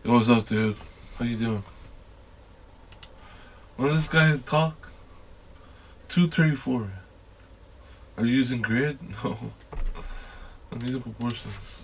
Yo, what's up, dude? How you doing? When does this guy talk? 234. Are you using grid? No. I'm using proportions.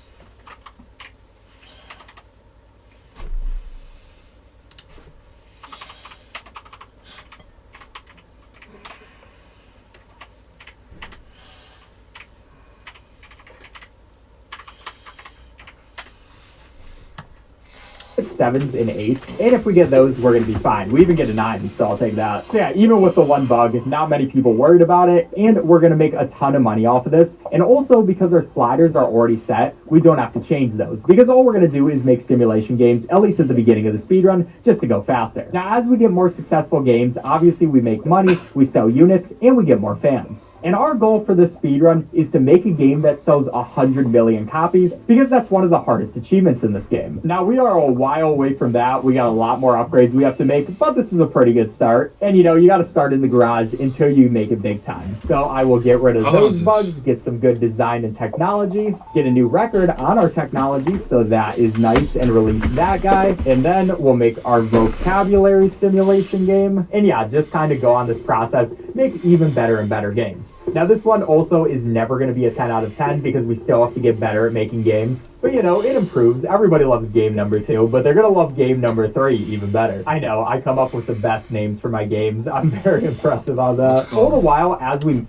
Sevens and eights, and if we get those, we're gonna be fine. We even get a 9, so I'll take that. So yeah, even with the one bug, not many people worried about it, and we're gonna make a ton of money off of this. And also, because our sliders are already set, we don't have to change those, because all we're gonna do is make simulation games, at least at the beginning of the speedrun, just to go faster. Now, as we get more successful games, obviously we make money, we sell units, and we get more fans. And our goal for this speedrun is to make a game that sells 100 million copies, because that's one of the hardest achievements in this game. Now, we are a while away from that. We got a lot more upgrades we have to make, but this is a pretty good start. And you know, you got to start in the garage until you make it big time. So I will get rid of those bugs, get some good design and technology, get a new record on our technology, so that is nice, and release that guy. And then we'll make our vocabulary simulation game. And yeah, just kind of go on this process, make even better and better games. Now, this one also is never going to be a 10 out of 10 because we still have to get better at making games. But you know, it improves. Everybody loves game number 2, but they're gonna love game number 3 even better. I know, I come up with the best names for my games. I'm very impressive on that. All the while, as we...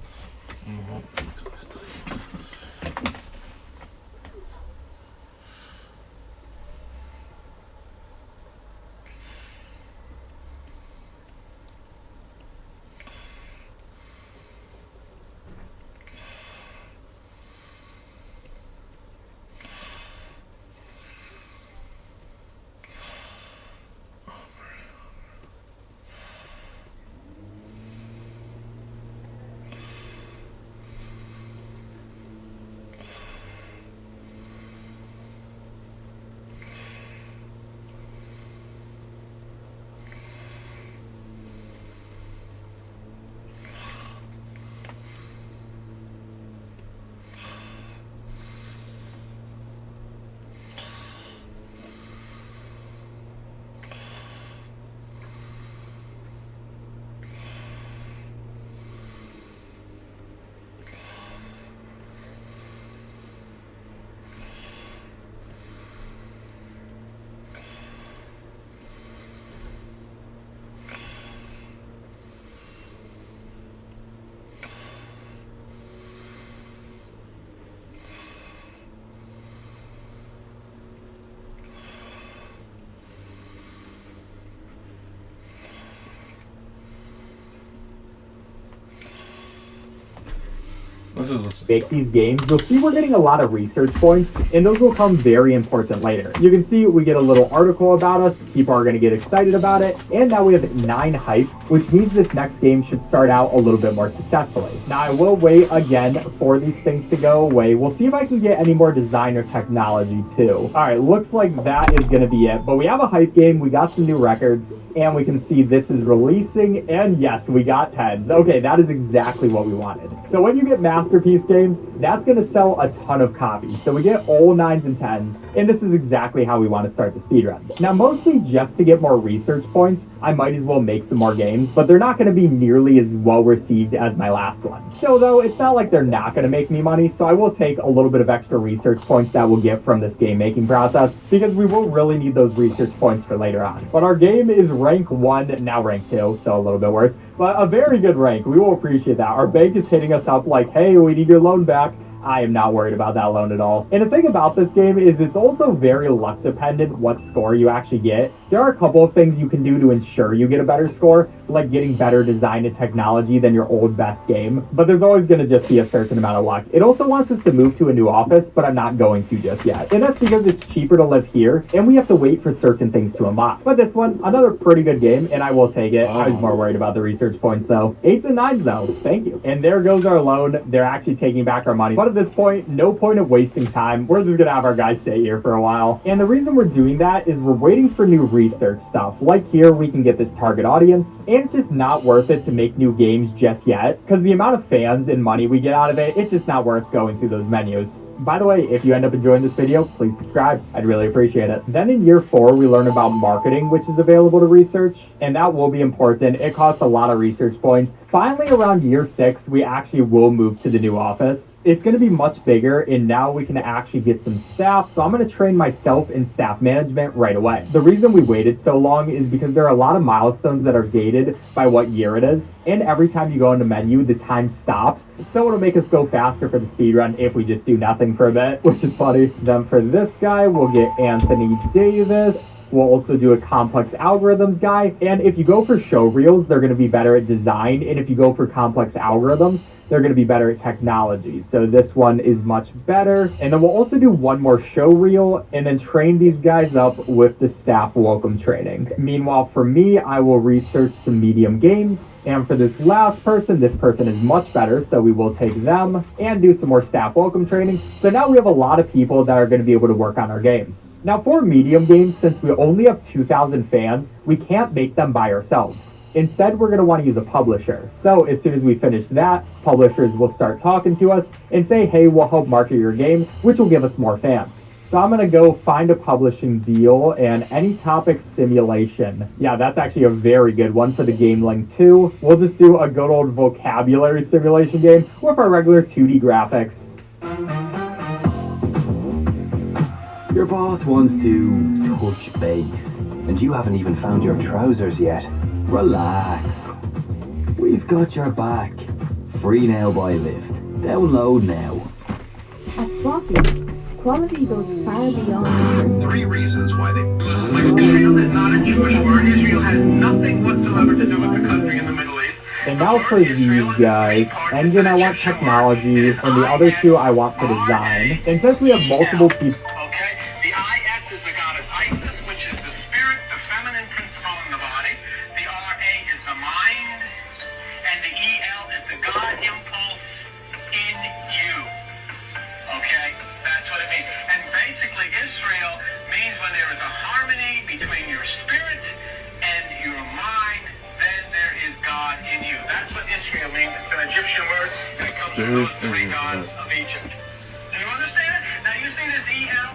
make these games, you'll see we're getting a lot of research points, and those will come very important later. You can see we get a little article about us, people are going to get excited about it, and now we have 9 hype, which means this next game should start out a little bit more successfully. Now, I will wait again for these things to go away. We'll see if I can get any more design or technology too. Alright, looks like that is going to be it, but we have a hype game, we got some new records, and we can see this is releasing, and yes, we got 10s. Okay, that is exactly what we wanted. So when you get masterpiece games, that's going to sell a ton of copies. So we get all 9s and 10s, and this is exactly how we want to start the speedrun. Now, mostly just to get more research points, I might as well make some more games, but they're not going to be nearly as well received as my last one. Still though, it's not like they're not going to make me money, so I will take a little bit of extra research points that we'll get from this game making process, because we will really need those research points for later on. But our game is rank 1, now rank 2, so a little bit worse, but a very good rank. We will appreciate that. Our bank is hitting us up like, hey, we need your loan back. I am not worried about that loan at all. And the thing about this game is it's also very luck dependent what score you actually get. There are a couple of things you can do to ensure you get a better score, like getting better design and technology than your old best game, but there's always going to just be a certain amount of luck. It also wants us to move to a new office, but I'm not going to just yet. And that's because it's cheaper to live here, and we have to wait for certain things to unlock. But this one, another pretty good game, and I will take it. I was more worried about the research points though. 8s and 9s though, thank you. And there goes our loan. They're actually taking back our money. But at this point, no point of wasting time. We're just gonna have our guys sit here for a while. And the reason we're doing that is we're waiting for new research stuff. Like here, we can get this target audience, and it's just not worth it to make new games just yet, because the amount of fans and money we get out of it, it's just not worth going through those menus. By the way, if you end up enjoying this video, please subscribe. I'd really appreciate it. Then in year 4, we learn about marketing, which is available to research, and that will be important. It costs a lot of research points. Finally, around year 6, we actually will move to the new office. It's going to be much bigger, and now we can actually get some staff, so I'm going to train myself in staff management right away. The reason we waited so long is because there are a lot of milestones that are gated by what year it is, and every time you go into menu, the time stops, so it'll make us go faster for the speedrun if we just do nothing for a bit, which is funny. Then for this guy, we'll get Anthony Davis. We'll also do a complex algorithms guy, and if you go for show reels, they're going to be better at design, and if you go for complex algorithms, they're going to be better at technology. So this one is much better. And then we'll also do one more show reel and then train these guys up with the staff welcome training. Meanwhile, for me, I will research some medium games. And for this last person, this person is much better, so we will take them and do some more staff welcome training. So now we have a lot of people that are going to be able to work on our games. Now for medium games, since we only have 2,000 fans, we can't make them by ourselves. Instead, we're going to want to use a publisher. So as soon as we finish that, publishers will start talking to us and say, hey, we'll help market your game, which will give us more fans. So I'm going to go find a publishing deal, and any topic simulation. Yeah, that's actually a very good one for the Gameling 2. We'll just do a good old vocabulary simulation game with our regular 2D graphics. Your boss wants to touch base, and you haven't even found your trousers yet. Relax. We've got your back. Free now by Lyft. Download now. At Swapy, quality goes far beyond. 3 reasons why they... Israel is not a Jewish word. Israel has nothing whatsoever to do with the country in the Middle East. And now for these guys, engine I want technology, and the other 2 I want for design. And since we have multiple people... Okay, the IS is the goddess Isis, which is the spirit, the feminine principle in the body. The RA is the mind, and the EL is the God impulse in you. Okay, that's what it means. And basically, Israel means when there is a harmony between your spirit and your mind, then there is God in you. That's what Israel means. It's an Egyptian word, and it comes from those 3 gods of Egypt. Do you understand it? Now you see this EL?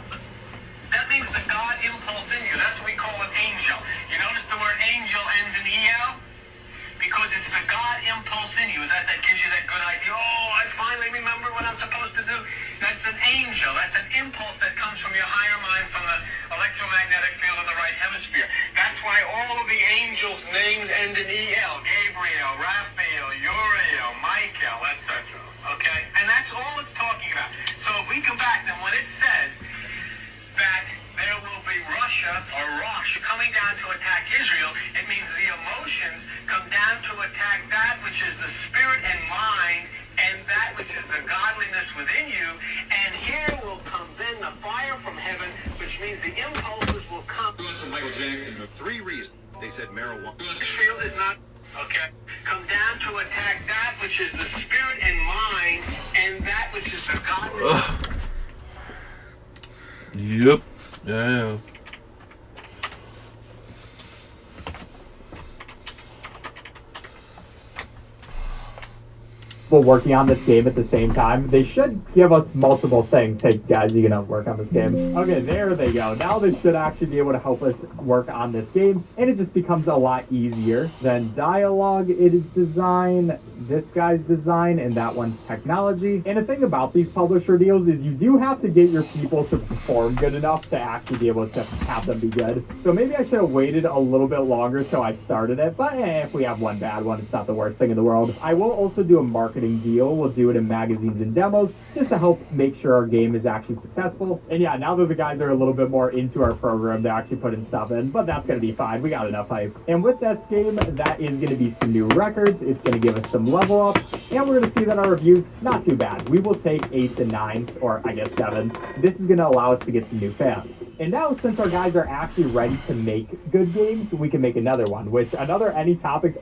That means the God impulse in you. That's what we call an angel. You notice the word angel ends in EL? Because it's the God impulse in you. That gives you that good idea. Oh, I finally remember what I'm supposed to do. That's an angel. That's an impulse that comes from your higher mind, from the electromagnetic field of the right hemisphere. That's why all of the angels' names end in EL. Gabriel, Raphael, Uriel, Michael, etc. Okay? And that's all it's talking about. So if we come back, then when it says that there will be Russia or Rosh coming down to attack Israel, it means the emotions come down to attack that which is the spirit and mind, and that which is the godliness within you. And here will come then the fire from heaven, which means the impulses will come. Michael Jackson. 3 reasons. They said marijuana. Israel is not, okay, come down to attack that which is the spirit and mind, and that which is the godliness. Yep. Yeah. Working on this game at the same time. They should give us multiple things. Hey guys, you gonna work on this game? Okay, there they go. Now they should actually be able to help us work on this game, and it just becomes a lot easier. Then dialogue, it is design, this guy's design, and that one's technology. And the thing about these publisher deals is you do have to get your people to perform good enough to actually be able to have them be good. So maybe I should have waited a little bit longer till I started it, but if we have one bad one, it's not the worst thing in the world. I will also do a marketing deal. We'll do it in magazines and demos just to help make sure our game is actually successful. And yeah, now that the guys are a little bit more into our program, they're actually putting stuff in, but that's going to be fine. We got enough hype. And with this game, that is going to be some new records. It's going to give us some level ups, and we're going to see that our reviews, not too bad. We will take 8s and 9s, or I guess 7s. This is going to allow us to get some new fans. And now, since our guys are actually ready to make good games, we can make another one, which another any topic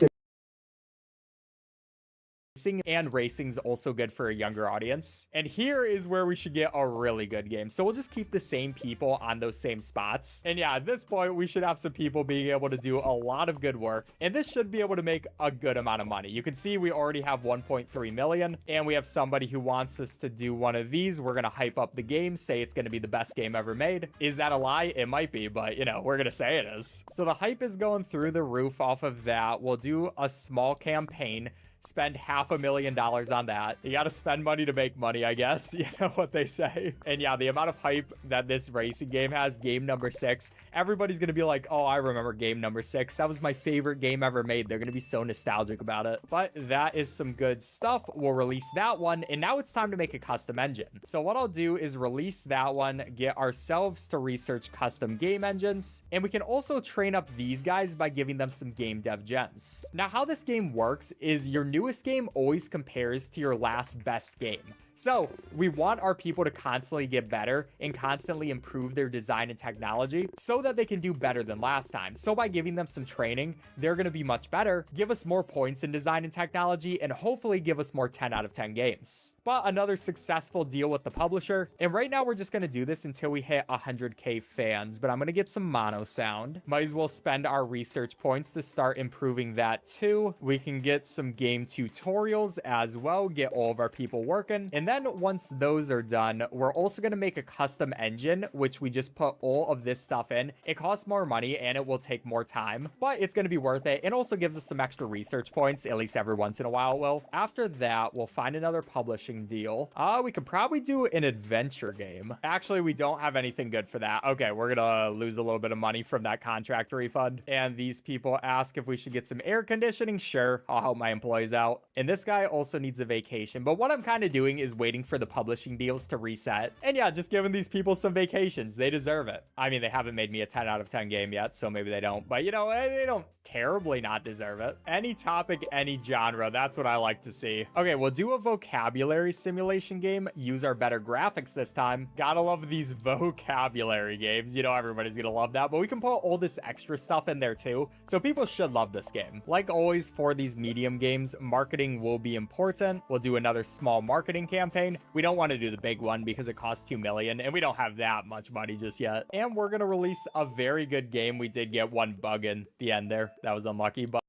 and racing's also good for a younger audience. And here is where we should get a really good game. So we'll just keep the same people on those same spots. And yeah, at this point, we should have some people being able to do a lot of good work. And this should be able to make a good amount of money. You can see we already have 1.3 million. And we have somebody who wants us to do one of these. We're going to hype up the game, say it's going to be the best game ever made. Is that a lie? It might be, but you know, we're going to say it is. So the hype is going through the roof off of that. We'll do a small campaign. Spend $500,000 on that. You gotta spend money to make money, I guess. You know what they say. And yeah, the amount of hype that this racing game has, game number 6, everybody's gonna be like, oh, I remember game number 6. That was my favorite game ever made. They're gonna be so nostalgic about it. But that is some good stuff. We'll release that one. And now it's time to make a custom engine. So what I'll do is release that one, get ourselves to research custom game engines. And we can also train up these guys by giving them some game dev gems. Now, how this game works is your newest game always compares to your last best game. So we want our people to constantly get better and constantly improve their design and technology so that they can do better than last time. So by giving them some training, they're going to be much better, give us more points in design and technology, and hopefully give us more 10 out of 10 games. But another successful deal with the publisher. And right now we're just going to do this until we hit 100K fans, but I'm going to get some mono sound. Might as well spend our research points to start improving that too. We can get some game tutorials as well, get all of our people working. And then once those are done, we're also going to make a custom engine, which we just put all of this stuff in. It costs more money and it will take more time, but it's going to be worth it. It also gives us some extra research points, at least every once in a while it will. After that, we'll find another publishing deal. We could probably do an adventure game. Actually, we don't have anything good for that. Okay, we're going to lose a little bit of money from that contract refund. And these people ask if we should get some air conditioning. Sure, I'll help my employees out. And this guy also needs a vacation. But what I'm kind of doing is waiting for the publishing deals to reset. And yeah, just giving these people some vacations. They deserve it. I mean, they haven't made me a 10 out of 10 game yet, so maybe they don't. But you know, they don't terribly not deserve it. Any topic, any genre. That's what I like to see. Okay, we'll do a vocabulary simulation game. Use our better graphics this time. Gotta love these vocabulary games. You know, everybody's gonna love that. But we can put all this extra stuff in there too. So people should love this game. Like always for these medium games, marketing will be important. We'll do another small marketing campaign. We don't want to do the big one because it costs 2 million and we don't have that much money just yet. And we're going to release a very good game. We did get one bug in the end there. That was unlucky, but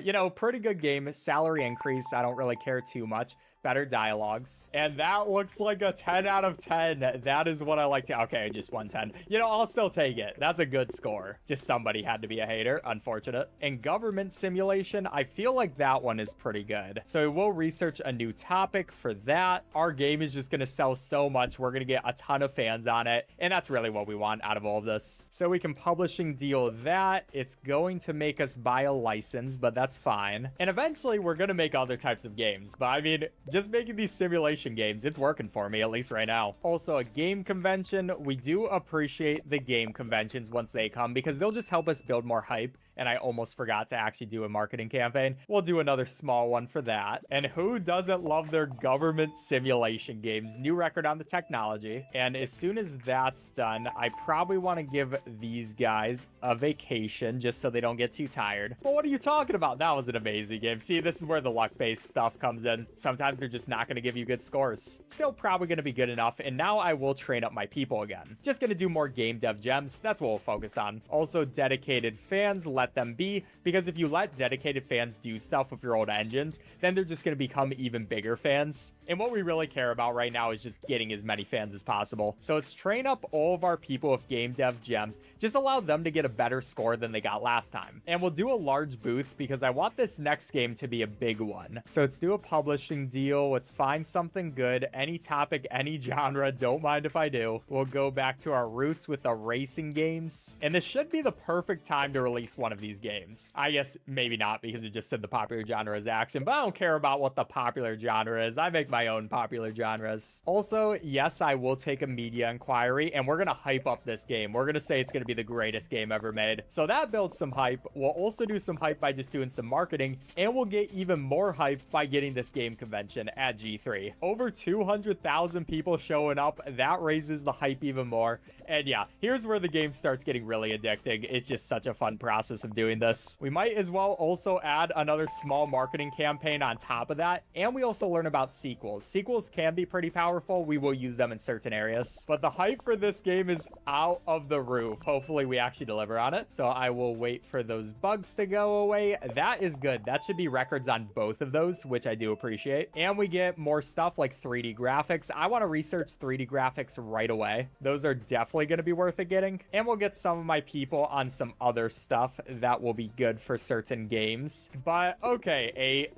you know, pretty good game. Salary increase. I don't really care too much. Better dialogues. And that looks like a 10 out of 10. That is what I like to... Okay, just 110. You know, I'll still take it. That's a good score. Just somebody had to be a hater. Unfortunate. And government simulation, I feel like that one is pretty good. So we'll research a new topic for that. Our game is just going to sell so much. We're going to get a ton of fans on it. And that's really what we want out of all of this. So we can publishing deal that. It's going to make us buy a license, but that's fine. And eventually we're going to make other types of games. But I mean, just making these simulation games, it's working for me, at least right now. Also, a game convention. We do appreciate the game conventions once they come because they'll just help us build more hype. And I almost forgot to actually do a marketing campaign. We'll do another small one for that. And who doesn't love their government simulation games? New record on the technology. And as soon as that's done, I probably want to give these guys a vacation just so they don't get too tired. But what are you talking about? That was an amazing game. See, this is where the luck-based stuff comes in. Sometimes they're just not going to give you good scores. Still probably going to be good enough. And now I will train up my people again. Just going to do more game dev gems. That's what we'll focus on. Also, dedicated fans, let them be, because if you let dedicated fans do stuff with your old engines, then they're just going to become even bigger fans. And what we really care about right now is just getting as many fans as possible. So let's train up all of our people with game dev gems. Just allow them to get a better score than they got last time. And we'll do a large booth because I want this next game to be a big one. So let's do a publishing deal. Let's find something good. Any topic, any genre. Don't mind if I do. We'll go back to our roots with the racing games. And this should be the perfect time to release one of these games. I guess maybe not because it just said the popular genre is action, but I don't care about what the popular genre is. I make my own popular genres. Also, yes, I will take a media inquiry and we're going to hype up this game. We're going to say it's going to be the greatest game ever made. So that builds some hype. We'll also do some hype by just doing some marketing, and we'll get even more hype by getting this game convention. action at G3. Over 200,000 people showing up. That raises the hype even more. And yeah, here's where the game starts getting really addicting. It's just such a fun process of doing this. We might as well also add another small marketing campaign on top of that. And we also learn about sequels. Sequels can be pretty powerful. We will use them in certain areas. But the hype for this game is out of the roof. Hopefully we actually deliver on it. So I will wait for those bugs to go away. That is good. That should be records on both of those, which I do appreciate. And we get more stuff like 3D graphics. I want to research 3D graphics right away. Those are definitely going to be worth it getting. And we'll get some of my people on some other stuff that will be good for certain games. But okay,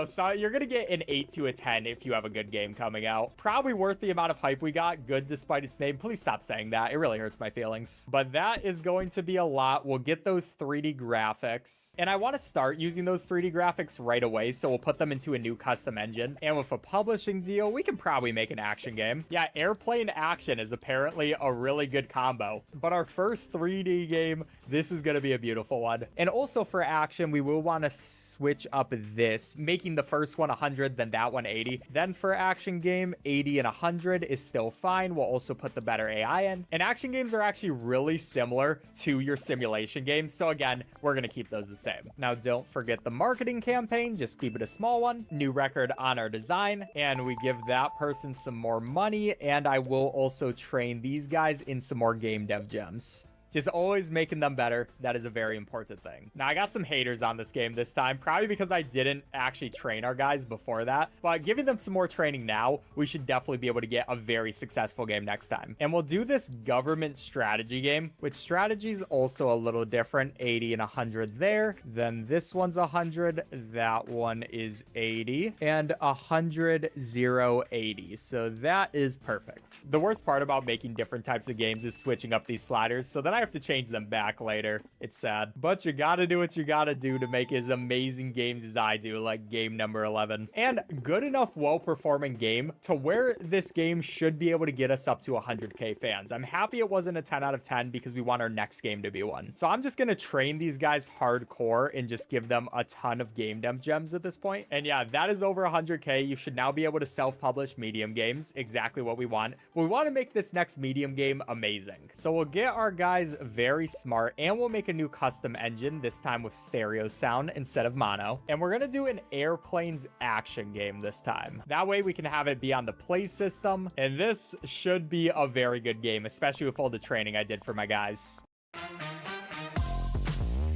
so you're going to get an 8 to a 10 if you have a good game coming out. Probably worth the amount of hype we got. Good despite its name. Please stop saying that. It really hurts my feelings. But that is going to be a lot. We'll get those 3D graphics. And I want to start using those 3D graphics right away. So we'll put them into a new custom engine. And with a publishing deal, we can probably make an action game. Yeah, airplane action is apparently a really good combo. But our first 3D game, this is going to be a beautiful one. And also for action, we will want to switch up this, making the first one 100, then that one 80. Then for action game, 80 and 100 is still fine. We'll also put the better AI in. And action games are actually really similar to your simulation games. So again, we're going to keep those the same. Now, don't forget the marketing campaign. Just keep it a small one. New record on our design. And we give that person some more money. And I will also train these guys in some more game dev gems. Just always making them better. That is a very important thing. Now, I got some haters on this game this time, probably because I didn't actually train our guys before that. But giving them some more training now, we should definitely be able to get a very successful game next time. And we'll do this government strategy game, which strategy is also a little different. 80 and 100 there. Then this one's 100. That one is 80. And 100, 0, 80. So that is perfect. The worst part about making different types of games is switching up these sliders. So then I have to change them back later. It's sad, but you gotta do what you gotta do to make as amazing games as I do, like game number 11. And good enough, well-performing game to where this game should be able to get us up to 100k fans. I'm happy it wasn't a 10 out of 10 because we want our next game to be one. So I'm just gonna train these guys hardcore and just give them a ton of game dev gems at this point. And yeah, that is over 100k. You should now be able to self-publish medium games, exactly what we want. But we want to make this next medium game amazing. So we'll get our guys very smart, and we'll make a new custom engine, this time with stereo sound instead of mono. And we're gonna do an airplanes action game this time. That way we can have it be on the play system, and this should be a very good game, especially with all the training I did for my guys.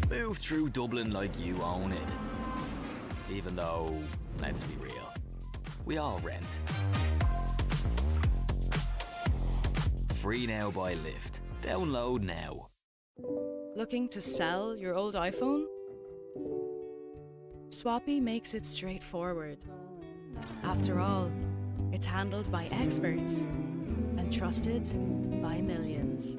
Move through Dublin like you own it. Even though, let's be real, we all rent. Free now by Lyft. Download now. Looking to sell your old iPhone? Swappy makes it straightforward. After all, it's handled by experts and trusted by millions.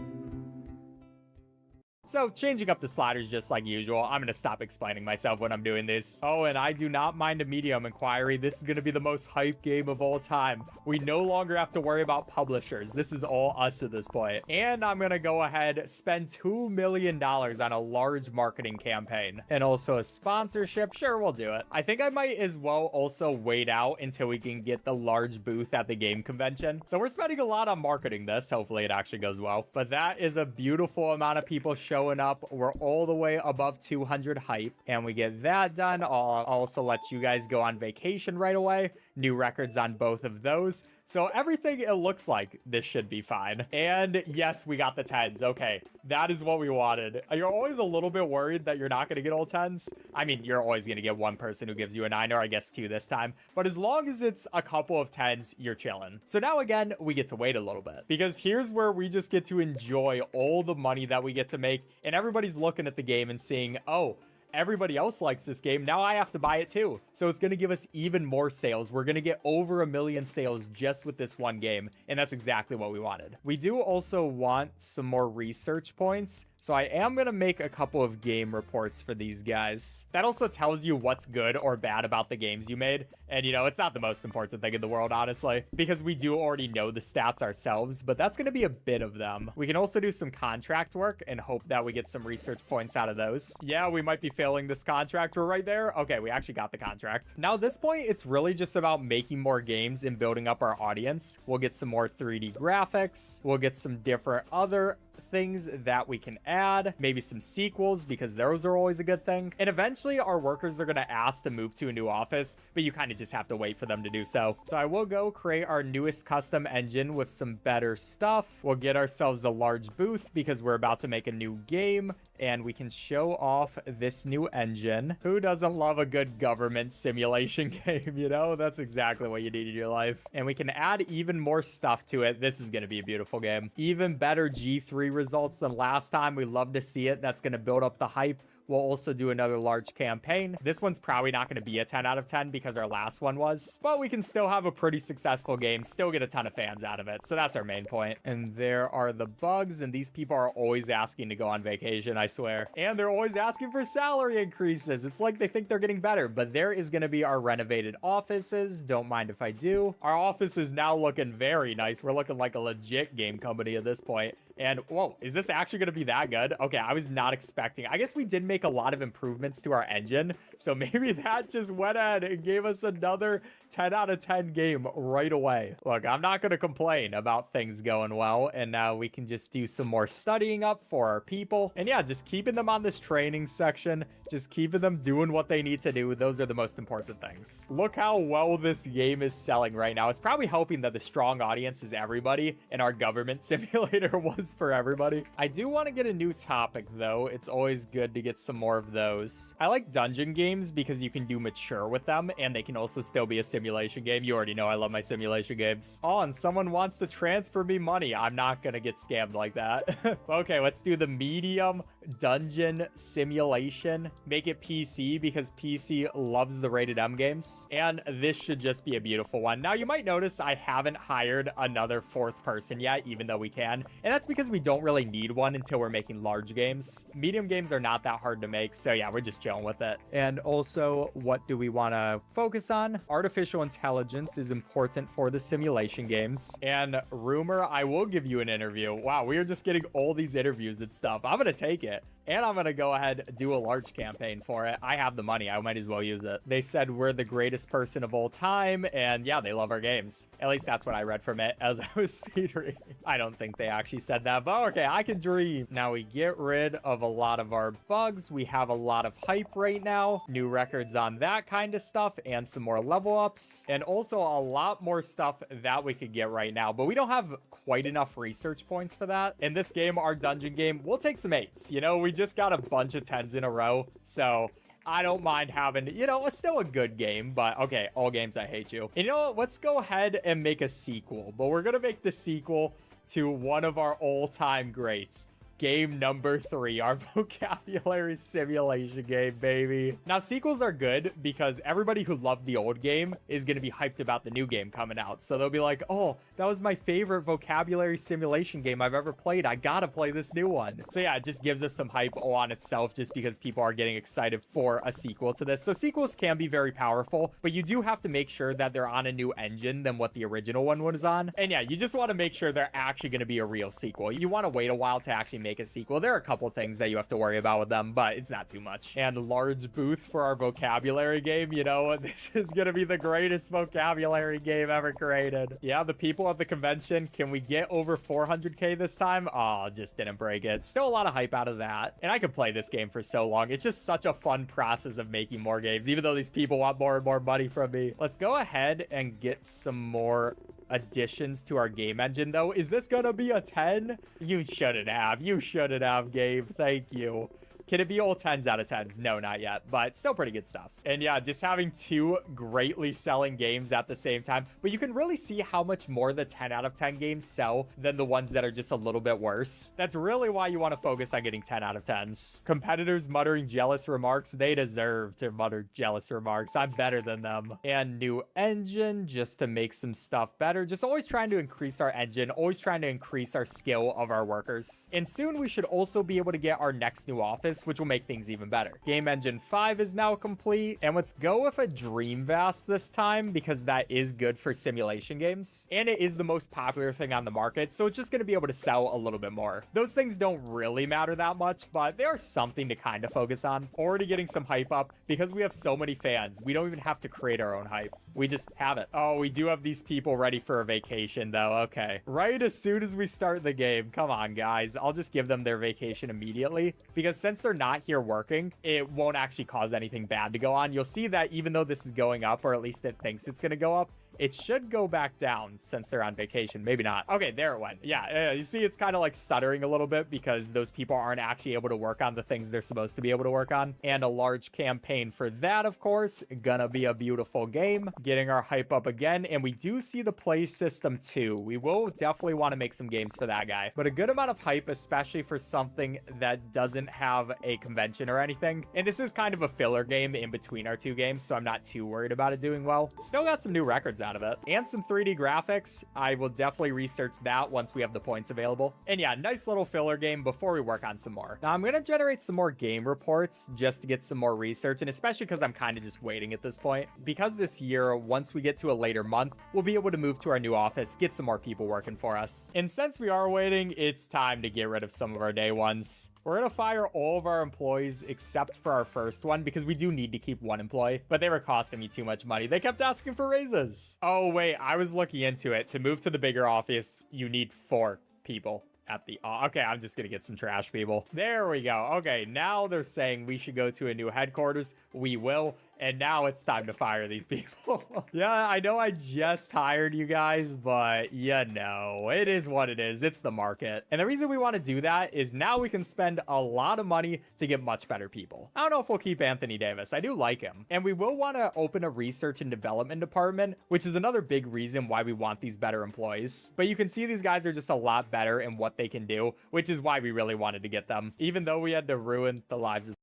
So changing up the sliders just like usual. I'm going to stop explaining myself when I'm doing this. Oh, and I do not mind a medium inquiry. This is going to be the most hype game of all time. We no longer have to worry about publishers. This is all us at this point. And I'm going to go ahead, spend $2 million on a large marketing campaign and also a sponsorship. Sure, we'll do it. I think I might as well also wait out until we can get the large booth at the game convention. So we're spending a lot on marketing this. Hopefully it actually goes well. But that is a beautiful amount of people showing up. We're all the way above 200 hype, and we get that done. I'll also let you guys go on vacation right away. New records on both of those. So everything, it looks like this should be fine. And yes, we got the 10s. Okay, that is what we wanted. You're always a little bit worried that you're not going to get all 10s. I mean, you're always going to get one person who gives you a 9, or I guess 2 this time. But as long as it's a couple of 10s, you're chilling. So now again, we get to wait a little bit, because here's where we just get to enjoy all the money that we get to make. And everybody's looking at the game and seeing, oh, everybody else likes this game. Now I have to buy it too. So it's going to give us even more sales. We're going to get over 1 million sales just with this one game. And that's exactly what we wanted. We do also want some more research points. So I am going to make a couple of game reports for these guys. That also tells you what's good or bad about the games you made. And, you know, it's not the most important thing in the world, honestly, because we do already know the stats ourselves, but that's going to be a bit of them. We can also do some contract work and hope that we get some research points out of those. Yeah, we might be failing this contract. We're right there. Okay, we actually got the contract. Now, at this point, it's really just about making more games and building up our audience. We'll get some more 3D graphics. We'll get some different other things that we can add, maybe some sequels, because those are always a good thing. And eventually our workers are going to ask to move to a new office, but you kind of just have to wait for them to do so. So I will go create our newest custom engine with some better stuff. We'll get ourselves a large booth because we're about to make a new game, and we can show off this new engine. Who doesn't love a good government simulation game? You know, that's exactly what you need in your life. And we can add even more stuff to it. This is going to be a beautiful game. Even better G3 results than last time. We love to see it. That's going to build up the hype. We'll also do another large campaign. This one's probably not going to be a 10 out of 10 because our last one was, but we can still have a pretty successful game, still get a ton of fans out of it. So that's our main point. And there are the bugs, and these people are always asking to go on vacation, I swear. And they're always asking for salary increases. It's like they think they're getting better, but there is going to be our renovated offices. Don't mind if I do. Our office is now looking very nice. We're looking like a legit game company at this point. And whoa, is this actually going to be that good? Okay, I was not expecting. I guess we did make a lot of improvements to our engine, so maybe that just went ahead and gave us another 10 out of 10 game right away. Look, I'm not going to complain about things going well, and now we can just do some more studying up for our people. And yeah, just keeping them on this training section, just keeping them doing what they need to do. Those are the most important things. Look how well this game is selling right now. It's probably hoping that the strong audience is everybody, and our government simulator was for everybody. I do want to get a new topic though. It's always good to get some more of those. I like dungeon games because you can do mature with them, and they can also still be a simulation game. You already know I love my simulation games. Oh, and someone wants to transfer me money. I'm not gonna get scammed like that. Okay, let's do the medium dungeon simulation. Make it PC because PC loves the rated M games, and this should just be a beautiful one. Now you might notice I haven't hired another fourth person yet, even though we can, and that's because we don't really need one until we're making large games. Medium games are not that hard to make, so yeah, we're just chilling with it. And also, what do we want to focus on? Artificial intelligence is important for the simulation games. And rumor, I will give you an interview. Wow, we are just getting all these interviews and stuff. I'm gonna take it. And I'm going to go ahead and do a large campaign for it. I have the money. I might as well use it. They said we're the greatest person of all time. And yeah, they love our games. At least that's what I read from it as I was speed reading. I don't think they actually said that, but okay, I can dream. Now we get rid of a lot of our bugs. We have a lot of hype right now. New records on that kind of stuff and some more level ups. And also a lot more stuff that we could get right now. But we don't have quite enough research points for that. In this game, our dungeon game, we'll take some 8s. You know, we just got a bunch of 10s in a row, so I don't mind having, you know, it's still a good game, but okay, all games I hate you. And you know what, let's go ahead and make a sequel, but we're gonna make the sequel to one of our all-time greats. Game number 3, our vocabulary simulation game, baby. Now, sequels are good because everybody who loved the old game is going to be hyped about the new game coming out. So they'll be like, oh, that was my favorite vocabulary simulation game I've ever played. I gotta play this new one. So yeah, it just gives us some hype all on itself just because people are getting excited for a sequel to this. So sequels can be very powerful, but you do have to make sure that they're on a new engine than what the original one was on. And yeah, you just want to make sure they're actually going to be a real sequel. You want to wait a while to actually make a sequel. There are a couple things that you have to worry about with them, but it's not too much. And large booth for our vocabulary game. You know, this is going to be the greatest vocabulary game ever created. Yeah, the people at the convention, can we get over 400k this time? Oh, just didn't break it. Still a lot of hype out of that. And I could play this game for so long. It's just such a fun process of making more games, even though these people want more and more money from me. Let's go ahead and get some more additions to our game engine though. Is this gonna be a 10? You shouldn't have game. Thank you. Can it be all 10s out of 10s? No, not yet, but still pretty good stuff. And yeah, just having two greatly selling games at the same time, but you can really see how much more the 10 out of 10 games sell than the ones that are just a little bit worse. That's really why you want to focus on getting 10 out of 10s. Competitors muttering jealous remarks, they deserve to mutter jealous remarks. I'm better than them. And new engine just to make some stuff better. Just always trying to increase our engine, always trying to increase our skill of our workers. And soon we should also be able to get our next new office, which will make things even better. Game engine 5 is now complete. And let's go with a dream vast this time because that is good for simulation games. And it is the most popular thing on the market. So it's just going to be able to sell a little bit more. Those things don't really matter that much, but they are something to kind of focus on. Already getting some hype up because we have so many fans. We don't even have to create our own hype. We just have it. Oh, we do have these people ready for a vacation though. Okay. Right as soon as we start the game. Come on, guys. I'll just give them their vacation immediately because since they're not here working, it won't actually cause anything bad to go on. You'll see that even though this is going up, or at least it thinks it's going to go up, it should go back down since they're on vacation. Maybe not. Okay, there it went. Yeah, you see it's kind of like stuttering a little bit because those people aren't actually able to work on the things they're supposed to be able to work on. And a large campaign for that, of course. Gonna be a beautiful game. Getting our hype up again. And we do see the play system too. We will definitely want to make some games for that guy. But a good amount of hype, especially for something that doesn't have a convention or anything. And this is kind of a filler game in between our two games, so I'm not too worried about it doing well. Still got some new records out of it and some 3D graphics. I will definitely research that once we have the points available. And yeah, nice little filler game before we work on some more. Now I'm gonna generate some more game reports just to get some more research, and especially because I'm kind of just waiting at this point, because this year, once we get to a later month, we'll be able to move to our new office, get some more people working for us. And since we are waiting, it's time to get rid of some of our day ones. We're gonna fire all of our employees except for our first one because we do need to keep one employee, but they were costing me too much money. They kept asking for raises. Oh wait, I was looking into it. To move to the bigger office, you need 4 people at the okay, I'm just gonna get some trash people. There we go. Okay, now they're saying we should go to a new headquarters. We will. And now it's time to fire these people. Yeah, I know I just hired you guys, but you know, it is what it is. It's the market. And the reason we want to do that is now we can spend a lot of money to get much better people. I don't know if we'll keep Anthony Davis. I do like him. And we will want to open a research and development department, which is another big reason why we want these better employees. But you can see these guys are just a lot better in what they can do, which is why we really wanted to get them, even though we had to ruin the lives of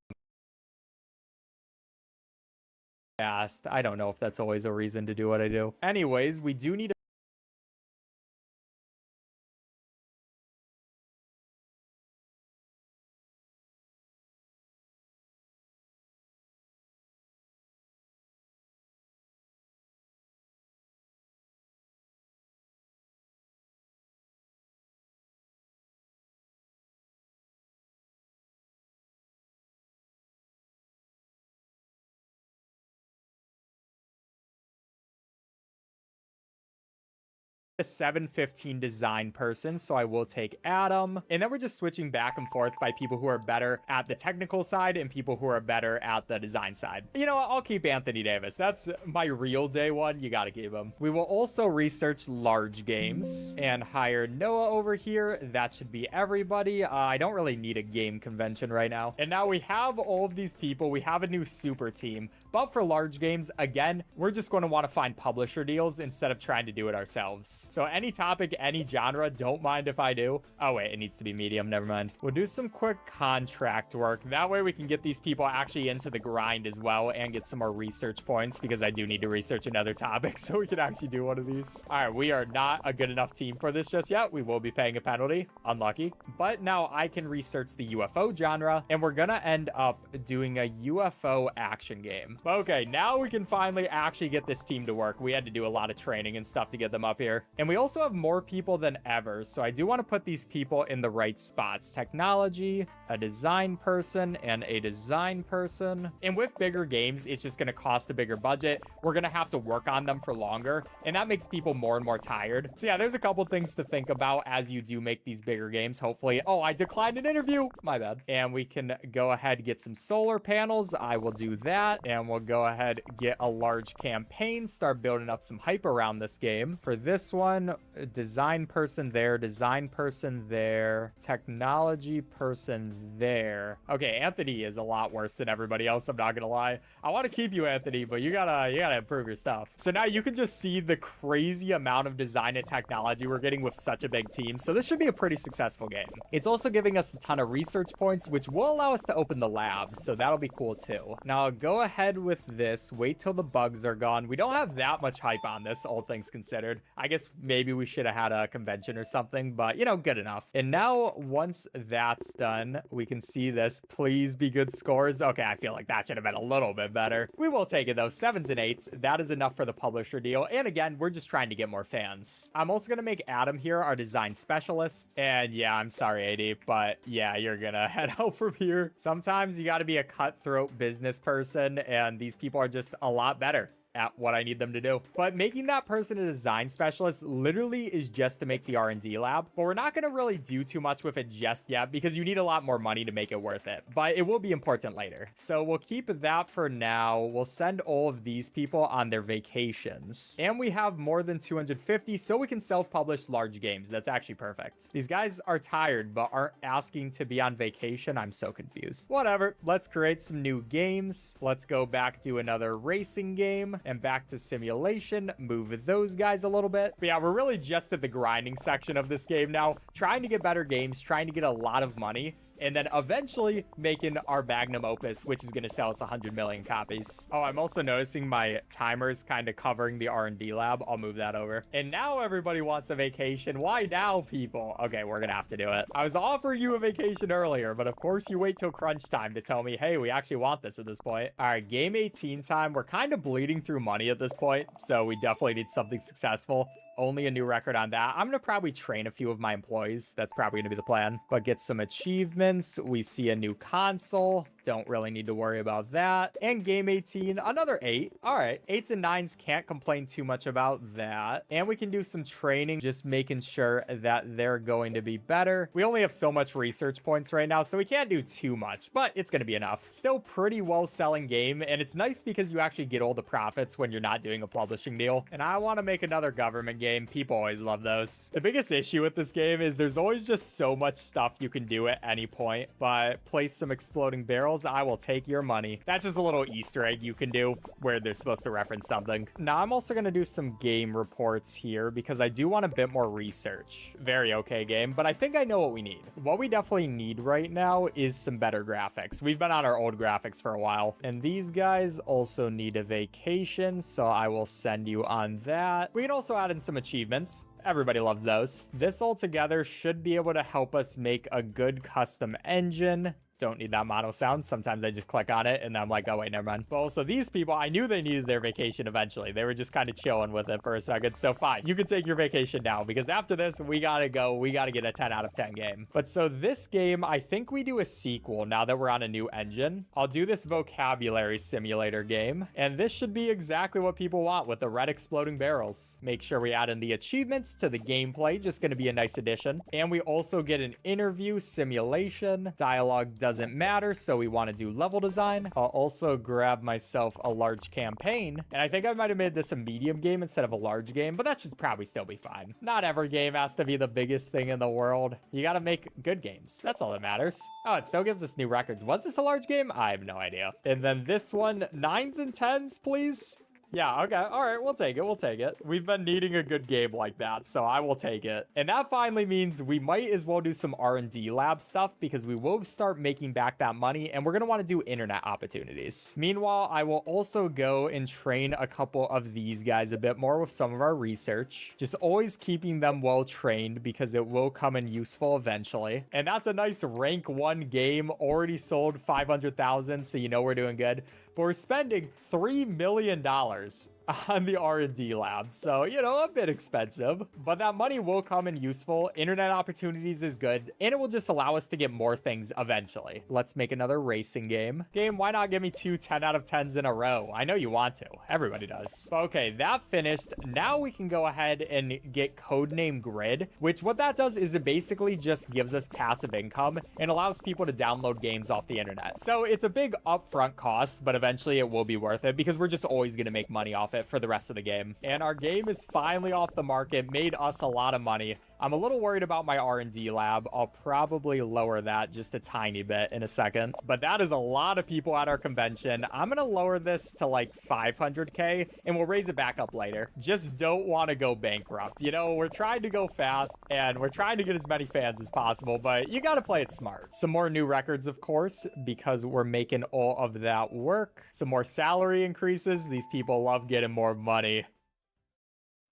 fast. I don't know if that's always a reason to do what I do. Anyways, we do need a 715 design person, so I will take Adam. And then we're just switching back and forth by people who are better at the technical side and people who are better at the design side. You know what? I'll keep Anthony Davis. That's my real day one. You gotta keep him. We will also research large games and hire Noah over here. That should be everybody. I don't really need a game convention right now. And now we have all of these people. We have a new super team. But for large games, again, we're just going to want to find publisher deals instead of trying to do it ourselves. So any topic, any genre, don't mind if I do. Oh wait, it needs to be medium, never mind. We'll do some quick contract work. That way we can get these people actually into the grind as well and get some more research points, because I do need to research another topic so we can actually do one of these. All right, we are not a good enough team for this just yet. We will be paying a penalty. Unlucky. But now I can research the UFO genre, and we're gonna end up doing a UFO action game. Okay, now we can finally actually get this team to work. We had to do a lot of training and stuff to get them up here. And we also have more people than ever, so I do want to put these people in the right spots. Technology, a design person, and a design person. And with bigger games, it's just going to cost a bigger budget. We're going to have to work on them for longer, and that makes people more and more tired. So yeah, there's a couple things to think about as you do make these bigger games, hopefully. Oh, I declined an interview. My bad. And we can go ahead and get some solar panels. I will do that. And we'll go ahead, get a large campaign, start building up some hype around this game. For this one, one, design person there, technology person there. Okay, Anthony is a lot worse than everybody else, I'm not gonna lie. I want to keep you, Anthony, but you gotta improve your stuff. So now you can just see the crazy amount of design and technology we're getting with such a big team. So this should be a pretty successful game. It's also giving us a ton of research points, which will allow us to open the lab. So that'll be cool too. Now go ahead with this. Wait till the bugs are gone. We don't have that much hype on this, all things considered. I guess maybe we should have had a convention or something, but you know, good enough. And now once that's done, we can see this. Please be good scores. Okay, I feel like that should have been a little bit better. We will take it though. 7s and 8s. That is enough for the publisher deal. And again, we're just trying to get more fans. I'm also going to make Adam here our design specialist. And yeah, I'm sorry, AD, but yeah, you're going to head out from here. Sometimes you got to be a cutthroat business person, and these people are just a lot better at what I need them to do. But making that person a design specialist literally is just to make the R&D lab. But we're not going to really do too much with it just yet because you need a lot more money to make it worth it. But it will be important later. So we'll keep that for now. We'll send all of these people on their vacations. And we have more than 250, so we can self-publish large games. That's actually perfect. These guys are tired, but aren't asking to be on vacation. I'm so confused. Whatever. Let's create some new games. Let's go back to another racing game. And back to simulation, move those guys a little bit. But yeah, we're really just at the grinding section of this game now, trying to get better games, trying to get a lot of money, and then eventually making our magnum opus, which is going to sell us 100 million copies. Oh, I'm also noticing my timers kind of covering the R&D lab. I'll move that over. And now everybody wants a vacation. Why now, people? Okay, we're going to have to do it. I was offering you a vacation earlier, but of course you wait till crunch time to tell me, hey, we actually want this at this point. All right, game 18 time. We're kind of bleeding through money at this point, so we definitely need something successful. Only a new record on that. I'm going to probably train a few of my employees. That's probably going to be the plan. But get some achievements. We see a new console. Don't really need to worry about that. And game 18, another 8. All right. 8s and 9s, can't complain too much about that. And we can do some training, just making sure that they're going to be better. We only have so much research points right now, so we can't do too much, but it's going to be enough. Still pretty well selling game. And it's nice because you actually get all the profits when you're not doing a publishing deal. And I want to make another government game. People always love those. The biggest issue with this game is there's always just so much stuff you can do at any point, but place some exploding barrels. I will take your money. That's just a little Easter egg you can do where they're supposed to reference something. Now I'm also going to do some game reports here because I do want a bit more research. Very okay game, but I think I know what we need. What we definitely need right now is some better graphics. We've been on our old graphics for a while, and these guys also need a vacation, so I will send you on that. We can also add in some achievements. Everybody loves those. This all together should be able to help us make a good custom engine. Don't need that mono sound. Sometimes I just click on it and I'm like, oh wait, never mind. But also these people, I knew they needed their vacation eventually. They were just kind of chilling with it for a second. So fine, you can take your vacation now because after this, we gotta go. We gotta get a 10 out of 10 game. But so this game, I think we do a sequel now that we're on a new engine. I'll do this vocabulary simulator game. And this should be exactly what people want with the red exploding barrels. Make sure we add in the achievements to the gameplay. Just gonna be a nice addition. And we also get an interview simulation. Dialogue doesn't matter, so we want to do level design. I'll also grab myself a large campaign, and I think I might have made this a medium game instead of a large game, but that should probably still be fine. Not every game has to be the biggest thing in the world. You got to make good games. That's all that matters. Oh, it still gives us new records. Was this a large game? I have no idea. And then this one, 9s and 10s, please. Yeah, okay. All right, we'll take it. We'll take it. We've been needing a good game like that, so I will take it. And that finally means we might as well do some R&D lab stuff because we will start making back that money, and we're going to want to do internet opportunities. Meanwhile, I will also go and train a couple of these guys a bit more with some of our research. Just always keeping them well trained because it will come in useful eventually. And that's a nice rank 1 game. Already sold 500,000, so you know we're doing good. But we're spending $3 million on the R&D lab, so you know, a bit expensive, but that money will come in useful. Internet opportunities is good, and it will just allow us to get more things eventually. Let's make another racing game. Why not give me 2 10 out of 10s in a row? I know you want to. Everybody does. Okay, that finished. Now we can go ahead and get Codename Grid, which what that does is it basically just gives us passive income and allows people to download games off the internet. So it's a big upfront cost, but eventually it will be worth it because we're just always going to make money off it. it for the rest of the game. And our game is finally off the market, made us a lot of money. I'm a little worried about my R&D lab. I'll probably lower that just a tiny bit in a second. But that is a lot of people at our convention. I'm going to lower this to like 500K and we'll raise it back up later. Just don't want to go bankrupt. You know, we're trying to go fast and we're trying to get as many fans as possible, but you got to play it smart. Some more new records, of course, because we're making all of that work. Some more salary increases. These people love getting more money.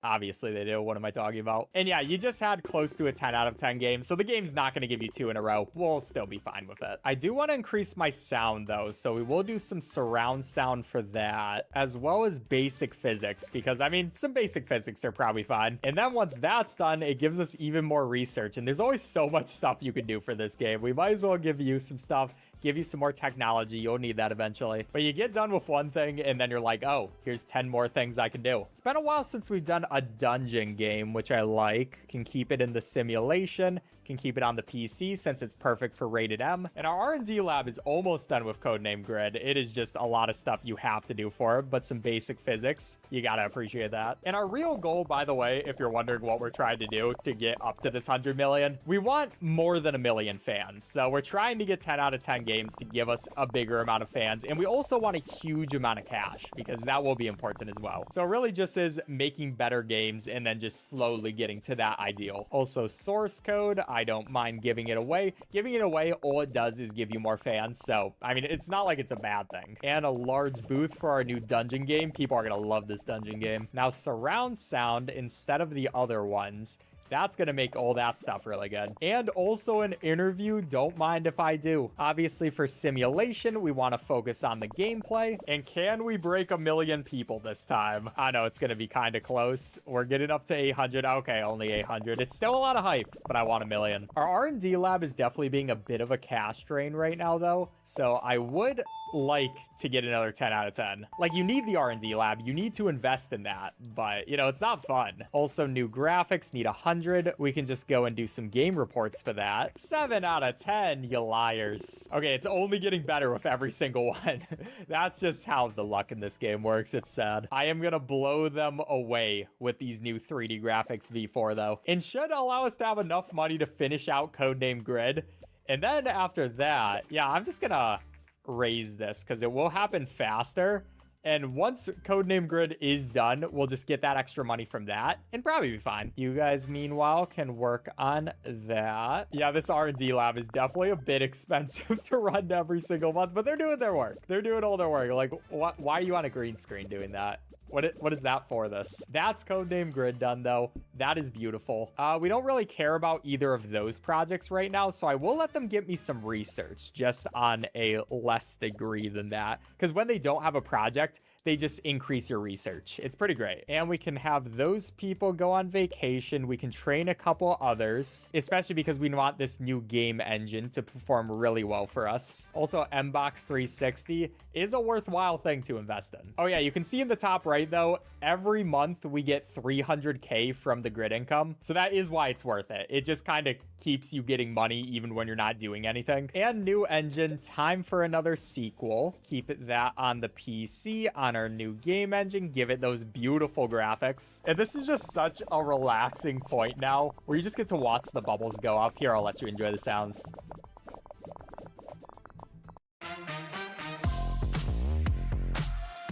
Obviously they do. What am I talking about? And yeah, you just had close to a 10 out of 10 game, so the game's not going to give you 2 in a row. We'll still be fine with it. I do want to increase my sound though, so we will do some surround sound for that, as well as basic physics, because I mean, some basic physics are probably fine. And then once that's done, it gives us even more research, and there's always so much stuff you can do for this game. We might as well give you some stuff, give you some more technology. You'll need that eventually. But you get done with one thing and then you're like, oh, here's 10 more things I can do. It's been a while since we've done a dungeon game, which I like. Can keep it in the simulation, can keep it on the PC since it's perfect for rated M. And our R&D lab is almost done with Codename Grid. It is just a lot of stuff you have to do for it, but some basic physics. You gotta appreciate that. And our real goal, by the way, if you're wondering what we're trying to do to get up to this 100 million, we want more than 1 million fans. So we're trying to get 10 out of 10 games to give us a bigger amount of fans. And we also want a huge amount of cash because that will be important as well. So it really just is making better games and then just slowly getting to that ideal. Also source code, I don't mind giving it away. Giving it away, all it does is give you more fans. So, I mean, it's not like it's a bad thing. And a large booth for our new dungeon game. People are going to love this dungeon game. Now, surround sound instead of the other ones. That's going to make all that stuff really good. And also an interview, don't mind if I do. Obviously for simulation, we want to focus on the gameplay. And can we break 1 million people this time? I know it's going to be kind of close. We're getting up to 800. Okay, only 800. It's still a lot of hype, but I want 1 million. Our R&D lab is definitely being a bit of a cash drain right now though. So I would like to get another 10 out of 10. Like, you need the R&D lab, you need to invest in that, but you know, it's not fun. Also, new graphics need 100. We can just go and do some game reports for that. 7 out of 10, you liars. Okay, it's only getting better with every single one. That's just how the luck in this game works. It's sad. I am gonna blow them away with these new 3D graphics V4 though, and should allow us to have enough money to finish out Codename Grid. And then after that, yeah, I'm just gonna raise this because it will happen faster. And once Codename Grid is done, we'll just get that extra money from that and probably be fine. You guys, meanwhile, can work on that. Yeah, this R&D lab is definitely a bit expensive to run every single month, but they're doing their work. They're doing all their work. Like, why are you on a green screen doing that? What is that for this? That's Codename Grid done though. That is beautiful. We don't really care about either of those projects right now, so I will let them get me some research just on a less degree than that. Because when they don't have a project, they just increase your research. It's pretty great. And we can have those people go on vacation. We can train a couple others, especially because we want this new game engine to perform really well for us. Also, Mbox 360 is a worthwhile thing to invest in. Oh yeah, you can see in the top right though, every month we get 300K from the grid income. So that is why it's worth it. It just kind of keeps you getting money even when you're not doing anything. And new engine, time for another sequel. Keep that on the PC, on our new game engine, give it those beautiful graphics. And this is just such a relaxing point now where you just get to watch the bubbles go up. Here, I'll let you enjoy the sounds.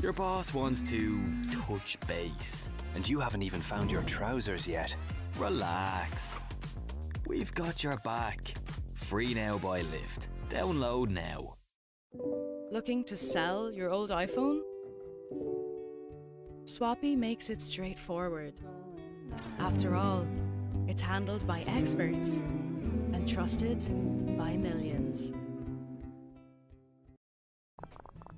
Your boss wants to touch base, and you haven't even found your trousers yet. Relax. We've got your back. Free now by Lyft. Download now. Looking to sell your old iPhone? Swappy makes it straightforward. After all, it's handled by experts and trusted by millions.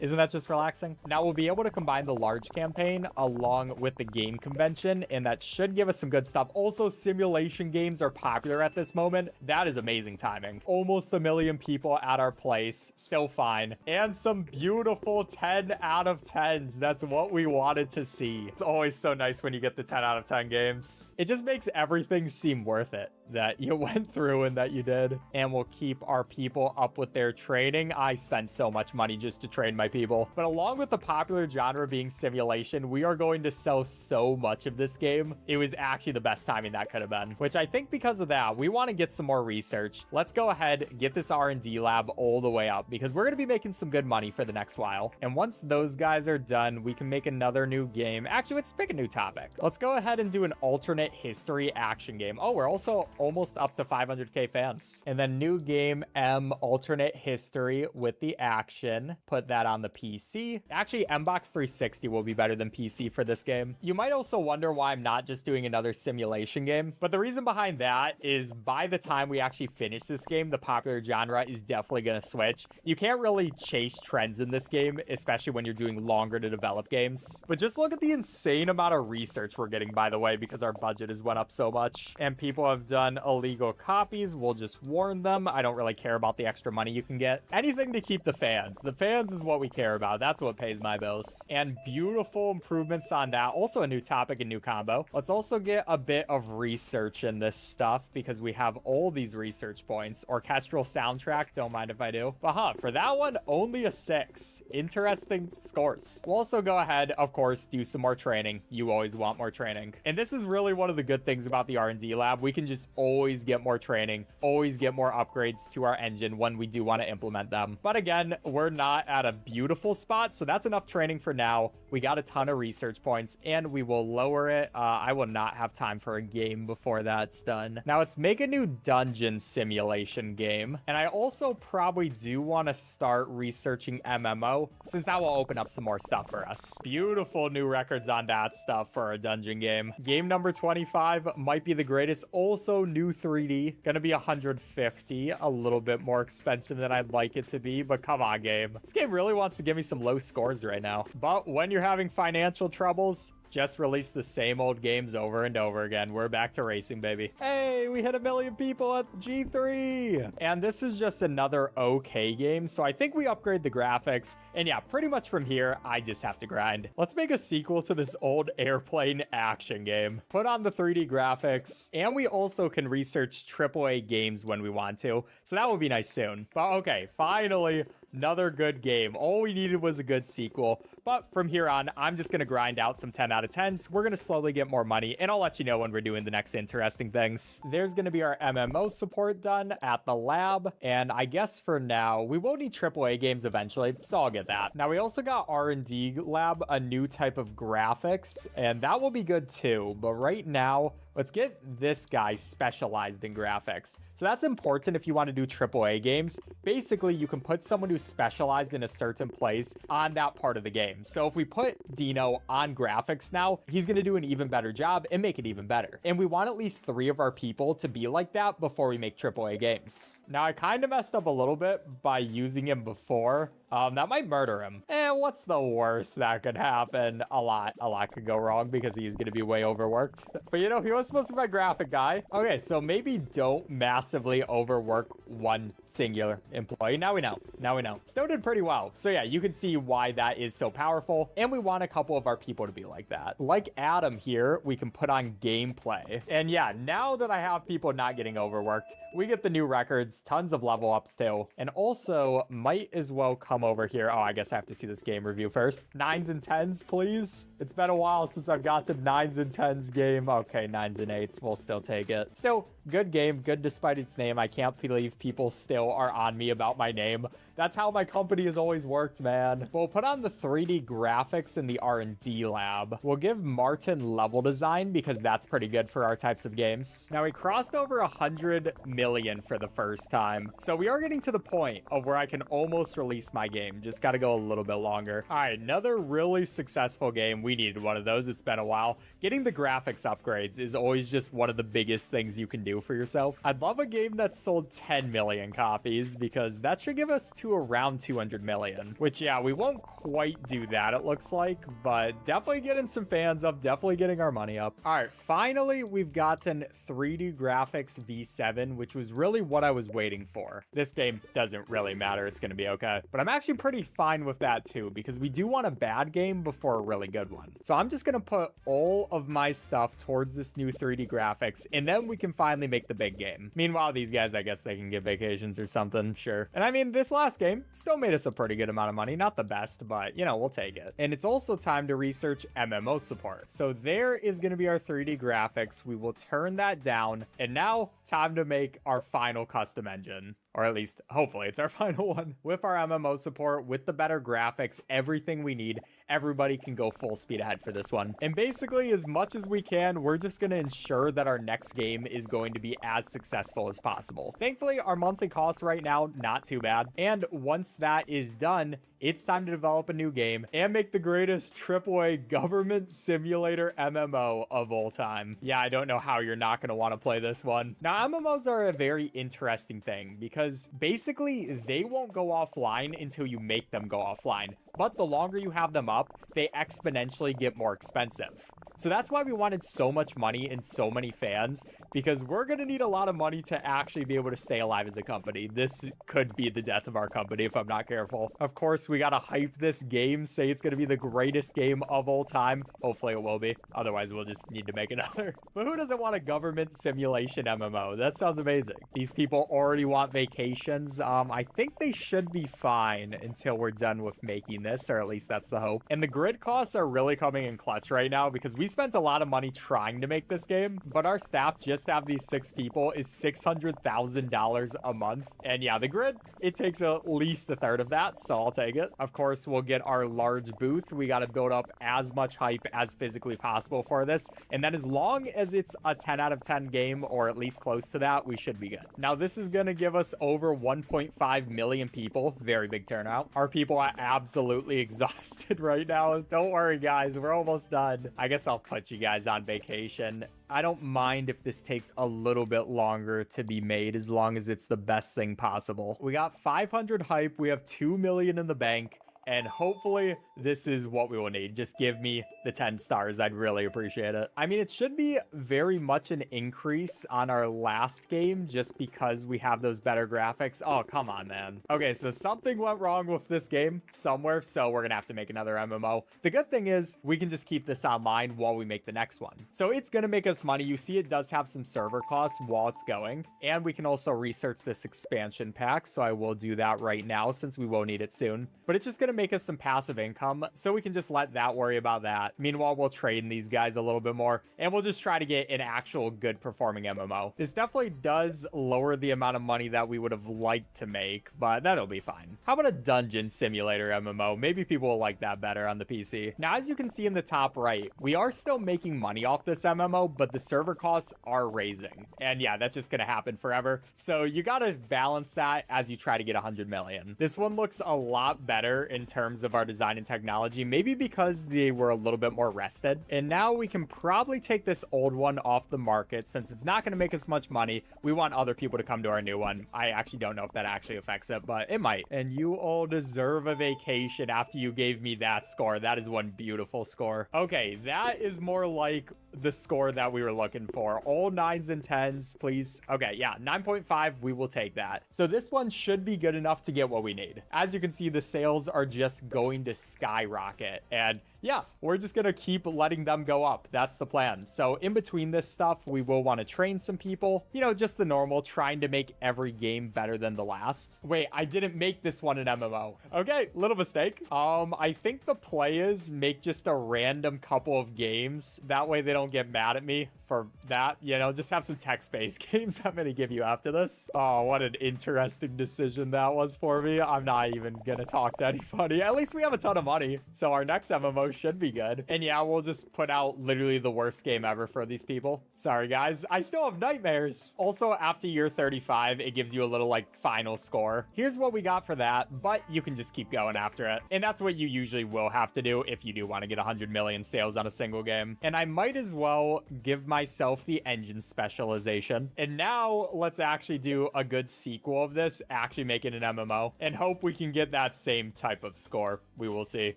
Isn't that just relaxing? Now we'll be able to combine the large campaign along with the game convention, and that should give us some good stuff. Also, simulation games are popular at this moment. That is amazing timing. Almost 1 million people at our place, still fine. And some beautiful 10 out of 10s. That's what we wanted to see. It's always so nice when you get the 10 out of 10 games. It just makes everything seem worth it. that you went through and that you did. And we'll keep our people up with their training. I spend so much money just to train my people. But along with the popular genre being simulation, we are going to sell so much of this game. It was actually the best timing that could have been, which I think because of that, we want to get some more research. Let's go ahead, get this R&D lab all the way up because we're going to be making some good money for the next while. And once those guys are done, we can make another new game. Actually, let's pick a new topic. Let's go ahead and do an alternate history action game. Oh, we're also almost up to 500k fans. And then new game M alternate history with the action. Put that on the PC. Actually, Mbox 360 will be better than PC for this game. You might also wonder why I'm not just doing another simulation game, but the reason behind that is by the time we actually finish this game, the popular genre is definitely going to switch. You can't really chase trends in this game, especially when you're doing longer to develop games. But just look at the insane amount of research we're getting, by the way, because our budget has went up so much. And people have done illegal copies. We'll just warn them. I don't really care about the extra money you can get. Anything to keep the fans. The fans is what we care about. That's what pays my bills. And beautiful improvements on that. Also a new topic, a new combo. Let's also get a bit of research in this stuff because we have all these research points. Orchestral soundtrack, don't mind if I do. But for that one, only a 6. Interesting scores. We'll also go ahead, of course, do some more training. You always want more training. And this is really one of the good things about the R&D lab. We can just always get more training, always get more upgrades to our engine when we do want to implement them. But again, we're not at a beautiful spot, so that's enough training for now. We got a ton of research points, and we will lower it. I will not have time for a game before that's done. Now, let's make a new dungeon simulation game. And I also probably do want to start researching MMO, since that will open up some more stuff for us. Beautiful new records on that stuff for a dungeon game. Game number 25 might be the greatest. Also new 3D, gonna be 150, a little bit more expensive than I'd like it to be, but come on, game. This game really wants to give me some low scores right now. But when you're having financial troubles, just release the same old games over and over again. We're back to racing, baby. Hey, we hit 1 million people at G3. And this was just another okay game. So I think we upgrade the graphics. And yeah, pretty much from here, I just have to grind. Let's make a sequel to this old airplane action game. Put on the 3D graphics. And we also can research AAA games when we want to. So that will be nice soon. But okay, finally, another good game. All we needed was a good sequel. But from here on, I'm just going to grind out some 10 out of 10s. We're going to slowly get more money, and I'll let you know when we're doing the next interesting things. There's going to be our MMO support done at the lab. And I guess for now, we will need AAA games eventually, so I'll get that. Now, we also got R&D lab, a new type of graphics, and that will be good too. But right now, let's get this guy specialized in graphics. So that's important if you want to do AAA games. Basically, you can put someone who's specialized in a certain place on that part of the game. So if we put Dino on graphics now, he's going to do an even better job and make it even better. And we want at least 3 of our people to be like that before we make AAA games. Now, I kind of messed up a little bit by using him before. That might murder him. What's the worst that could happen? A lot could go wrong because he's going to be way overworked. But you know, he was supposed to be my graphic guy. Okay, so maybe don't massively overwork one singular employee. Now we know. Still did pretty well. So yeah, you can see why that is so powerful. And we want a couple of our people to be like that. Like Adam here, we can put on gameplay. And yeah, now that I have people not getting overworked, we get the new records, tons of level ups too. And also might as well come over here. Oh, I guess I have to see this game review first. 9s and 10s, please. It's been a while since I've got to 9s and 10s game. Okay, 9s and 8s. We'll still take it. Still, good game. Good despite its name. I can't believe people still are on me about my name. That's how my company has always worked, man. We'll put on the 3D graphics in the R&D lab. We'll give Martin level design because that's pretty good for our types of games. Now, we crossed over 100 million for the first time. So we are getting to the point of where I can almost release my game. Just got to go a little bit longer. All right, another really successful game. We needed one of those. It's been a while. Getting the graphics upgrades is always just one of the biggest things you can do for yourself. I'd love a game that sold 10 million copies because that should give us to around 200 million, which yeah, we won't quite do that, it looks like, but definitely getting some fans up, definitely getting our money up. All right, finally, we've gotten 3D graphics V7, which was really what I was waiting for. This game doesn't really matter. It's going to be okay, but I'm actually pretty fine with that too, because we do want a bad game before a really good one. So I'm just gonna put all of my stuff towards this new 3D graphics, and then we can finally make the big game. Meanwhile, these guys, I guess they can get vacations or something, sure. And I mean, this last game still made us a pretty good amount of money. Not the best, but you know, we'll take it. And it's also time to research MMO support. So there is gonna be our 3D graphics. We will turn that down, and now time to make our final custom engine. Or at least, hopefully, it's our final one. With our MMO support, with the better graphics, everything we need, everybody can go full speed ahead for this one. And basically, as much as we can, we're just going to ensure that our next game is going to be as successful as possible. Thankfully, our monthly costs right now, not too bad. And once that is done, it's time to develop a new game and make the greatest AAA government simulator MMO of all time. Yeah, I don't know how you're not going to want to play this one. Now, MMOs are a very interesting thing because basically they won't go offline until you make them go offline. But the longer you have them up, they exponentially get more expensive. So that's why we wanted so much money and so many fans, because we're going to need a lot of money to actually be able to stay alive as a company. This could be the death of our company if I'm not careful. Of course, we got to hype this game, say it's going to be the greatest game of all time. Hopefully it will be. Otherwise, we'll just need to make another. But who doesn't want a government simulation MMO? That sounds amazing. These people already want vacations. I think they should be fine until we're done with making this, or at least that's the hope. And the grid costs are really coming in clutch right now because we spent a lot of money trying to make this game, but our staff just have these 6 people is $600,000 a month. And yeah, the grid, it takes at least a third of that, so I'll take it. Of course, we'll get our large booth. We got to build up as much hype as physically possible for this. And then as long as it's a 10 out of 10 game, or at least close to that, we should be good. Now, this is going to give us over 1.5 million people. Very big turnout. Our people are absolutely exhausted right now. Don't worry, guys. We're almost done. I guess I'll put you guys on vacation. I don't mind if this takes a little bit longer to be made as long as it's the best thing possible. We got 500 hype. We have 2 million in the bank. And hopefully this is what we will need. Just give me the 10 stars. I'd really appreciate it. I mean, it should be very much an increase on our last game just because we have those better graphics. Oh, come on, man. Okay, so something went wrong with this game somewhere, so we're gonna have to make another MMO. The good thing is we can just keep this online while we make the next one. So it's gonna make us money. You see it does have some server costs while it's going, and we can also research this expansion pack. So I will do that right now since we will need it soon. But it's just gonna make us some passive income, so we can just let that worry about that. Meanwhile, we'll train these guys a little bit more, and we'll just try to get an actual good performing MMO. This definitely does lower the amount of money that we would have liked to make, but that'll be fine. How about a dungeon simulator MMO? Maybe people will like that better on the PC. Now, as you can see in the top right, we are still making money off this MMO, but the server costs are raising. And yeah, that's just gonna happen forever. So you gotta balance that as you try to get 100 million. This one looks a lot better in terms of our design and technology, maybe because they were a little bit more rested. And now we can probably take this old one off the market since it's not going to make us much money. We want other people to come to our new one. I actually don't know if that actually affects it, but it might. And you all deserve a vacation after you gave me that score. That is one beautiful score. Okay, that is more like the score that we were looking for. All 9s and 10s, please. Okay, yeah, 9.5, we will take that. So this one should be good enough to get what we need. As you can see, the sales are just going to skyrocket, and yeah, we're just gonna keep letting them go up. That's the plan. So in between this stuff, we will want to train some people, you know, just the normal, trying to make every game better than the last. Wait, I didn't make this one an MMO. Okay, little mistake. I think the players make just a random couple of games. That way they don't get mad at me for that, you know, just have some text-based games I'm gonna give you after this. Oh, what an interesting decision that was for me. I'm not even gonna talk to anybody. At least we have a ton of money, so our next MMO should be good. And yeah, we'll just put out literally the worst game ever for these people. Sorry, guys. I still have nightmares. Also, after year 35, it gives you a little, like, final score. Here's what we got for that, but you can just keep going after it. And that's what you usually will have to do if you do want to get 100 million sales on a single game. And I might as well give myself the engine specialization. And now let's actually do a good sequel of this, actually make it an MMO, and hope we can get that same type of score. We will see.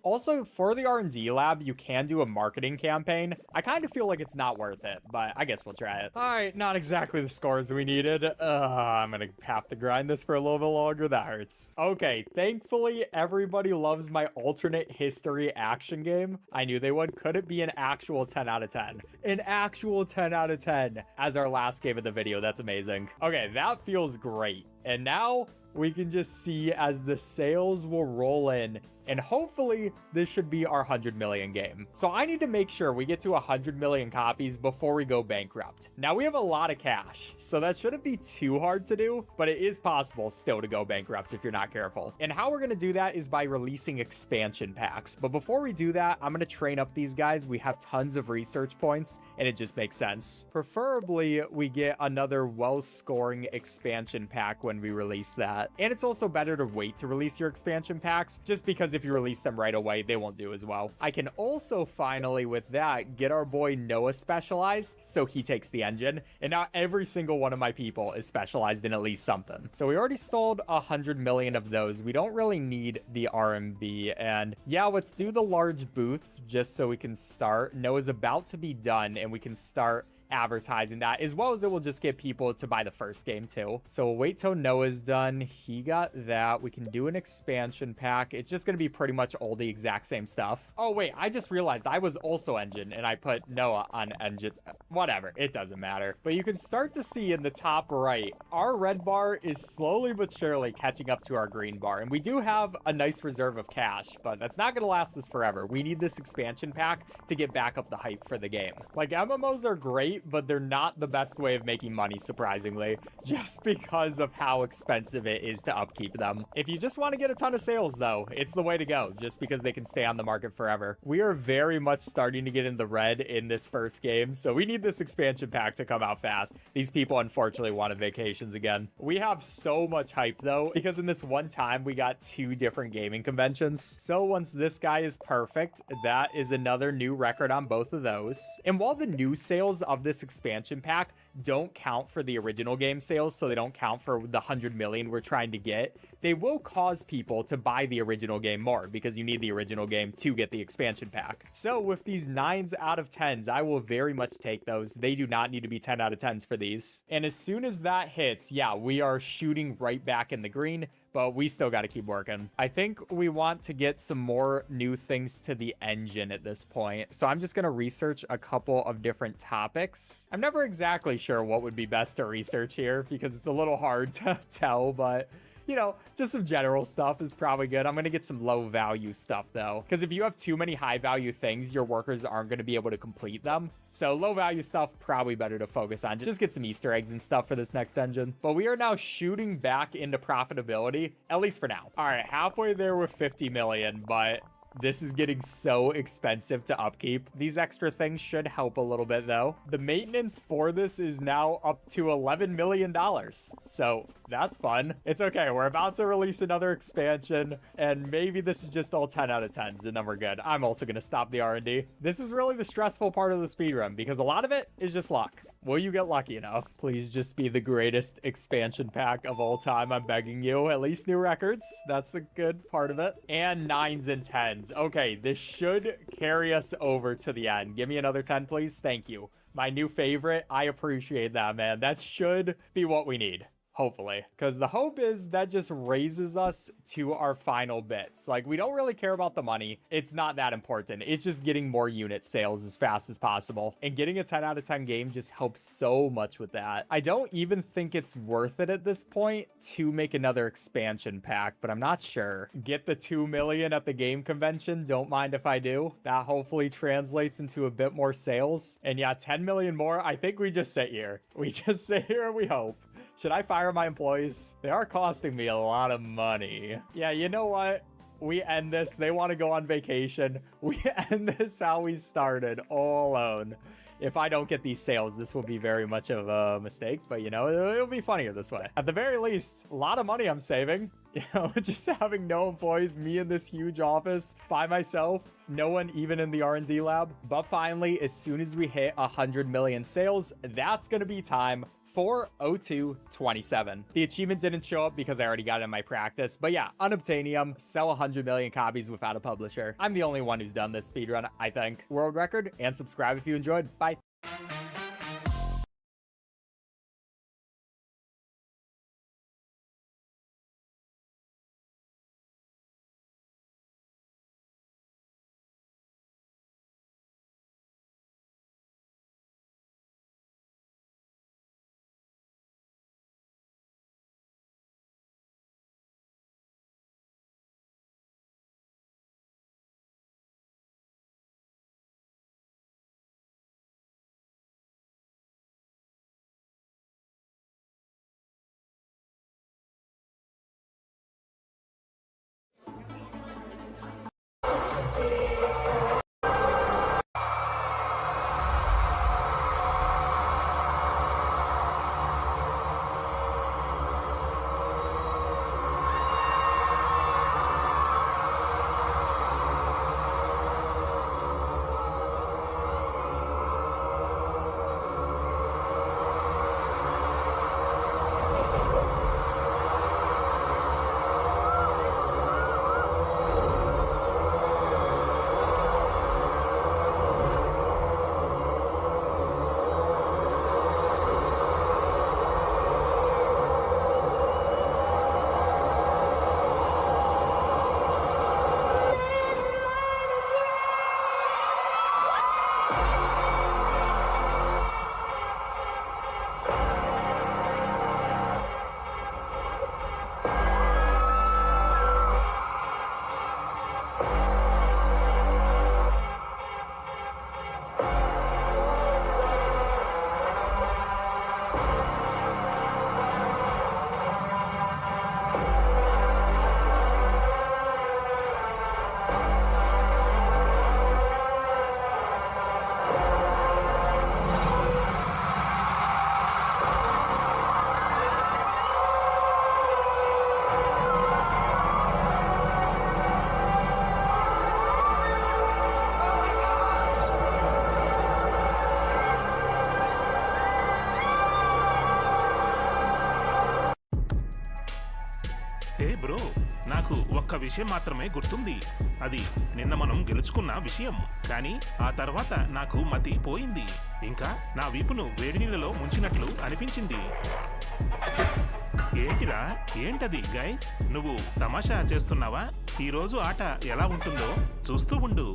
Also, for the R&D R&D lab, you can do a marketing campaign. I kind of feel like it's not worth it, but I guess we'll try it. All right, not exactly the scores we needed. I'm gonna have to grind this for a little bit longer. That hurts. Okay, thankfully, everybody loves my alternate history action game. I knew they would. Could it be an actual 10 out of 10? An actual 10 out of 10 as our last game of the video. That's amazing. Okay, that feels great. And now we can just see as the sales will roll in, and hopefully this should be our 100 million game. So I need to make sure we get to 100 million copies before we go bankrupt. Now we have a lot of cash, so that shouldn't be too hard to do, but it is possible still to go bankrupt if you're not careful. And how we're gonna do that is by releasing expansion packs. But before we do that, I'm gonna train up these guys. We have tons of research points, and it just makes sense. Preferably, we get another well-scoring expansion pack when we release that. And it's also better to wait to release your expansion packs, just because if you release them right away, they won't do as well. I can also finally, with that, get our boy Noah specialized, so he takes the engine. And now every single one of my people is specialized in at least something. So we already stalled 100 million of those. We don't really need the RMB. And yeah, let's do the large booth just so we can start. Noah's about to be done, and we can start advertising that, as well as it will just get people to buy the first game too. So we'll wait till Noah's done. He got that. We can do an expansion pack. It's just going to be pretty much all the exact same stuff. Oh wait, I just realized I was also engine and I put Noah on engine. Whatever, it doesn't matter. But you can start to see in the top right, our red bar is slowly but surely catching up to our green bar. And we do have a nice reserve of cash, but that's not going to last us forever. We need this expansion pack to get back up the hype for the game. Like, MMOs are great, but they're not the best way of making money, surprisingly, just because of how expensive it is to upkeep them. If you just want to get a ton of sales, though, it's the way to go, just because they can stay on the market forever. We are very much starting to get in the red in this first game, so we need this expansion pack to come out fast. These people, unfortunately, wanted vacations again. We have so much hype, though, because in this one time, we got 2 different gaming conventions. So once this guy is perfect, that is another new record on both of those. And while the new sales of this expansion pack don't count for the original game sales, so they don't count for the 100 million we're trying to get, they will cause people to buy the original game more, because you need the original game to get the expansion pack. So with these 9s out of 10s, I will very much take those. They do not need to be 10 out of 10s for these. And as soon as that hits, yeah, we are shooting right back in the green, but we still got to keep working. I think we want to get some more new things to the engine at this point. So I'm just going to research a couple of different topics. I'm never exactly sure what would be best to research here, because it's a little hard to tell, but you know, just some general stuff is probably good. I'm going to get some low value stuff though, because if you have too many high value things, your workers aren't going to be able to complete them. So low value stuff, probably better to focus on. Just get some Easter eggs and stuff for this next engine. But we are now shooting back into profitability, at least for now. All right, halfway there with 50 million, but this is getting so expensive to upkeep. These extra things should help a little bit though. The maintenance for this is now up to $11 million. So that's fun. It's okay. We're about to release another expansion, and maybe this is just all 10 out of 10s and then we're good. I'm also going to stop the R&D. This is really the stressful part of the speedrun, because a lot of it is just luck. Will you get lucky enough? Please just be the greatest expansion pack of all time. I'm begging you. At least new records. That's a good part of it. And 9s and 10s. Okay, this should carry us over to the end. Give me another 10, please. Thank you. My new favorite. I appreciate that, man. That should be what we need. Hopefully, because the hope is that just raises us to our final bits. Like, we don't really care about the money. It's not that important. It's just getting more unit sales as fast as possible. And getting a 10 out of 10 game just helps so much with that. I don't even think it's worth it at this point to make another expansion pack, but I'm not sure. Get the 2 million at the game convention. Don't mind if I do. That hopefully translates into a bit more sales. And yeah, 10 million more. I think we just sit here. We just sit here and we hope. Should I fire my employees? They are costing me a lot of money. Yeah, you know what? We end this. They want to go on vacation. We end this how we started, all alone. If I don't get these sales, this will be very much of a mistake, but you know, it'll be funnier this way. At the very least, a lot of money I'm saving. You know, just having no employees, me in this huge office by myself, no one even in the R&D lab. But finally, as soon as we hit 100 million sales, that's going to be time 40227. The achievement didn't show up because I already got it in my practice, but yeah, unobtainium, sell 100 million copies without a publisher. I'm the only one who's done this speedrun, I think. World record, and subscribe if you enjoyed. Bye. Hey bro, నాకు ఒక్క విషయం మాత్రమే గుర్తుంది. అది నిన్న మనం గెలుచుకున్న విషయం. కానీ ఆ తర్వాత నాకు మతి పోయింది. ఇంకా నా వీపును వేడి నీళ్ళలో ముంచినట్లు అనిపించింది. ఏంటిరా, ఏంటది గైస్? నువ్వు తమాషా చేస్తున్నావా? ఈరోజు ఆట ఎలా ఉంటుందో చూస్తూ ఉండు.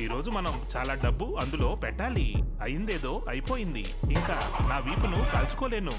ఈరోజు మనం చాలా డబ్బు అందులో పెట్టాలి. అయిందేదో అయిపోయింది. ఇంకా నా వీపును కాల్చుకోలేను.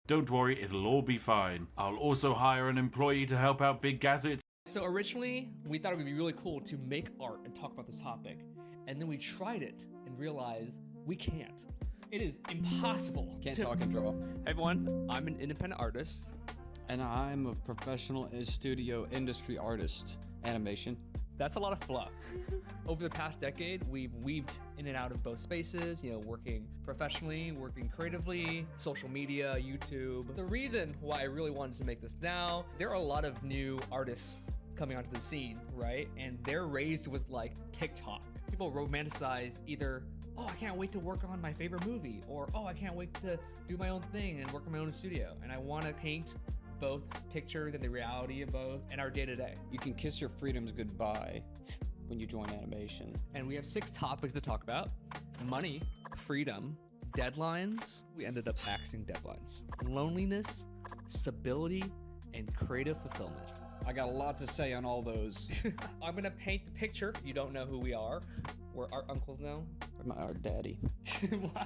Don't worry, it'll all be fine. I'll also hire an employee to help out Big Gazette. So originally, we thought it would be really cool to make art and talk about this topic. And then we tried it and realized we can't. It is impossible. Can't talk and draw. Hey everyone, I'm an independent artist. And I'm a professional studio industry artist. Animation. That's a lot of fluff. Over the past decade, we've weaved in and out of both spaces, you know, working professionally, working creatively, social media, YouTube. The reason why I really wanted to make this now, there are a lot of new artists coming onto the scene, right? And they're raised with like TikTok. People romanticize either, oh, I can't wait to work on my favorite movie, or oh, I can't wait to do my own thing and work in my own studio. And I want to paint both pictures and the reality of both, and our day-to-day. You can kiss your freedoms goodbye when you join animation. And we have 6 topics to talk about: money, freedom, deadlines. We ended up axing deadlines. Loneliness, stability, and creative fulfillment. I got a lot to say on all those. I'm gonna paint the picture. You don't know who we are. We're art uncles now. My art daddy.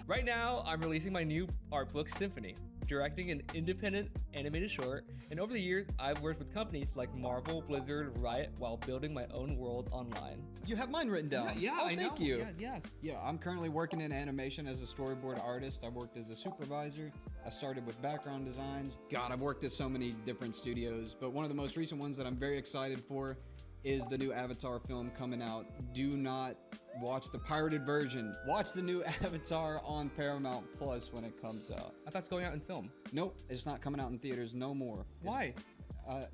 Right now, I'm releasing my new art book, Symphony, directing an independent animated short. And over the years, I've worked with companies like Marvel, Blizzard, Riot, while building my own world online. You have mine written down. Yeah, oh, I thank know. you. Yeah, yes. Yeah, I'm currently working in animation as a storyboard artist. I've worked as a supervisor. I started with background designs. God, I've worked at so many different studios, but one of the most recent ones that I'm very excited for is the new Avatar film coming out. Do not watch the pirated version. Watch the new Avatar on Paramount Plus when it comes out. I thought it's going out in film. Nope, it's not coming out in theaters no more. Why?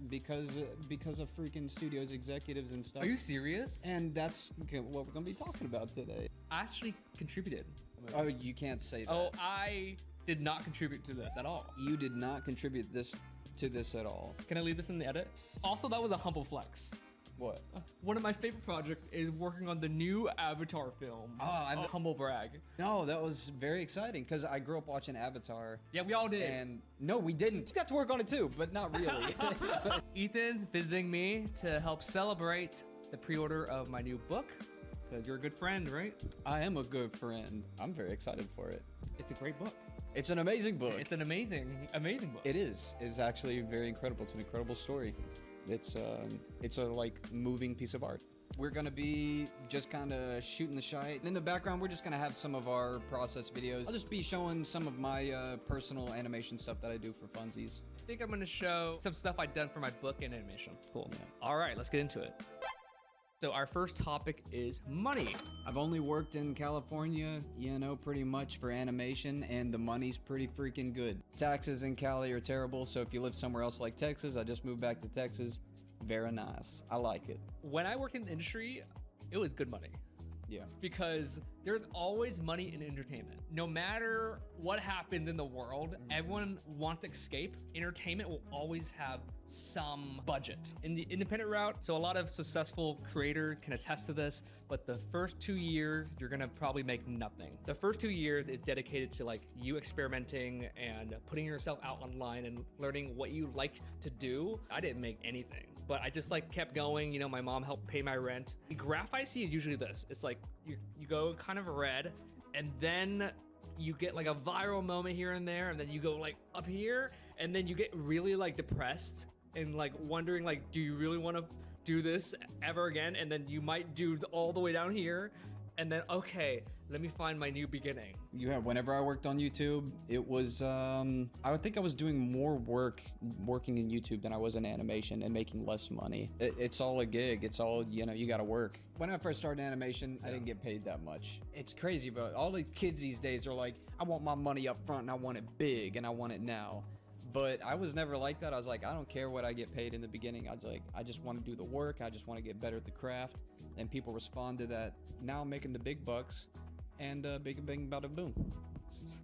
Because of freaking studios executives and stuff. Are you serious? And that's what we're gonna be talking about today. I actually contributed. Oh, you can't say that. Oh, I did not contribute to this at all. You did not contribute to this at all. Can I leave this in the edit? Also, that was a humble flex. What? One of my favorite projects is working on the new Avatar film. Oh, humble brag. No, that was very exciting because I grew up watching Avatar. Yeah, we all did. And no, we didn't. We got to work on it too, but not really. Ethan's visiting me to help celebrate the pre-order of my new book. Because you're a good friend, right? I am a good friend. I'm very excited for it. It's a great book. It's an amazing book. It's an amazing book. It is. It's actually very incredible. It's an incredible story. It's a like moving piece of art. We're gonna be just kind of shooting the shite. In the background, we're just gonna have some of our process videos. I'll just be showing some of my personal animation stuff that I do for funsies. I think I'm gonna show some stuff I've done for my book and animation. Cool. Yeah. All right, let's get into it. So our first topic is money. I've only worked in California, pretty much for animation, and the money's pretty freaking good. Taxes in Cali are terrible, so if you live somewhere else like Texas, I just moved back to Texas. Very nice. I like it. When I worked in the industry, it was good money. Yeah. Because there's always money in entertainment. No matter what happens in the world, everyone wants to escape. Entertainment will always have some budget. In the independent route, so a lot of successful creators can attest to this, but the first 2 years, you're gonna probably make nothing. The first 2 years is dedicated to like you experimenting and putting yourself out online and learning what you like to do. I didn't make anything, but I just like kept going. My mom helped pay my rent. The graph I see is usually this. It's like you go kind of red, and then you get like a viral moment here and there, and then you go like up here, and then you get really like depressed and like wondering like, do you really want to do this ever again? And then you might do all the way down here, and then okay, let me find my new beginning. Whenever I worked on YouTube, it was I would think I was doing more work working in YouTube than I was in animation and making less money. It's all a gig. It's all, you gotta work. When I first started animation, I didn't get paid that much. It's crazy, but all the kids these days are like, I want my money up front and I want it big and I want it now. But I was never like that. I was like, I don't care what I get paid in the beginning. I just want to do the work. I just want to get better at the craft. And people respond to that. Now I'm making the big bucks, and big bang bada boom.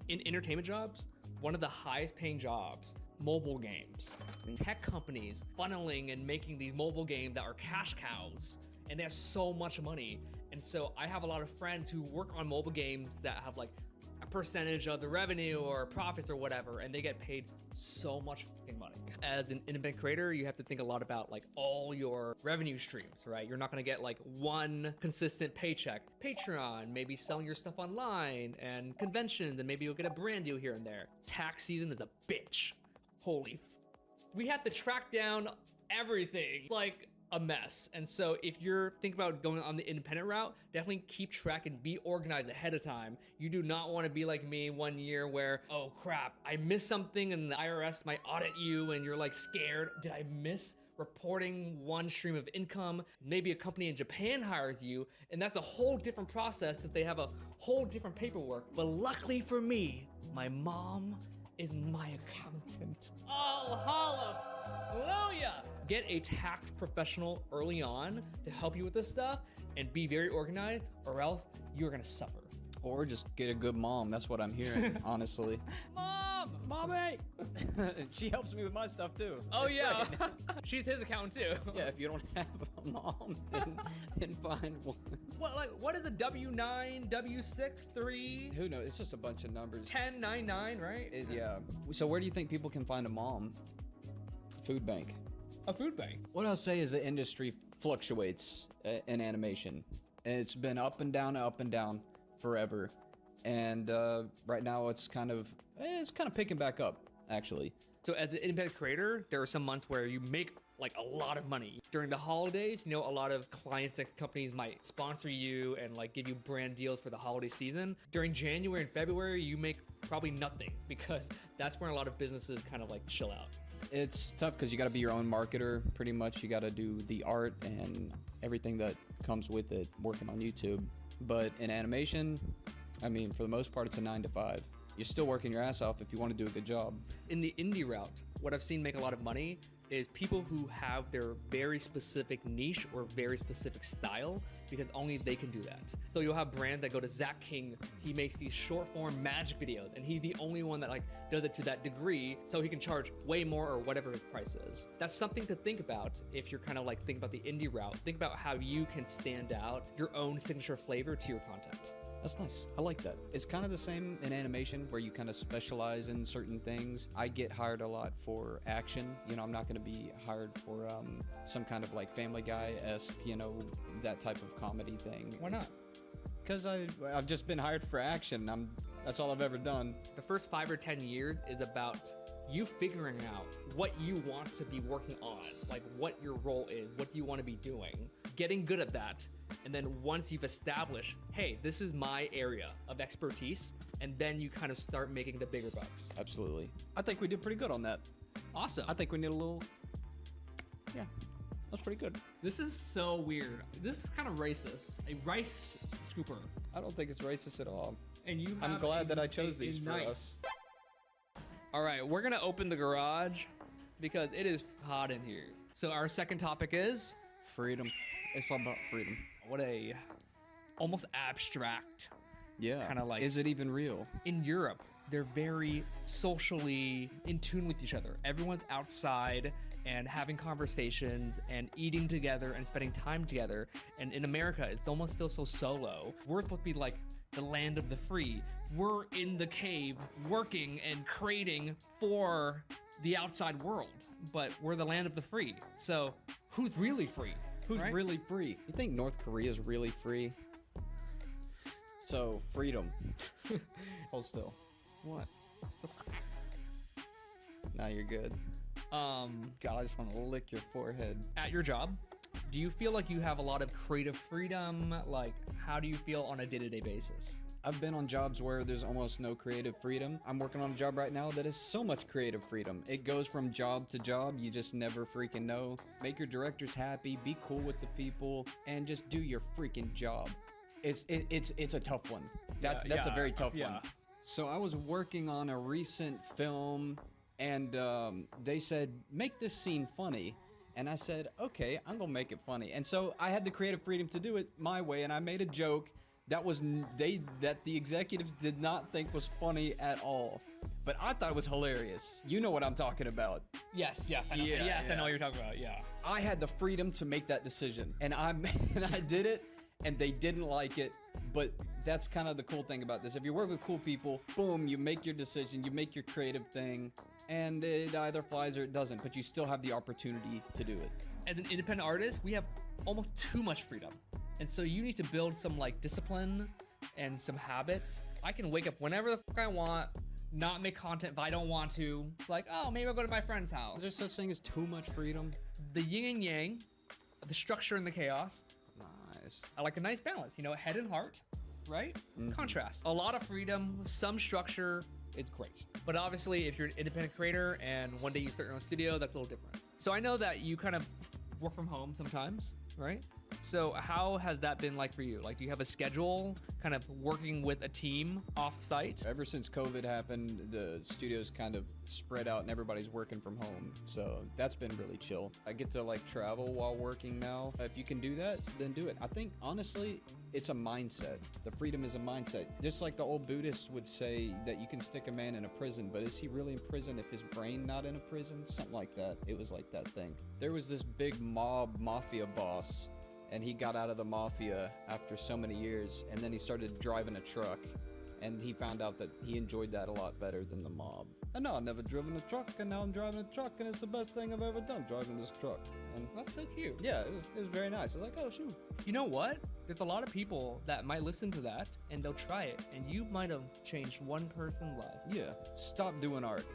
In entertainment jobs, one of the highest paying jobs, mobile games. Tech companies funneling and making these mobile games that are cash cows, and they have so much money. And so I have a lot of friends who work on mobile games that have like a percentage of the revenue or profits or whatever, and they get paid so much fucking money. As an independent creator, you have to think a lot about like all your revenue streams, right? You're not gonna get like one consistent paycheck. Patreon, maybe selling your stuff online, and conventions, and maybe you'll get a brand deal here and there. Tax season is a bitch. We have to track down everything. It's like a mess. And so if you're thinking about going on the independent route, definitely keep track and be organized ahead of time. You do not want to be like me one year where, oh crap, I missed something and the IRS might audit you and you're like scared. Did I miss reporting one stream of income? Maybe a company in Japan hires you, and that's a whole different process because they have a whole different paperwork. But luckily for me, my mom is my accountant. Oh, hallelujah! Get a tax professional early on to help you with this stuff and be very organized, or else you're gonna suffer. Or just get a good mom. That's what I'm hearing, honestly. Mom! Mom! Mommy! She helps me with my stuff too. Oh, It's yeah. great. She's his account, too. Yeah, if you don't have a mom, then find one. What is the W9, W6, 3? Who knows? It's just a bunch of numbers. 1099, right? Yeah. So where do you think people can find a mom? Food bank. A food bank. What I'll say is the industry fluctuates in animation. It's been up and down forever. And right now it's kind of picking back up, actually. So as an independent creator, there are some months where you make like a lot of money. During the holidays, you know, a lot of clients and companies might sponsor you and like give you brand deals for the holiday season. During January and February, you make probably nothing because that's when a lot of businesses kind of like chill out. It's tough because you got to be your own marketer, pretty much. You got to do the art and everything that comes with it, working on YouTube. But in animation, I mean, for the most part, it's a 9 to 5. You're still working your ass off if you want to do a good job. In the indie route, what I've seen make a lot of money is people who have their very specific niche or very specific style because only they can do that. So you'll have brands that go to Zach King. He makes these short form magic videos and he's the only one that like does it to that degree so he can charge way more or whatever his price is. That's something to think about if you're kind of like thinking about the indie route. Think about how you can stand out your own signature flavor to your content. That's nice. I like that. It's kind of the same in animation where you kind of specialize in certain things. I get hired a lot for action. You know, I'm not going to be hired for some kind of like Family Guy-esque, you know, that type of comedy thing. Why not? Because I've just been hired for action. That's all I've ever done. The first 5 or 10 years is about you figuring out what you want to be working on, like what your role is, what you want to be doing, getting good at that. And then once you've established, hey, this is my area of expertise, and then you kind of start making the bigger bucks. Absolutely. I think we did pretty good on that. Awesome. I think we need a little... Yeah, that's pretty good. This is so weird. This is kind of racist. A rice scooper. I don't think it's racist at all. And you have I'm glad that I chose these for knife. us. All right, we're gonna open the garage because it is hot in here. So our second topic is... Freedom. It's all about freedom. What a almost abstract. Yeah. Kind of like. Is it even real? In Europe, they're very socially in tune with each other. Everyone's outside and having conversations and eating together and spending time together. And in America, it almost feels so solo. We're supposed to be like the land of the free. We're in the cave working and creating for the outside world, but we're the land of the free. So who's really free? Who's right? really free? You think North Korea is really free? So, freedom. Hold still. What? Now you're good. God, I just want to lick your forehead. At your job, do you feel like you have a lot of creative freedom? Like, how do you feel on a day-to-day basis? I've been on jobs where there's almost no creative freedom. I'm working on a job right now that has so much creative freedom. It goes from job to job. You just never freaking know. Make your directors happy, be cool with the people, and just do your freaking job. It's a tough one. That's a very tough one. So I was working on a recent film, and they said, make this scene funny. And I said, okay, I'm gonna make it funny. And so I had the creative freedom to do it my way, and I made a joke that the executives did not think was funny at all. But I thought it was hilarious. You know what I'm talking about. Yes, I know. I know what you're talking about, yeah. I had the freedom to make that decision, and I did it, and they didn't like it. But that's kind of the cool thing about this. If you work with cool people, boom, you make your decision, you make your creative thing, and it either flies or it doesn't, but you still have the opportunity to do it. As an independent artist, we have almost too much freedom. And so you need to build some like discipline and some habits. I can wake up whenever the fuck I want, not make content if I don't want to. It's like, oh, maybe I'll go to my friend's house. Is there such thing as too much freedom? The yin and yang, the structure and the chaos. Nice. I like a nice balance, you know, head and heart, right? Contrast. A lot of freedom, some structure, it's great. But obviously, if you're an independent creator and one day you start your own studio, that's a little different. So I know that you kind of work from home sometimes, right? So how has that been like for you? Like, do you have a schedule, kind of working with a team off-site? Ever since COVID happened, the studio's kind of spread out and everybody's working from home. So that's been really chill. I get to like travel while working now. If you can do that, then do it. I think honestly, it's a mindset. The freedom is a mindset. Just like the old Buddhists would say that you can stick a man in a prison, but is he really in prison if his brain not in a prison? Something like that. It was like that thing. There was this big mafia boss, and he got out of the mafia after so many years, and then he started driving a truck, and he found out that he enjoyed that a lot better than the mob. And no, I've never driven a truck, and now I'm driving a truck, and it's the best thing I've ever done, driving this truck. And That's so cute. yeah, it was very nice. I was like, oh shoot. You know what? There's a lot of people that might listen to that and they'll try it, and you might have changed one person's life. Yeah, stop doing art.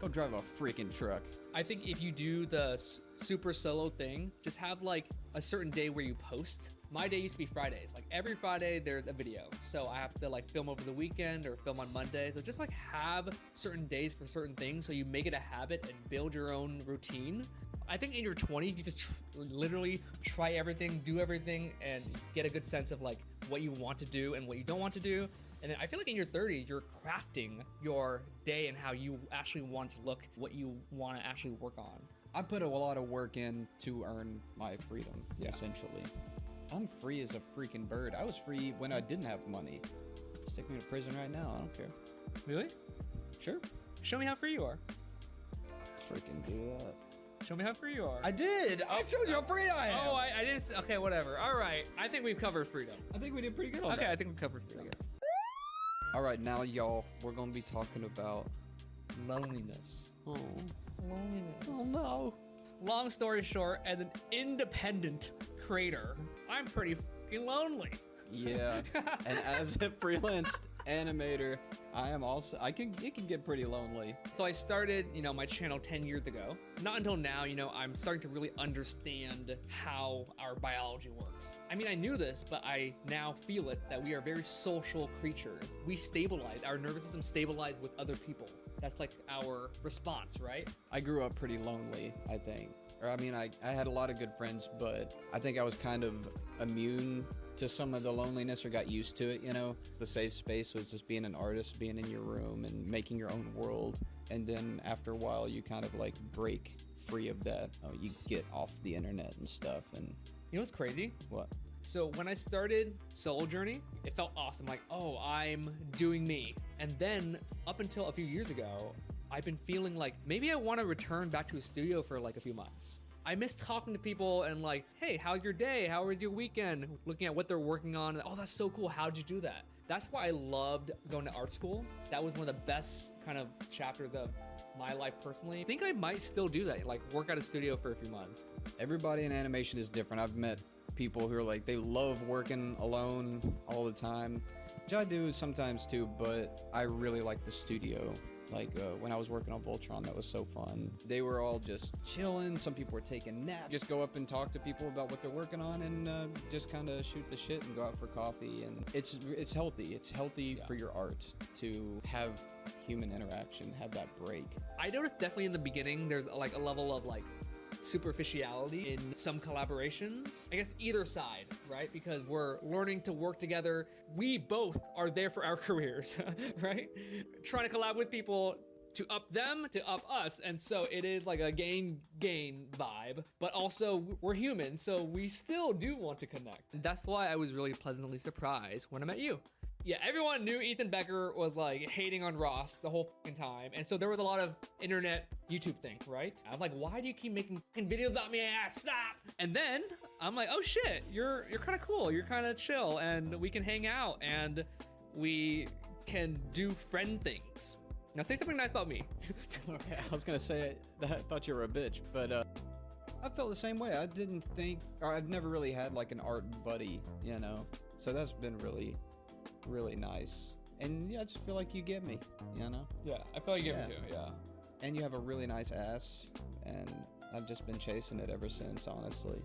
Go drive a freaking truck. I think if you do the super solo thing, just have like a certain day where you post. My day used to be Fridays. Like every Friday there's a video. So I have to like film over the weekend or film on Monday. So just like have certain days for certain things so you make it a habit and build your own routine. I think in your 20s, you just literally try everything, do everything, and get a good sense of like what you want to do and what you don't want to do. And then I feel like in your 30s, you're crafting your day and how you actually want to look, what you want to actually work on. I put a lot of work in to earn my freedom, essentially. I'm free as a freaking bird. I was free when I didn't have money. Stick me in prison right now, I don't care. Really? Sure. Show me how free you are. Freaking do that. Show me how free you are. I did! I showed you how free I am! Oh, I didn't. Okay, whatever. All right. I think we've covered freedom. I think we did pretty good on that. Okay, I think we covered freedom. All right, now y'all, we're gonna be talking about loneliness. Oh. Loneliness. Oh no. Long story short, as an independent creator, I'm pretty fucking lonely. Yeah, and as a freelance animator, it can get pretty lonely. So I started, my channel 10 years ago. Not until now, I'm starting to really understand how our biology works. I mean, I knew this, but I now feel it, that we are very social creatures. We stabilize, our nervous system stabilize with other people. That's like our response, right? I grew up pretty lonely, I think. Or I mean, I had a lot of good friends, but I think I was kind of immune to some of the loneliness or got used to it, The safe space was just being an artist, being in your room and making your own world. And then after a while, you kind of like break free of that. You get off the internet and stuff. And you know what's crazy? What? So when I started Solo Journey, it felt awesome. Like, oh, I'm doing me. And then up until a few years ago, I've been feeling like maybe I want to return back to a studio for like a few months. I miss talking to people and like, hey, how's your day? How was your weekend? Looking at what they're working on. Oh, that's so cool. How'd you do that? That's why I loved going to art school. That was one of the best kind of chapters of my life personally. I think I might still do that, like work at a studio for a few months. Everybody in animation is different. I've met people who are like, they love working alone all the time, which I do sometimes too, but I really like the studio. Like when I was working on Voltron, that was so fun. They were all just chilling. Some people were taking naps. Just go up and talk to people about what they're working on and just kind of shoot the shit and go out for coffee. And it's healthy. It's healthy for your art to have human interaction, have that break. I noticed definitely in the beginning, there's like a level of like superficiality in some collaborations. I guess either side, right? Because we're learning to work together. We both are there for our careers, right? Trying to collab with people to up them, to up us. And so it is like a gain vibe, but also we're human, so we still do want to connect. And that's why I was really pleasantly surprised when I met you. Yeah, everyone knew Ethan Becker was like hating on Ross the whole fucking time. And so there was a lot of internet YouTube thing, right? I'm like, why do you keep making videos about me? Stop. And then I'm like, oh shit, you're kind of cool. You're kind of chill and we can hang out and we can do friend things. Now say something nice about me. Okay, I was gonna say that I thought you were a bitch, but I felt the same way. I didn't think, or I've never really had like an art buddy, So that's been really nice. And yeah, I just feel like you get me, Yeah, I feel like you get me too, yeah. And you have a really nice ass, and I've just been chasing it ever since, honestly.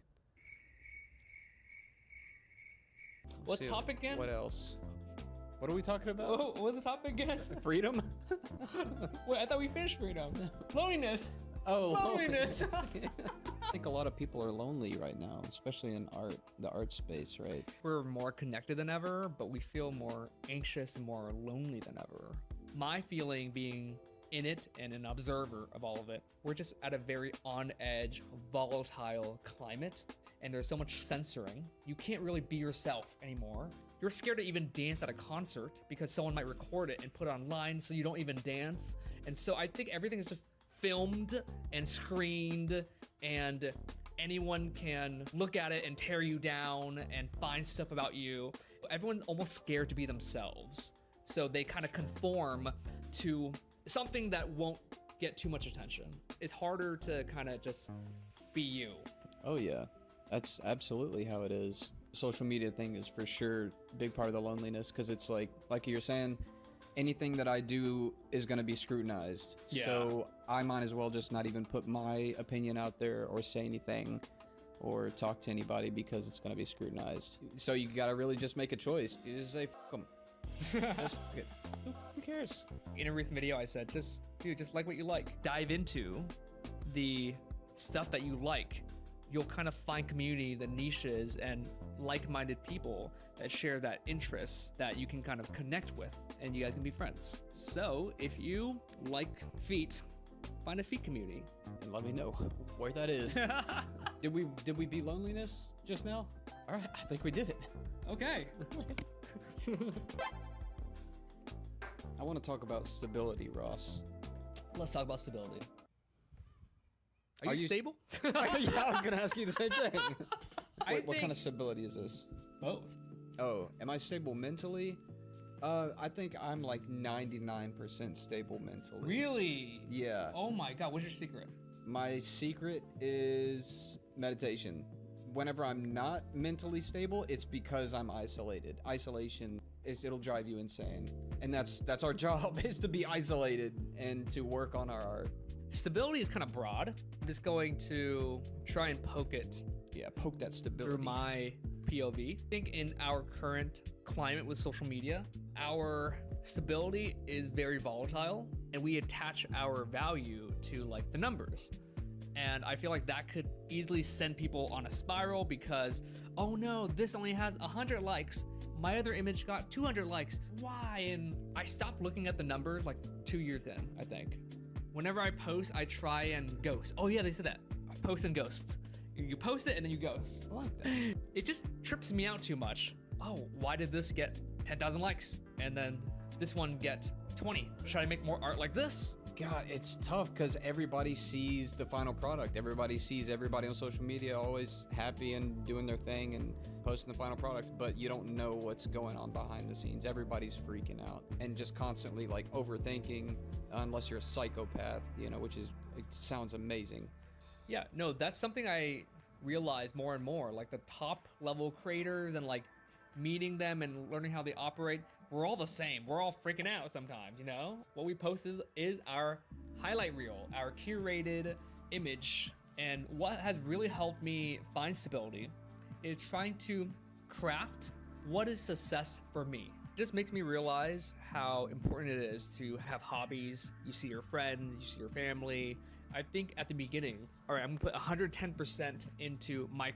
What topic again? What else? What are we talking about? Oh, what's the topic again? Freedom? Wait, I thought we finished freedom. Loneliness. Oh, loneliness. I think a lot of people are lonely right now, especially in the art space, right? We're more connected than ever, but we feel more anxious and more lonely than ever. My feeling being in it and an observer of all of it, we're just at a very on-edge, volatile climate, and there's so much censoring. You can't really be yourself anymore. You're scared to even dance at a concert because someone might record it and put it online, so you don't even dance. And so I think everything is just filmed and screened, and anyone can look at it and tear you down and find stuff about you. Everyone's almost scared to be themselves. So they kind of conform to something that won't get too much attention. It's harder to kind of just be you. Oh yeah, that's absolutely how it is. Social media thing is for sure a big part of the loneliness, because it's like you're saying, anything that I do is going to be scrutinized. Yeah. So I might as well just not even put my opinion out there or say anything or talk to anybody because it's going to be scrutinized. So you got to really just make a choice. You just say, fuck them. Who cares? In a recent video, I said, just like what you like. Dive into the stuff that you like. You'll kind of find community, the niches, and like-minded people that share that interest that you can kind of connect with, and you guys can be friends. So if you like feet, find a feet community. And let me know where that is. Did we beat loneliness just now? All right, I think we did it. Okay. I want to talk about stability, Ross. Let's talk about stability. Are you stable? Yeah, I was gonna ask you the same thing. Wait, what kind of stability is this? Both. Oh, am I stable mentally? I think I'm like 99% stable mentally. Really? Yeah. Oh my God, what's your secret? My secret is meditation. Whenever I'm not mentally stable, it's because I'm isolated. Isolation it'll drive you insane. And that's our job, is to be isolated and to work on our art. Stability is kind of broad. I'm just going to try and poke it. Yeah, poke that stability. Through my POV. I think in our current climate with social media, our stability is very volatile, and we attach our value to like the numbers. And I feel like that could easily send people on a spiral because, oh no, this only has 100 likes. My other image got 200 likes. Why? And I stopped looking at the numbers like 2 years in, I think. Whenever I post, I try and ghost. Oh yeah, they said that. Post and ghost. You post it and then you ghost. I like that. It just trips me out too much. Oh, why did this get 10,000 likes? And then this one get 20. Should I make more art like this? God, it's tough because everybody sees the final product. Everybody sees everybody on social media always happy and doing their thing and posting the final product, but you don't know what's going on behind the scenes. Everybody's freaking out and just constantly like overthinking, unless you're a psychopath, you know, which is, it sounds amazing. Yeah, no, that's something I realize more and more. Like the top level creators and like meeting them and learning how they operate, we're all the same. We're all freaking out sometimes, you know? What we post is our highlight reel, our curated image. And what has really helped me find stability is trying to craft what is success for me. It just makes me realize how important it is to have hobbies. You see your friends, you see your family. I think at the beginning, all right, I'm gonna put 110% into my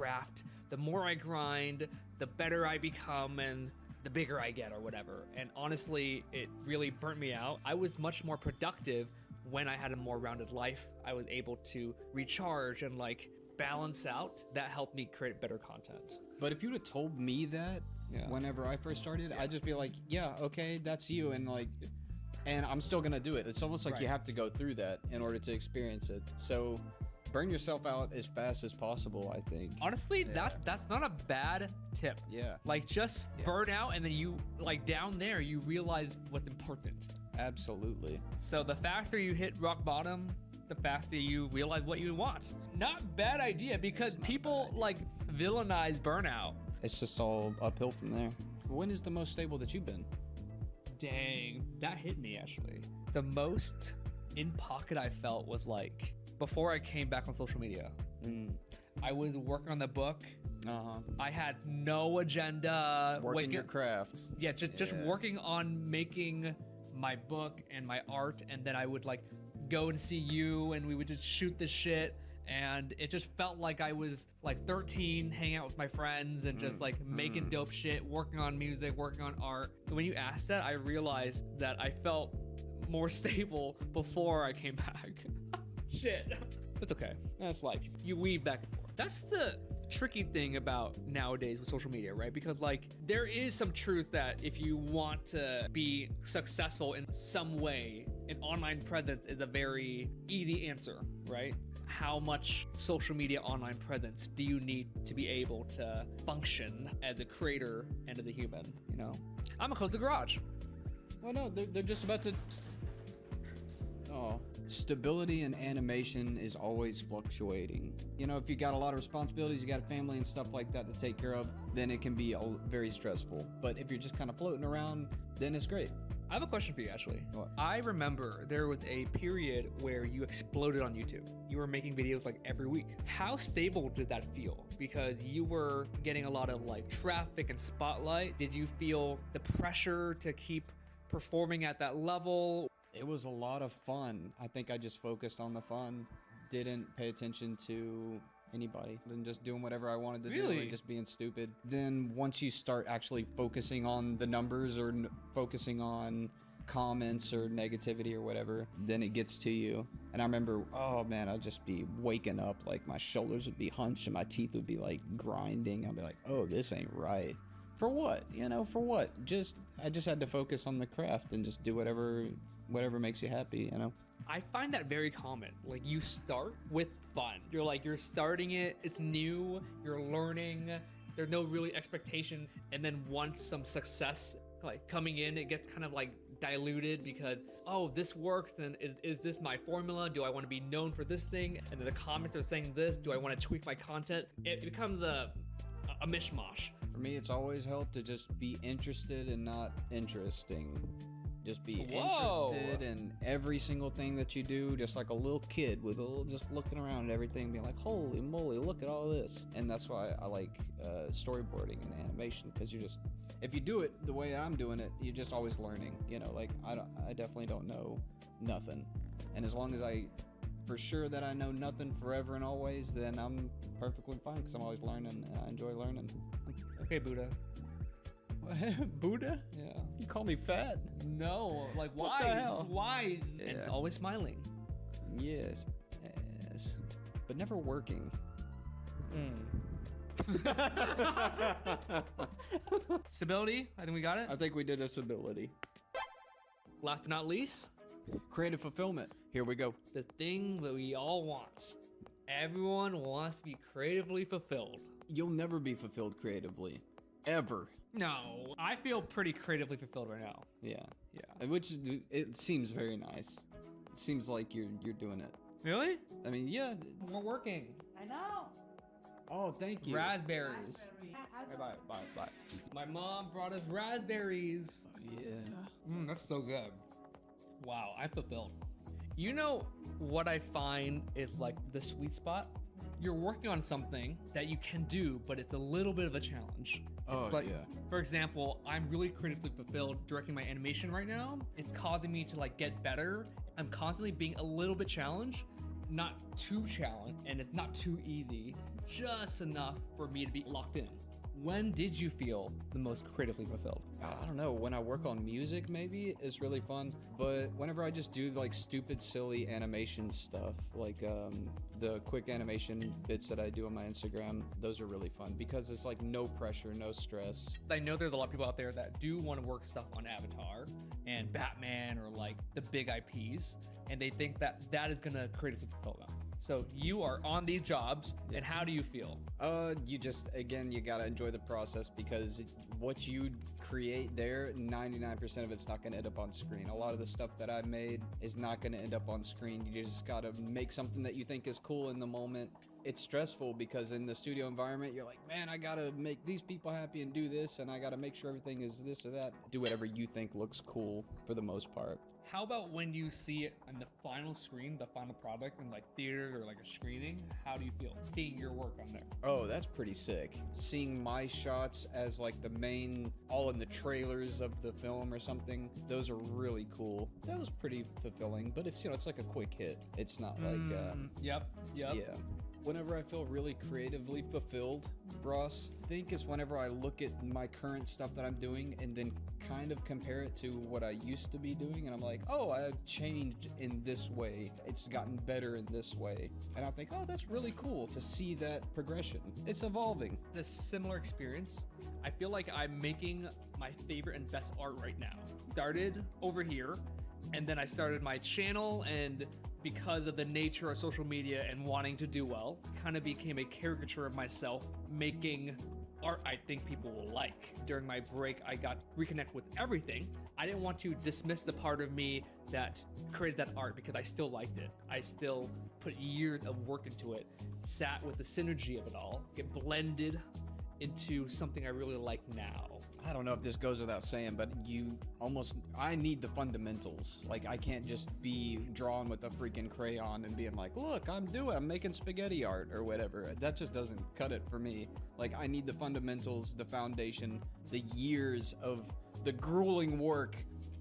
craft, the more I grind, the better I become, and the bigger I get or whatever. And honestly, it really burnt me out. I was much more productive when I had a more rounded life. I was able to recharge and like balance out. That helped me create better content. But if you'd have told me that whenever I first started, I'd just be like, yeah, okay, that's you. And like, and I'm still gonna do it. It's almost like you have to go through that in order to experience it. So burn yourself out as fast as possible, I think. Honestly, that's not a bad tip. Yeah. Like just burn out, and then you like down there you realize what's important. Absolutely. So the faster you hit rock bottom, the faster you realize what you want. Not bad idea, because people like villainize burnout. It's just all uphill from there. When is the most stable that you've been? Dang, that hit me actually. The most in pocket I felt was like before I came back on social media. I was working on the book. I had no agenda. Working your craft. Yeah, just working on making my book and my art, and then I would like go and see you, and we would just shoot the shit. And it just felt like I was like 13, hanging out with my friends and just like making dope shit, working on music, working on art. When you asked that, I realized that I felt more stable before I came back. Shit. It's okay. That's life. You weave back and forth. That's the tricky thing about nowadays with social media, right? Because like there is some truth that if you want to be successful in some way, an online presence is a very easy answer, right? How much social media online presence do you need to be able to function as a creator and as a human, you know? I'm gonna close the garage. Well, no, they're just about to... Oh. Stability in animation is always fluctuating. You know, if you got a lot of responsibilities, you got a family and stuff like that to take care of, then it can be very stressful. But if you're just kind of floating around, then it's great. I have a question for you, actually. What? I remember there was a period where you exploded on YouTube. You were making videos like every week. How stable did that feel? Because you were getting a lot of like traffic and spotlight. Did you feel the pressure to keep performing at that level? It was a lot of fun. I think I just focused on the fun. Didn't pay attention to anybody. Then just doing whatever I wanted to do and just being stupid. Then once you start actually focusing on the numbers or focusing on comments or negativity or whatever, then it gets to you. And I remember, oh man, I'd just be waking up, like my shoulders would be hunched and my teeth would be like grinding. I'd be like, oh, this ain't right. For what? You know, for what? I just had to focus on the craft and just do whatever makes you happy, you know? I find that very common. Like you start with fun. You're starting it, it's new, you're learning, there's no really expectation. And then once some success like coming in, it gets kind of like diluted because, oh, this works, then is this my formula? Do I want to be known for this thing? And then the comments are saying this, do I want to tweak my content? It becomes a mishmash. For me, it's always helped to just be interested and not interesting. Just be interested in every single thing that you do, just like a little kid with just looking around at everything, being like, holy moly, look at all this. And that's why I like storyboarding and animation, because if you do it the way I'm doing it, you're just always learning. You know, like I definitely don't know nothing. And as long as for sure that I know nothing forever and always, then I'm perfectly fine, because I'm always learning and I enjoy learning. Okay, Buddha. Buddha? Yeah. You call me fat? No, like What the hell? wise, and it's always smiling. Yes, but never working. Stability, I think we got it. I think we did a stability. Last but not least, creative fulfillment. Here we go. The thing that we all want. Everyone wants to be creatively fulfilled. You'll never be fulfilled creatively. Ever. No, I feel pretty creatively fulfilled right now. Yeah. Which it seems very nice. It seems like you're doing it. Really? I mean, yeah. We're working. I know. Oh, thank you. Raspberries. Bye. My mom brought us raspberries. Yeah. That's so good. Wow, I'm fulfilled. You know what I find is like the sweet spot? You're working on something that you can do, but it's a little bit of a challenge. Oh, it's like, yeah. For example, I'm really creatively fulfilled directing my animation right now. It's causing me to like get better. I'm constantly being a little bit challenged, not too challenged and it's not too easy, just enough for me to be locked in. When did you feel the most creatively fulfilled? I don't know. When I work on music, maybe it's really fun. But whenever I just do like stupid, silly animation stuff, like the quick animation bits that I do on my Instagram, those are really fun because it's like no pressure, no stress. I know there's a lot of people out there that do want to work stuff on Avatar and Batman or like the big IPs, and they think that that is gonna creatively fulfill them. So you are on these jobs, and how do you feel? You just, again, you gotta enjoy the process because what you create there, 99% of it's not gonna end up on screen. A lot of the stuff that I made is not gonna end up on screen. You just gotta make something that you think is cool in the moment. It's stressful because in the studio environment, you're like, man, I gotta make these people happy and do this, and I gotta make sure everything is this or that. Do whatever you think looks cool for the most part. How about when you see it on the final screen, the final product in like theaters or like a screening? How do you feel seeing your work on there? Oh, that's pretty sick. Seeing my shots as like the main, all in the trailers of the film or something, those are really cool. That was pretty fulfilling, but it's, you know, it's like a quick hit. It's not like, Yep. yeah. Whenever I feel really creatively fulfilled, Ross, I think is whenever I look at my current stuff that I'm doing and then kind of compare it to what I used to be doing, and I'm like, oh, I've changed in this way. It's gotten better in this way. And I think, oh, that's really cool to see that progression. It's evolving. A similar experience. I feel like I'm making my favorite and best art right now. Started over here, and then I started my channel, and because of the nature of social media and wanting to do well, kind of became a caricature of myself making art I think people will like. During my break, I got to reconnect with everything. I didn't want to dismiss the part of me that created that art because I still liked it. I still put years of work into it, sat with the synergy of it all, get blended into something I really like now. I don't know if this goes without saying, but I need the fundamentals. Like, I can't just be drawing with a freaking crayon and being like, look, I'm making spaghetti art or whatever. That just doesn't cut it for me. Like, I need the fundamentals, the foundation, the years of the grueling work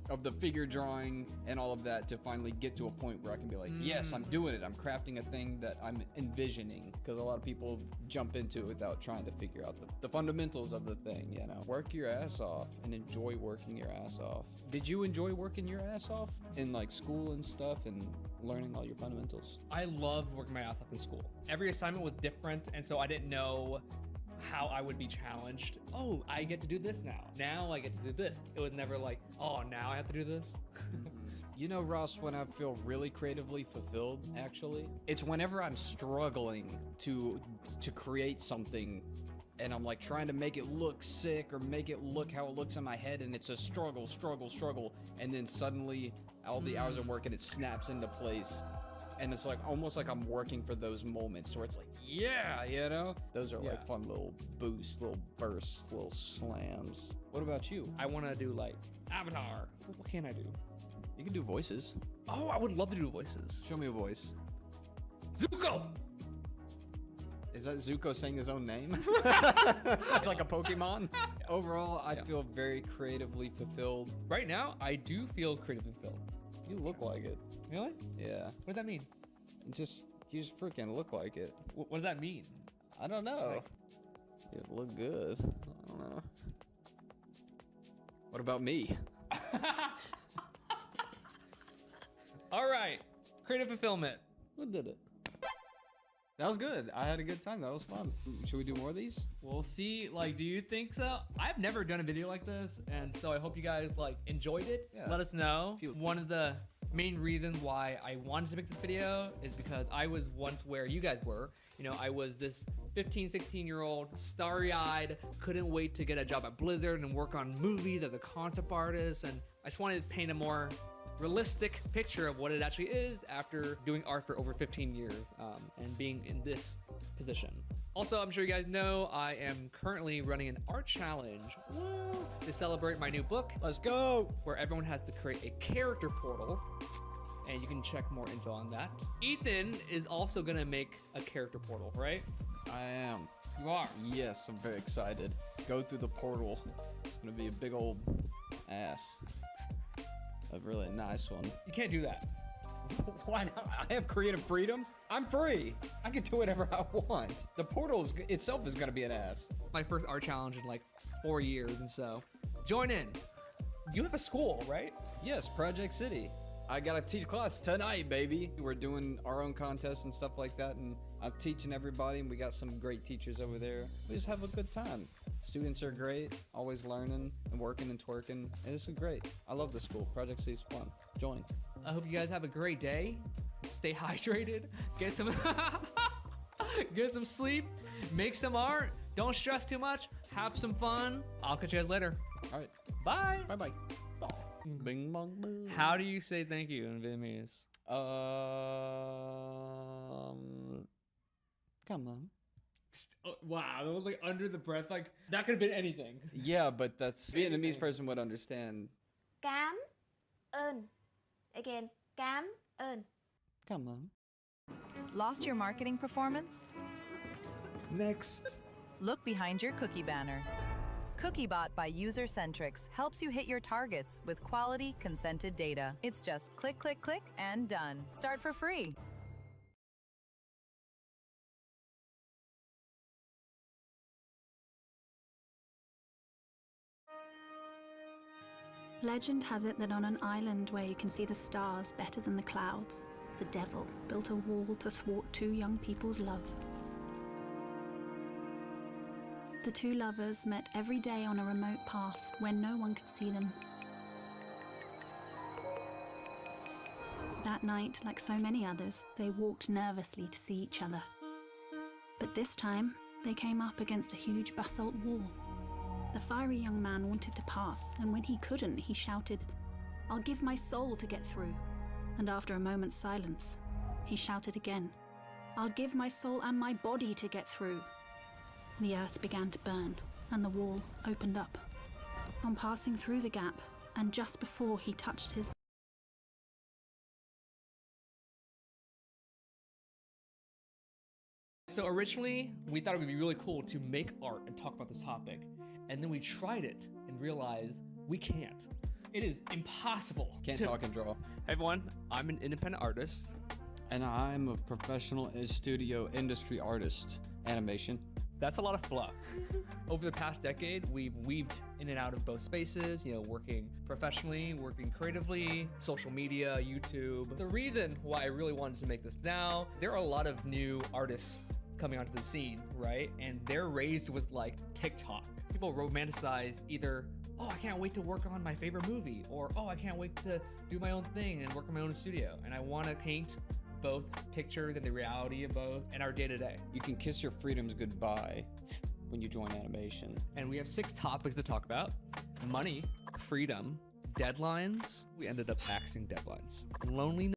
of the figure drawing and all of that to finally get to a point where I can be like, yes, I'm doing it. I'm crafting a thing that I'm envisioning, because a lot of people jump into it without trying to figure out the fundamentals of the thing, you know. Work your ass off and enjoy working your ass off. Did you enjoy working your ass off in like school and stuff and learning all your fundamentals? I loved working my ass off in school. Every assignment was different, and so I didn't know how I would be challenged. Oh, I get to do this now. Now I get to do this. It was never like, oh, now I have to do this. You know, Ross, when I feel really creatively fulfilled, actually, it's whenever I'm struggling to create something and I'm like trying to make it look sick or make it look how it looks in my head, and it's a struggle, and then suddenly all the hours of work and it snaps into place. And it's like almost like I'm working for those moments where it's like, yeah, you know? Those are like fun little boosts, little bursts, little slams. What about you? I want to do like Avatar. What can I do? You can do voices. Oh, I would love to do voices. Show me a voice. Zuko! Is that Zuko saying his own name? It's like a Pokemon. Overall, I feel very creatively fulfilled. Right now, I do feel creatively fulfilled. You look like it. Really? Yeah. What does that mean? You just freaking look like it. What does that mean? I don't know. You look good. I don't know. What about me? All right. Creative fulfillment. Who did it? That was good. I had a good time. That was fun. Should we do more of these? We'll see. Like, do you think so? I've never done a video like this, and so I hope you guys like enjoyed it. Yeah. Let us know. One of the main reasons why I wanted to make this video is because I was once where you guys were. You know, I was this 15, 16-year-old, starry-eyed, couldn't wait to get a job at Blizzard and work on movies as a concept artist, and I just wanted to paint a more realistic picture of what it actually is after doing art for over 15 years and being in this position. Also, I'm sure you guys know I am currently running an art challenge to celebrate my new book. Let's go! Where everyone has to create a character portal, and you can check more info on that. Ethan is also gonna make a character portal, right? I am. You are? Yes, I'm very excited. Go through the portal. It's gonna be a big old ass. A really nice one. You can't do that. Why not? I have creative freedom. I'm free. I can do whatever I want. The portal itself is gonna be an ass. My first art challenge in like 4 years, and so join in. You have a school, right? Yes, Project City. I gotta teach class tonight, baby. We're doing our own contests and stuff like that, and I'm teaching everybody, and we got some great teachers over there. We just have a good time. Students are great, always learning and working and twerking, and this is great. I love the school. Project City's fun. Join. I hope you guys have a great day. Stay hydrated. Get some get some sleep. Make some art. Don't stress too much. Have some fun. I'll catch you guys later. All right. Bye. Bye-bye. Bing bong boo. How do you say thank you in Vietnamese? Come on. Oh, wow, that was like under the breath. Like that could have been anything. Yeah, but that's Vietnamese person would understand. Cám ơn. Again, cám ơn. Come on. Lost your marketing performance? Next. Look behind your cookie banner. CookieBot by User-Centrics helps you hit your targets with quality, consented data. It's just click, click, click, and done. Start for free. Legend has it that on an island where you can see the stars better than the clouds, the devil built a wall to thwart two young people's love. The two lovers met every day on a remote path where no one could see them. That night, like so many others, they walked nervously to see each other. But this time, they came up against a huge basalt wall. The fiery young man wanted to pass, and when he couldn't, he shouted, "I'll give my soul to get through." And after a moment's silence, he shouted again, "I'll give my soul and my body to get through." The earth began to burn, and the wall opened up. On passing through the gap, and just before he touched his So originally, we thought it would be really cool to make art and talk about this topic. And then we tried it and realized we can't. It is impossible. Can't talk and draw. Hey everyone, I'm an independent artist. And I'm a professional studio industry artist. Animation. That's a lot of fluff. Over the past decade, we've weaved in and out of both spaces, working professionally, working creatively, social media, YouTube. The reason why I really wanted to make this now, there are a lot of new artists coming onto the scene, right? And they're raised with like TikTok. People romanticize either, oh, I can't wait to work on my favorite movie, or oh, I can't wait to do my own thing and work in my own studio. And I want to paint both pictures and the reality of both and our day-to-day. You can kiss your freedoms goodbye when you join animation. And we have 6 topics to talk about: money, freedom, deadlines. We ended up axing deadlines. Loneliness.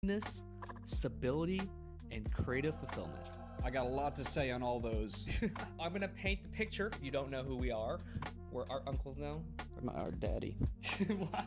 smoothness, stability, and creative fulfillment. I got a lot to say on all those. I'm gonna paint the picture. You don't know who we are. We're art uncles now. My art daddy.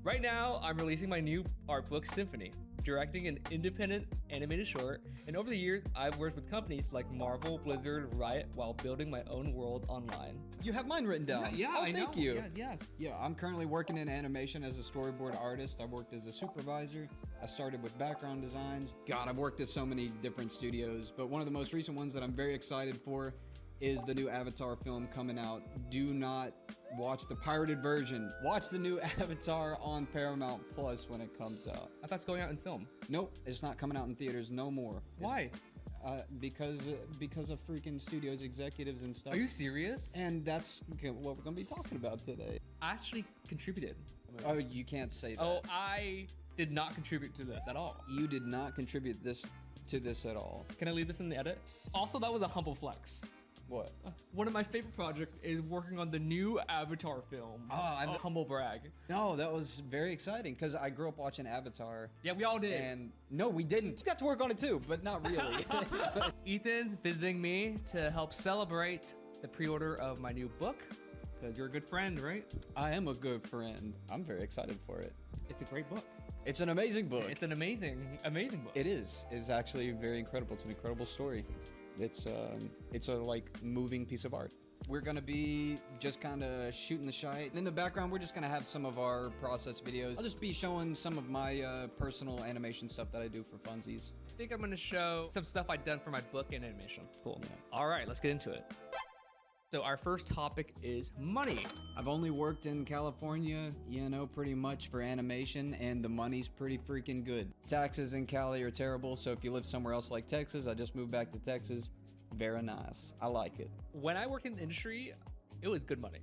Right now, I'm releasing my new art book, Symphony, directing an independent animated short. And over the years, I've worked with companies like Marvel, Blizzard, Riot, while building my own world online. You have mine written down. Yeah, oh, I thank know. you. Yeah, yes. Yeah, I'm currently working in animation as a storyboard artist. I worked as a supervisor. I started with background designs. God, I've worked at so many different studios, but one of the most recent ones that I'm very excited for is the new Avatar film coming out. Do not watch the pirated version. Watch the new Avatar on Paramount Plus when it comes out. I thought it's going out in film. Nope, it's not coming out in theaters no more. Why? Because of freaking studios executives and stuff. Are you serious? And that's what we're gonna be talking about today. I actually contributed. Oh, you can't say that. Oh, I did not contribute to this at all. You did not contribute to this at all. Can I leave this in the edit? Also, that was a humble flex. What? One of my favorite projects is working on the new Avatar film. Oh, humble brag. No, that was very exciting because I grew up watching Avatar. Yeah, we all did. And no, we didn't. We got to work on it too, but not really. Ethan's visiting me to help celebrate the pre-order of my new book because you're a good friend, right? I am a good friend. I'm very excited for it. It's a great book. It's an amazing book. It's an amazing book. It is. It's actually very incredible. It's an incredible story. It's a like moving piece of art. We're gonna be just kind of shooting the shite. In the background, we're just gonna have some of our process videos. I'll just be showing some of my personal animation stuff that I do for funsies. I think I'm gonna show some stuff I've done for my book and animation. Cool. Yeah. All right, let's get into it. So our first topic is money. I've only worked in California, you know, pretty much for animation, and the money's pretty freaking good. Taxes in Cali are terrible, so if you live somewhere else like Texas, I just moved back to Texas. Very nice. I like it. When I worked in the industry, it was good money.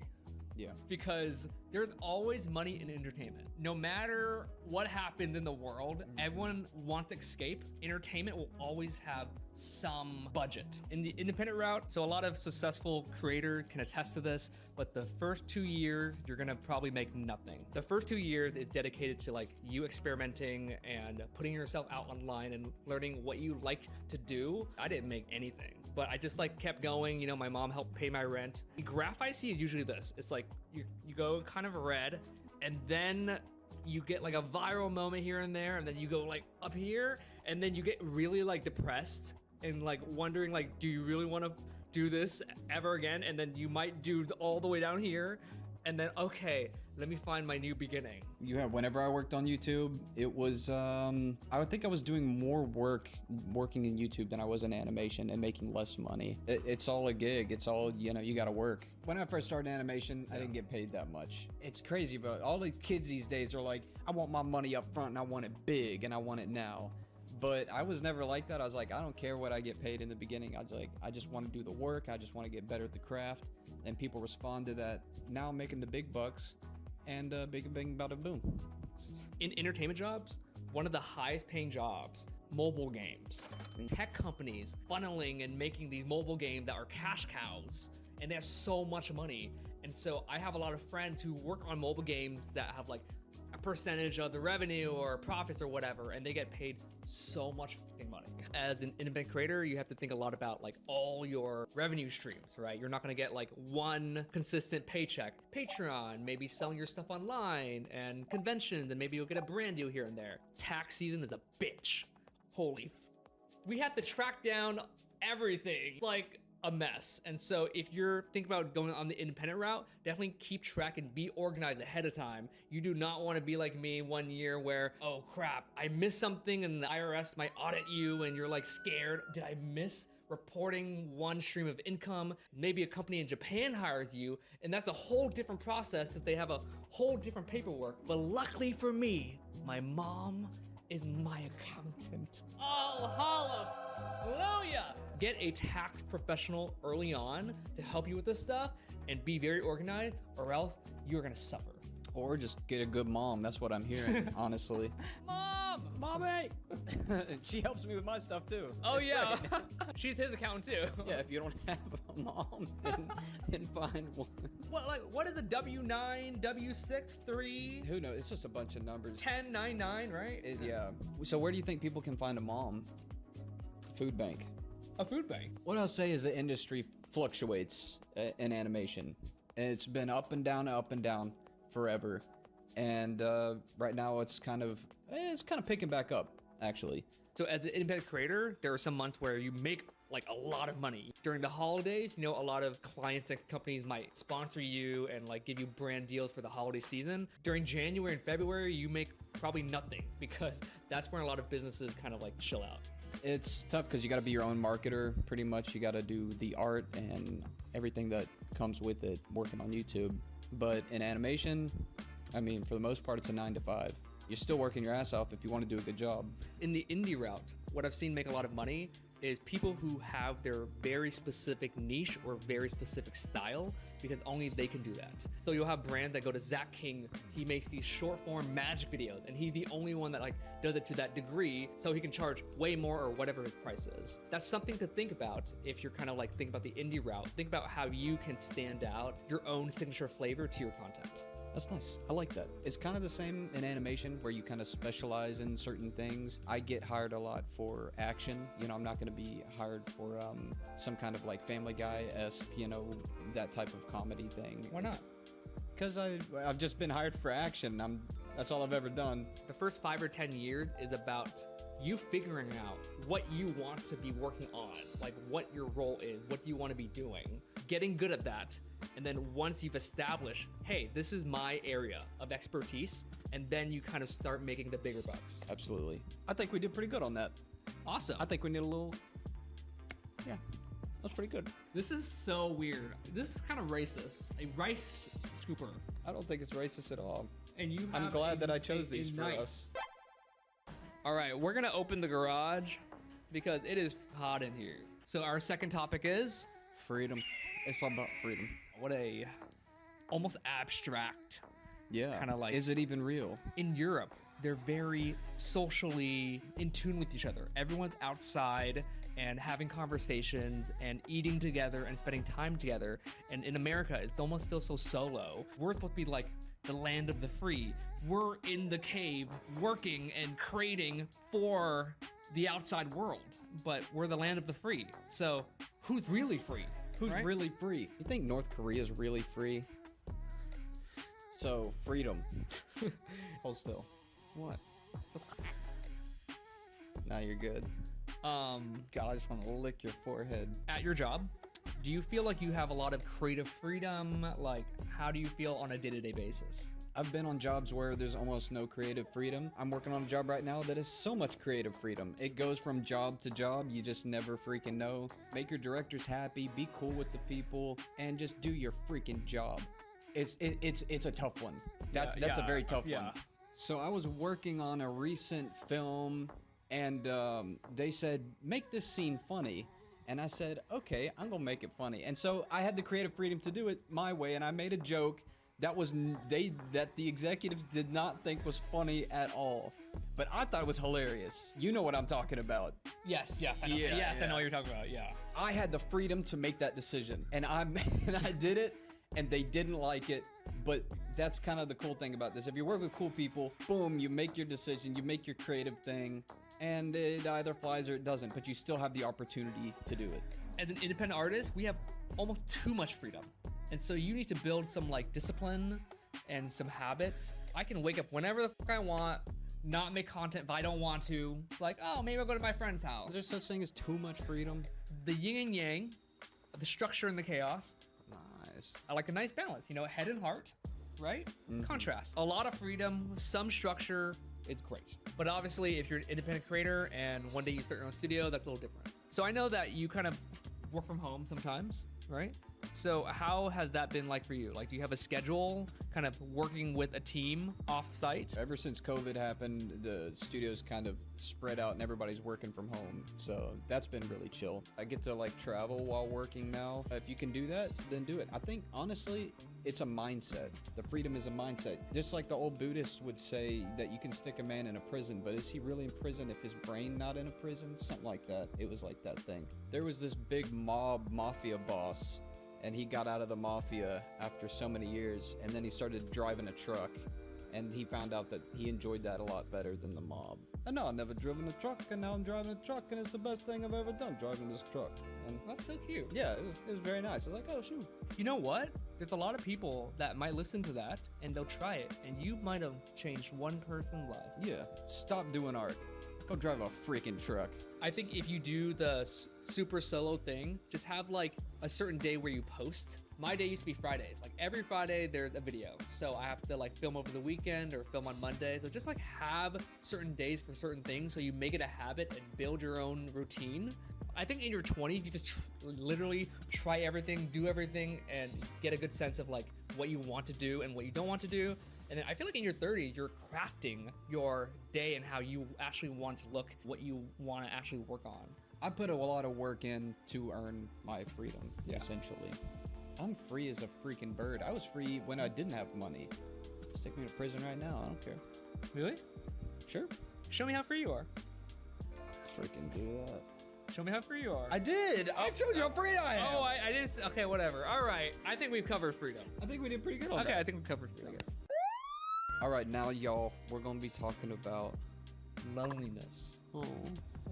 Yeah. Because there's always money in entertainment. No matter what happens in the world, everyone wants to escape. Entertainment will always have some budget. In the independent route, so a lot of successful creators can attest to this, but the first 2 years, you're gonna probably make nothing. The first 2 years is dedicated to like you experimenting and putting yourself out online and learning what you like to do. I didn't make anything, but I just like kept going. You know, my mom helped pay my rent. The graph I see is usually this. It's like you go kind of red, and then you get like a viral moment here and there, and then you go like up here, and then you get really like depressed and like wondering like, do you really want to do this ever again? And then you might do all the way down here, and then okay, let me find my new beginning. Yeah, whenever I worked on YouTube, it was I would think I was doing more work working in YouTube than I was in animation and making less money. It's all a gig. It's all, you know, you gotta work. When I first started animation, I didn't get paid that much. It's crazy, but all the kids these days are like, I want my money up front and I want it big and I want it now. But I was never like that. I was like, I don't care what I get paid in the beginning. I just want to do the work. I just want to get better at the craft. And people respond to that. Now I'm making the big bucks, and big bang bada boom. In entertainment jobs, one of the highest paying jobs, mobile games. Tech companies funneling and making these mobile games that are cash cows, and they have so much money. And so I have a lot of friends who work on mobile games that have like a percentage of the revenue or profits or whatever, and they get paid so much fucking money. As an independent creator, you have to think a lot about like all your revenue streams, right? You're not gonna get like one consistent paycheck. Patreon, maybe selling your stuff online, and conventions, and maybe you'll get a brand deal here and there. Tax season is a bitch. Holy we have to track down everything. It's like a mess. And so if you're thinking about going on the independent route, definitely keep track and be organized ahead of time. You do not want to be like me 1 year where, oh crap, I missed something and the IRS might audit you and you're like scared. Did I miss reporting one stream of income? Maybe a company in Japan hires you, and that's a whole different process because they have a whole different paperwork. But luckily for me, my mom is my accountant. Oh, hallelujah! Get a tax professional early on to help you with this stuff and be very organized, or else you're gonna suffer. Or just get a good mom. That's what I'm hearing, honestly. Mom! Mom! Mommy! She helps me with my stuff too. Oh, It's yeah. great. She's his account too. Yeah, if you don't have a mom, then find one. What is the W9, W6, 3? Who knows? It's just a bunch of numbers. 1099, right? Yeah. So where do you think people can find a mom? Food bank. A food bank. What I'll say is the industry fluctuates in animation. It's been up and down forever. And right now it's kind of picking back up, actually. So as an independent creator, there are some months where you make like a lot of money. During the holidays, you know, a lot of clients and companies might sponsor you and like give you brand deals for the holiday season. During January and February, you make probably nothing because that's when a lot of businesses kind of like chill out. It's tough because you got to be your own marketer, pretty much. You got to do the art and everything that comes with it, working on YouTube. But in animation, I mean, for the most part, it's a 9 to 5. You're still working your ass off if you want to do a good job. In the indie route, what I've seen make a lot of money is people who have their very specific niche or very specific style, because only they can do that. So you'll have brands that go to Zach King. He makes these short form magic videos, and he's the only one that like does it to that degree, so he can charge way more or whatever his price is. That's something to think about if you're kind of like thinking about the indie route. Think about how you can stand out your own signature flavor to your content. That's nice. I like that. It's kind of the same in animation where you kind of specialize in certain things. I get hired a lot for action. You know, I'm not going to be hired for some kind of like Family Guy-esque, you know, that type of comedy thing. Why not? Because I've just been hired for action. That's all I've ever done. The first 5 or 10 years is about you figuring out what you want to be working on, like what your role is, what do you want to be doing, getting good at that. And then once you've established, hey, this is my area of expertise, and then you kind of start making the bigger bucks. Absolutely. I think we did pretty good on that. Awesome. I think we need a little... Yeah, that's pretty good. This is so weird. This is kind of racist. A rice scooper. I don't think it's racist at all. And you I'm have glad that I chose these for knife. us. All right, we're gonna open the garage because it is hot in here. So our second topic is... Freedom. It's all about freedom. What a almost abstract. Yeah. Kind of like. Is it even real? In Europe, they're very socially in tune with each other. Everyone's outside and having conversations and eating together and spending time together. And in America, it almost feels so solo. We're supposed to be like the land of the free. We're in the cave working and creating for the outside world, but we're the land of the free. So who's really free? Who's right? really free? You think North Korea is really free? So, freedom. Hold still. What? Now you're good. God, I just want to lick your forehead. At your job, do you feel like you have a lot of creative freedom? Like, how do you feel on a day-to-day basis? I've been on jobs where there's almost no creative freedom. I'm working on a job right now that has so much creative freedom. It goes from job to job. You just never freaking know. Make your directors happy, be cool with the people, and just do your freaking job. It's a tough one. That's a very tough one. So I was working on a recent film, and they said, make this scene funny. And I said, okay, I'm gonna make it funny. And so I had the creative freedom to do it my way, and I made a joke that the executives did not think was funny at all. But I thought it was hilarious. You know what I'm talking about. Yes, I know. I know what you're talking about, yeah. I had the freedom to make that decision, and I did it, and they didn't like it. But that's kind of the cool thing about this. If you work with cool people, boom, you make your decision, you make your creative thing, and it either flies or it doesn't, but you still have the opportunity to do it. As an independent artist, we have almost too much freedom. And so you need to build some like discipline and some habits. I can wake up whenever the fuck I want, not make content if I don't want to. It's like, oh, maybe I'll go to my friend's house. Is there such thing as too much freedom? The yin and yang, the structure and the chaos. Nice. I like a nice balance, you know, head and heart, right? Contrast. A lot of freedom, some structure, it's great. But obviously, if you're an independent creator and one day you start your own studio, that's a little different. So I know that you kind of work from home sometimes, right? So how has that been like for you? Like, do you have a schedule, kind of working with a team off-site? Ever since COVID happened, the studio's kind of spread out and everybody's working from home. So that's been really chill. I get to like travel while working now. If you can do that, then do it. I think honestly, it's a mindset. The freedom is a mindset. Just like the old Buddhists would say that you can stick a man in a prison, but is he really in prison if his brain not in a prison? Something like that. It was like that thing. There was this big mafia boss, and he got out of the mafia after so many years, and then he started driving a truck, and he found out that he enjoyed that a lot better than the mob. I know, I've never driven a truck, and now I'm driving a truck, and it's the best thing I've ever done, driving this truck. And that's so cute. Yeah, it was very nice. I was like, oh shoot. You know what? There's a lot of people that might listen to that, and they'll try it, and you might have changed one person's life. Yeah, stop doing art. Go drive a freaking truck. I think if you do the super solo thing, just have like a certain day where you post. My day used to be Fridays. Like every Friday there's a video. So I have to like film over the weekend or film on Monday. So just like have certain days for certain things so you make it a habit and build your own routine. I think in your 20s, you just literally try everything, do everything, and get a good sense of like what you want to do and what you don't want to do. And then I feel like in your 30s, you're crafting your day and how you actually want to look, what you want to actually work on. I put a lot of work in to earn my freedom, essentially. I'm free as a freaking bird. I was free when I didn't have money. Stick me to prison right now, I don't care. Really? Sure. Show me how free you are. Freaking do that. Show me how free you are. I did! I showed you how free I am! Oh, I didn't. Okay, whatever. All right. I think we've covered freedom. I think we did pretty good on that. Okay, I think we covered freedom. All right, now y'all, we're gonna be talking about loneliness. Oh,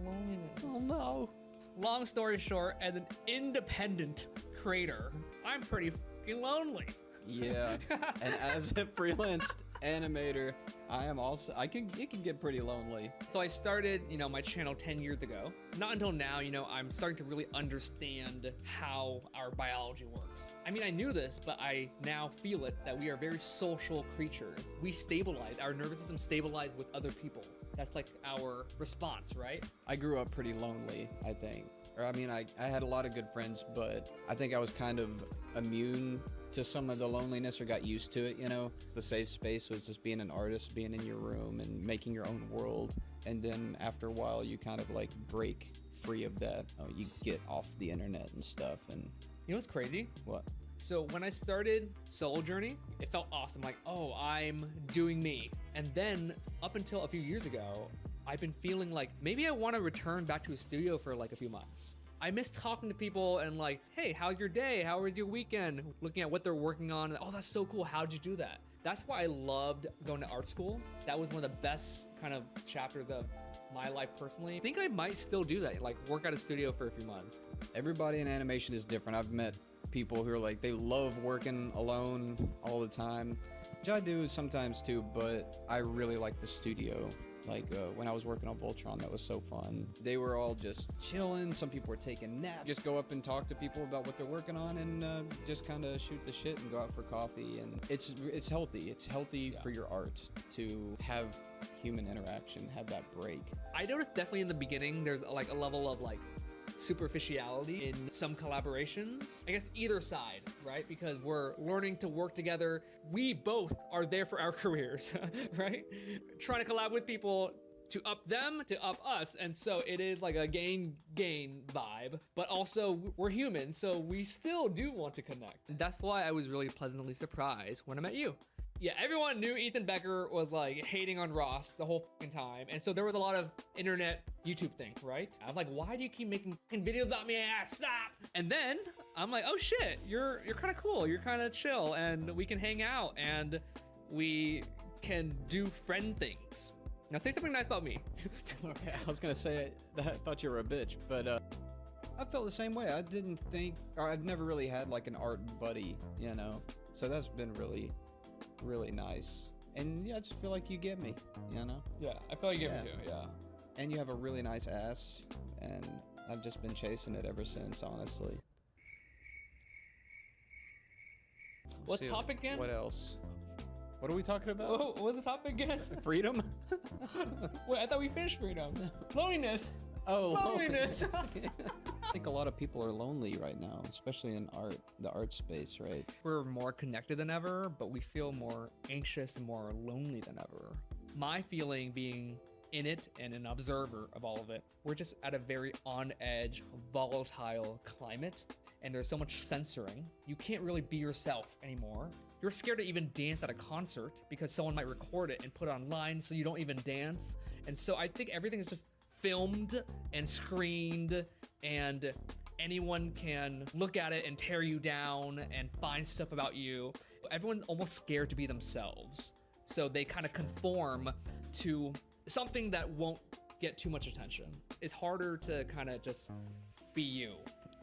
loneliness. Oh no. Long story short, as an independent creator, I'm pretty fucking lonely. Yeah, and as a freelance animator, it can get pretty lonely. So I started, my channel 10 years ago. Not until now, I'm starting to really understand how our biology works. I mean, I knew this, but I now feel it, that we are very social creatures. We stabilize, our nervous system stabilize with other people. That's like our response, right? I grew up pretty lonely, I think. Or I mean, I had a lot of good friends, but I think I was kind of immune to some of the loneliness or got used to it, The safe space was just being an artist, being in your room and making your own world. And then after a while, you kind of like break free of that. You get off the internet and stuff. And you know what's crazy? What? So when I started Solo Journey, it felt awesome. Like, oh, I'm doing me. And then up until a few years ago, I've been feeling like maybe I want to return back to a studio for like a few months. I miss talking to people and like, hey, how's your day? How was your weekend? Looking at what they're working on. Oh, that's so cool. How'd you do that? That's why I loved going to art school. That was one of the best kind of chapters of my life personally. I think I might still do that, like work at a studio for a few months. Everybody in animation is different. I've met people who are like, they love working alone all the time, which I do sometimes too, but I really like the studio. Like when I was working on Voltron, that was so fun. They were all just chilling. Some people were taking naps. Just go up and talk to people about what they're working on and just kind of shoot the shit and go out for coffee. And it's healthy. It's healthy for your art to have human interaction, have that break. I noticed definitely in the beginning, there's like a level of like superficiality in some collaborations. I guess either side, right? Because we're learning to work together. We both are there for our careers, right? Trying to collab with people to up them, to up us. And so it is like a gain vibe, but also we're human. So we still do want to connect. And that's why I was really pleasantly surprised when I met you. Yeah, everyone knew Ethan Becker was like hating on Ross the whole fucking time. And so there was a lot of internet YouTube thing, right? I'm like, why do you keep making videos about me? Stop. And then I'm like, oh shit, you're kind of cool. You're kind of chill and we can hang out and we can do friend things. Now say something nice about me. Okay, I was gonna say I thought you were a bitch, but I felt the same way. I didn't think, or I've never really had like an art buddy, So that's been really nice. And yeah, I just feel like you get me, Yeah, I feel like you get me too, yeah. And you have a really nice ass, and I've just been chasing it ever since, honestly. What topic again? What else? What are we talking about? Oh, what's the topic again? Freedom? Wait, I thought we finished freedom. Loneliness. Oh, Loneliness. I think a lot of people are lonely right now, especially in the art space, right? We're more connected than ever, but we feel more anxious and more lonely than ever. My feeling being in it and an observer of all of it, we're just at a very on-edge, volatile climate, and there's so much censoring. You can't really be yourself anymore. You're scared to even dance at a concert because someone might record it and put it online, so you don't even dance. And so I think everything is just filmed and screened, and anyone can look at it and tear you down and find stuff about you. Everyone's almost scared to be themselves. So they kind of conform to something that won't get too much attention. It's harder to kind of just be you.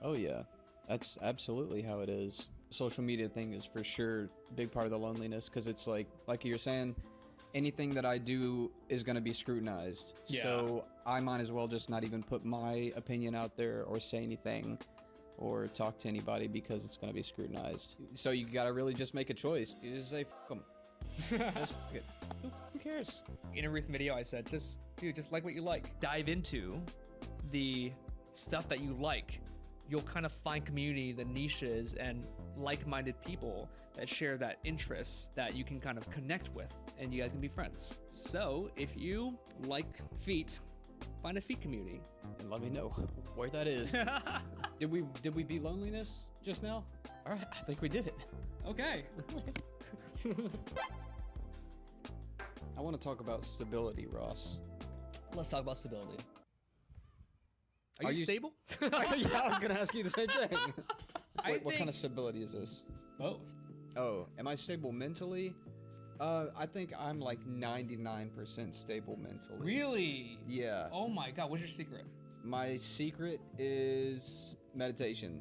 Oh yeah, that's absolutely how it is. Social media thing is for sure a big part of the loneliness, because it's like you're saying, anything that I do is going to be scrutinized. Yeah. So I might as well just not even put my opinion out there or say anything or talk to anybody because it's going to be scrutinized. So you got to really just make a choice. You just say, f*** them. Who cares? In a recent video, I said, just like what you like. Dive into the stuff that you like. You'll kind of find community, the niches, and like-minded people that share that interest that you can kind of connect with, and you guys can be friends. So if you like feet, find a feet community. And let me know where that is. Did we beat loneliness just now? All right, I think we did it. Okay. I want to talk about stability, Ross. Let's talk about stability. Are you stable? Yeah, I was gonna ask you the same thing. What kind of stability is this? Both. Oh, am I stable mentally? I think I'm like 99% stable mentally. Really? Yeah. Oh my God, what's your secret? My secret is meditation.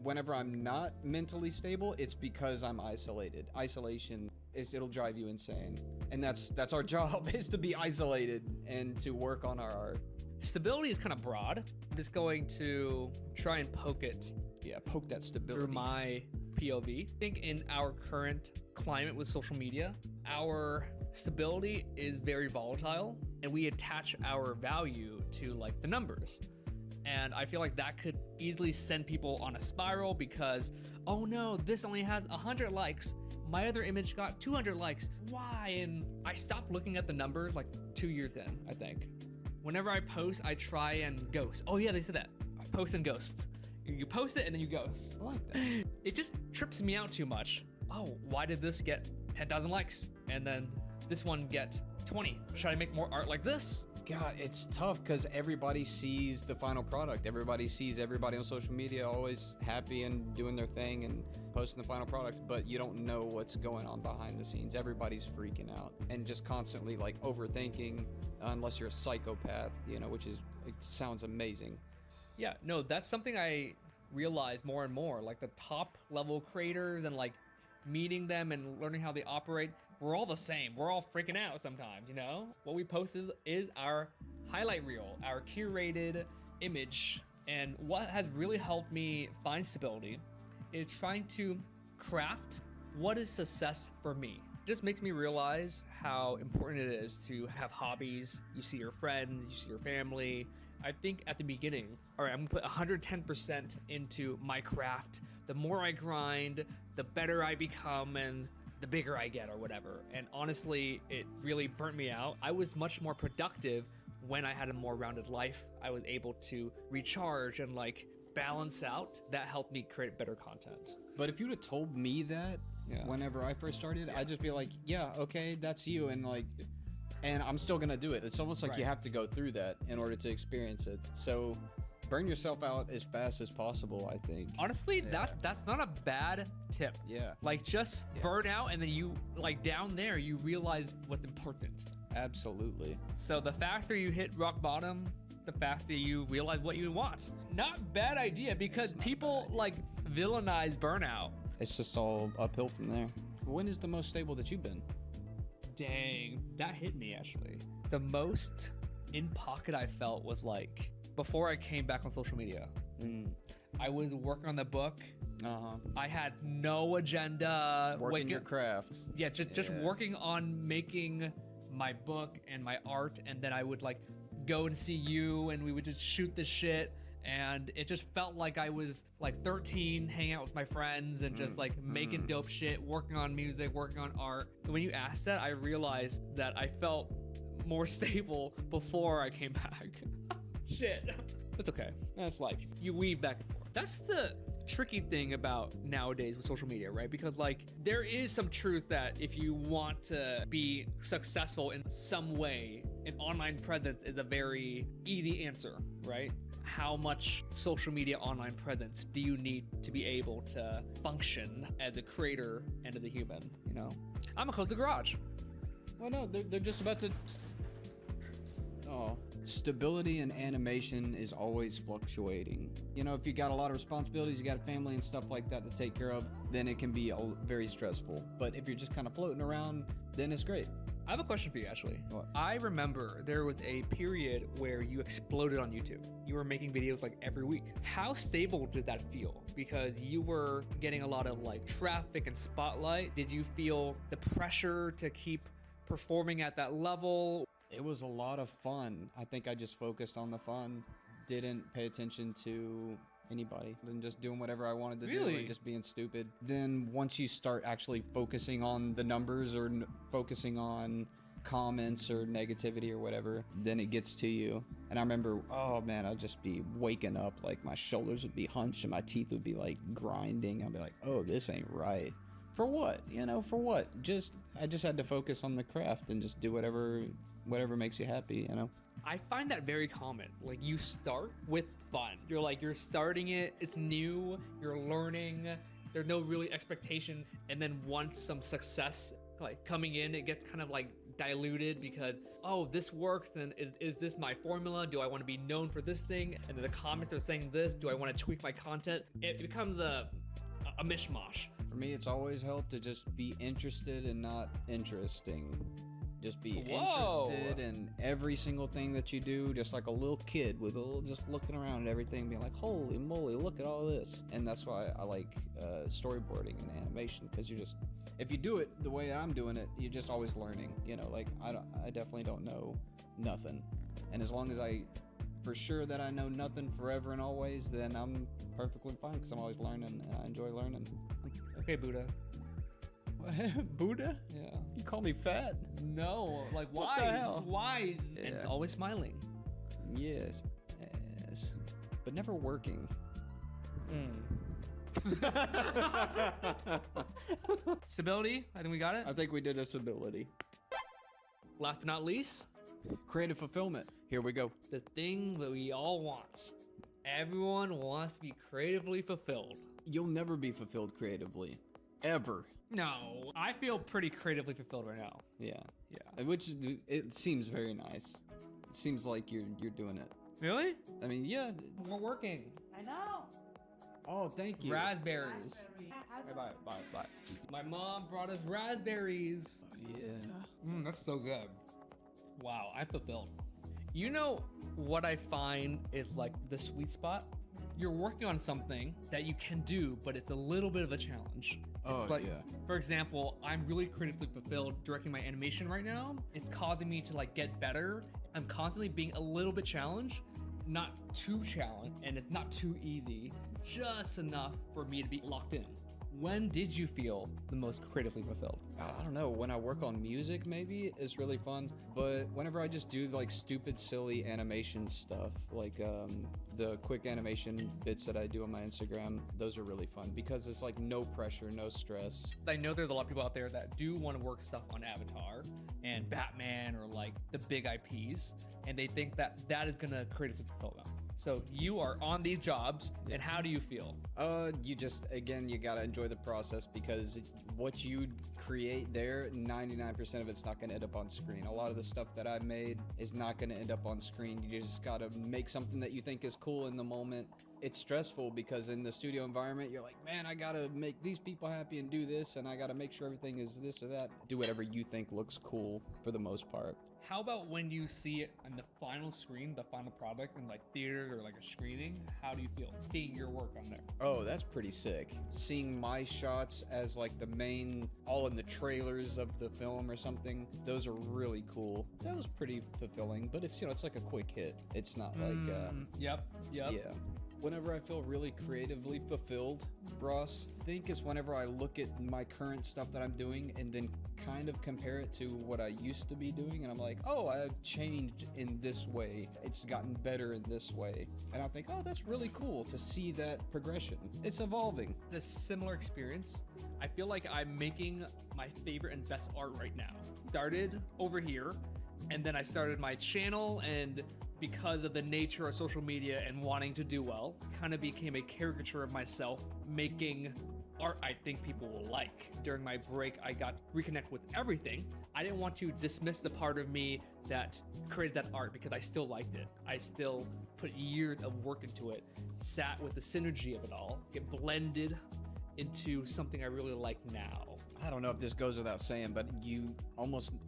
Whenever I'm not mentally stable, it's because I'm isolated. Isolation it'll drive you insane. And that's our job, is to be isolated and to work on our art. Stability is kind of broad. I'm just going to try and poke it. Yeah, poke that stability. Through my POV. I think in our current climate with social media, our stability is very volatile, and we attach our value to like the numbers. And I feel like that could easily send people on a spiral because, oh no, this only has 100 likes. My other image got 200 likes. Why? And I stopped looking at the numbers like 2 years in, I think. Whenever I post, I try and ghost. Oh yeah, they said that. Post and ghost. You post it and then you ghost. I like that. It just trips me out too much. Oh, why did this get 10,000 likes? And then this one get 20. Should I make more art like this? God, it's tough because everybody sees the final product. Everybody sees everybody on social media always happy and doing their thing and posting the final product, but you don't know what's going on behind the scenes. Everybody's freaking out and just constantly like overthinking, unless you're a psychopath, you know, which is, it sounds amazing. Yeah, no, that's something I realize more and more. Like the top level creators and like meeting them and learning how they operate, we're all the same. We're all freaking out sometimes, you know? What we post is our highlight reel, our curated image. And what has really helped me find stability is trying to craft what is success for me. It just makes me realize how important it is to have hobbies. You see your friends, you see your family. I think at the beginning, all right, I'm gonna put 110% into my craft. The more I grind, the better I become and the bigger I get or whatever. And honestly, it really burnt me out. I was much more productive when I had a more rounded life. I was able to recharge and like balance out. That helped me create better content. But if you'd have told me that whenever I first started, I'd just be like, yeah, okay, that's you. And like, and I'm still gonna do it. It's almost like you have to go through that in order to experience it. So burn yourself out as fast as possible, I think. Honestly, that's not a bad tip. Yeah. Like just burn out and then you like down there, you realize what's important. Absolutely. So the faster you hit rock bottom, the faster you realize what you want. Not bad idea because people like villainize burnout. It's just all uphill from there. When is the most stable that you've been? Dang, that hit me actually. The most in pocket I felt was like before I came back on social media. I was working on the book. I had no agenda. Working your craft. Yeah, just working on making my book and my art, and then I would like go and see you, and we would just shoot the shit. And it just felt like I was like 13, hanging out with my friends and just like making dope shit, working on music, working on art. And when you asked that, I realized that I felt more stable before I came back. Shit. It's okay. That's life. You weave back and forth. That's the tricky thing about nowadays with social media, right? Because like there is some truth that if you want to be successful in some way, an online presence is a very easy answer, right? How much social media online presence do you need to be able to function as a creator and as a human, you know? I'm gonna close the garage. Well, no, they're just about to... Oh, stability in animation is always fluctuating. You know, if you got a lot of responsibilities, you got a family and stuff like that to take care of, then it can be very stressful. But if you're just kind of floating around, then it's great. I have a question for you, Ashley. What? I remember there was a period where you exploded on YouTube. You were making videos like every week. How stable did that feel? Because you were getting a lot of like traffic and spotlight. Did you feel the pressure to keep performing at that level? It was a lot of fun. I think I just focused on the fun, didn't pay attention to anybody, and just doing whatever I wanted to do and just being stupid. Then once you start actually focusing on the numbers or focusing on comments or negativity or whatever, then it gets to you. And I remember, oh man, I'd just be waking up, like my shoulders would be hunched and my teeth would be like grinding. I'd be like, oh, this ain't right. For what? You know, for what? I just had to focus on the craft and just do whatever makes you happy, you know? I find that very common. Like you start with fun. You're starting it, it's new, you're learning, there's no really expectation. And then once some success like coming in, it gets kind of like diluted because, oh, this works, then is this my formula? Do I want to be known for this thing? And then the comments are saying this, do I want to tweak my content? It becomes a mishmash. For me, it's always helped to just be interested and not interesting. Just be interested in every single thing that you do, just like a little kid with just looking around at everything, being like, holy moly, look at all this. And that's why I like storyboarding and animation, because if you do it the way I'm doing it, you're just always learning. You know, like I definitely don't know nothing. And as long as for sure that I know nothing forever and always, then I'm perfectly fine, because I'm always learning and I enjoy learning. Okay, Buddha. Buddha? Yeah. You call me fat? No, like What wise, the hell? wise, and it's Yeah. always smiling. Yes. But never working. Stability, I think we got it. I think we did a stability. Last but not least, creative fulfillment. Here we go. The thing that we all want. Everyone wants to be creatively fulfilled. You'll never be fulfilled creatively. Ever. No, I feel pretty creatively fulfilled right now. Yeah. Which it seems very nice. It seems like you're doing it. Really? I mean, yeah. We're working. I know. Oh, thank you. Raspberries. Bye. My mom brought us raspberries. Yeah. That's so good. Wow, I'm fulfilled. You know what I find is like the sweet spot? You're working on something that you can do, but it's a little bit of a challenge. It's like, for example, I'm really creatively fulfilled directing my animation right now. It's causing me to like get better. I'm constantly being a little bit challenged, not too challenged, and it's not too easy, just enough for me to be locked in. When did you feel the most creatively fulfilled? I don't know. When I work on music, maybe it's really fun. But whenever I just do like stupid, silly animation stuff, like the quick animation bits that I do on my Instagram, those are really fun because it's like no pressure, no stress. I know there's a lot of people out there that do want to work stuff on Avatar and Batman or like the big IPs, and they think that that is gonna creatively fulfill them. So you are on these jobs, and how do you feel? You gotta enjoy the process, because what you create there, 99% of it's not gonna end up on screen. A lot of the stuff that I've made is not gonna end up on screen. You just gotta make something that you think is cool in the moment. it's stressful because in the studio environment, you're like, man, I gotta make these people happy and do this, and I gotta make sure everything is this or that. Do whatever you think looks cool for the most part. How about when you see it on the final screen, the final product in like theaters or like a screening? How do you feel seeing your work on there? Oh, that's pretty sick. Seeing my shots as like the main, all in the trailers of the film or something, those are really cool. That was pretty fulfilling, but it's, you know, it's like a quick hit. It's not like, Yep. yeah. Whenever I feel really creatively fulfilled, Ross, I think is whenever I look at my current stuff that I'm doing and then kind of compare it to what I used to be doing, and I'm like, oh, I've changed in this way. It's gotten better in this way. And I think, oh, that's really cool to see that progression. It's evolving. This similar experience, I feel like I'm making my favorite and best art right now. Started over here, and then I started my channel, and because of the nature of social media and wanting to do well, kind of became a caricature of myself, making art I think people will like. During my break, I got to reconnect with everything. I didn't want to dismiss the part of me that created that art because I still liked it. I still put years of work into it, sat with the synergy of it all, get blended into something I really like now. I don't know if this goes without saying, but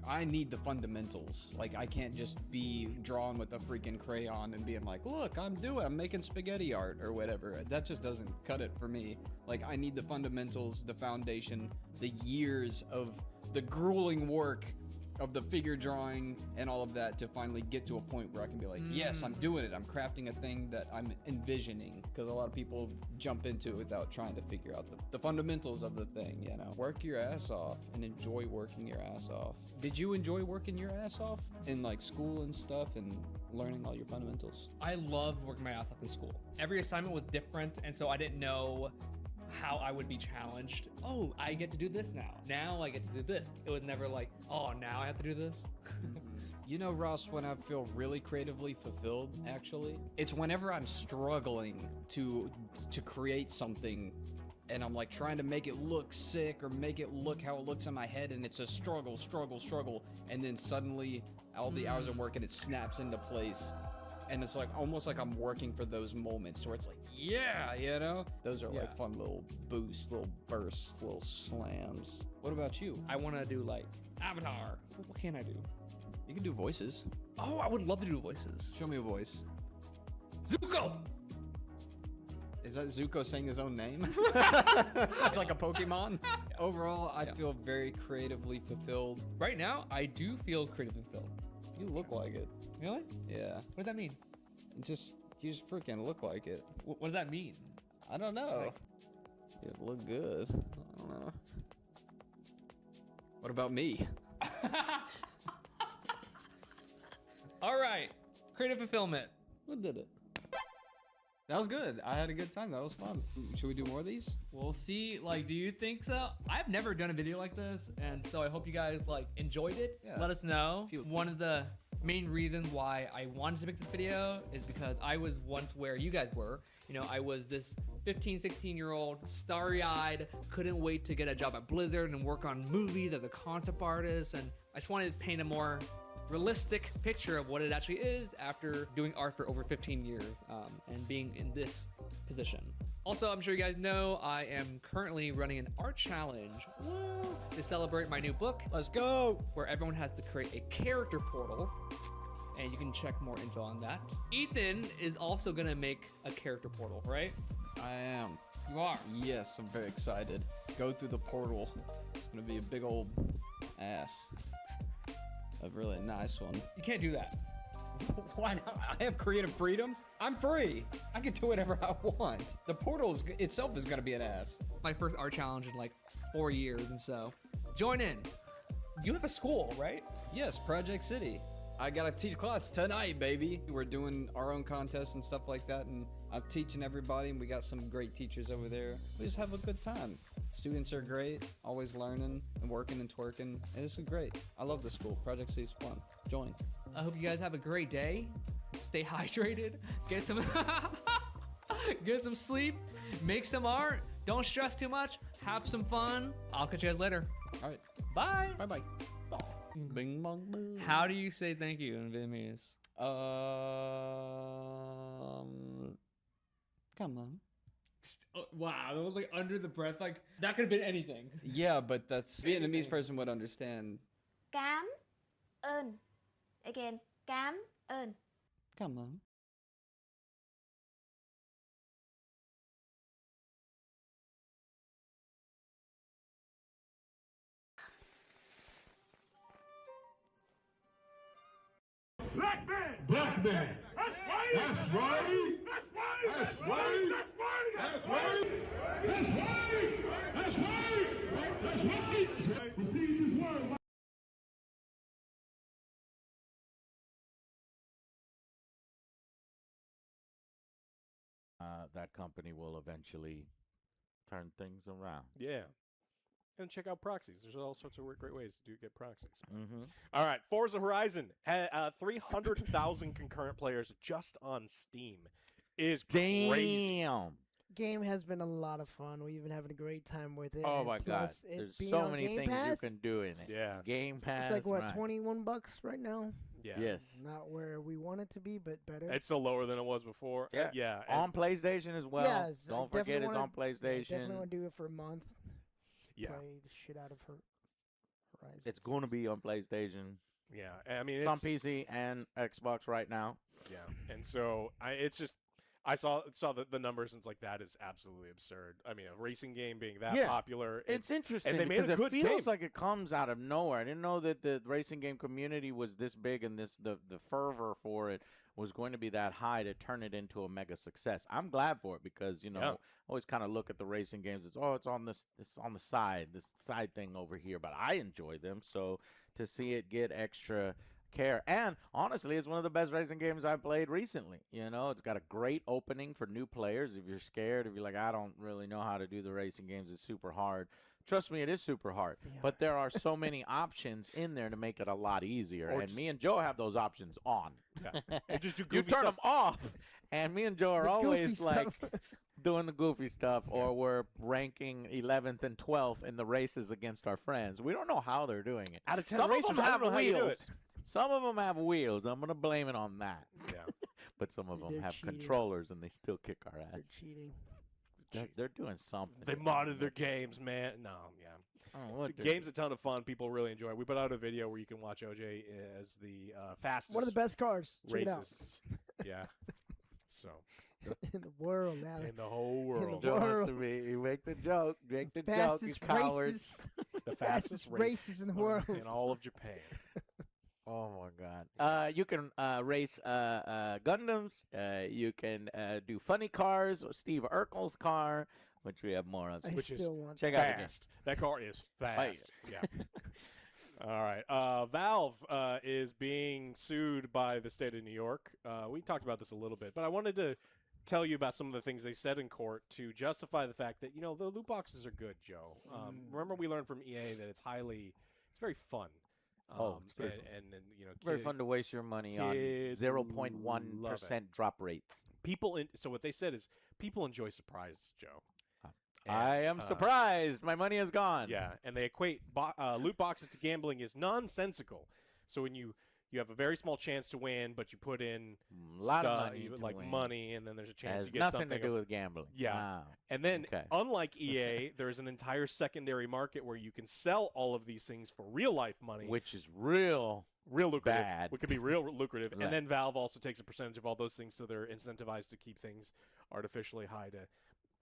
I need the fundamentals. Like, I can't just be drawing with a freaking crayon and being like, look, I'm making spaghetti art or whatever. That just doesn't cut it for me. Like, I need the fundamentals, the foundation, the years of the grueling work of the figure drawing and all of that to finally get to a point where I can be like, yes, I'm doing it. I'm crafting a thing that I'm envisioning, because a lot of people jump into it without trying to figure out the fundamentals of the thing, you know. Work your ass off and enjoy working your ass off. Did you enjoy working your ass off in like school and stuff and learning all your fundamentals? I loved working my ass off in school. Every assignment was different, and so I didn't know how I would be challenged. Oh, I get to do this now. Now I get to do this. It was never like, oh, now I have to do this. You know, Ross, when I feel really creatively fulfilled, actually, it's whenever I'm struggling to create something and I'm like trying to make it look sick or make it look how it looks in my head, and it's a struggle, and then suddenly all the hours of work and it snaps into place. And it's like almost like I'm working for those moments where it's like, yeah, you know? Those are like fun little boosts, little bursts, little slams. What about you? I want to do like Avatar. What can I do? You can do voices. Oh, I would love to do voices. Show me a voice. Zuko! Is that Zuko saying his own name? It's like a Pokemon. Overall, I feel very creatively fulfilled. Right now, I do feel creatively fulfilled. You look like it. Really? Yeah. What does that mean? You just freaking look like it. What does that mean? I don't know. You look good. I don't know. What about me? All right. Creative fulfillment. What did it? That was good. I had a good time. That was fun. Should we do more of these? We'll see. Like, do you think so? I've never done a video like this, and so I hope you guys like enjoyed it. Yeah. Let us know. One of the main reasons why I wanted to make this video is because I was once where you guys were. You know, I was this 15, 16-year-old, starry-eyed, couldn't wait to get a job at Blizzard and work on movies as a concept artist, and I just wanted to paint a more realistic picture of what it actually is after doing art for over 15 years and being in this position. Also, I'm sure you guys know I am currently running an art challenge to celebrate my new book. Let's go! Where everyone has to create a character portal, and you can check more info on that. Ethan is also gonna make a character portal, right? I am. You are? Yes, I'm very excited. Go through the portal. It's gonna be a big old ass. A really nice one. You can't do that. Why not? I have creative freedom. I'm free. I can do whatever I want. The portal itself is gonna be an ass. My first art challenge in like 4 years, and so join in. You have a school, right? Yes, Project City. I gotta teach class tonight, baby. We're doing our own contests and stuff like that, and I'm teaching everybody, and we got some great teachers over there. We just have a good time. Students are great, always learning and working and twerking, and this is great. I love the school. Project City's fun. Join. I hope you guys have a great day. Stay hydrated. Get some get some sleep. Make some art. Don't stress too much. Have some fun. I'll catch you guys later. All right. Bye. Bye-bye. Bing bong boo. How do you say thank you in Vietnamese? Come on. Oh, wow, that was like under the breath. Like that could have been anything. Yeah, but that's Vietnamese person would understand. Cám ơn. Again, cám ơn. Come on. Black man! Black man! That's right! That's right! That's right! That's right! That's right! That's right! That's right! That's right! That's right! Receive this word. That company will eventually turn things around. Yeah. And check out proxies. There's all sorts of great ways to get proxies. Mm-hmm. All right, Forza Horizon had 300,000 concurrent players just on Steam. Is crazy. Damn. Game has been a lot of fun. We've been having a great time with it. Oh and my God! plus it There's being so on many Game things Pass, you can do in it. Yeah. Game Pass. It's like what, right. $21 right now? Yeah. Yes. Not where we want it to be, but better. It's still lower than it was before. Yeah. Yeah. On PlayStation as well. Yes, I Don't forget definitely it's wanna- on PlayStation. definitely want to do it for a month. Yeah. Play the shit out of Horizon. It's going to be on PlayStation. Yeah. I mean, It's on PC and Xbox right now. Yeah. And so it's just I saw the numbers and it's like that is absolutely absurd. I mean, a racing game being that popular. It's interesting and they made because a good it feels game. like it comes out of nowhere. I didn't know that the racing game community was this big and the fervor for it was going to be that high to turn it into a mega success. I'm glad for it because, you know, I always kind of look at the racing games. It's on this side thing over here, but I enjoy them. So to see it get extra care, and honestly, it's one of the best racing games I've played recently. You know, it's got a great opening for new players. If you're scared, if you're like, I don't really know how to do the racing games, it's super hard. Trust me, it is super hard. But there are so many options in there to make it a lot easier. Or And just- me and Joe have those options on. Yeah. And just do You goofy turn stuff. them off, and me and Joe are The goofy always like stuff. doing the goofy stuff, or we're ranking 11th and 12th in the races against our friends. We don't know how they're doing it. Out of 10 Some racers, of them I have don't know how you do wheels. it. Some of them have wheels. I'm going to blame it on that. Yeah. But some of them They're have cheating. controllers, and they still kick our They're ass. cheating. They're doing something. They modded their games, man. No, yeah. Oh, what The they're game's a ton of fun. People really enjoy it. We put out a video where you can watch OJ as the fastest. One of the best cars. Check it out. racist. Yeah. So. In the world, Alex. In the whole world. Joe wants to be, you make the joke. Make the joke, you Fastest cowards. races. The fastest races in the world. In all of Japan. Oh my God! You can race Gundams. You can do funny cars or Steve Urkel's car, which we have more of. I Which is still want check out the game. fast. That car is fast. Yeah. All right. Valve is being sued by the state of New York. We talked about this a little bit, but I wanted to tell you about some of the things they said in court to justify the fact that, you know, the loot boxes are good, Joe. Remember we learned from EA that it's very fun. It's very fun. And you know, Very fun to waste your money on kids 0.1% drop rates. So what they said is people enjoy surprises, Joe. I am surprised. My money is gone. Yeah, and they equate loot boxes to gambling is nonsensical. So when you have a very small chance to win, but you put in A lot of stuff, money to like win. money, and then there's a chance Has you get nothing something to do of- with gambling. Yeah, Wow. and then Okay. unlike EA, there's an entire secondary market where you can sell all of these things for real life money, Which is real lucrative. bad. Which could be real lucrative. Right. And then Valve also takes a percentage of all those things, so they're incentivized to keep things artificially high.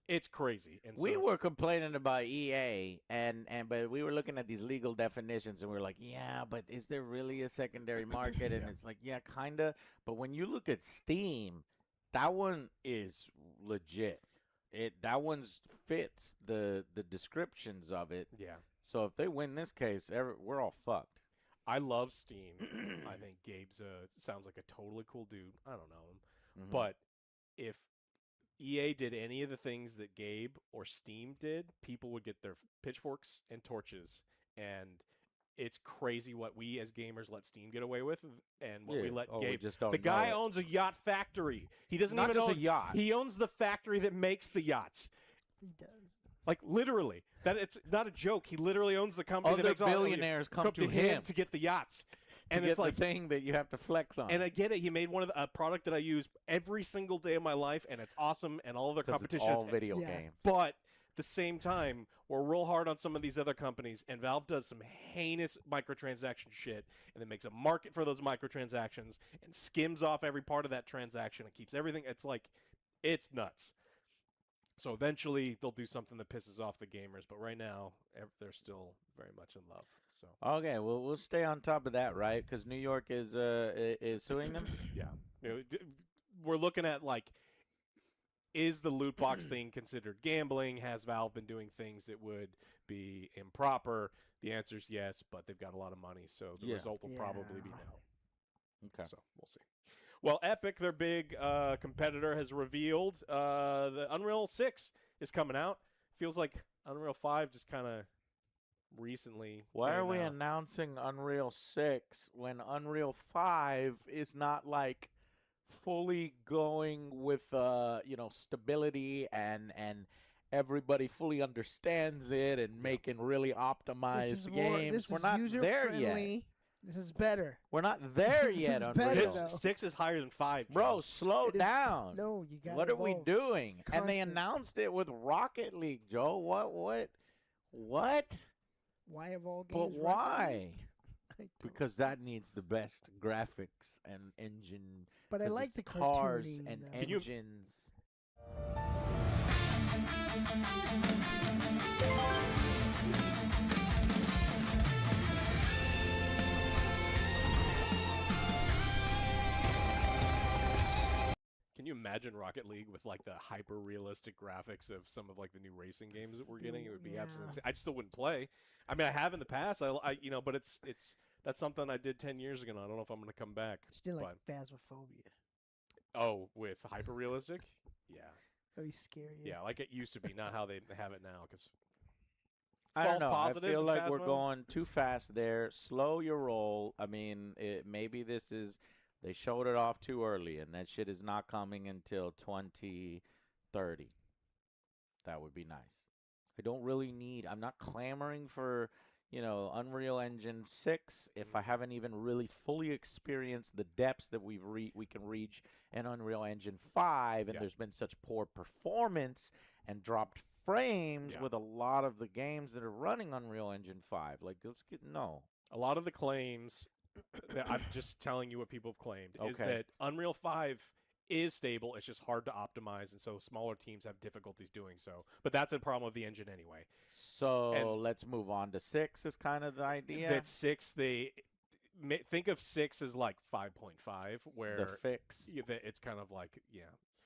It's crazy. And We so, were complaining about EA, but we were looking at these legal definitions, and we were like, yeah, but is there really a secondary market? And it's like, yeah, kind of. But when you look at Steam, that one is legit. That one's fits the descriptions of it. Yeah. So if they win this case, we're all fucked. I love Steam. I think Gabe's sounds like a totally cool dude. I don't know him. Mhm. But if EA did any of the things that Gabe or Steam did, people would get their pitchforks and torches. And it's crazy what we as gamers let Steam get away with and what we Yeah. let Oh, we Gabe. just don't The guy know it. owns a yacht factory. He doesn't Not even just a own yacht. He owns the factory that makes the yachts. He does. Like literally, that it's not a joke. He literally owns the company that Other makes all billionaires come to him. to get the yachts. And to it's get like the thing that you have to flex on. And I get it. He made a product that I use every single day of my life, and it's awesome. And all of their 'Cause it's competition, all video games. But at the same time, we're real hard on some of these other companies, and Valve does some heinous microtransaction shit, and then makes a market for those microtransactions and skims off every part of that transaction and keeps everything. It's like, it's nuts. So eventually, they'll do something that pisses off the gamers. But right now, they're still very much in love. So Okay, well, we'll stay on top of that, right? Because New York is suing them. yeah, we're looking at like, is the loot box thing considered gambling? Has Valve been doing things that would be improper? The answer is yes, but they've got a lot of money, so the result will probably be no. Okay, so we'll see. Well, Epic, their big competitor, has revealed the Unreal 6 is coming out. Feels like Unreal 5 just kind of recently. Why are we out. announcing Unreal 6 when Unreal 5 is not like fully going with stability and everybody fully understands it and making really optimized games? We're not there yet. This is better. We're not there This yet. is Unreal. better, though. 6 is higher than 5. Bro, slow down. No, you got. What are we doing? And they Constant. announced it with Rocket League, Joe. What? Why have all games? But Rocket why? League? Because that needs the best graphics and engine. But I 'cause like it's the cars cartooning, and though. engines. Can you imagine Rocket League with like the hyper realistic graphics of some of like the new racing games that we're getting? It would be absolutely insane. I still wouldn't play. I mean, I have in the past. But it's that's something I did 10 years ago. And I don't know if I'm going to come back. She did like Phasmophobia. Oh, with hyper realistic? Yeah. That'd be scary. Yeah, like it used to be, not how they have it now. Because I don't know. I positives feel in like we're Phasmo? going too fast there. Slow your roll. I mean, maybe this is they showed it off too early, and that shit is not coming until 2030. That would be nice. I don't really need. I'm not clamoring for Unreal Engine 6 if I haven't even really fully experienced the depths that we can reach in Unreal Engine 5, and there's been such poor performance and dropped frames with a lot of the games that are running Unreal Engine 5. Like, a lot of the claims that I'm just telling you what people have claimed is Okay. that Unreal 5 is stable. It's just hard to optimize, and so smaller teams have difficulties doing so. But that's a problem with the engine anyway. So let's move on to 6 is kind of the idea. That 6, they think of 6 as like 5.5, where The fix. It's kind of like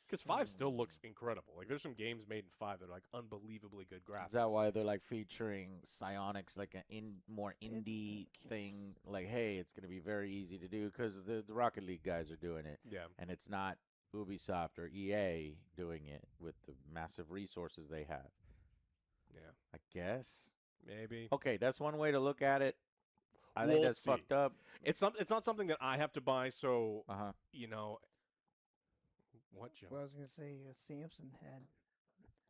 because 5 still looks incredible. Like there's some games made in 5 that are like unbelievably good graphics. Is that why they're like featuring psionics, like more indie thing? Like, hey, it's going to be very easy to do because the Rocket League guys are doing it. Yeah. And it's not Ubisoft or EA doing it with the massive resources they have. Yeah. I guess. Maybe. Okay, that's one way to look at it. I think We'll that's see. fucked up. It's not something that I have to buy. So what, Joe? Well, I was gonna say Samson had.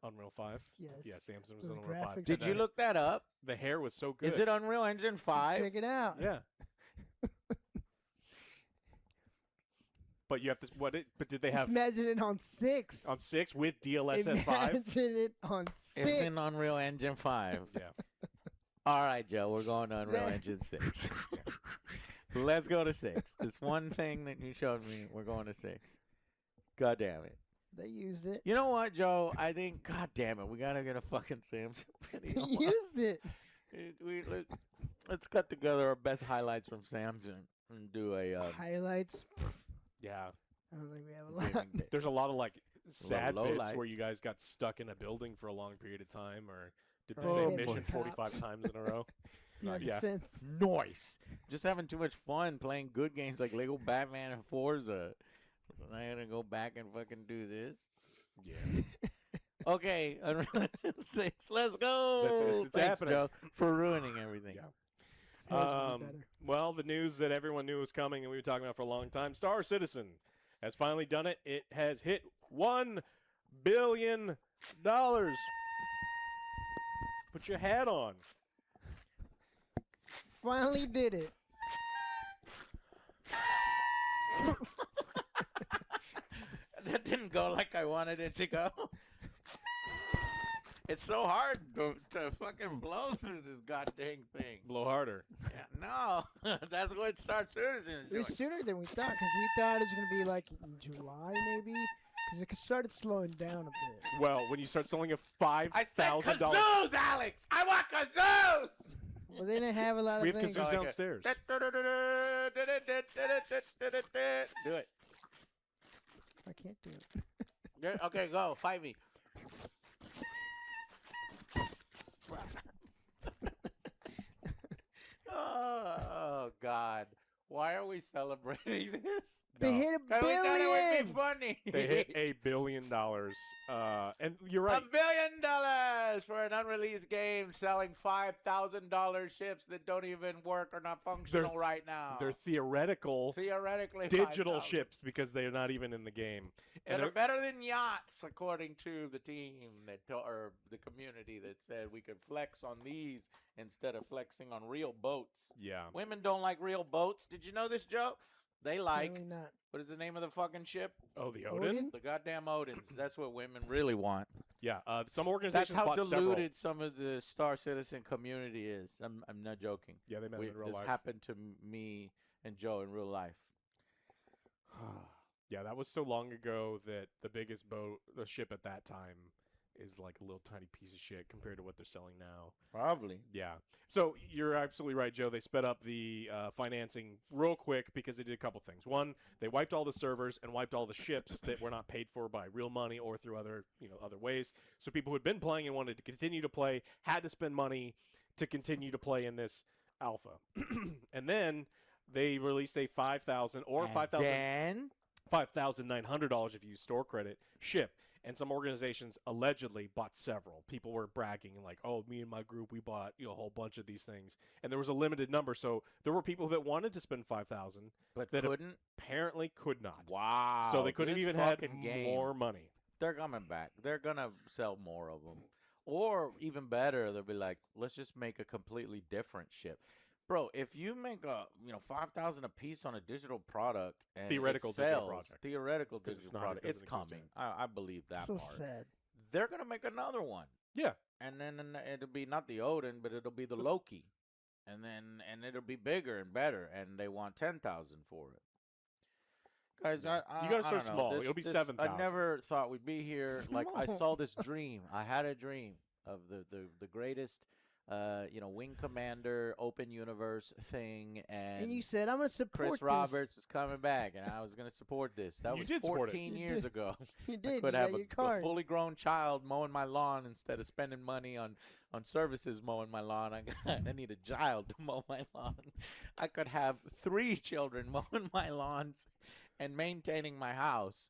Unreal 5? Yes. Yeah, Samsung was Those on Unreal 5. graphics Did you look that up? The hair was so good. Is it Unreal Engine 5? Check it out. Yeah. But you have to But did they Just have imagine it on 6. on 6 with DLSS 5? Imagine it on 6. It's in Unreal Engine 5. Yeah. All right, Joe, we're going to Unreal Engine 6. Let's go to 6. This one thing that you showed me, we're going to 6. God damn it. They used it. You know what, Joe? I think, god damn it, we got to get a fucking Samsung video. They used it. Let's cut together our best highlights from Samsung and do a... Highlights. Yeah. I don't think we have a lot. There's a lot of like sad low bits lights. where you guys got stuck in a building for a long period of time or did the Oh, same boy. mission Cops. 45 times in a row. Makes Yeah. sense. Noise. Just having too much fun playing good games like Lego Batman and Forza. I gotta go back and fucking do this. Yeah. Okay, Unreal Engine 6. Let's go. It's Thanks, happening. Joe, for ruining everything. Well, the news that everyone knew was coming and we were talking about for a long time, Star Citizen has finally done it. It has hit $1 billion. Put your hat on. Finally did it. That didn't go like I wanted it to go. It's so hard to fucking blow through this goddamn thing. Blow harder. Yeah, no, that's what Star Citizen It was is doing. sooner than we thought, because we thought it was going to be like in July, maybe. Because it started slowing down a bit. Well, when you start selling a I said $5,000. kazoos, Alex! I want kazoos! Well, they didn't have a lot of We have things. kazoos downstairs. Do it. I can't do it. Yeah, okay, go. Fight me. Oh, God. Why are we celebrating this? They hit a We thought it would be billion! funny. They hit $1 billion. And you're right. $1 billion for an unreleased game selling $5,000 ships that don't even work or not functional right now. They're theoretically digital 5,000. ships because they're not even in the game. And And they're better than yachts, according to the team or the community that said we could flex on these instead of flexing on real boats. Yeah. Women don't like real boats. Did you know this, Joe? They like, Apparently not. what is the name of the fucking ship? Oh, the Odin? The goddamn Odins. That's what women really want. Yeah. Some organizations That's how bought diluted several. some of the Star Citizen community is. I'm not joking. Yeah, they met them in real this life. happened to me and Joe in real life. Yeah, that was so long ago that the biggest the ship at that time is like a little tiny piece of shit compared to what they're selling now. Probably. Yeah. So you're absolutely right, Joe. They sped up the financing real quick because they did a couple things. One, they wiped all the servers and wiped all the ships that were not paid for by real money or through other ways. So people who had been playing and wanted to continue to play had to spend money to continue to play in this alpha. And then they released a $5,000 or $5,900 if you use store credit ship. And some organizations allegedly bought several. People were bragging like, "Oh, me and my group, we bought a whole bunch of these things." And there was a limited number, so there were people that wanted to spend $5,000 but that couldn't. Apparently could not. Wow. So they could have this even had fucking game, more money. They're coming back. They're gonna sell more of them, or even better, they'll be like, "Let's just make a completely different ship." Bro, if you make a 5,000 a piece on a digital product and Theoretical it digital sells, product. theoretical 'Cause digital it's not, it product, it's doesn't exist coming. I believe that So part. sad. They're gonna make another one. Yeah. And then it'll be not the Odin, but it'll be the Loki, and it'll be bigger and better, and they want 10,000 for it. Guys, Yeah. I You gotta I start don't know. small. It'll be This- 7,000. I never thought we'd be here. Like I Small. saw this dream. I had a dream of the greatest, Wing Commander open universe thing, And you said, I'm going to support Chris this. Roberts is coming back, and I was going to support this. That You was did support it. 14 You years did. ago. You I did. could You have got your a card. fully grown child mowing my lawn instead of spending money on services mowing my lawn. I need a child to mow my lawn. I could have 3 children mowing my lawns and maintaining my house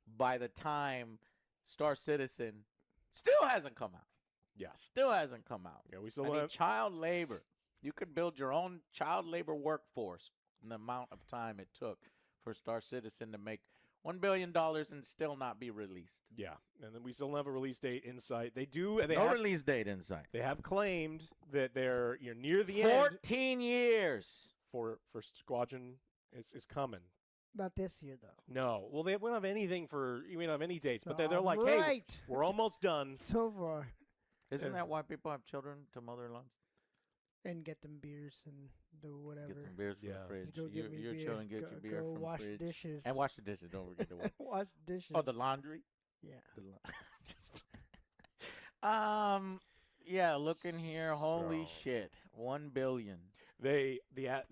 by the time Star Citizen still hasn't come out. Yeah. Still hasn't come out. Yeah, we I still mean, have child labor. You could build your own child labor workforce in the amount of time it took for Star Citizen to make $1 billion and still not be released. Yeah, and then we still don't have a release date in sight. They do. They No have, release date in sight. They have claimed that they're near the end 14 years. for Squadron is coming. Not this year, though. No, well, we don't have anything we don't have any dates, but they're All like, hey, right. we're almost done. So far. Isn't that why people have children to mow their lawns? And get them beers and do whatever. Get them beers from the fridge. Just go get me your beer. children get Go- you beer go from wash fridge. dishes. And wash the dishes. Don't forget to wash. Wash dishes. Oh, the laundry? Yeah. Yeah, look in here. Holy So- shit. 1 billion. The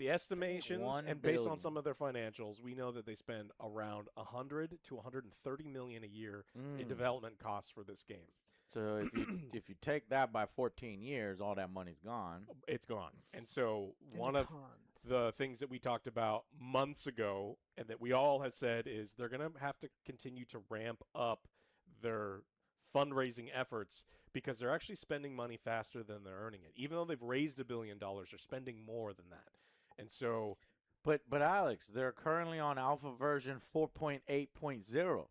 estimations 1 and based on billion. some of their financials, we know that they spend around 100 to 130 million a year in development costs for this game. So if you take that by 14 years, all that money's gone. It's gone. And so And one the of cons. the things that we talked about months ago and that we all have said is they're going to have to continue to ramp up their fundraising efforts because they're actually spending money faster than they're earning it. Even though they've raised $1 billion, they're spending more than that. And so But Alex, they're currently on alpha version 4.8.0.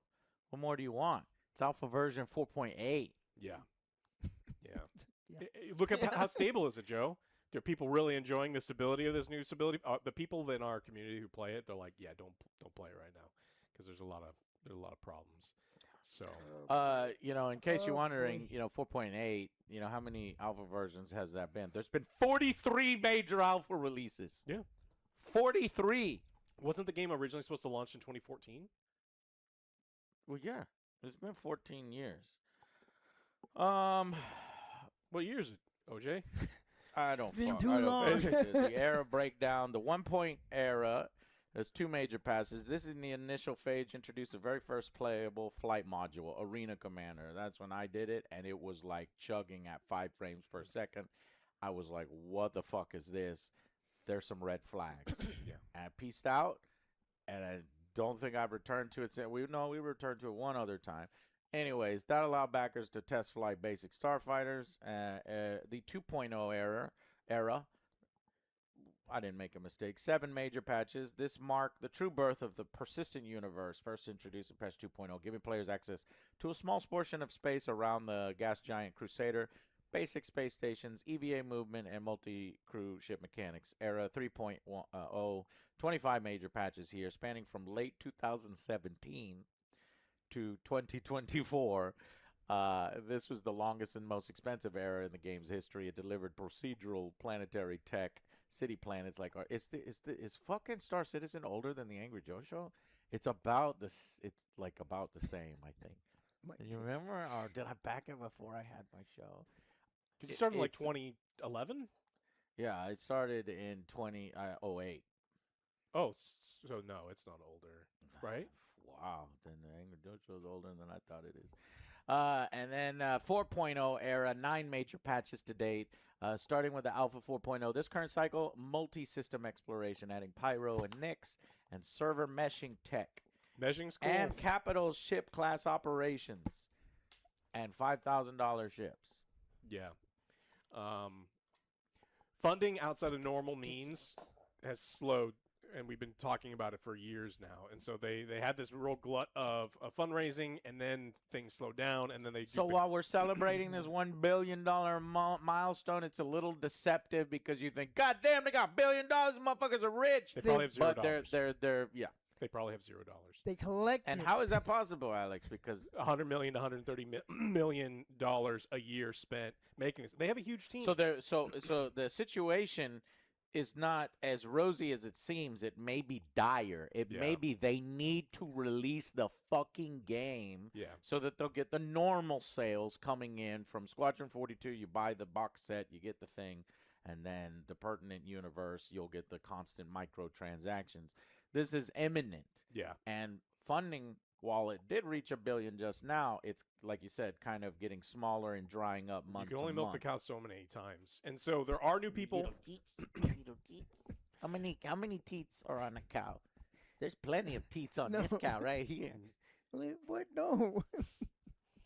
What more do you want? It's alpha version 4.8. yeah. Yeah. Look at how stable is it, Joe? Are people really enjoying the stability of this new stability? The people in our community who play it, they're like, yeah, don't play it right now because there's a lot of problems. So, in case you're wondering, 4.8, how many alpha versions has that been? There's been 43 major alpha releases. Yeah. 43. Wasn't the game originally supposed to launch in 2014? Well, yeah. It's been 14 years. What year is it, OJ? I don't. It's been too long. The era breakdown. The 1 era. There's 2 major passes. This is the initial phase. Introduced the very first playable flight module, Arena Commander. That's when I did it, and it was like chugging at 5 frames per second. I was like, "What the fuck is this?" There's some red flags. Yeah. I pieced out, and I don't think I've returned to it. We returned to it one other time. Anyways, that allowed backers to test flight basic starfighters. The 2.0 era. I didn't make a mistake. 7 major patches. This marked the true birth of the persistent universe, first introduced in patch 2.0, giving players access to a small portion of space around the gas giant Crusader, basic space stations, EVA movement, and multi-crew ship mechanics. Era 3.0, 25 major patches here, spanning from late 2017 to 2024. This was the longest and most expensive era in the game's history. It delivered procedural planetary tech, city planets. Like, is fucking Star Citizen older than the Angry Joe show? It's about this. It's like about the same, I think. You remember, or did I back it before I had my show? It started in like 2011. Yeah, it started in 2008. Oh, so no, it's not older, right? Wow, then the Angry Joe show is older than I thought it is. And then 4.0 era, 9 major patches to date, starting with the Alpha 4.0. This current cycle, multi-system exploration, adding Pyro and Nyx, and server meshing tech. Meshing's cool. And capital ship class operations, and $5,000 ships. Yeah. Funding outside of normal means has slowed, and we've been talking about it for years now. And so they had this real glut of fundraising, and then things slowed down, and then they. So while we're celebrating this $1 billion milestone, it's a little deceptive because you think, God damn, they got $1 billion, motherfuckers are rich. They probably have $0. But they're They probably have $0. They collect. And how is that possible, Alex? Because $100 million to $130 million a year spent making this. They have a huge team. So the situation is not as rosy as it seems. It may be dire. It may be they need to release the fucking game so that they'll get the normal sales coming in from Squadron 42. You buy the box set, you get the thing, and then the pertinent universe, you'll get the constant microtransactions. This is imminent. Yeah. And funding, while it did reach $1 billion just now, it's, like you said, kind of getting smaller and drying up month to month. You can only milk the cow so many times. And so there are new people. How many teats are on a cow? There's plenty of teats on this cow right here. What? No.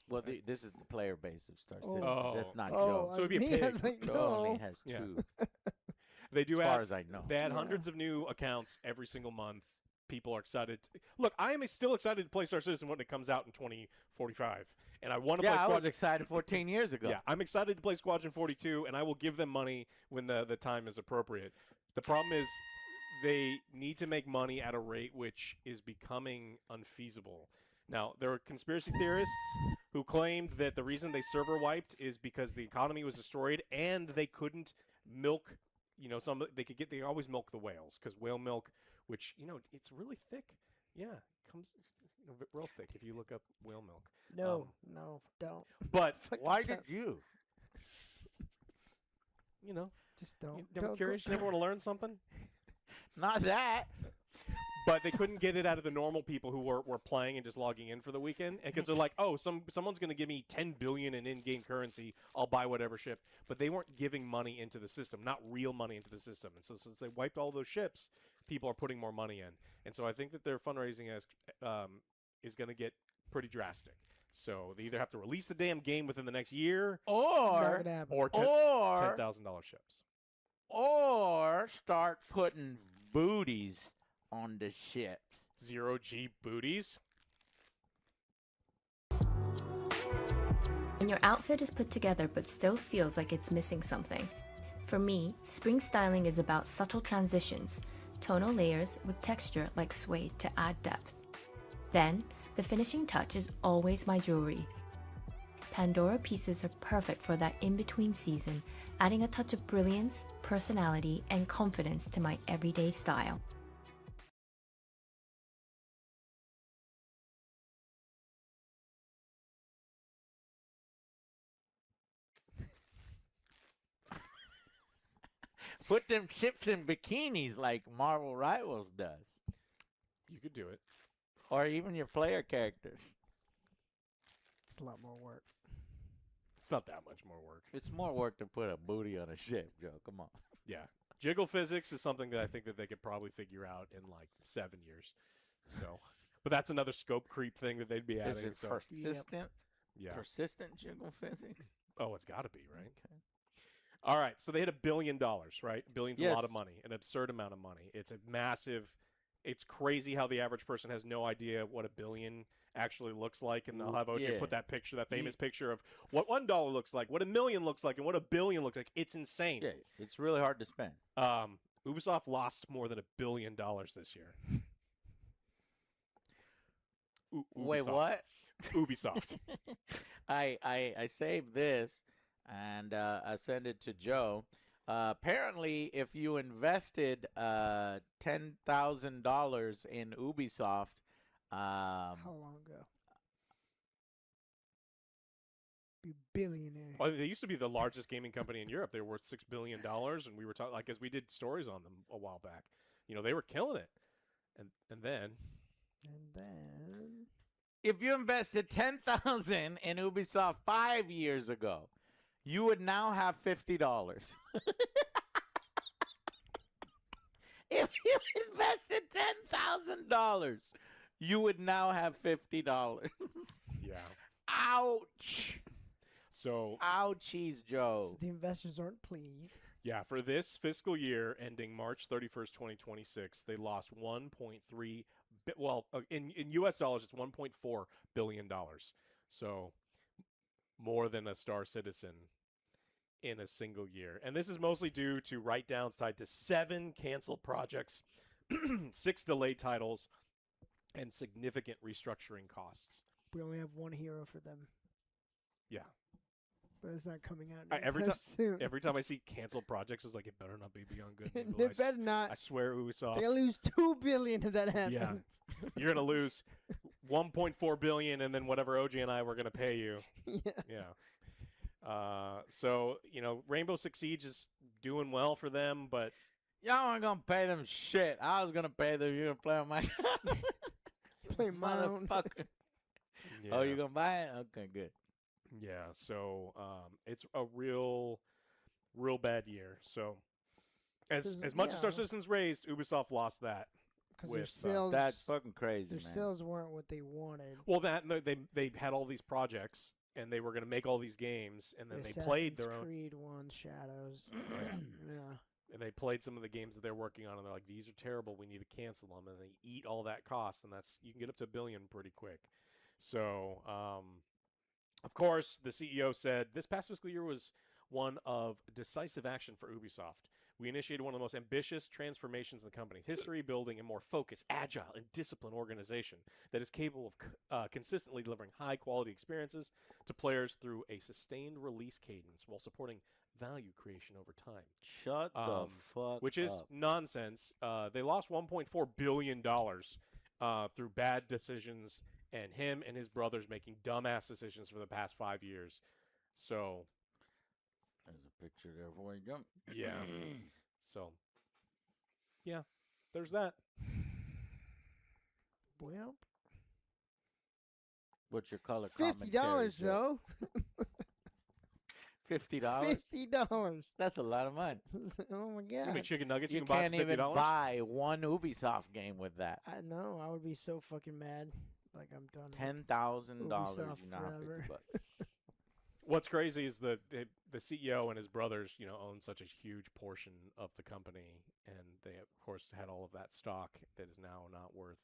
Well, this is the player base of Star Citizen. Oh. That's not Joe. So it'd be a pig. I was like, Joe no. only has 2. They do as add, far as I know. They add hundreds of new accounts every single month. People are excited. Look, I am still excited to play Star Citizen when it comes out in 2045. And I want to play Squadron. I was excited 14 years ago. Yeah, I'm excited to play Squadron 42, and I will give them money when the time is appropriate. The problem is they need to make money at a rate which is becoming unfeasible. Now, there are conspiracy theorists who claimed that the reason they server wiped is because the economy was destroyed and they couldn't milk, they always milk the whales because whale milk, which, it's really thick. Yeah, it comes real thick if you look up whale milk. No, don't. But why did you? Just don't. Never curious? You never want to learn something? Not that. But they couldn't get it out of the normal people who were playing and just logging in for the weekend, because they're like, oh, someone's going to give me $10 billion in-game currency. I'll buy whatever ship. But they weren't giving money into the system, not real money into the system. And so since they wiped all those ships, people are putting more money in. And so I think that their fundraising is going to get pretty drastic. So they either have to release the damn game within the next year, or $10,000 ships, or start putting booties on the ship. 0G booties. When your outfit is put together but still feels like it's missing something, For me, spring styling is about subtle transitions, tonal layers with texture like suede to add depth. Then, the finishing touch is always my jewelry. Pandora pieces are perfect for that in-between season, adding a touch of brilliance, personality, and confidence to my everyday style. Put them chips in bikinis like Marvel Rivals does. You could do it. Or even your player characters. It's a lot more work. It's not that much more work. It's more work to put a booty on a ship, Joe. Come on. Yeah. Jiggle physics is something that I think that they could probably figure out in like 7 years. So, but that's another scope creep thing that they'd be adding. Is it so. persistent? Yeah. Persistent jiggle physics? Oh, it's got to be, right? Okay. All right. So they hit $1 billion, right? $1 billion's a lot of money, an absurd amount of money. It's a massive. It's crazy how the average person has no idea what $1 billion actually looks like, and they'll have OJ put that picture, that famous picture of what $1 looks like, what $1 million looks like, and what $1 billion looks like. It's insane. Yeah, it's really hard to spend. Ubisoft lost more than $1 billion this year. Wait, what? Ubisoft. I saved this and I sent it to Joe. Apparently, if you invested $10,000 in Ubisoft, how long ago? Be billionaire. Well, they used to be the largest gaming company in Europe. They were worth $6 billion, and we were talking like as we did stories on them a while back. You know, they were killing it, and then if you invested $10,000 in Ubisoft 5 years ago, you would now have $50. If you invested $10,000, you would now have $50. Yeah. Ouch. So. Ouchies, Joe. So the investors aren't pleased. Yeah, for this fiscal year ending March 31st, 2026, they lost 1.3. Well, in U.S. dollars, it's $1.4 billion. So more than a Star Citizen in a single year. And this is mostly due to write-downs tied to 7 canceled projects, 6 delayed titles, and significant restructuring costs. We only have one hero for them. Yeah. But it's not coming out Every soon. Every time I see canceled projects, it's like, it better not be Beyond Good and It Evil. better not. I swear Ubisoft. They lose $2 billion if that happens. Yeah. You're going to lose $1.4 billion, and then whatever OG and I were going to pay you. Yeah. So, you know, Rainbow Six Siege is doing well for them, but y'all aren't going to pay them shit. I was going to pay them. You're going to play on my play my own. Motherfucker. Yeah. Oh, you're going to buy it? Okay, good. Yeah, so it's a real bad year. So as much as Star Citizen's raised, Ubisoft lost that. Because their sales, that's fucking crazy, their man. sales weren't what they wanted. Well, they had all these projects, and they were going to make all these games, and then they played their own. Creed 1, Shadows. Yeah. And they played some of the games that they're working on, and they're like, these are terrible. We need to cancel them. And they eat all that cost, and you can get up to $1 billion pretty quick. So, of course, the CEO said, this past fiscal year was one of decisive action for Ubisoft. We initiated one of the most ambitious transformations in the company's history, building a more focused, agile, and disciplined organization that is capable of consistently delivering high-quality experiences to players through a sustained release cadence while supporting value creation over time. Shut the fuck Which is up. nonsense. They lost $1.4 billion through bad decisions and him and his brothers making dumbass decisions for the past 5 years. So there's a picture there for you. Yeah. So yeah, there's that. Well, what's your color? $50 though. $50. $50. That's a lot of money. Oh my god! How many chicken nuggets You you can buy can't for $50? even buy one Ubisoft game with that. I know. I would be so fucking mad. Like I'm done. $10,000. You Ubisoft now have forever. $50. What's crazy is the CEO and his brothers, own such a huge portion of the company, and they of course had all of that stock that is now not worth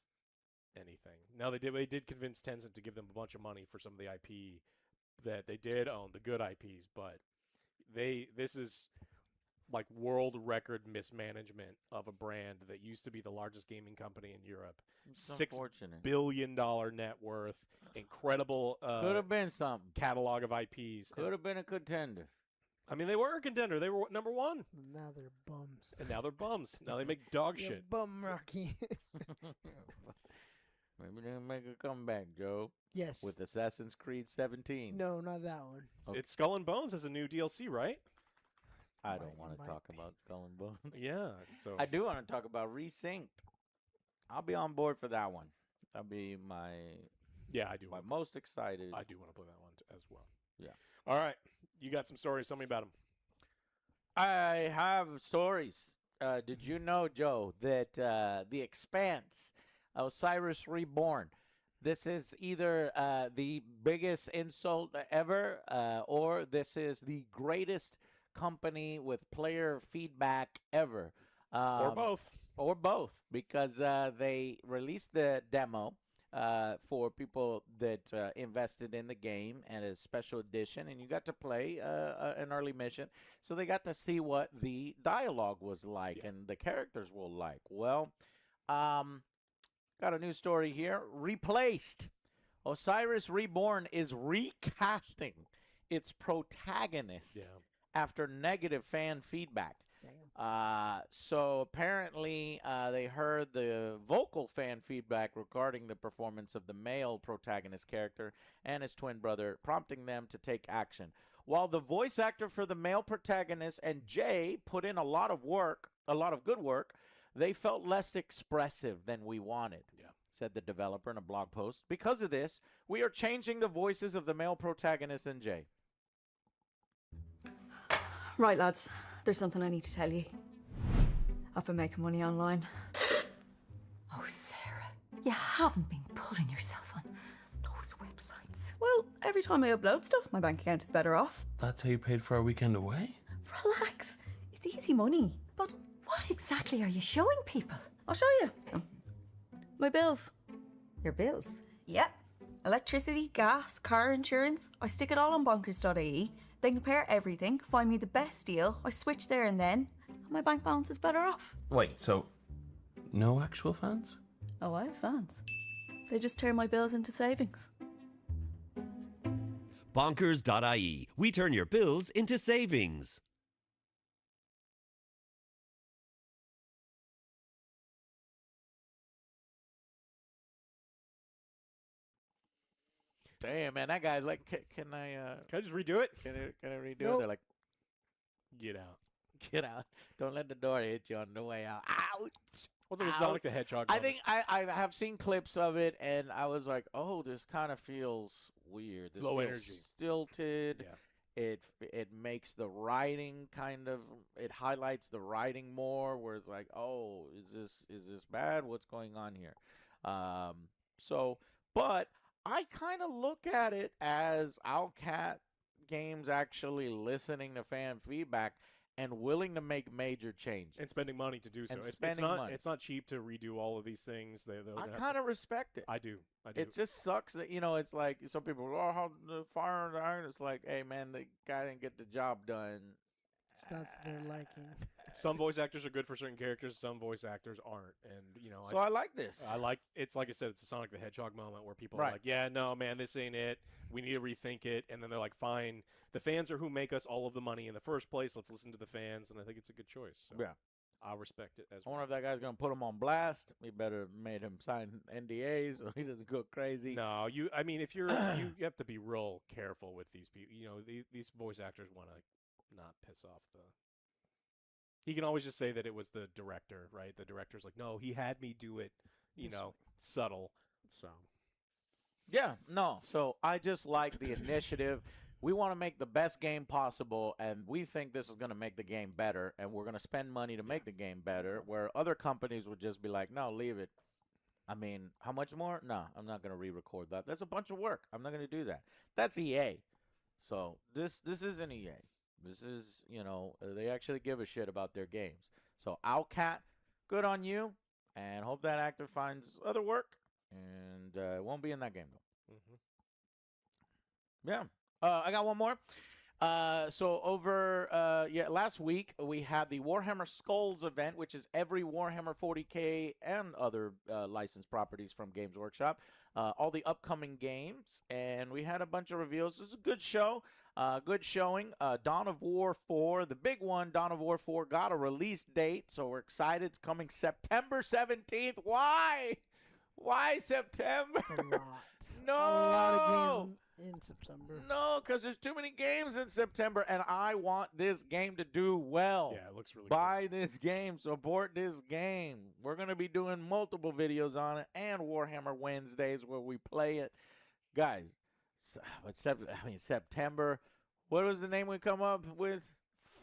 anything. Now they did convince Tencent to give them a bunch of money for some of the IP that they did own, the good IPs, but this is like world record mismanagement of a brand that used to be the largest gaming company in Europe. It's $6 unfortunate. billion net worth, incredible Could have been something. catalog of IPs. Could have been a contender. I mean, they were a contender. They were number one. Now they're bums. And now they're bums. Now they make dog You're shit. bum Rocky. Maybe they'll make a comeback, Joe. Yes. With Assassin's Creed 17. No, not that one. Okay. It's Skull and Bones has a new DLC, right? I don't want to talk about Skull and Bones. Yeah. So I do want to talk about Resynced. I'll be on board for that one. That'll be my I do. My most excited. I do want to play that one as well. Yeah. All right. You got some stories. Tell me about them. I have stories. Did you know, Joe, that The Expanse, Osiris Reborn, this is either the biggest insult ever or this is the greatest company with player feedback ever. Or both. Or both, because they released the demo for people that invested in the game and a special edition, and you got to play an early mission. So they got to see what the dialogue was like and the characters were like. Well, got a new story here. Replaced. Osiris Reborn is recasting its protagonist after negative fan feedback. So apparently they heard the vocal fan feedback regarding the performance of the male protagonist character and his twin brother, prompting them to take action. While the voice actor for the male protagonist and Jay put in a lot of good work, they felt less expressive than we wanted, said the developer in a blog post. Because of this, we are changing the voices of the male protagonist and Jay. Right, lads. There's something I need to tell you. I've been making money online. Oh, Sarah, you haven't been putting yourself on those websites. Well, every time I upload stuff, my bank account is better off. That's how you paid for our weekend away? Relax. It's easy money. But what exactly are you showing people? I'll show you. My bills. Your bills? Yep. Electricity, gas, car insurance. I stick it all on bonkers.ie. They compare everything, find me the best deal. I switch there and then, and my bank balance is better off. Wait, so no actual fans? Oh, I have fans. They just turn my bills into savings. Bonkers.ie. We turn your bills into savings. Damn, man, that guy's like, can I just redo it? Can I redo it? Nope. They're like, get out. Get out. Don't let the door hit you on the way out. Ouch. What's like a Ouch. Sonic the Hedgehog I moment? think I have seen clips of it, and I was like, oh, this kind of feels weird. This Low feels energy. stilted. It makes the writing kind of, it highlights the writing more, where it's like, oh, is this bad? What's going on here? But I kind of look at it as Owlcat Games actually listening to fan feedback and willing to make major changes. And spending money to do so. And It's spending not, money. It's not cheap to redo all of these things. I kind of respect it. I do. I do. It just sucks that, it's like some people, oh, how the fire and the iron. It's like, hey, man, the guy didn't get the job done. It's not their liking. Some voice actors are good for certain characters. Some voice actors aren't. And, So I like this. It's like I said, it's a Sonic the Hedgehog moment where people are Right. like, yeah, no, man, this ain't it. We need to rethink it. And then they're like, fine. The fans are who make us all of the money in the first place. Let's listen to the fans. And I think it's a good choice. So Yeah. I'll respect it as I well. wonder if that guy's going to put him on blast. We better have made him sign NDAs so he doesn't go crazy. No, I mean, if you're, you have to be real careful with these people. These voice actors want to not piss off the. He can always just say that it was the director, right? The director's like, no, he had me do it, subtle. So. Yeah, no. So I just like the initiative. We want to make the best game possible, and we think this is going to make the game better, and we're going to spend money to make the game better, where other companies would just be like, no, leave it. I mean, how much more? No, I'm not going to re-record that. That's a bunch of work. I'm not going to do that. That's EA. So this isn't EA. This is, they actually give a shit about their games. So Owlcat, good on you, and hope that actor finds other work, and it won't be in that game, though. Mm-hmm. Yeah. I got one more. So over last week we had the Warhammer Skulls event, which is every Warhammer 40K and other licensed properties from Games Workshop, all the upcoming games, and we had a bunch of reveals. This is a good show, good showing. Dawn of War 4, the big one, Dawn of War 4 got a release date, so we're excited. It's coming September 17th. Why? Why September? A lot. No. A lot of games in September. No, because there's too many games in September, and I want this game to do well. Yeah, it looks really Buy this game. Support this game. We're going to be doing multiple videos on it and Warhammer Wednesdays where we play it. Guys, September. What was the name we come up with?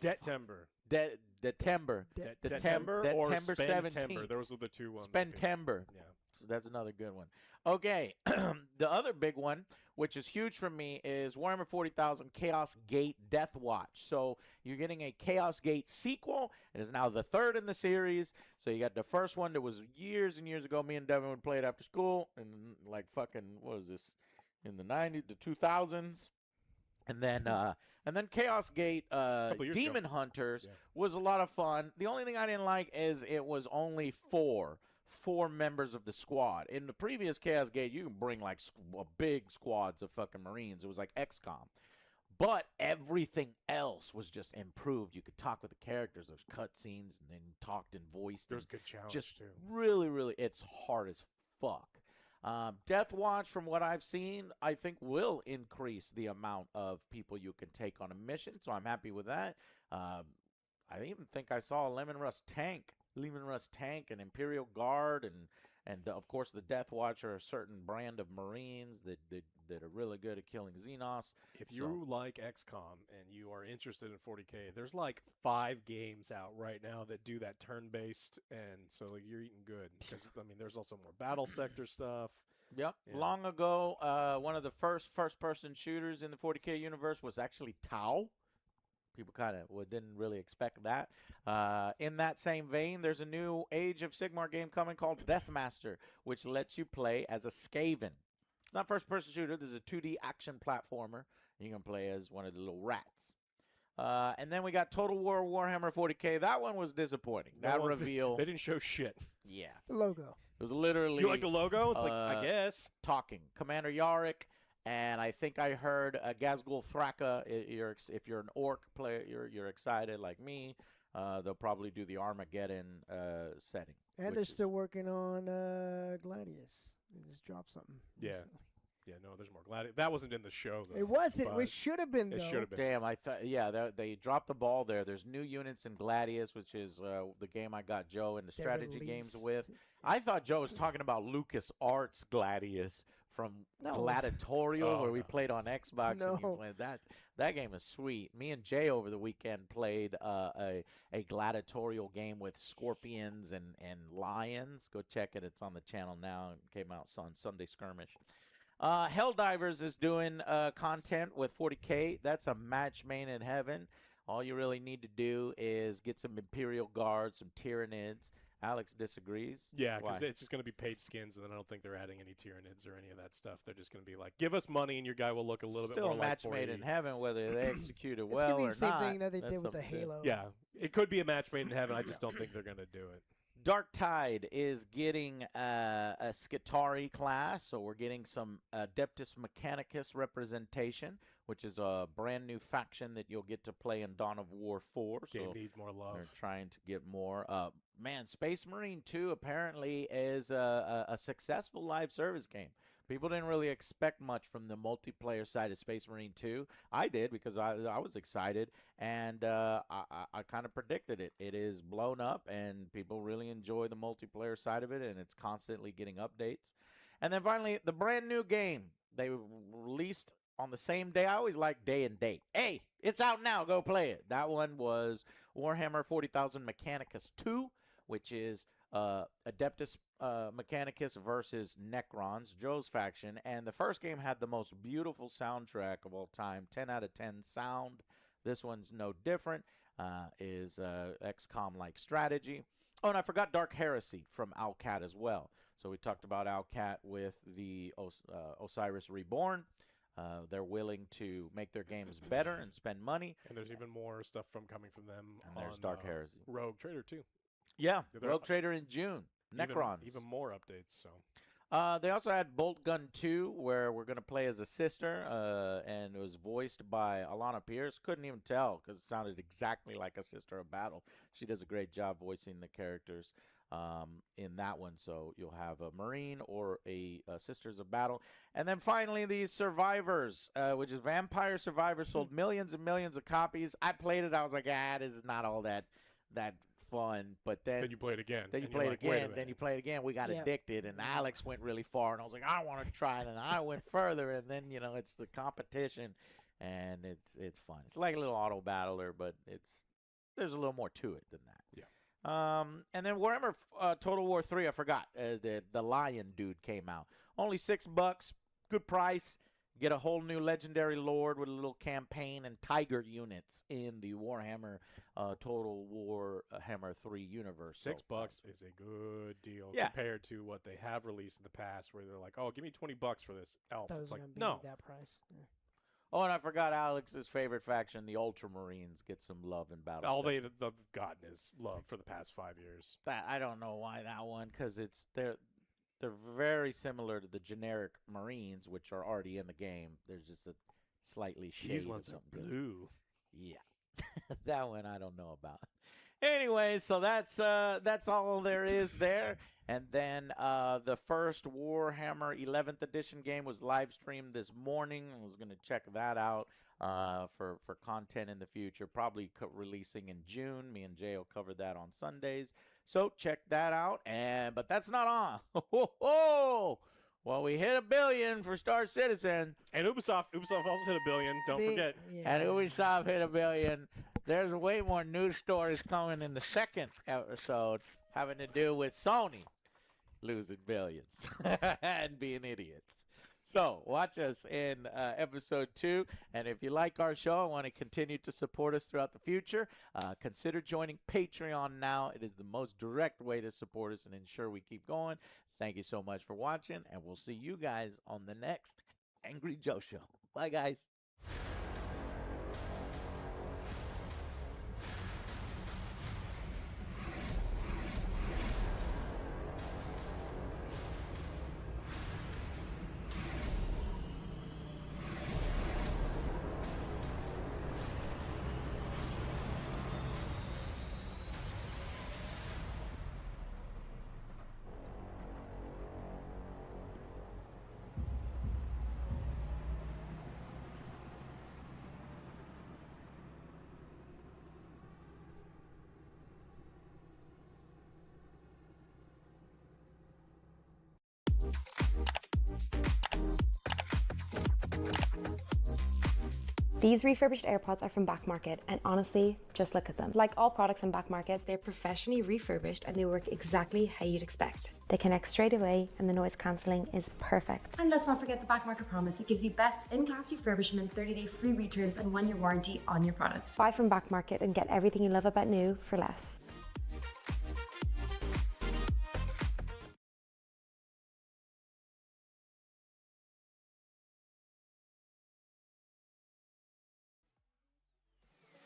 Detember. Detember. Detember or Detember 17th. Spendtember. Those are the two ones. Spendtember. Yeah. So that's another good one. Okay, the other big one, which is huge for me, is Warhammer 40,000 Chaos Gate Death Watch. So you're getting a Chaos Gate sequel. It is now the third in the series. So you got the first one that was years and years ago. Me and Devin would play it after school, and like fucking, what was this, in the 90s, the 2000s. And then Chaos Gate Demon Hunters was a lot of fun. The only thing I didn't like is it was only four members of the squad. In the previous Chaos Gate, you can bring like big squads of fucking Marines. It was like XCOM. But everything else was just improved. You could talk with the characters. There's cutscenes, and then talked and voiced. There's good challenge, just too. Really, really, it's hard as fuck. Death Watch, from what I've seen, I think will increase the amount of people you can take on a mission, so I'm happy with that. I even think I saw a Lemon Rust tank, and Imperial Guard, and of course the Death Watch are a certain brand of Marines that are really good at killing Xenos. If you like XCOM and you are interested in 40K, there's like 5 games out right now that do that turn-based, and so like, you're eating good. Because I mean, there's also more battle sector stuff. Yep. Yeah. Long ago, one of the first-person shooters in the 40K universe was actually Tau. People kind of didn't really expect that. In that same vein, there's a new Age of Sigmar game coming called Deathmaster, which lets you play as a Skaven. It's not first-person shooter. This is a 2D action platformer. You can play as one of the little rats. And then we got Total War Warhammer 40K. That one was disappointing. That reveal. They didn't show shit. Yeah. The logo. It was literally. You like the logo? It's like, I guess. Talking. Commander Yarick. And I think I heard Gazgul Thraka. If you're an orc player, you're excited like me. They'll probably do the Armageddon setting. And they're still working on Gladius. They just dropped something. Yeah. recently. Yeah, no, there's more Gladius. That wasn't in the show, though. It wasn't. but It should have been, though. It should have been. Damn, I thought. Yeah, they dropped the ball there. There's new units in Gladius, which is the game I got Joe in the They strategy games released- with. I thought Joe was talking about Lucas Arts Gladius from No. Gladiatorial, Oh, where we no. played on Xbox. And you No. played that. That game is sweet. Me and Jay over the weekend played a gladiatorial game with scorpions and lions. Go check it. It's on the channel now. It came out on Sunday Skirmish. Helldivers is doing content with 40K. That's a match made in heaven. All you really need to do is get some Imperial Guards, some Tyranids. Alex disagrees. Yeah, because Why? it's just going to be paid skins, and then I don't think they're adding any Tyranids or any of that stuff. They're just going to be like, give us money, and your guy will look a little bit Still more a like match 40. made in heaven, whether they execute it It's well gonna be or the same not. thing that they That's did with the up to them. Halo. Yeah, it could be a match made in heaven. I just don't think they're going to do it. Dark Tide is getting a Skitarii class, so we're getting some Adeptus Mechanicus representation, which is a brand new faction that you'll get to play in Dawn of War 4. Game So needs more love. they're trying to get more. Man, Space Marine 2 apparently is a successful live service game. People didn't really expect much from the multiplayer side of Space Marine 2. I did because I was excited, and I kind of predicted it. It is blown up, and people really enjoy the multiplayer side of it, and it's constantly getting updates. And then finally, the brand new game they released on the same day. I always like day and date. Hey, it's out now. Go play it. That one was Warhammer 40,000 Mechanicus 2, which is Adeptus Mechanicus versus Necrons, Joe's faction. And the first game had the most beautiful soundtrack of all time, 10 out of 10 sound. This one's no different, is XCOM-like strategy. Oh, and I forgot Dark Heresy from Alcat as well. So we talked about Alcat with the Osiris Reborn. They're willing to make their games better and spend money. And there's even more stuff coming from them. And there's on, Dark Heresy. Rogue Trader too. Yeah, They're Rogue Trader in June. Necrons. Even more updates. So. They also had Bolt Gun 2, where we're going to play as a sister, and it was voiced by Alana Pierce. Couldn't even tell because it sounded exactly like a Sister of Battle. She does a great job voicing the characters in that one. So you'll have a Marine or a Sisters of Battle. And then finally, these Survivors, which is Vampire Survivors, sold millions and millions of copies. I played it. I was like, this is not all that fun. But then you play it again. Then you play it again. Then you play it again. We got addicted, and Alex went really far, and I was like, I want to try it, and I went further, and then it's the competition, and it's fun. It's like a little auto battler, but there's a little more to it than that. Yeah. And then Warhammer Total War 3, I forgot. The Lion dude came out. Only $6. Good price. Get a whole new legendary lord with a little campaign and tiger units in the Warhammer Total War Hammer 3 universe. $6 is a good deal compared to what they have released in the past, where they're like, "Oh, give me $20 for this elf." That It's was like, gonna be no, that price. Yeah. Oh, and I forgot Alex's favorite faction, the Ultramarines, get some love in battle. all they've gotten is love for the past 5 years. I don't know why that one, because they're very similar to the generic Marines, which are already in the game. There's just a slightly shade These ones of are something. blue. Yeah, that one I don't know about. Anyway, so that's all there is there. And then the first Warhammer 11th edition game was live streamed this morning. I was going to check that out for content in the future, probably releasing in June. Me and Jay will cover that on Sundays. So check that out. But that's not all. Well, we hit 1 billion for Star Citizen. And Ubisoft also hit 1 billion. Don't forget. And Ubisoft hit 1 billion. There's way more news stories coming in the second episode having to do with Sony losing billions and being idiots. So watch us in episode 2. And if you like our show and want to continue to support us throughout the future, consider joining Patreon now. It is the most direct way to support us and ensure we keep going. Thank you so much for watching, and we'll see you guys on the next Angry Joe Show. Bye, guys. These refurbished AirPods are from Back Market, and honestly, just look at them. Like all products in Back Market, they're professionally refurbished and they work exactly how you'd expect. They connect straight away and the noise cancelling is perfect. And let's not forget the Back Market promise. It gives you best in-class refurbishment, 30-day free returns and 1-year warranty on your product. Buy from Back Market and get everything you love about new for less.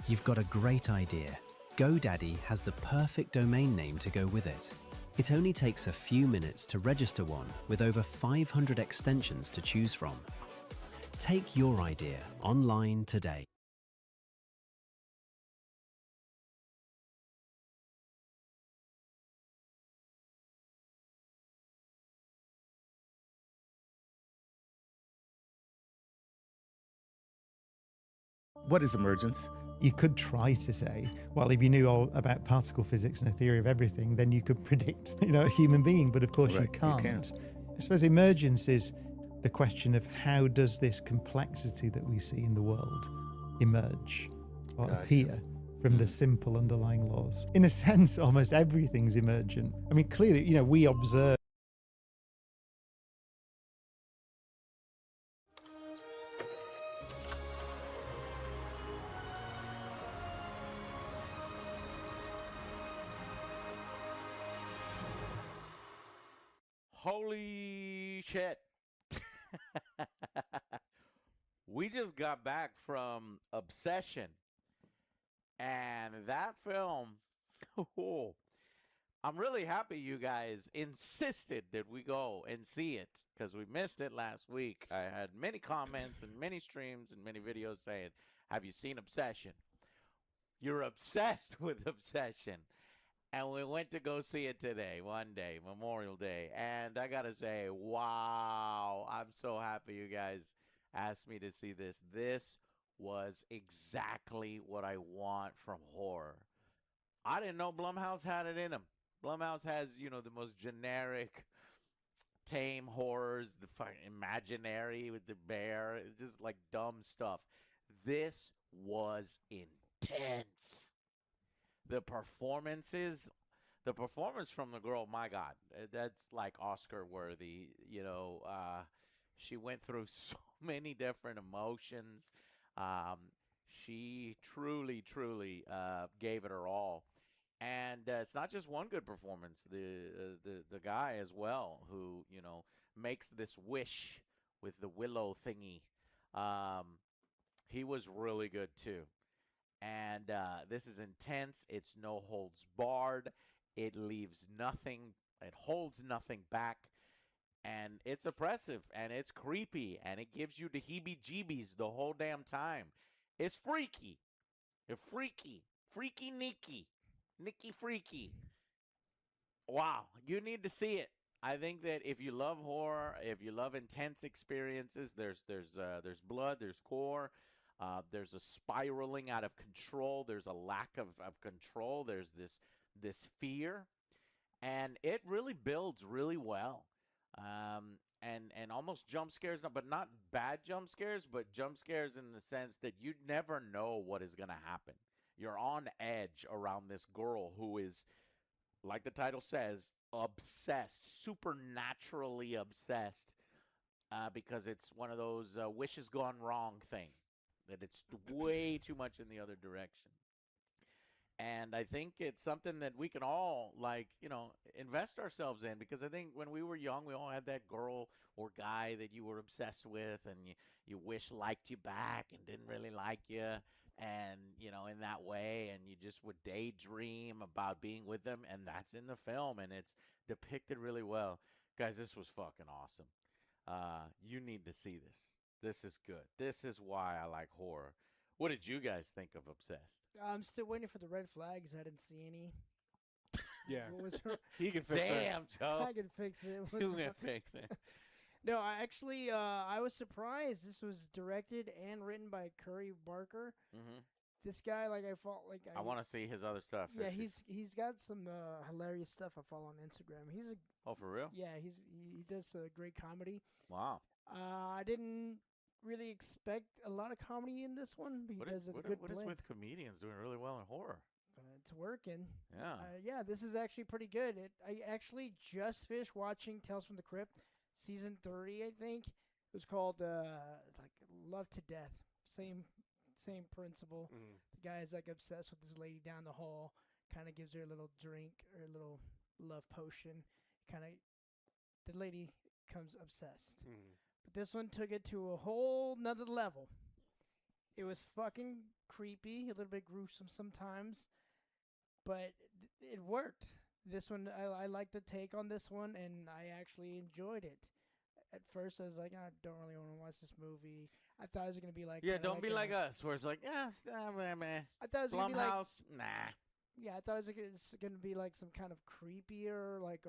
You've got a great idea. GoDaddy has the perfect domain name to go with it. It only takes a few minutes to register one with over 500 extensions to choose from. Take your idea online today. What is emergence? You could try to say, well, if you knew all about particle physics and a theory of everything, then you could predict, a human being, but of course you can't. I suppose emergence is the question of how does this complexity that we see in the world emerge or appear from the simple underlying laws. In a sense, almost everything's emergent. I mean, clearly, we observe. Holy shit. we just got back from Obsession, and that film. Oh, I'm really happy you guys insisted that we go and see it because we missed it last week. I had many comments and many streams and many videos saying, "Have you seen Obsession?" You're obsessed with Obsession. And we went to go see it today, one day, Memorial Day. And I got to say, wow, I'm so happy you guys asked me to see this. This was exactly what I want from horror. I didn't know Blumhouse had it in them. Blumhouse has, you know, the most generic, tame horrors, the fucking imaginary with the bear, just like dumb stuff. This was intense. The performance from the girl, my God, that's like Oscar worthy. You know, she went through so many different emotions. She truly gave it her all. And it's not just one good performance. The guy as well, who, you know, makes this wish with the willow thingy. He was really good too. And this is intense. It's no holds barred. It leaves nothing. It holds nothing back. And it's oppressive. And it's creepy. And it gives you the heebie-jeebies the whole damn time. It's freaky. It's freaky. Freaky Nikki. Nikki Freaky. Wow. You need to see it. I think that if you love horror, if you love intense experiences, there's blood, there's gore. There's a spiraling out of control. There's a lack of control. There's this fear. And it really builds really well. And almost jump scares, but not bad jump scares, but jump scares in the sense that you never know what is going to happen. You're on edge around this girl who is, like the title says, obsessed, supernaturally obsessed, because it's one of those wishes gone wrong thing. That it's way too much in the other direction. And I think it's something that we can all, like, you know, invest ourselves in. Because I think when we were young, we all had that girl or guy that you were obsessed with. And you wish liked you back and didn't really like you. And, you know, in that way. And you just would daydream about being with them. And that's in the film. And it's depicted really well. Guys, this was fucking awesome. You need to see this. This is good. This is why I like horror. What did you guys think of Obsessed? I'm still waiting for the red flags. I didn't see any. Yeah. What was her? He can fix it. Damn, Joe. I can fix it. You can fix it. No, I was surprised. This was directed and written by Curry Barker. Mm-hmm. This guy, like, I want to see his other stuff. Yeah, he's got some hilarious stuff I follow on Instagram. Oh, for real? Yeah, he does a great comedy. Wow. I didn't really expect a lot of comedy in this one, but he does a good What blend. is with comedians doing really well in horror? It's working. Yeah. Yeah, this is actually pretty good. I actually just finished watching Tales from the Crypt, season 3, I think. It was called like Love to Death. Same principle. Mm. The guy is like obsessed with this lady down the hall. Kind of gives her a little drink or a little love potion. The lady becomes obsessed. Mm. But this one took it to a whole nother level. It was fucking creepy, a little bit gruesome sometimes, but it worked. This one, I like the take on this one, and I actually enjoyed it. At first, I was like, I don't really want to watch this movie. I thought it was going to be like... Yeah, don't be like us, where it's like, yeah, man. I thought it was going to be like... Blumhouse, nah. Yeah, I thought it was going to be like some kind of creepier, like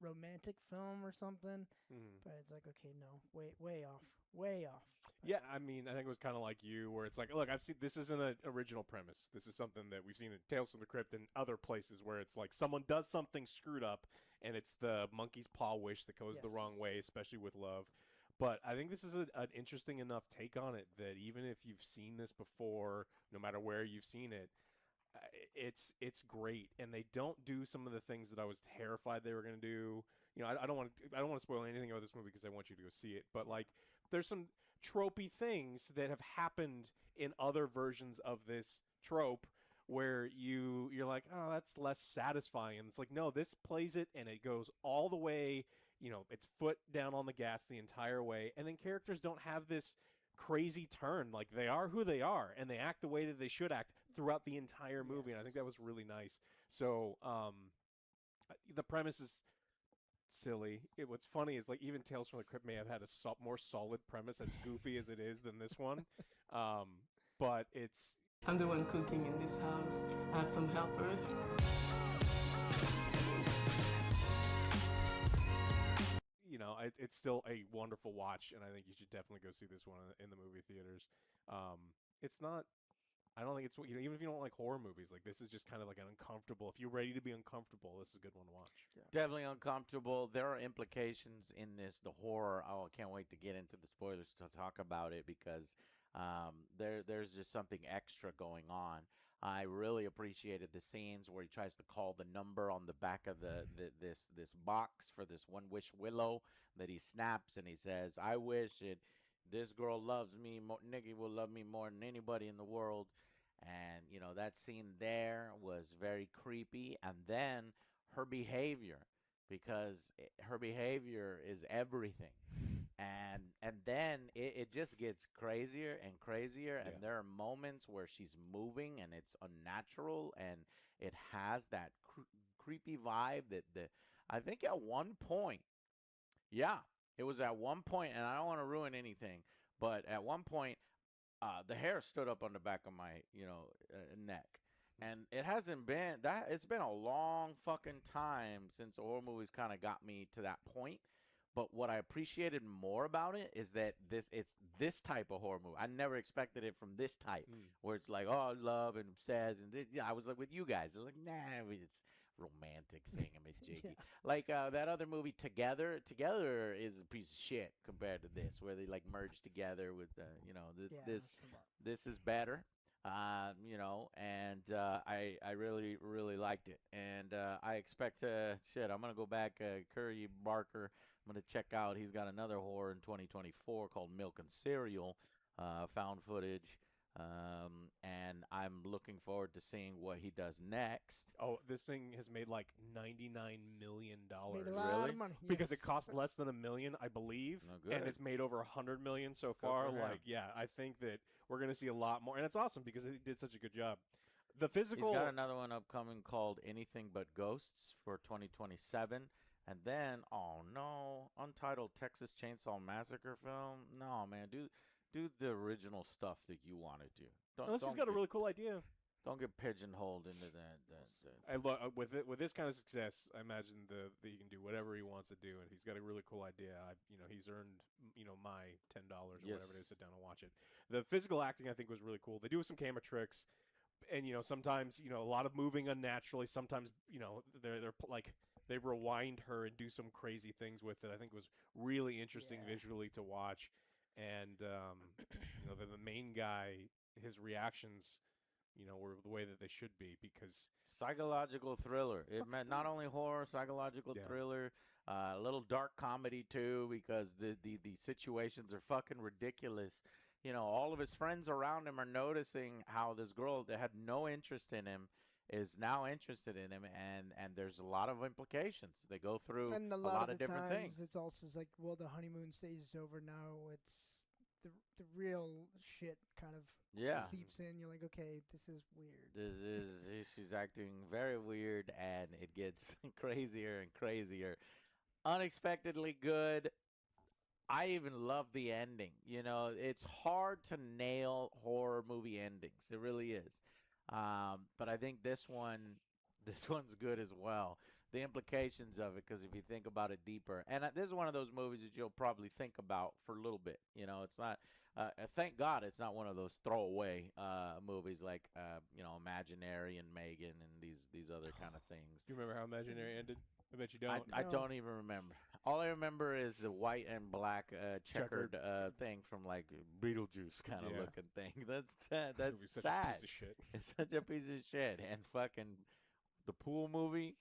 romantic film or something. Mm. But it's like, okay, no, way off. Yeah, I mean, I think it was kind of like you, where it's like, look, I've seen this isn't an original premise. This is something that we've seen in Tales from the Crypt and other places where it's like someone does something screwed up, and it's the monkey's paw wish that goes the wrong way, especially with love. But I think this is an interesting enough take on it that even if you've seen this before, no matter where you've seen it, it's great. And they don't do some of the things that I was terrified they were going to do. You know, I don't want to spoil anything about this movie because I want you to go see it. But like, there's some tropey things that have happened in other versions of this trope where you're like, oh, that's less satisfying. And it's like, no, this plays it and it goes all the way. You know, it's foot down on the gas the entire way. And then characters don't have this crazy turn. Like, they are who they are, and they act the way that they should act throughout the entire movie, and I think that was really nice. So, the premise is silly. What's funny is, like, even Tales from the Crypt may have had a more solid premise, as goofy as it is, than this one. But it's... I'm the one cooking in this house. I have some helpers. You know, it's still a wonderful watch, and I think you should definitely go see this one in the movie theaters. It's not... I don't think it's... You know, even if you don't like horror movies, like, this is just kind of like an uncomfortable... If you're ready to be uncomfortable, this is a good one to watch. Yeah. Definitely uncomfortable. There are implications in this, the horror. Oh, I can't wait to get into the spoilers to talk about it, because there's just something extra going on. I really appreciated the scenes where he tries to call the number on the back of this box for this One Wish Willow that he snaps, and he says, "I wish it. This girl loves me. Nikki will love me more than anybody in the world." And, you know, that scene there was very creepy. And then her behavior, because her behavior is everything. And then it just gets crazier and crazier. And there are moments where she's moving and it's unnatural, and it has that creepy vibe that I think at one point, it was at one point, and I don't want to ruin anything, but at one point, the hair stood up on the back of my, neck. And it hasn't been that. It's been a long fucking time since horror movies kind of got me to that point. But what I appreciated more about it is that it's this type of horror movie. I never expected it from this type, where it's like, oh, love and obsessed. And I was like with you guys. It's like, nah, it's romantic thingamajiggy. Like that other movie, Together. Together is a piece of shit compared to this, where they like merge together with, this is better. And I really, really liked it. And I expect I'm going to go back, Curry Barker, I'm going to check out, he's got another horror in 2024 called Milk and Cereal, found footage. And I'm looking forward to seeing what he does next. Oh, this thing has made like $99 million. It's made a lot of money. Because yes. it cost less than $1 million, I believe, and it's made over $100 million so far. Like, I think that we're gonna see a lot more, and it's awesome because it did such a good job. The physical. He's got another one upcoming called Anything But Ghosts for 2027. And then, oh no, untitled Texas Chainsaw Massacre film. No, man, do the original stuff that you want to do. This has got a really cool idea. Don't get pigeonholed into that. I look with this kind of success. I imagine that he can do whatever he wants to do, and he's got a really cool idea. He's earned my $10 or whatever it is. Sit down and watch it. The physical acting I think was really cool. They do some camera tricks, and sometimes a lot of moving unnaturally. Sometimes they're like. They rewind her and do some crazy things with it. I think it was really interesting visually to watch. And, the main guy, his reactions, were the way that they should be, because... Psychological thriller. It meant not only horror, psychological thriller, a little dark comedy, too, because the situations are fucking ridiculous. All of his friends around him are noticing how this girl that had no interest in him is now interested in him, and there's a lot of implications. They go through and a lot of different times, things. It's also like, well, the honeymoon stage is over now. It's the real shit kind of seeps in. You're like, okay, this is weird. She's acting very weird, and it gets crazier and crazier. Unexpectedly good. I even love the ending. It's hard to nail horror movie endings. It really is. But I think this one's good as well. The implications of it, because if you think about it deeper, and this is one of those movies that you'll probably think about for a little bit. It's not. Thank God it's not one of those throwaway movies like Imaginary and Megan and these other kind of things. Do you remember how Imaginary ended? I bet you don't. I don't even remember. All I remember is the white and black checkered thing from like Beetlejuice kind of looking thing. That's such sad. A piece of shit. It's such a piece of shit. And fucking the pool movie.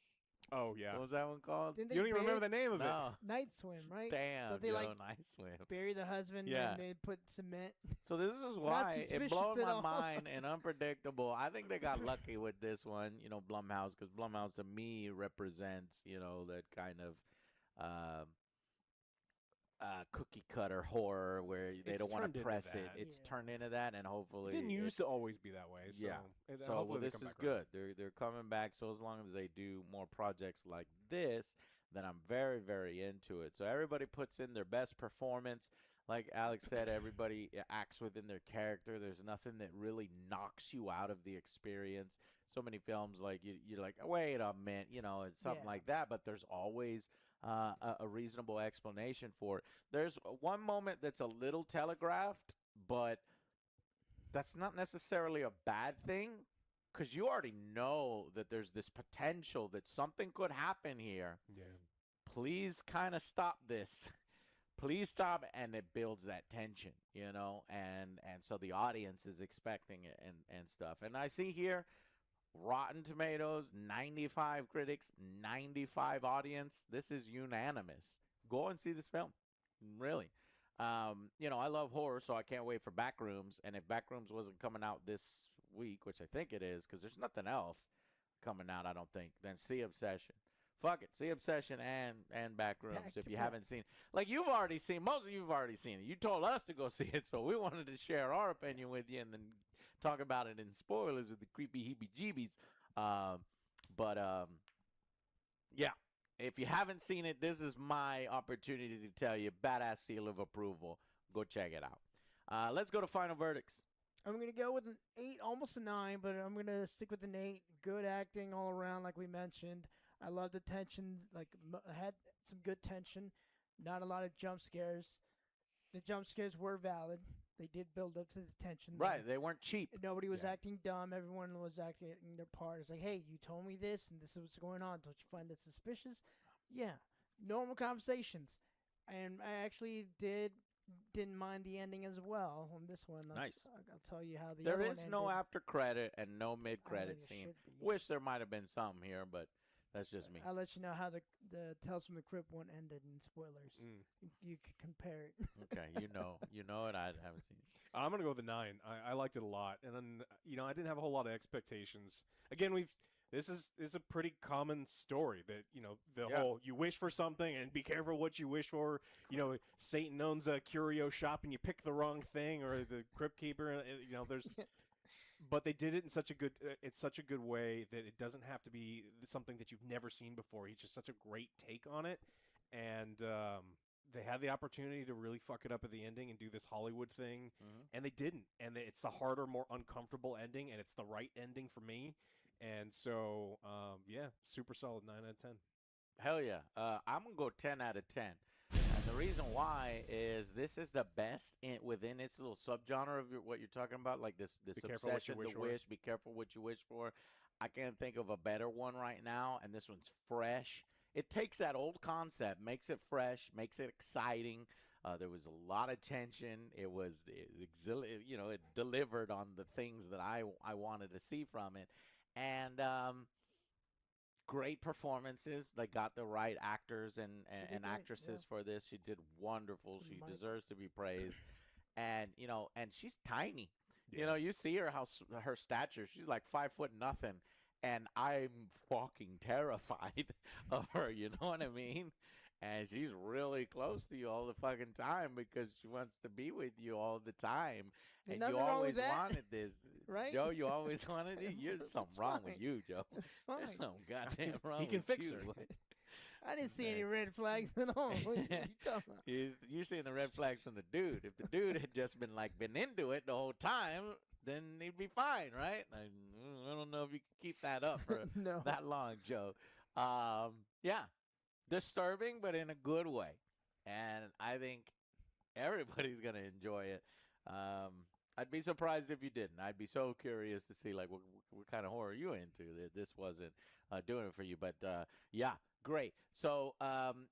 Oh yeah. What was that one called? Didn't You don't even remember the name of it. Night Swim, right? Damn, Don't they Night Swim. bury the husband and they put cement? So this is why it blows my mind and unpredictable. I think they got lucky with this one, Blumhouse, because Blumhouse to me represents, that kind of cookie cutter horror where they It's don't want turned to into press it. that. It's turned into that, and hopefully It didn't used to always be that way. So yeah. and So hopefully they this come is back around. good. They're coming back. So as long as they do more projects like this, then I'm very, very into it. So everybody puts in their best performance. Like Alex said, everybody acts within their character. There's nothing that really knocks you out of the experience. So many films, like you're like, wait a minute, it's something like that. But there's always a reasonable explanation for it. There's one moment that's a little telegraphed, but that's not necessarily a bad thing, because you already know that there's this potential that something could happen here. Yeah. Please kind of stop this. Please stop, and it builds that tension, and so the audience is expecting it and stuff. And I see here, Rotten Tomatoes, 95 critics, 95 audience. This is unanimous. Go and see this film, really. I love horror, so I can't wait for Backrooms. And if Backrooms wasn't coming out this week, which I think it is, because there's nothing else coming out, I don't think, then see Obsession. Fuck it, see Obsession and Backrooms if you haven't seen it. Like, you've already seen, most of you have already seen it. You told us to go see it, so we wanted to share our opinion with you and then talk about it in spoilers with the creepy heebie-jeebies. Yeah. If you haven't seen it, this is my opportunity to tell you, badass seal of approval. Go check it out. Let's go to final verdicts. I'm going to go with an 8, almost a 9, but I'm going to stick with an 8. Good acting all around, like we mentioned. I love the tension, had some good tension, not a lot of jump scares. The jump scares were valid. They did build up to the tension. Right, they weren't cheap. Nobody was acting dumb. Everyone was acting their part. It's like, hey, you told me this, and this is what's going on. Don't you find that suspicious? Yeah, normal conversations. And I actually didn't mind the ending as well on this one. Nice. I'll tell you how the There other is one no ended. after credit and no mid credit there scene. should be. Wish there might have been some here, but that's just me. I'll let you know how the Tales from the Crypt one ended in spoilers. You can compare it. Okay, you know it. I haven't seen it. I'm gonna go with a 9. I liked it a lot, and then I didn't have a whole lot of expectations. Again, this is a pretty common story that the whole you wish for something and be careful what you wish for. Satan owns a curio shop and you pick the wrong thing, or the crypt keeper. There's. But they did it in such a good way that it doesn't have to be something that you've never seen before. He's just such a great take on it, and they had the opportunity to really fuck it up at the ending and do this Hollywood thing, and they didn't. And it's the harder, more uncomfortable ending, and it's the right ending for me. And so, super solid 9 out of 10. Hell yeah. I'm going to go 10 out of 10. And the reason why is this is the best within its little subgenre of what you're talking about, like this obsession, the wish, be careful what you wish for. I can't think of a better one right now, and this one's fresh. It takes that old concept, makes it fresh, makes it exciting. There was a lot of tension. It delivered on the things that I wanted to see from it. And great performances. They got the right actors and actresses for this. She did wonderful. She deserves to be praised. And she's tiny. Yeah. You see her her stature. She's like 5 foot nothing, and I'm fucking terrified of her. You know what I mean? And she's really close to you all the fucking time because she wants to be with you all the time. And you always wanted this. Right? Joe, you always wanted it? There's something wrong with you, Joe. It's fine. There's something goddamn wrong He can with fix you. her. I didn't see any red flags at all. What are you talking about? You're seeing the red flags from the dude. If the dude had just been into it the whole time, then he'd be fine, right? I don't know if you can keep that up for that long, Joe. Yeah. Disturbing, but in a good way. And I think everybody's going to enjoy it. I'd be surprised if you didn't. I'd be so curious to see, like, what kind of horror are you into that this wasn't doing it for you. But, yeah, great. So, and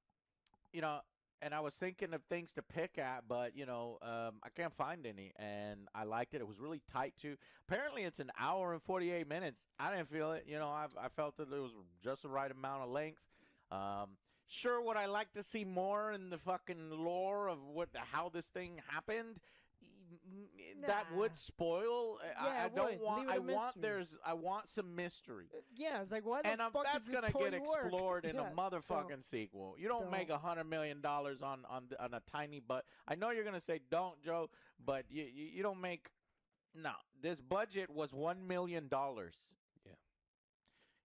I was thinking of things to pick at, but, I can't find any. And I liked it. It was really tight, too. Apparently, it's an hour and 48 minutes. I didn't feel it. I felt that it was just the right amount of length. Sure, would I like to see more in the fucking lore of how this thing happened? that would spoil. I don't want. I want some mystery. Yeah, it's like why the and fuck that's does this gonna get toy work? explored in a Yeah, motherfucking sequel. You don't make $100 million on a tiny butt. I know you're gonna say don't, Joe, but you don't make. No, this budget was $1 million. Yeah.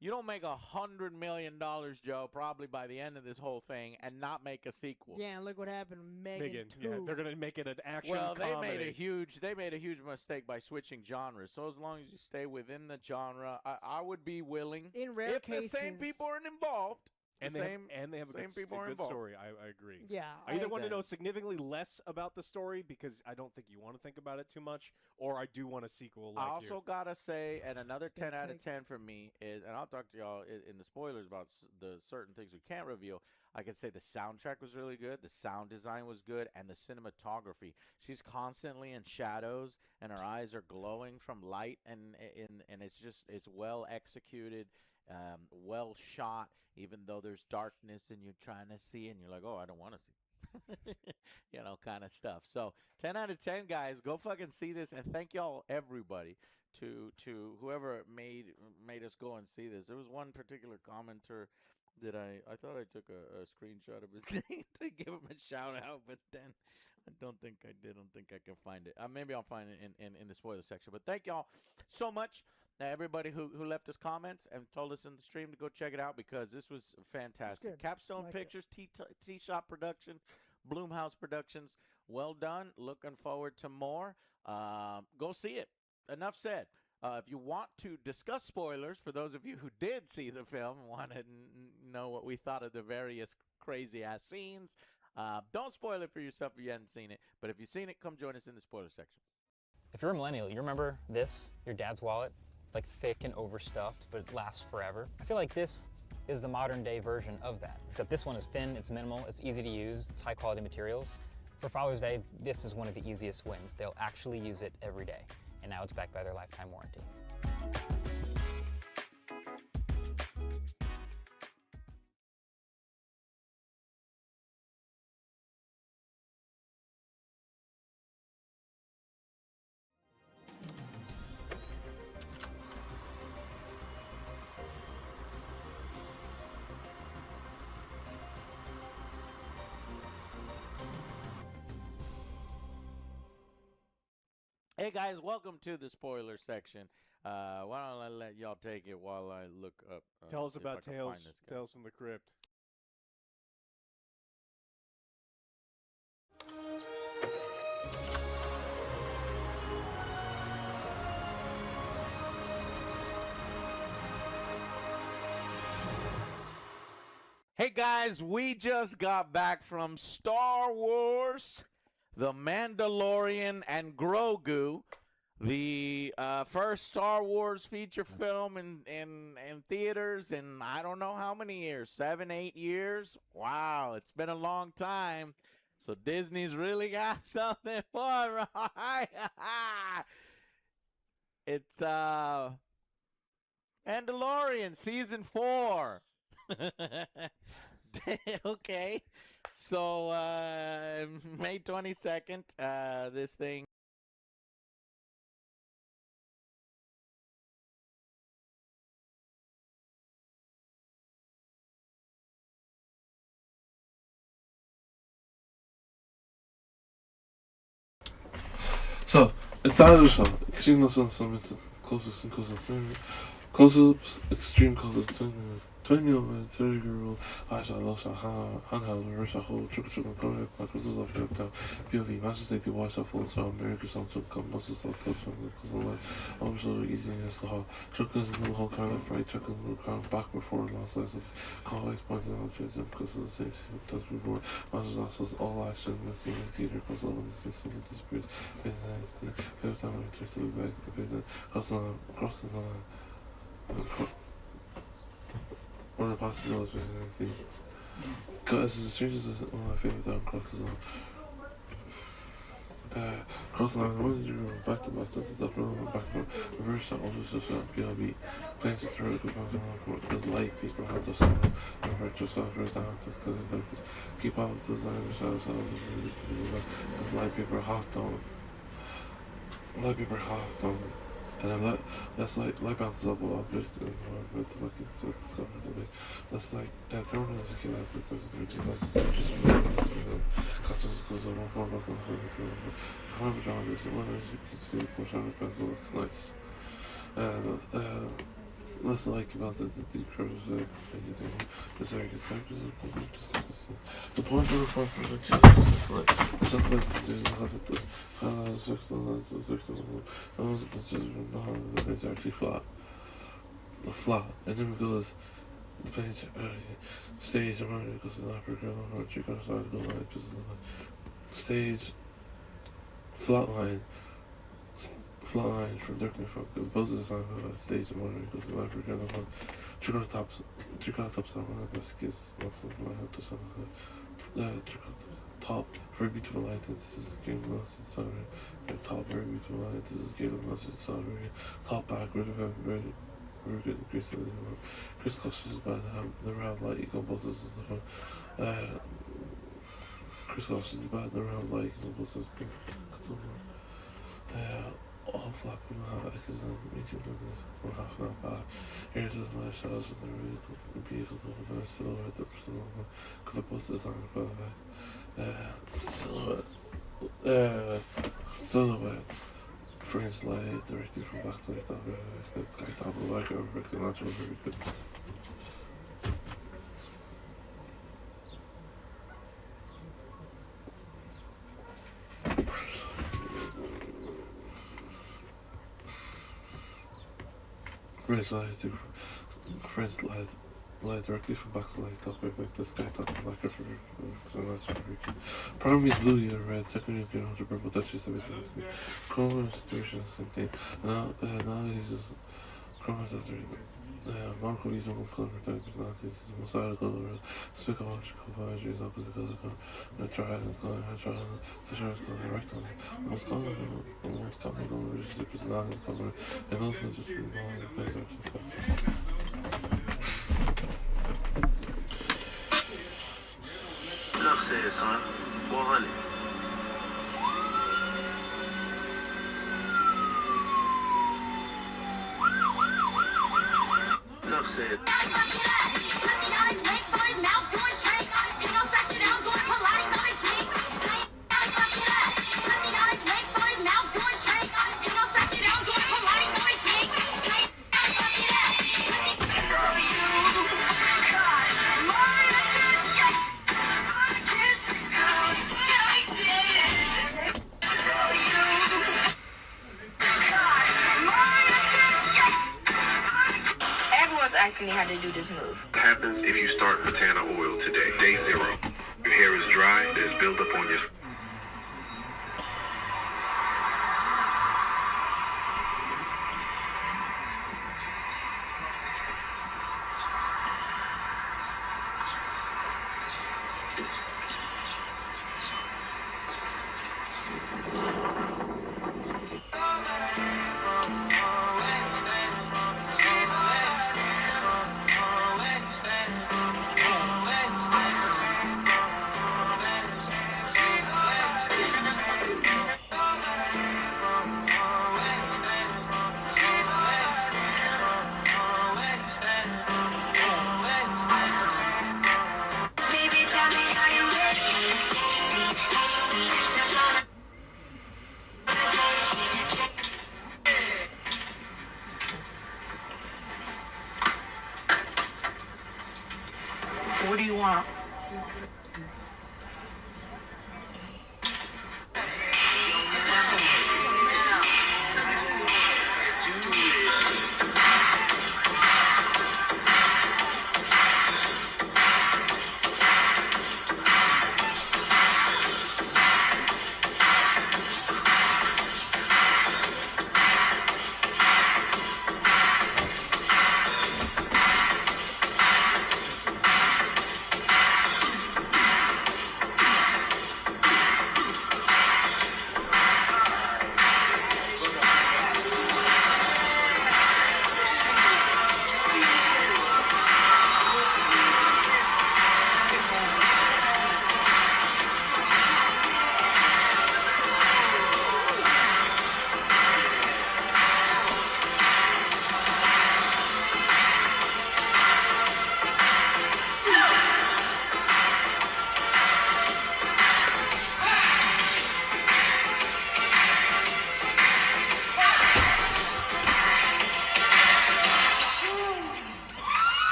You don't make $100 million, Joe, probably by the end of this whole thing, and not make a sequel. Yeah, and look what happened. Megan 2. Yeah, they're gonna make it an action. Well, comedy. they made a huge mistake by switching genres. So as long as you stay within the genre, I would be willing. In rare cases, the same people are involved. And they have a good story. I agree. Yeah, I either want to know significantly less about the story because I don't think you want to think about it too much, or I do want a sequel. Like I also gotta say, and another 10 out of 10 for me is, and I'll talk to y'all in the spoilers about the certain things we can't reveal. I could say the soundtrack was really good, the sound design was good, and the cinematography. She's constantly in shadows, and her eyes are glowing from light, and it's well executed. Well shot, even though there's darkness and you're trying to see and you're like, oh, I don't want to see. Kind of stuff. So 10 out of 10, guys, go fucking see this, and thank y'all everybody to whoever made us go and see this. There was one particular commenter that I thought I took a screenshot of his name to give him a shout out, but then I don't think I did. I don't think I can find it. Maybe I'll find it in the spoiler section. But thank y'all so much. Everybody who left us comments and told us in the stream to go check it out, because this was fantastic. Capstone Pictures, T-Shop Production, Bloomhouse Productions. Well done. Looking forward to more. Go see it. Enough said. If you want to discuss spoilers, for those of you who did see the film and want to know what we thought of the various crazy-ass scenes, don't spoil it for yourself if you haven't seen it. But if you've seen it, come join us in the spoiler section. If you're a millennial, you remember this, your dad's wallet? It's like thick and overstuffed, but it lasts forever. I feel like this is the modern day version of that, except this one is thin, it's minimal, it's easy to use, it's high quality materials. For Father's Day, this is one of the easiest wins. They'll actually use it every day, and now it's backed by their lifetime warranty. Hey guys, welcome to the spoiler section. Why don't I let y'all take it while I look up. Tell us about Tales from the Crypt. Hey guys, we just got back from Star Wars, The Mandalorian, and Grogu, the first Star Wars feature film in theaters in I don't know how many years, 7, 8 years. Wow, it's been a long time. So Disney's really got something for right. It's Mandalorian season 4. Okay, so May 22nd, this thing. So, it's the other show. Extreme closest and close-ups, extreme close-ups, 20 minutes, 30 rule, handheld, reversible, triple, correct, microsoft software, POV, master safety, watch out, full style, American sound, muscle soft, touch, also easy as the hall, truck is move, whole car left, right, truck is move, car backward, forward, long slice of call lights, pointing out, chasing, because of the same scene, touch before, master also all action, the scene in theater, cross level, the system, the disappears, business, the time, I return to the back, the business, crosses on. One of the possibilities was anything. Because the strangers is one of my favorite down crosses on. Crossing line, what did you go back to back? Senses up, back to reverse shot, also shot, PLB. Planes to throw, good back to because light people have to stand up. And retro software down, because it's like, keep out with the design, the shadows, because light people are hot on. light paper half done, and then light bounces up a lot bit to make it so it's covered a bit. Let's like turn it as a kid. That's just customers goes over more back on the remember John is the one as you can see push on it looks nice. And less like about the deep curves and you think this area gets dark just because the point of the 5% is like there's something that's the actually flat and then it goes the page stage around it goes an upper girl or you're gonna start to go like stage flat line from directly from both of the side of the stage and one goes to the upper girl and three quarter tops on one best gives lots of my help to some of the top very beautiful light. This is game message sorry. Top very beautiful light. This is game message sorry. Top back rid of very good gracefully. Crisscross is bad to have never have light equal buses is the fun. Crisscross is bad never have light equal buses. All flat people have X's and making business for half an hour back. Here's those nice shadows and the vehicle over silhouette the personal because the bus design by silhouette frames light directly from backside top the sky top of like over the natural very good. Friends light directly from backside top like the sky top of like primary is blue, yellow, red, secondary green, hunter, purple, touches everything. Chroma situation, same thing. Now he uses chroma as Marco uses one color for type, now he uses Messiah color, speak of optical biology is opposite color, triad is color, triad, Fisher is color, rectangle, most common color is the personality color, and also just revolving the place actually. Enough said, son. 100. Enough said. Asking me how to do this move. What happens if you start Patana oil today? Day 0. Your hair is dry, there's buildup on your skin. What do you want?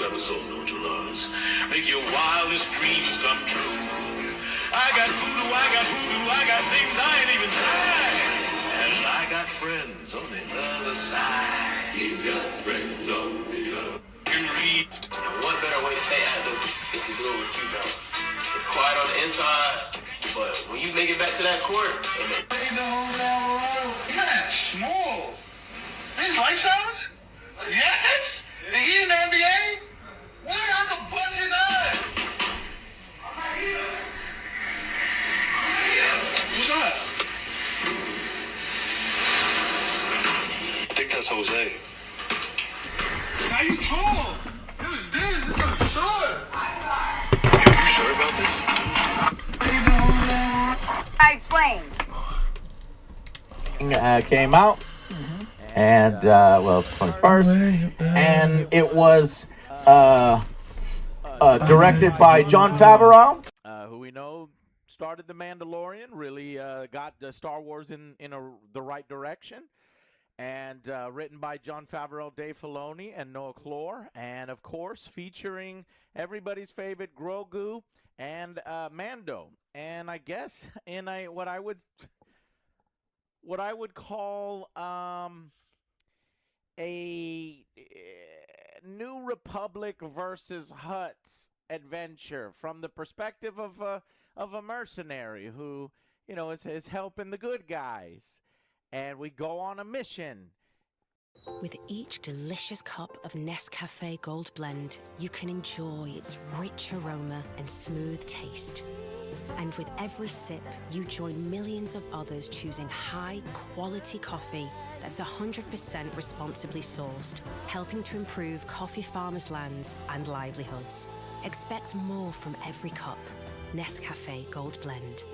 ever so known to love. Make your wildest dreams come true. I got voodoo, I got hoodoo, I got things I ain't even tried. And I got friends on the other side. He's got friends on the other. You can read. And one better way to stay active is to do it with Q-bells. It's quiet on the inside, but when you make it back to that court, and then... Yeah, small. These lifestyles? Yes? And he in the NBA? Why I could bust his ass? Who's that? I think that's Jose. How you tall? It was this. It was short. You sure about this? I explain. Came out, and well, 21st, and it was directed by Jon Favreau, who we know started The Mandalorian, really got Star Wars in the right direction, and written by Jon Favreau, Dave Filoni, and Noah Clore, and of course featuring everybody's favorite Grogu and Mando, and I guess in what I would call a New Republic versus Hutt's adventure from the perspective of a mercenary who, you know, is helping the good guys, and we go on a mission. With each delicious cup of Nescafe Gold Blend, you can enjoy its rich aroma and smooth taste. And with every sip, you join millions of others choosing high-quality coffee that's 100% responsibly sourced, helping to improve coffee farmers' lands and livelihoods. Expect more from every cup. Nescafe Gold Blend.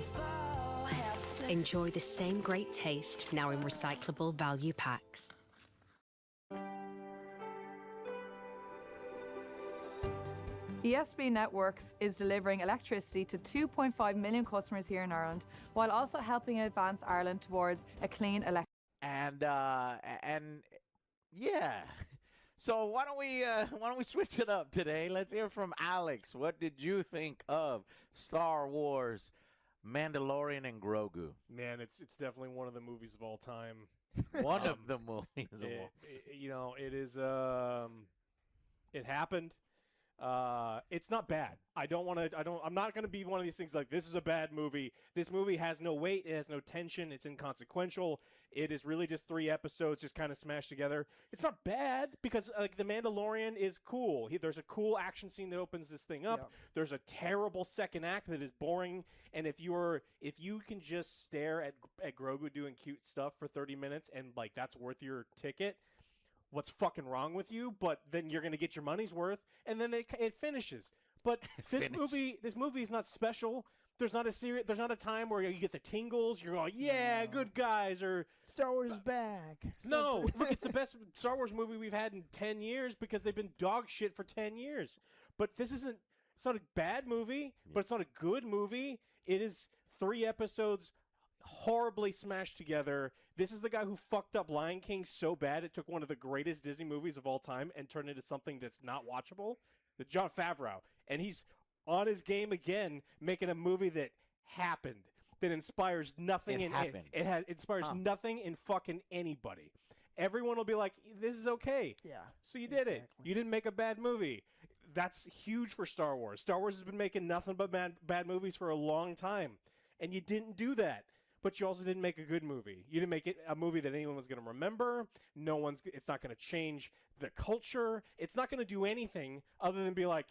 Enjoy the same great taste, now in recyclable value packs. ESB Networks is delivering electricity to 2.5 million customers here in Ireland, while also helping advance Ireland towards a clean electricity. And yeah. So why don't we switch it up today? Let's hear from Alex. What did you think of Star Wars, Mandalorian, and Grogu? Man, it's definitely one of the movies of all time. One of the movies of all. You know, it is. It happened. It's not bad. I'm not going to be one of these things like, this is a bad movie. This movie has no weight. It has no tension. It's inconsequential. It is really just 3 episodes just kind of smashed together. It's not bad because like The Mandalorian is cool. There's a cool action scene that opens this thing up. Yep. There's a terrible second act that is boring. And if you can just stare at Grogu doing cute stuff for 30 minutes and like that's worth your ticket, what's fucking wrong with you? But then you're going to get your money's worth, and then it finishes. But this movie is not special. There's not a time where you get the tingles. You're going, yeah, good guys, or Star Wars is back. No, look, it's the best Star Wars movie we've had in 10 years because they've been dog shit for 10 years. But it's not a bad movie, but it's not a good movie. It is 3 episodes horribly smashed together. This is the guy who fucked up Lion King so bad it took one of the greatest Disney movies of all time and turned it into something that's not watchable. The Jon Favreau. And he's on his game again, making a movie that happened, that inspires nothing. It inspires nothing in fucking anybody. Everyone will be like, this is okay. Yeah. So you did it. You didn't make a bad movie. That's huge for Star Wars. Star Wars has been making nothing but bad movies for a long time. And you didn't do that. But you also didn't make a good movie. You didn't make it a movie that anyone was going to remember. It's not going to change the culture. It's not going to do anything other than be like,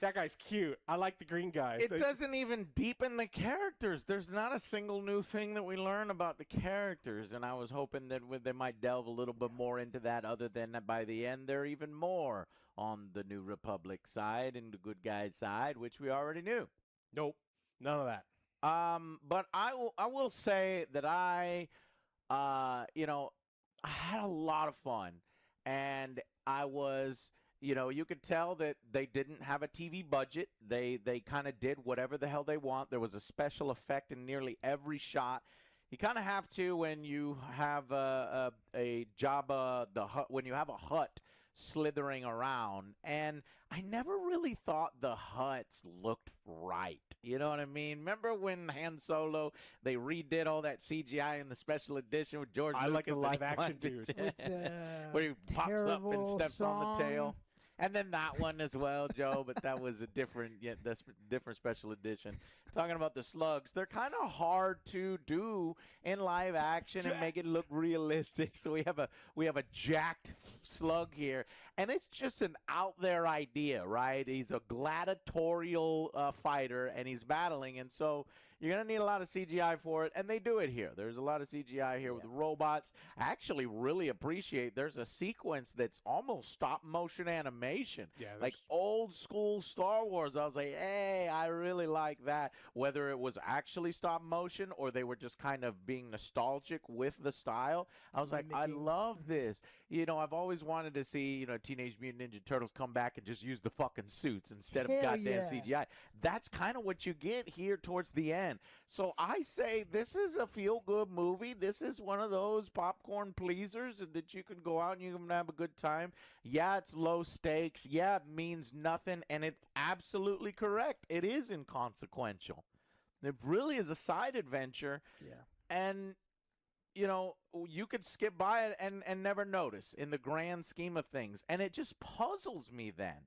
that guy's cute. I like the green guy. It doesn't even deepen the characters. There's not a single new thing that we learn about the characters, and I was hoping that they might delve a little bit more into that, other than that by the end they're even more on the New Republic side and the good guy side, which we already knew. Nope. None of that. But I will say that I had a lot of fun, and I was, you could tell that they didn't have a TV budget. They kind of did whatever the hell they want. There was a special effect in nearly every shot. You kind of have to when you have a Jabba the Hutt, when you have a Hutt slithering around, and I never really thought the Hutts looked right. You know what I mean? Remember when Han Solo, they redid all that CGI in the special edition with George Lucas? I like the and live he action wanted dude. to- With the where he pops up and terrible steps on the tail. song. And then that one as well, Joe, but that was a different, that's different special edition. Talking about the slugs, they're kind of hard to do in live action and make it look realistic. So we have a jacked slug here, and it's just an out there idea, right? He's a gladiatorial fighter, and he's battling, and so you're going to need a lot of CGI for it, and they do it here. There's a lot of CGI here with the robots. I actually really appreciate there's a sequence that's almost stop-motion animation, like old school Star Wars. I was like, hey, I really like that, whether it was actually stop-motion or they were just kind of being nostalgic with the style. I was like, I love this. You know, I've always wanted to see, you know, Teenage Mutant Ninja Turtles come back and just use the fucking suits instead of goddamn CGI. That's kind of what you get here towards the end. So I say this is a feel-good movie. This is one of those popcorn pleasers that you can go out and you can have a good time. Yeah, it's low stakes. Yeah, it means nothing, and it's absolutely correct. It is inconsequential. It really is a side adventure. Yeah. And, you know, you could skip by it and never notice in the grand scheme of things. And it just puzzles me then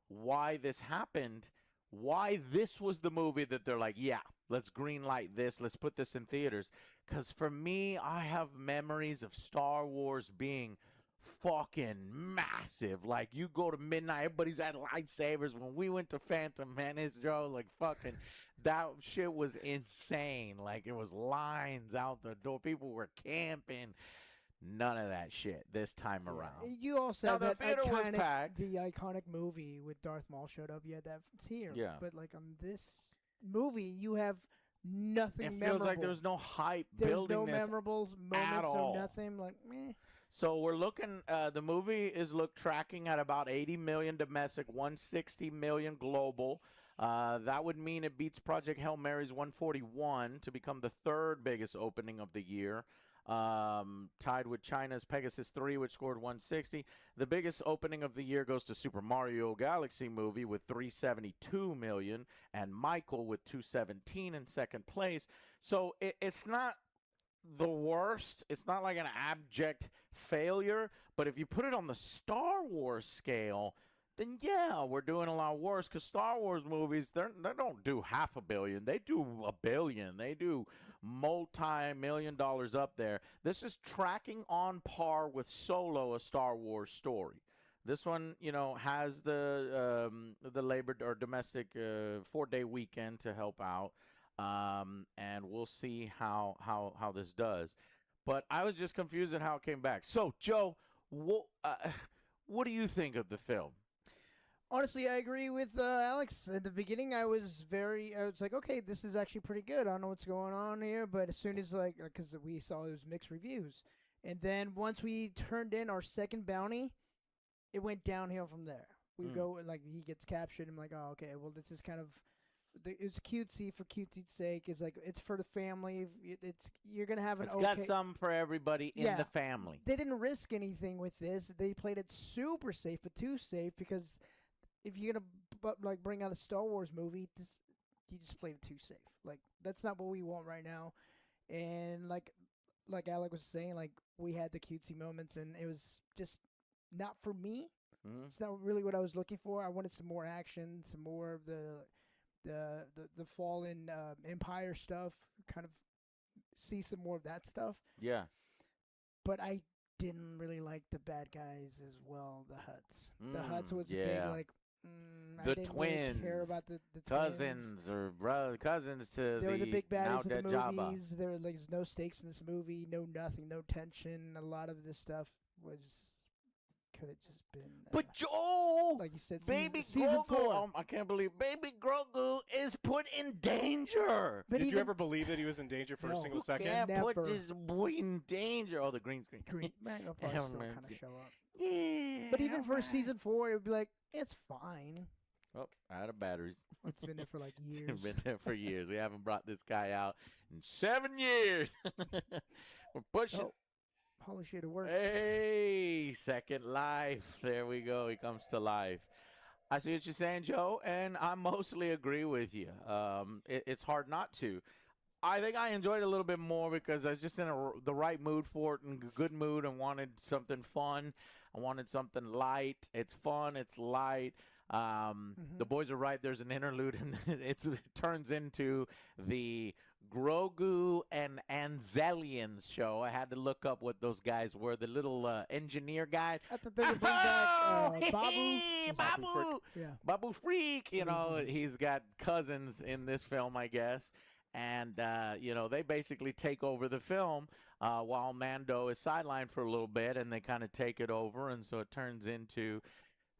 why this happened, why this was the movie that they're like, yeah, let's green light this, let's put this in theaters. Because for me, I have memories of Star Wars being fucking massive. Like, you go to midnight, everybody's at lightsabers. When we went to Phantom Menace, Joe, like, fucking, that shit was insane. Like, it was lines out the door. People were camping. None of that shit this time around. You also Now, have the that theater was packed. the iconic movie with Darth Maul showed up. You had that here. Yeah. But, like, on this movie, you have nothing It memorable. feels like there's no hype There's building no this memorable at moments all. or nothing. Like, meh. So we're looking, the movie is tracking at about 80 million domestic, 160 million global. That would mean it beats Project Hail Mary's 141 to become the third biggest opening of the year. Tied with China's Pegasus 3, which scored 160. The biggest opening of the year goes to Super Mario Galaxy Movie with 372 million, and Michael with 217 in second place. So it's not the worst. It's not like an abject failure, but if you put it on the Star Wars scale, then yeah, we're doing a lot worse, because Star Wars movies, they don't do $500 million. They do $1 billion. They do multi-million dollars up there. This is tracking on par with Solo, a Star Wars story. This one, you know, has the labor or domestic 4-day weekend to help out, and we'll see how this does. But I was just confused at how it came back. So, Joe, what do you think of the film? Honestly, I agree with Alex. At the beginning, I was like, okay, this is actually pretty good. I don't know what's going on here, but as soon as, like, because we saw those mixed reviews, and then once we turned in our second bounty, it went downhill from there. We go, like, he gets captured. I'm like, oh, okay, well, this is kind of, it's cutesy for cutesy's sake. It's like, it's for the family. You're gonna have an. It's got something for everybody in the family. They didn't risk anything with this. They played it super safe, but too safe, because if you're gonna bring out a Star Wars movie, you just played it too safe. Like, that's not what we want right now. And like Alec was saying, like, we had the cutesy moments, and it was just not for me. It's not really what I was looking for. I wanted some more action, some more of the fallen Empire stuff. Kind of see some more of that stuff. Yeah. But I didn't really like the bad guys as well. The Hutts. The Hutts was a big, like. The I didn't twins, really care about the cousins twins. or cousins to They were the big baddies of the now-dead Jabba. movies. There's no stakes in this movie, no nothing, no tension. A lot of this stuff could have just been. But Joel, like you said, Baby season Grogu, 4. I can't believe Baby Grogu is put in danger. But Did you ever believe that he was in danger for a single second? Can't Never. put this boy in danger. Oh, the green screen. Man, it'll probably still kind of show up. Yeah. But even for season 4, it would be like, it's fine. Oh, out of batteries. It's been there for like years. It's been there for years. We haven't brought this guy out in 7 years. We're pushing. Holy shit, it works. Hey, Second Life. There we go. He comes to life. I see what you're saying, Joe, and I mostly agree with you. It's hard not to. I think I enjoyed it a little bit more because I was just in the right mood for it, and good mood, and wanted something fun. I wanted something light. It's fun. It's light. The boys are right. There's an interlude, and it turns into the Grogu and Anzelians show. I had to look up what those guys were. The little engineer guys. I thought they would bring back Babu. Babu. Yeah. Babu Freak. You know, he's got cousins in this film, I guess. And, you know, they basically take over the film while Mando is sidelined for a little bit, and they kind of take it over. And so it turns into...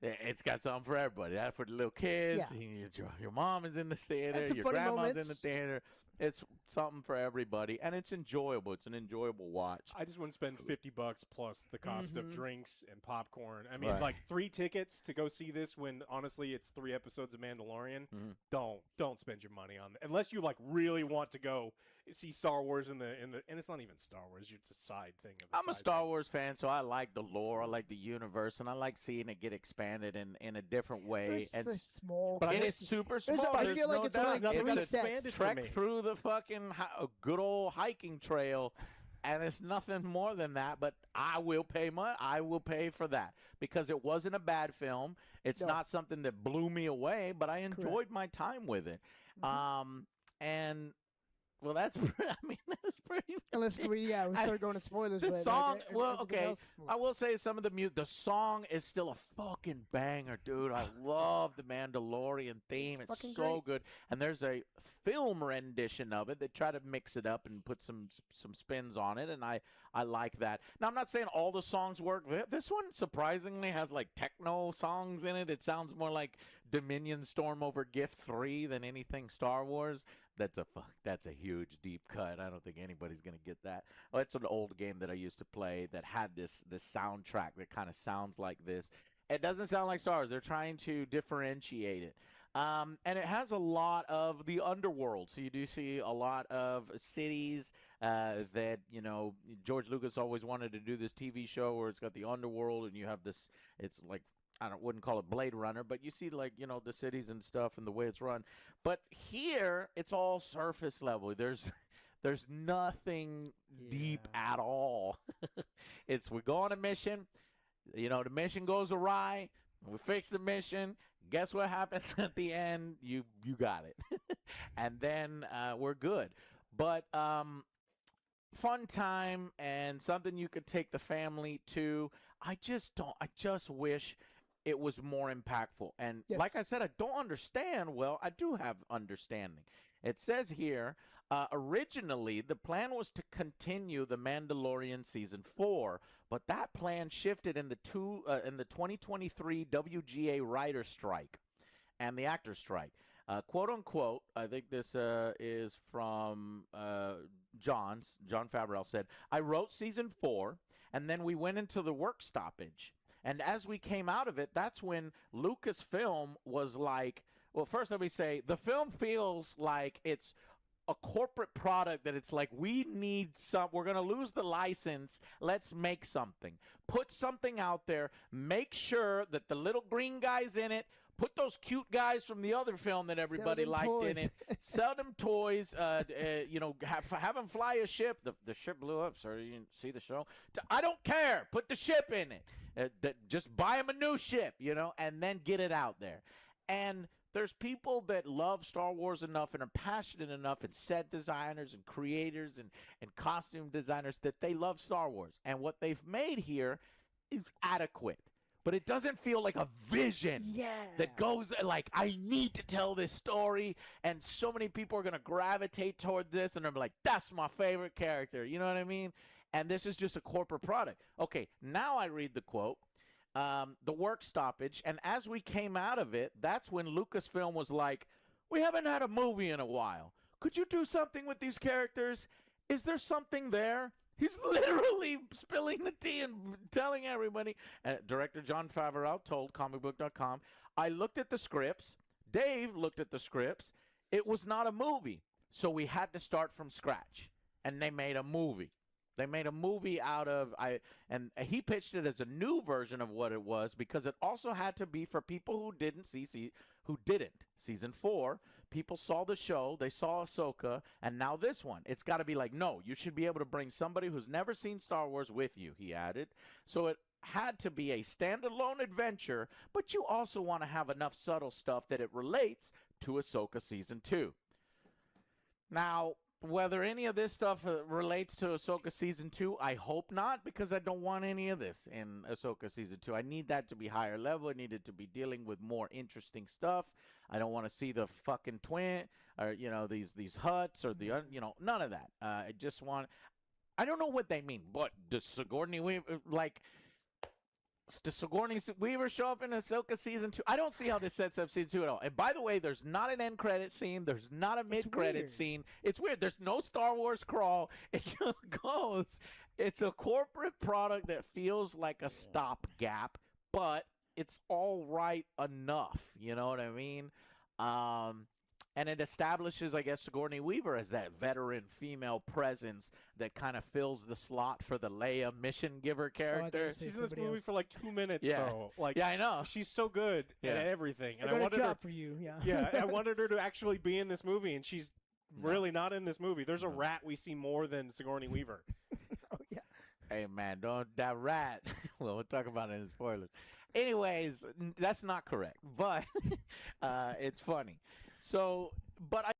It's got something for everybody. That's for the little kids. Yeah. Your mom is in the theater. Your grandma's in the theater. It's something for everybody, and it's enjoyable. It's an enjoyable watch. I just wouldn't spend $50 plus the cost of drinks and popcorn. I mean, Right. like 3 tickets to go see this when honestly it's 3 episodes of Mandalorian. Don't spend your money on it unless you like really want to go see Star Wars and it's not even Star Wars. It's a side thing. I'm a Star Wars fan, so I like the lore. I like the universe, and I like seeing it get expanded in a different way. It's And so small. But it is super small. I feel like it's only It's 3 a sets. trek through the fucking good old hiking trail, and it's nothing more than that. But I will pay I will pay for that because it wasn't a bad film. It's not something that blew me away, but I enjoyed my time with it. And well, that's I mean that's pretty. Unless we start going to spoilers. The but song, like, well, everything okay. else- I will say some of the song is still a fucking banger, dude. I love the Mandalorian theme. It's fucking so great. good. And there's a film rendition of it. They try to mix it up and put some spins on it, and I like that. Now, I'm not saying all the songs work. This one surprisingly has like techno songs in it. It sounds more like Dominion Storm over Gift 3 than anything Star Wars. That's a huge deep cut. I don't think anybody's gonna get that. Oh, it's an old game that I used to play that had this soundtrack that kind of sounds like this. It doesn't sound like Star Wars. They're trying to differentiate it. And it has a lot of the underworld. So you do see a lot of cities that, you know, George Lucas always wanted to do this TV show where it's got the underworld and you have this, it's like, wouldn't call it Blade Runner, but you see like, you know, the cities and stuff and the way it's run. But here, it's all surface level. There's nothing deep at all. We go on a mission. You know, the mission goes awry. We fix the mission. Guess what happens at the end? You got it. And then we're good. But fun time and something you could take the family to. I just wish it was more impactful. And like I said, I don't understand. Well, I do have understanding. It says here, originally the plan was to continue The Mandalorian Season 4, but that plan shifted in the 2023 WGA writer's strike and the actor's strike. Quote unquote, I think this is from John Favreau said, I wrote Season 4, and then we went into the work stoppage. And as we came out of it, that's when Lucasfilm was like, well, first let me say, the film feels like it's a corporate product that it's like, we're going to lose the license. Let's make something. Put something out there. Make sure that the little green guy's in it. Put those cute guys from the other film that everybody liked in it. Sell them toys. You know, have them fly a ship. The ship blew up, sir. You didn't see the show? I don't care. Put the ship in it. Just buy them a new ship, you know, and then get it out there. And there's people that love Star Wars enough and are passionate enough, and set designers and creators and costume designers, that they love Star Wars. And what they've made here is adequate. But it doesn't feel like a vision that goes like, I need to tell this story, and so many people are going to gravitate toward this, and they're like, that's my favorite character. You know what I mean? And this is just a corporate product. Okay, now I read the quote, the work stoppage, and as we came out of it, that's when Lucasfilm was like, we haven't had a movie in a while. Could you do something with these characters? Is there something there? He's literally spilling the tea and telling everybody. Director John Favreau told comicbook.com, I looked at the scripts. Dave looked at the scripts. It was not a movie. So we had to start from scratch. And they made a movie. They made a movie out of and he pitched it as a new version of what it was because it also had to be for people who didn't season 4. People saw the show, they saw Ahsoka, and now this one. It's got to be like, no, you should be able to bring somebody who's never seen Star Wars with you, he added. So it had to be a standalone adventure, but you also want to have enough subtle stuff that it relates to Ahsoka season 2. Now, whether any of this stuff relates to Ahsoka season 2, I hope not, because I don't want any of this in Ahsoka season 2. I need that to be higher level. I need it to be dealing with more interesting stuff. I don't want to see the fucking twin or these huts or the none of that. I just want. I don't know what they mean. But does Sigourney Weaver does Sigourney Weaver show up in Ahsoka season 2? I don't see how this sets up season 2 at all. And by the way, there's not an end credit scene. There's not a mid credit scene. It's weird. There's no Star Wars crawl. It just goes. It's a corporate product that feels like a stopgap, but it's all right enough. You know what I mean? And it establishes, I guess, Sigourney Weaver as that veteran female presence that kind of fills the slot for the Leia mission giver character. She's in this movie for like 2 minutes, though. Yeah, I know. She's so good at everything. And I got a job for you, yeah. Yeah, I wanted her to actually be in this movie, and she's really not in this movie. There's a rat we see more than Sigourney Weaver. Oh, yeah. Hey, man, that rat. Well, we'll talk about it in spoilers. Anyways, that's not correct, but it's funny. So, but I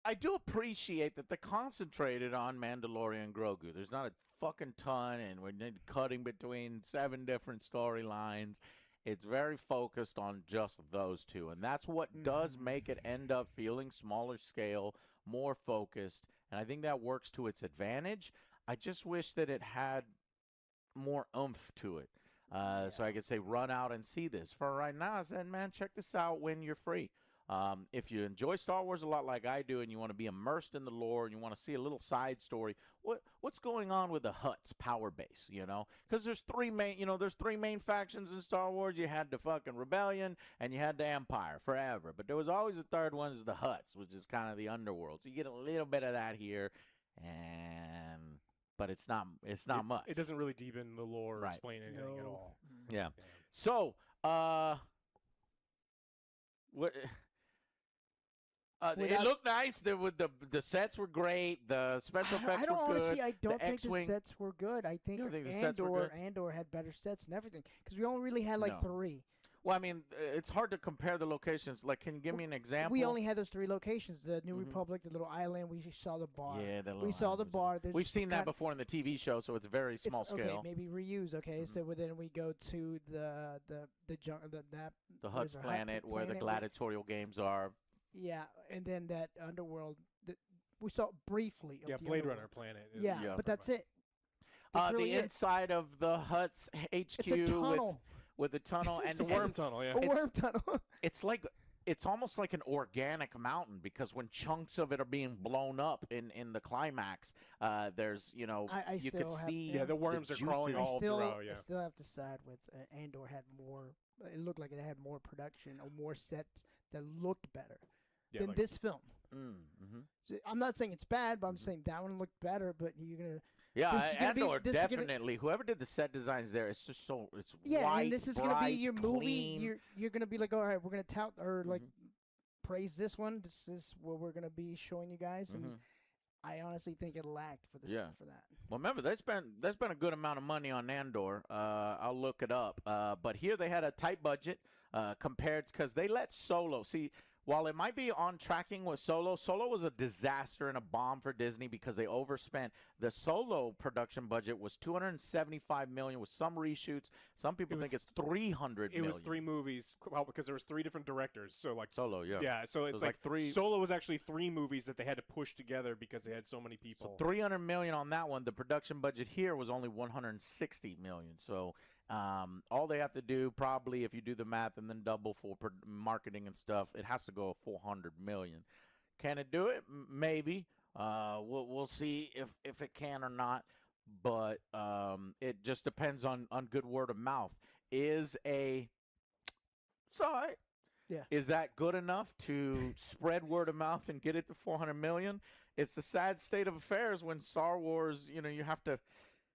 I do appreciate that they're concentrated on Mandalorian Grogu. There's not a fucking ton, and we're cutting between 7 different storylines. It's very focused on just those two, and that's what does make it end up feeling smaller scale, more focused, and I think that works to its advantage. I just wish that it had more oomph to it, so I could say run out and see this. For right now, I said, man, check this out when you're free. If you enjoy Star Wars a lot like I do, and you want to be immersed in the lore, and you want to see a little side story, what's going on with the Hutt's power base? You know, because there's three main factions in Star Wars. You had the fucking Rebellion, and you had the Empire forever, but there was always a third one, is the Hutts, which is kind of the underworld. So you get a little bit of that here, but it's not much. It doesn't really deepen the lore or explain anything at all. Yeah. So, what? It looked nice. The sets were great. The special effects were good. Honestly, I don't think X-Wing, the sets were good. I think, the sets were good? Andor had better sets and everything, because we only really had like 3. Well, I mean, it's hard to compare the locations. Like, can you give me an example? We only had those 3 locations: the New Republic, the little island. We saw the bar. Yeah, we saw the bar. We've seen that before in the TV show, so it's very small scale. Okay, maybe reuse. Okay, so then we go to the Hutt's planet where the gladiatorial games are. Yeah, and then that underworld that we saw briefly. Yeah, Blade Runner planet. But that's it. The inside of the Hutt's HQ with the tunnel and the worm tunnel. Yeah, a worm tunnel. It's almost like an organic mountain, because when chunks of it are being blown up in the climax, there's you could see the worms are crawling all throughout. Yeah, I still have to side with Andor had more. It looked like it had more production or more sets that looked better than this film. So I'm not saying it's bad, but I'm saying that one looked better. But you're gonna. Andor definitely. Whoever did the set designs there, it's just so it's white, and this is bright, gonna be your movie. clean. You're gonna be like, all right, we're gonna tout or like praise this one. This is what we're gonna be showing you guys, and I honestly think it lacked for this for that. Well, remember they spent a good amount of money on Andor. I'll look it up. But here they had a tight budget compared, because they let Solo see. While it might be on tracking with Solo was a disaster and a bomb for Disney because they overspent. The Solo production budget was $275 million with some reshoots. Some people think it's $300 million. It was 3 movies, well, because there was 3 different directors. So like Solo, yeah. Yeah, so it's like 3. Solo was actually 3 movies that they had to push together because they had so many people. So $300 million on that one. The production budget here was only $160 million. So all they have to do, probably, if you do the math and then double for marketing and stuff, it has to go $400 million. Can it do it? Maybe. We'll see if it can or not. But it just depends on good word of mouth. Is that good enough to spread word of mouth and get it to $400 million? It's a sad state of affairs when Star Wars, you have to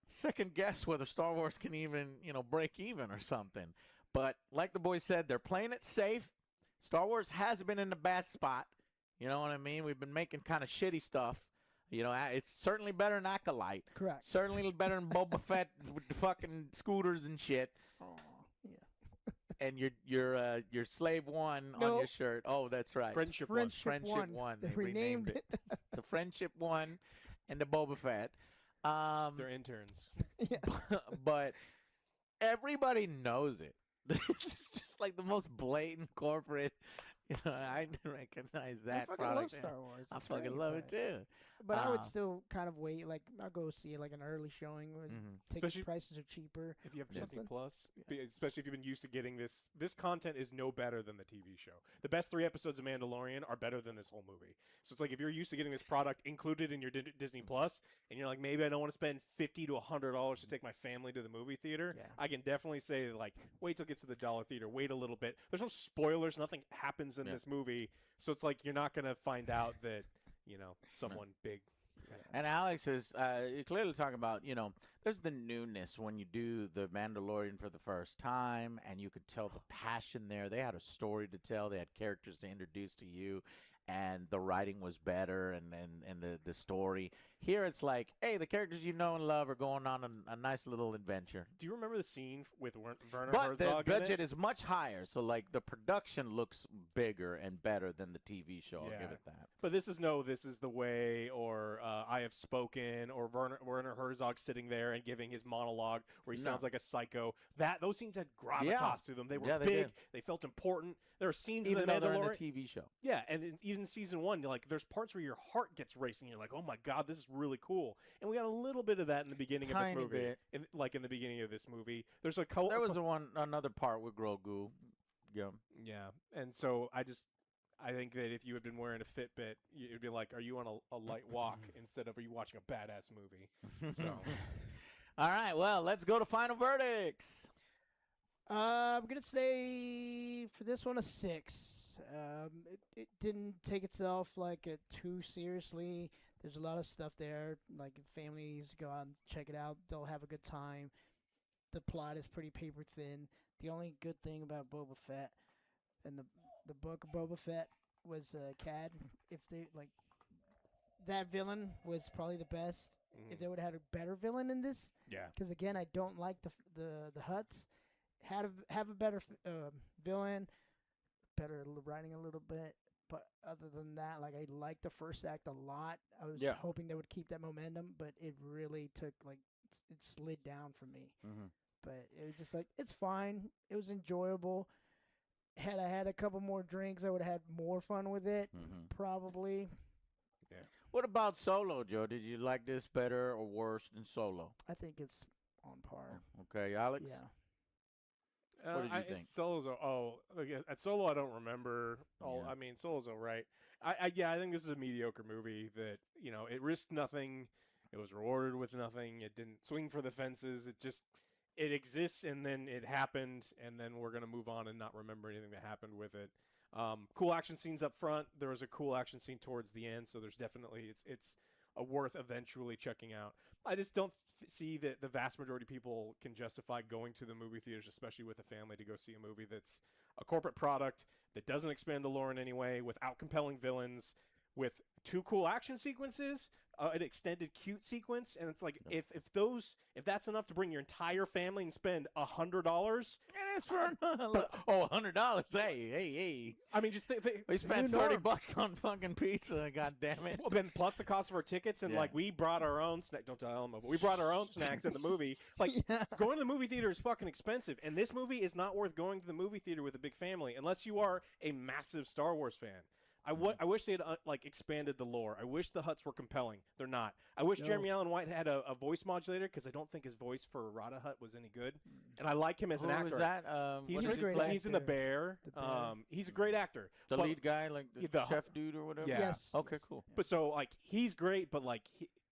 second guess whether Star Wars can even, break even or something. But like the boys said, they're playing it safe. Star Wars has been in a bad spot. You know what I mean? We've been making kind of shitty stuff. It's certainly better than Acolyte. Correct. Certainly better than Boba Fett with the fucking scooters and shit. Oh, yeah. And your Slave One on your shirt. Oh, that's right. Friendship One. They renamed it. The Friendship One and the Boba Fett. They're interns. But everybody knows it. This is just like the most blatant corporate. I didn't recognize that. I fucking love Star Wars. I fucking love it too. But I would still kind of wait. Like, I'll go see it like an early showing when ticket prices are cheaper. If you have Disney Plus, especially if you've been used to getting this content is no better than the TV show. The best 3 episodes of Mandalorian are better than this whole movie. So it's like if you're used to getting this product included in your Disney Plus, and you're like, maybe I don't want to spend $50 to $100 to take my family to the movie theater. Yeah. I can definitely say, like, wait till it gets to the dollar theater. Wait a little bit. There's no spoilers. Nothing happens in this movie. So it's like you're not going to find out that, someone big. And Alex is clearly talking about, there's the newness when you do the Mandalorian for the first time, and you could tell the passion there. They had a story to tell. They had characters to introduce to you. and the writing was better, and the story. Here it's like, hey, the characters you know and love are going on a nice little adventure. Do you remember the scene with Werner But Herzog? the budget is much higher, so like the production looks bigger and better than the TV show. I'll give it that. But this is the way, or I Have Spoken, or Werner Herzog sitting there and giving his monologue where he sounds like a psycho. Those scenes had gravitas to them. They were big. They felt important. There are scenes Even in the though they're in Mandalorian. the TV show. Yeah, and even season 1, like there's parts where your heart gets racing. You're like, oh my god, this is really cool. And we got a little bit of that in the beginning of this movie. Bit. In the beginning of this movie, there's There was another part with Grogu. Yeah. Yeah, and so I think that if you had been wearing a Fitbit, you'd be like, are you on a light walk instead of are you watching a badass movie? So, all right, well, let's go to final verdicts. I'm gonna say for this one a 6. It didn't take itself too seriously. There's a lot of stuff there. Like if families go out and check it out, they'll have a good time. The plot is pretty paper thin. The only good thing about Boba Fett and the book of Boba Fett was Cad. If they that villain was probably the best. If they would have had a better villain in this, because again, I don't like the Hutts. Have a better villain, better writing a little bit. But other than that, I liked the first act a lot. I was hoping they would keep that momentum, but it really took it slid down for me. But it was just it's fine. It was enjoyable. Had I had a couple more drinks, I would have had more fun with it. Probably. Yeah. What about Solo, Joe? Did you like this better or worse than Solo? I think it's on par. Okay, Alex? Yeah. What did you think? At Solo, I don't remember. I mean, Solo's all right. I think this is a mediocre movie that, it risked nothing. It was rewarded with nothing. It didn't swing for the fences. It exists, and then it happened, and then we're going to move on and not remember anything that happened with it. Cool action scenes up front. There was a cool action scene towards the end, so there's definitely, it's a worth eventually checking out. I just don't see that the vast majority of people can justify going to the movie theaters, especially with a family, to go see a movie that's a corporate product that doesn't expand the lore in any way, without compelling villains, with 2 cool action sequences, an extended cute sequence, and it's like if that's enough to bring your entire family and spend $100, and it's for $100. Hey! I mean, just we spent $30 on fucking pizza. God damn it! Well, then plus the cost of our tickets, and we brought our own snack. Don't tell them, but we brought our own snacks in the movie. Going to the movie theater is fucking expensive, and this movie is not worth going to the movie theater with a big family unless you are a massive Star Wars fan. I wish they had expanded the lore. I wish the Hutts were compelling. They're not. I wish Jeremy Allen White had a voice modulator, because I don't think his voice for Rada Hutt was any good. And I like him as an actor. Who was that? He's in The Bear. He's a great actor. The lead guy, the chef dude or whatever? Yeah. Yes. Okay, cool. But so, he's great, but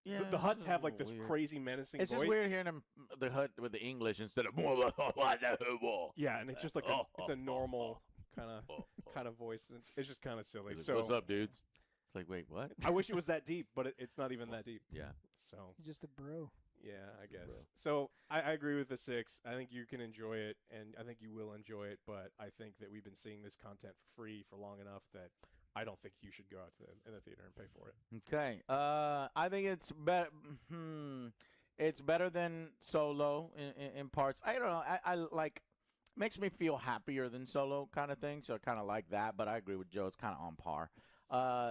the Hutts have this crazy menacing voice. It's just weird hearing him, the Hutt with the English instead of yeah, and it's just it's a normal kind of voice. It's just kind of silly. So what's up, dudes? It's like, wait, what? I wish it was that deep, but it's not even that deep. Yeah. So he's just a bro. Yeah, I guess. So I agree with the 6. I think you can enjoy it, and I think you will enjoy it. But I think that we've been seeing this content for free for long enough that I don't think you should go out to in the theater and pay for it. Okay. I think it's better. It's better than Solo in parts. I don't know. I like. Makes me feel happier than Solo kind of thing, so I kind of like that, but I agree with Joe. It's kind of on par.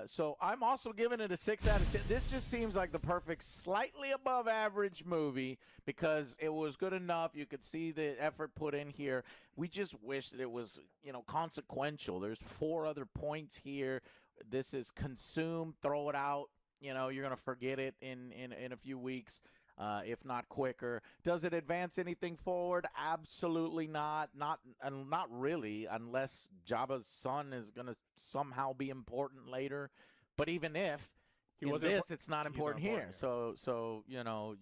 So I'm also giving it a 6 out of 10. This just seems like the perfect, slightly above average movie because it was good enough. You could see the effort put in here. We just wish that it was, consequential. There's 4 other points here. This is consumed, throw it out. You're going to forget it in a few weeks. If not quicker. Does it advance anything forward? Absolutely not. Not really, unless Jabba's son is going to somehow be important later. But even if it's not important here. Yeah. So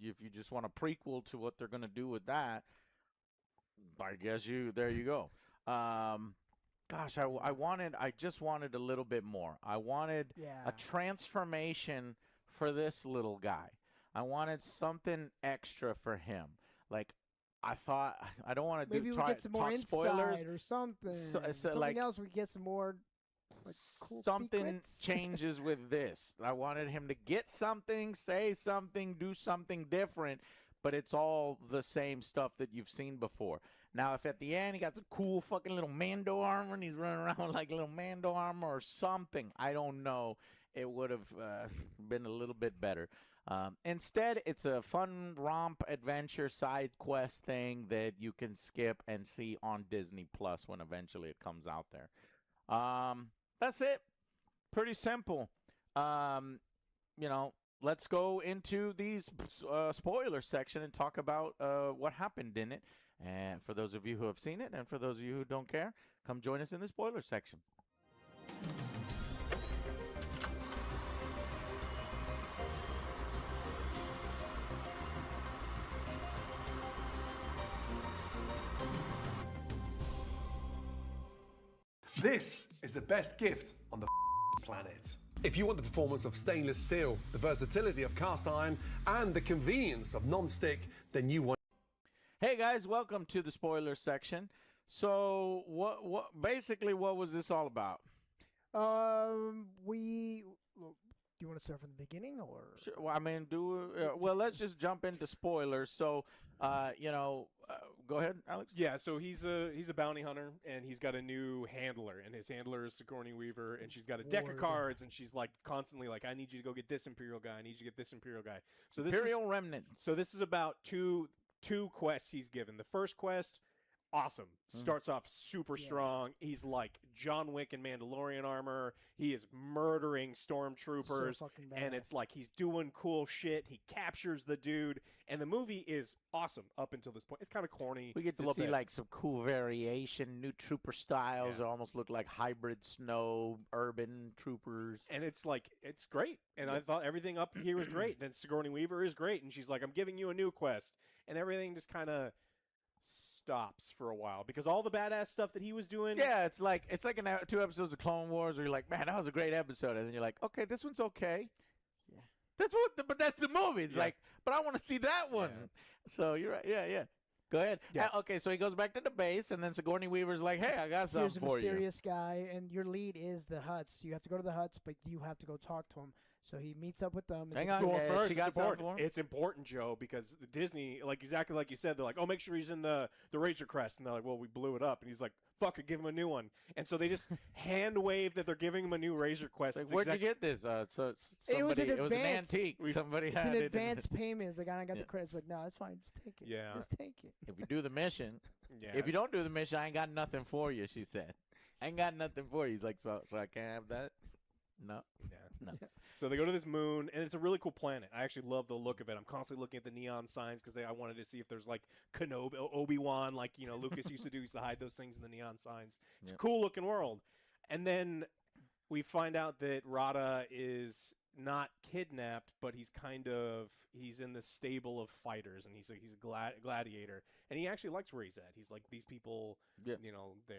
if you just want a prequel to what they're going to do with that, I guess there you go. Gosh, I just wanted a little bit more. I wanted a transformation for this little guy. I wanted something extra for him. I thought I don't want to maybe we get some more spoilers insight or something. something else we get some more Like cool something secrets? changes with this. I wanted him to get something, say something, do something different, but it's all the same stuff that you've seen before. Now, if at the end he got the cool fucking little Mando armor and he's running around with like little Mando armor or something, I don't know, it would have been a little bit better. Instead, it's a fun romp adventure side quest thing that you can skip and see on Disney Plus when eventually it comes out there. That's it. Pretty simple. You know, let's go into these spoiler section and talk about what happened in it. And for those of you who have seen it, and for those of you who don't care, come join us in the spoiler section. This is the best gift on the planet. If you want the performance of stainless steel, the versatility of cast iron, and the convenience of non-stick, then you want... Hey guys, welcome to the spoiler section. So, what was this all about? Do you want to start from the beginning, or? Sure, well, I mean, well, let's just jump into spoilers. So, go ahead, Alex. Yeah, so he's a bounty hunter, and he's got a new handler, and his handler is Sigourney Weaver, and she's got a deck of cards, and she's like constantly like, I need you to go get this Imperial guy, I need you to get this Imperial guy. So this Imperial remnants. So this is about two quests he's given. The first quest, awesome. Starts off super strong. He's like John Wick in Mandalorian armor. He is murdering stormtroopers. So fucking and badass. it's like he's doing cool shit. He captures the dude. And the movie is awesome up until this point. It's kind of corny. We get a to little see bit. like some cool variation, new trooper styles that almost look like hybrid snow urban troopers. And it's like, it's great. And I thought everything up here was great. Then Sigourney Weaver is great. And she's like, I'm giving you a new quest. And everything just kind of stops for a while because all the badass stuff that he was doing. Yeah, it's like 2 episodes of Clone Wars where you're like, man, that was a great episode, and then you're like, okay, this one's okay. Yeah, but that's the movie. It's like, but I want to see that one. So you're right. Yeah. Go ahead. Yeah. Okay, so he goes back to the base, and then Sigourney Weaver's like, hey, I got something Here's a for you. mysterious guy, and your lead is the Hutts. You have to go to the Hutts, but you have to go talk to him. So he meets up with them. Hang on, First, she got something for him? it's important, Joe, because Disney, like exactly like you said, they're like, oh, make sure he's in the Razor Crest, and they're like, well, we blew it up, and he's like, fuck it, give him a new one, and so they just hand wave that they're giving him a new Razor Quest. Like, where'd you get this? It was an antique. Somebody it's had an it. advance payment. It's like, I got the credit. It's like, no, it's fine. Just take it. Yeah. Just take it. If you do the mission, Yeah. if you don't do the mission, I ain't got nothing for you, she said. I ain't got nothing for you. He's like, so I can't have that? No. Yeah. No. So they go to this moon, and it's a really cool planet. I actually love the look of it. I'm constantly looking at the neon signs because I wanted to see if there's like Kenobi, Obi-Wan, like Lucas used to do. He used to hide those things in the neon signs. It's a cool looking world. And then we find out that Rada is not kidnapped, but he's in this stable of fighters, and he's a gladiator, and he actually likes where he's at. He's like, these people, they're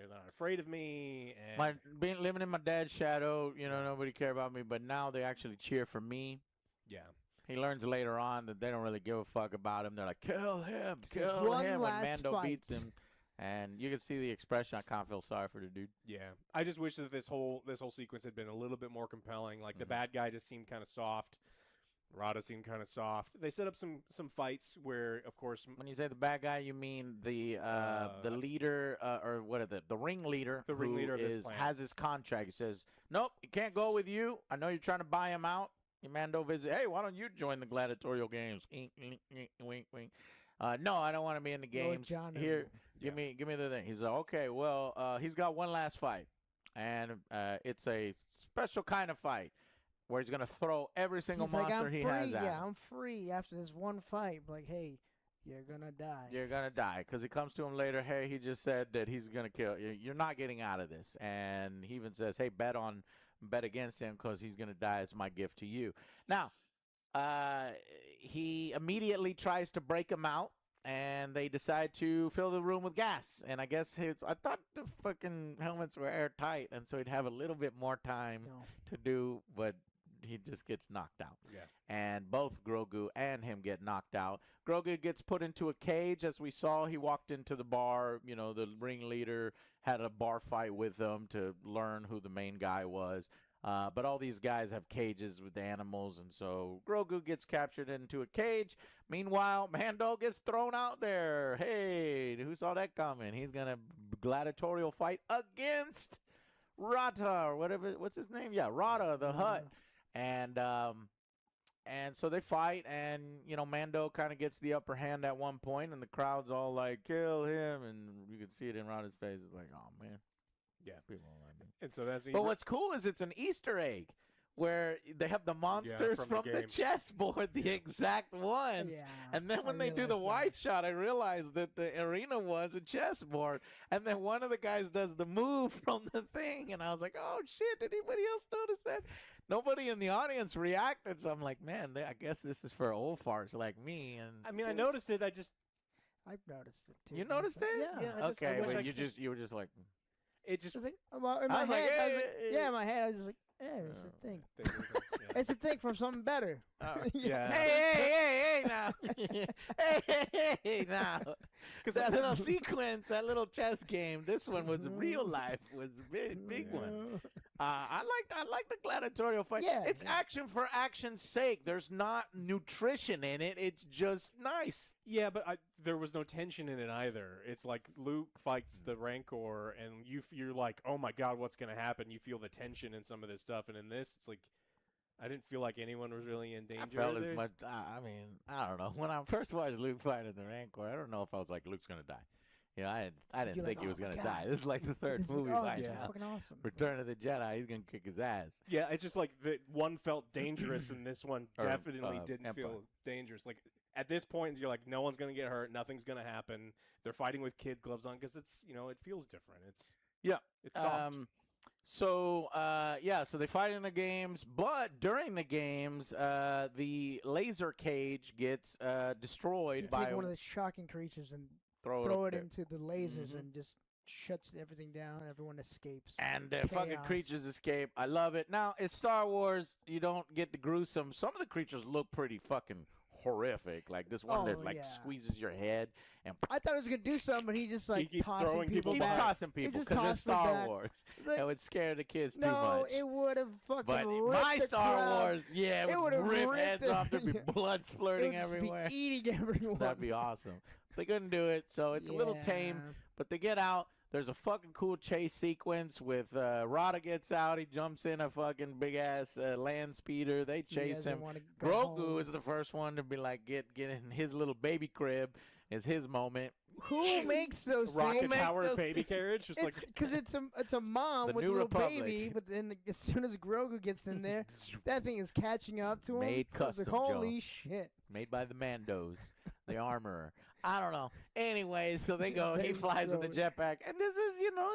not afraid of me. And Living in my dad's shadow, nobody cared about me, but now they actually cheer for me. Yeah. He learns later on that they don't really give a fuck about him. They're like, kill him, One when last Mando fight. beats him. And you can see the expression. I kind of feel sorry for the dude. Yeah, I just wish that this whole sequence had been a little bit more compelling. Like the bad guy just seemed kind of soft. Rada seemed kind of soft. They set up some fights where, of course, when you say the bad guy, you mean the leader or what are the ringleader? The ringleader of this is plan. Has his contract. He says, nope, he can't go with you. I know you're trying to buy him out. Mando visit. Hey, why don't you join the gladiatorial games? Wink, wink. No, I don't want to be in the games. Here, give me the thing. He's like, okay, well, he's got one last fight, and it's a special kind of fight where he's gonna throw every single He's like, monster I'm he free. has at Yeah, him. I'm free after this one fight. Like, hey, you're gonna die. You're gonna die, because he comes to him later. Hey, he just said that he's gonna kill you. You're not getting out of this, and he even says, hey, bet against him because he's gonna die. It's my gift to you. Now, he immediately tries to break him out, and they decide to fill the room with gas. And I guess I thought the fucking helmets were airtight, and so he'd have a little bit more time to do, but he just gets knocked out. Yeah. And both Grogu and him get knocked out. Grogu gets put into a cage, as we saw. He walked into the bar. You know, the ringleader had a bar fight with them to learn who the main guy was. But all these guys have cages with animals, and so Grogu gets captured into a cage. Meanwhile, Mando gets thrown out there. Hey, who saw that coming? He's going to gladiatorial fight against Rata, or whatever. What's his name? Yeah, Rata, the Hutt. And so they fight, and, you know, Mando kind of gets the upper hand at one point, and the crowd's all like, kill him, and you can see it in Rata's face. It's like, oh, man. Yeah. People don't like me. And so that's. But what's cool is it's an Easter egg where they have the monsters from the chessboard, the exact ones. Yeah, and then when they do the wide shot, I realized that the arena was a chessboard. And then one of the guys does the move from the thing, and I was like, oh, shit, did anybody else notice that? Nobody in the audience reacted, so I'm like, man, I guess this is for old farts like me. And I mean, I noticed it. I've noticed it too. You noticed it? Yeah. Okay, but you were just like. It just like, well, in my head, I was like, yeah, in my head, I was just like, it's a thing. It's a thing from something better. Yeah. Hey, now. hey, now. Because that little sequence, that little chess game, this one was real life, was a big one. I like the gladiatorial fight. Yeah, it's action for action's sake. There's not nutrition in it. It's just nice. Yeah, but there was no tension in it either. It's like Luke fights the Rancor, and you're like, oh my god, what's gonna happen? You feel the tension in some of this stuff, and in this, it's like, I didn't feel like anyone was really in danger. I felt as much. I mean, I don't know. When I first watched Luke fight at the Rancor, I don't know if I was like, Luke's gonna die. You know, I didn't think he was gonna die. This is like the third movie by now. Fucking awesome. Return of the Jedi. He's gonna kick his ass. Yeah, it's just like the one felt dangerous, and this one definitely didn't feel dangerous. Like at this point, you're like, no one's gonna get hurt. Nothing's gonna happen. They're fighting with kid gloves on because it's, you know, it feels different. It's soft. So they fight in the games, but during the games, the laser cage gets destroyed by one of the shocking creatures and throw it into the lasers and just shuts everything down. Everyone escapes. And the fucking creatures escape. I love it. Now, it's Star Wars. You don't get the gruesome. Some of the creatures look pretty fucking horrific. Like this one that squeezes your head. And I thought he was gonna do something, but he just like keeps tossing throwing people back. He's tossing people because it's Star Wars. Like, it would scare the kids too no, much. it would have fucking But ripped my the Star crowd. Wars, it would rip heads off. There'd be blood splurting everywhere. Be eating everyone. That'd be awesome. They couldn't do it, so it's a little tame. But they get out. There's a fucking cool chase sequence with Rada gets out. He jumps in a fucking big ass land speeder. They chase him. Grogu is the first one to be like, get in his little baby crib. It's his moment. Who makes those rocket things? powered baby carriage? Just like because it's a mom with a little baby, but then as soon as Grogu gets in there, that thing is catching up to him. Made custom, like, holy Joe. shit! Made by the Mandos, the armorer. I don't know. Anyway, so they go. He flies with the jetpack, and this is, you know,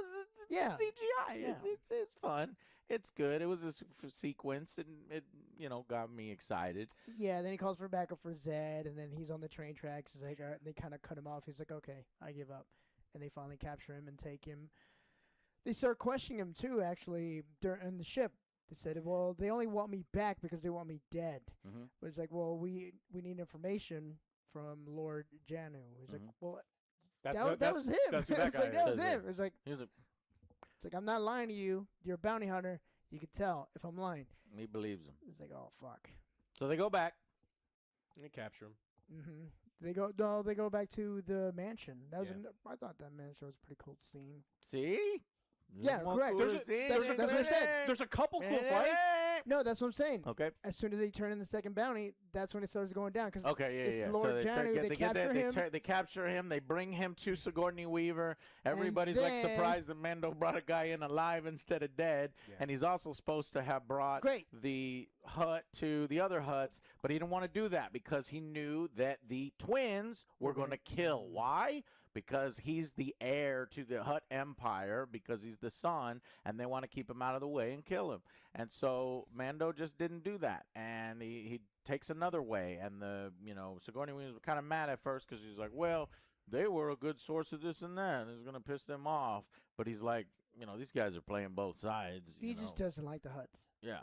it's CGI. Yeah. It's fun. It's good. It was a sequence, and it, you know, got me excited. Yeah. Then he calls for backup for Zed, and then he's on the train tracks. He's like, all right, they kind of cut him off. He's like, okay, I give up, and they finally capture him and take him. They start questioning him too. Actually, in the ship, they said, well, they only want me back because they want me dead. But it's like, well, we need information from Lord Janu. He's like, well, that was him. That's who that guy is. That was him. It's like, I'm not lying to you. You're a bounty hunter. You can tell if I'm lying. He believes him. It's like, oh fuck. So they go back. And they capture him. They go back to the mansion. That was I thought that mansion was a pretty cool scene. See? Yeah, correct. That's what I said. There's a couple cool fights. No, that's what I'm saying. Okay. As soon as they turn in the second bounty, that's when it starts going down. Cause it's Lord Janu. They capture him. They capture him. They bring him to Sigourney Weaver. Everybody's like surprised that Mando brought a guy in alive instead of dead. Yeah. And he's also supposed to have brought the Hutt to the other Hutts, but he didn't want to do that because he knew that the twins were going to kill. Why? Because he's the heir to the Hutt Empire, because he's the son, and they want to keep him out of the way and kill him. And so Mando just didn't do that, and he takes another way. And Sigourney Weaver was kind of mad at first because he's like, well, they were a good source of this and that, and it's going to piss them off. But he's like, these guys are playing both sides. He just doesn't like the Hutts. Yeah.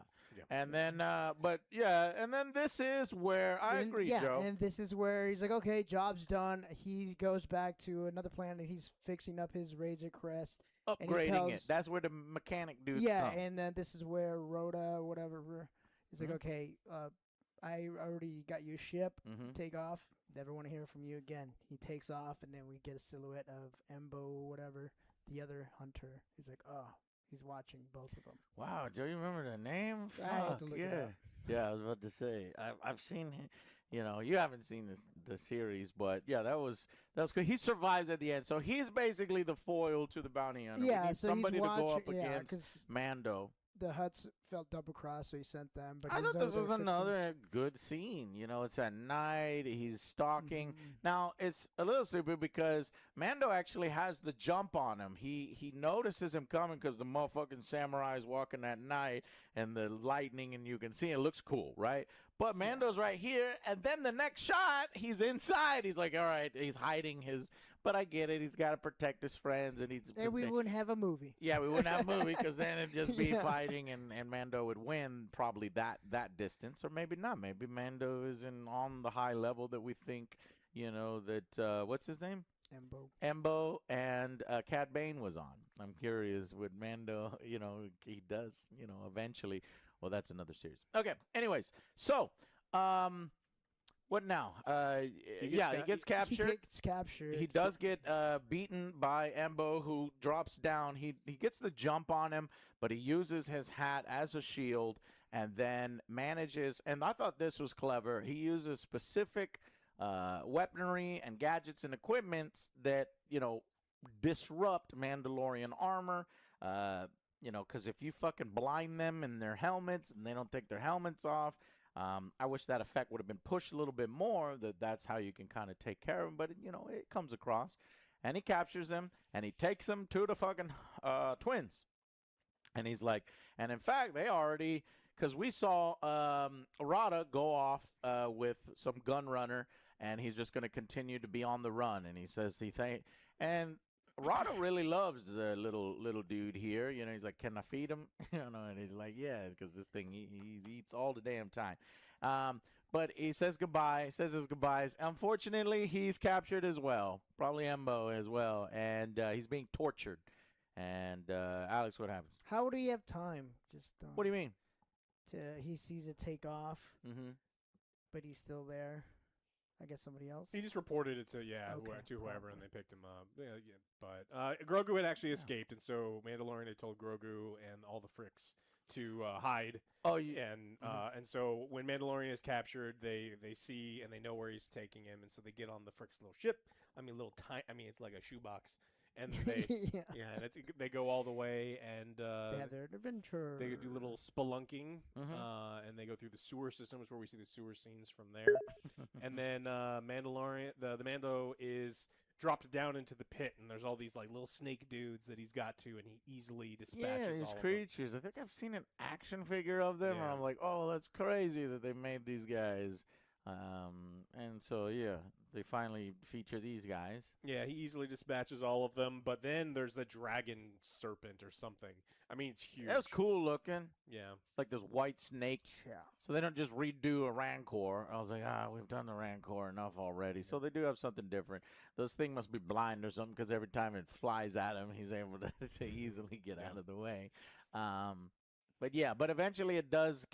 And then, but yeah, and then this is where I agree, Joe. And this is where he's like, okay, job's done. He goes back to another planet. He's fixing up his Razor Crest. Upgrading it. That's where the mechanic dudes Yeah, come. and then this is where Rhoda, whatever, is like, okay, I already got you a ship. Take off. Never want to hear from you again. He takes off, and then we get a silhouette of Embo, whatever, the other hunter. He's like, oh, he's watching both of them. Wow, Joe, you remember the name? I had to look it up. Yeah, I was about to say. I've seen him. You know, you haven't seen the series, but yeah, that was good. He survives at the end, so he's basically the foil to the bounty hunter. Yeah, we need so somebody he's to go up watching- yeah, against 'cause Mando. The Huts felt double crossed, so he sent them. But I he's thought this over was there fixing- another good scene. You know, it's at night. He's stalking. Now, it's a little stupid because Mando actually has the jump on him. He notices him coming because the motherfucking samurai is walking at night and the lightning, and you can see it looks cool, right? But Mando's right here, and then the next shot, he's inside. He's like, all right, he's hiding his. But I get it. He's got to protect his friends, and he's. And we wouldn't have a movie. Yeah, we wouldn't have a movie because then it'd just be Yeah. fighting, and Mando would win probably that distance, or maybe not. Maybe Mando is on the high level that we think. You know that what's his name? Embo and Cad Bane was on. I'm curious with Mando. You know, he does. You know, eventually. Well, that's another series. Okay. Anyways, so what now? He gets captured. He gets captured. He does get beaten by Embo, who drops down. He gets the jump on him, but he uses his hat as a shield and then manages, and I thought this was clever, he uses specific weaponry and gadgets and equipment that, you know, disrupt Mandalorian armor. You know, because if you fucking blind them in their helmets and they don't take their helmets off, I wish that effect would have been pushed a little bit more, that's how you can kind of take care of him, but, you know, it comes across. And he captures him, and he takes him to the fucking twins. And he's like, and in fact, they already, because we saw Rada go off with some gun runner, and he's just going to continue to be on the run. And he says, and Rada really loves the little dude here. You know, he's like, can I feed him? You know, and he's like, yeah, because this thing, he eats all the damn time. But he says goodbye, says his goodbyes. Unfortunately, he's captured as well, probably Embo as well, and he's being tortured. And Alex, what happens? How would he have time? Just what do you mean? He sees it take off, Mm-hmm. but he's still there. I guess somebody else. He just reported it to whoever, and they picked him up. Yeah. But Grogu had actually escaped, and so Mandalorian had told Grogu and all the Fricks to hide. Oh, yeah. And so when Mandalorian is captured, they see and they know where he's taking him, and so they get on the Fricks' little ship. I mean, it's like a shoebox. And they, and they go all the way, and they have their adventure. They do little spelunking, and they go through the sewer systems where we see the sewer scenes from there. And then Mandalorian, the Mando is dropped down into the pit, and there's all these like little snake dudes that he's got to, and he easily dispatches these all creatures. I think I've seen an action figure of them, and I'm like, oh, that's crazy that they made these guys. And so they finally feature these guys. Yeah, he easily dispatches all of them, but then there's the dragon serpent or something. I mean, it's huge. That was cool looking. Yeah. Like this white snake. Yeah. So they don't just redo a Rancor. I was like, we've done the Rancor enough already. So they do have something different. Those thing must be blind or something, because every time it flies at him, he's able to easily get out of the way. But eventually it does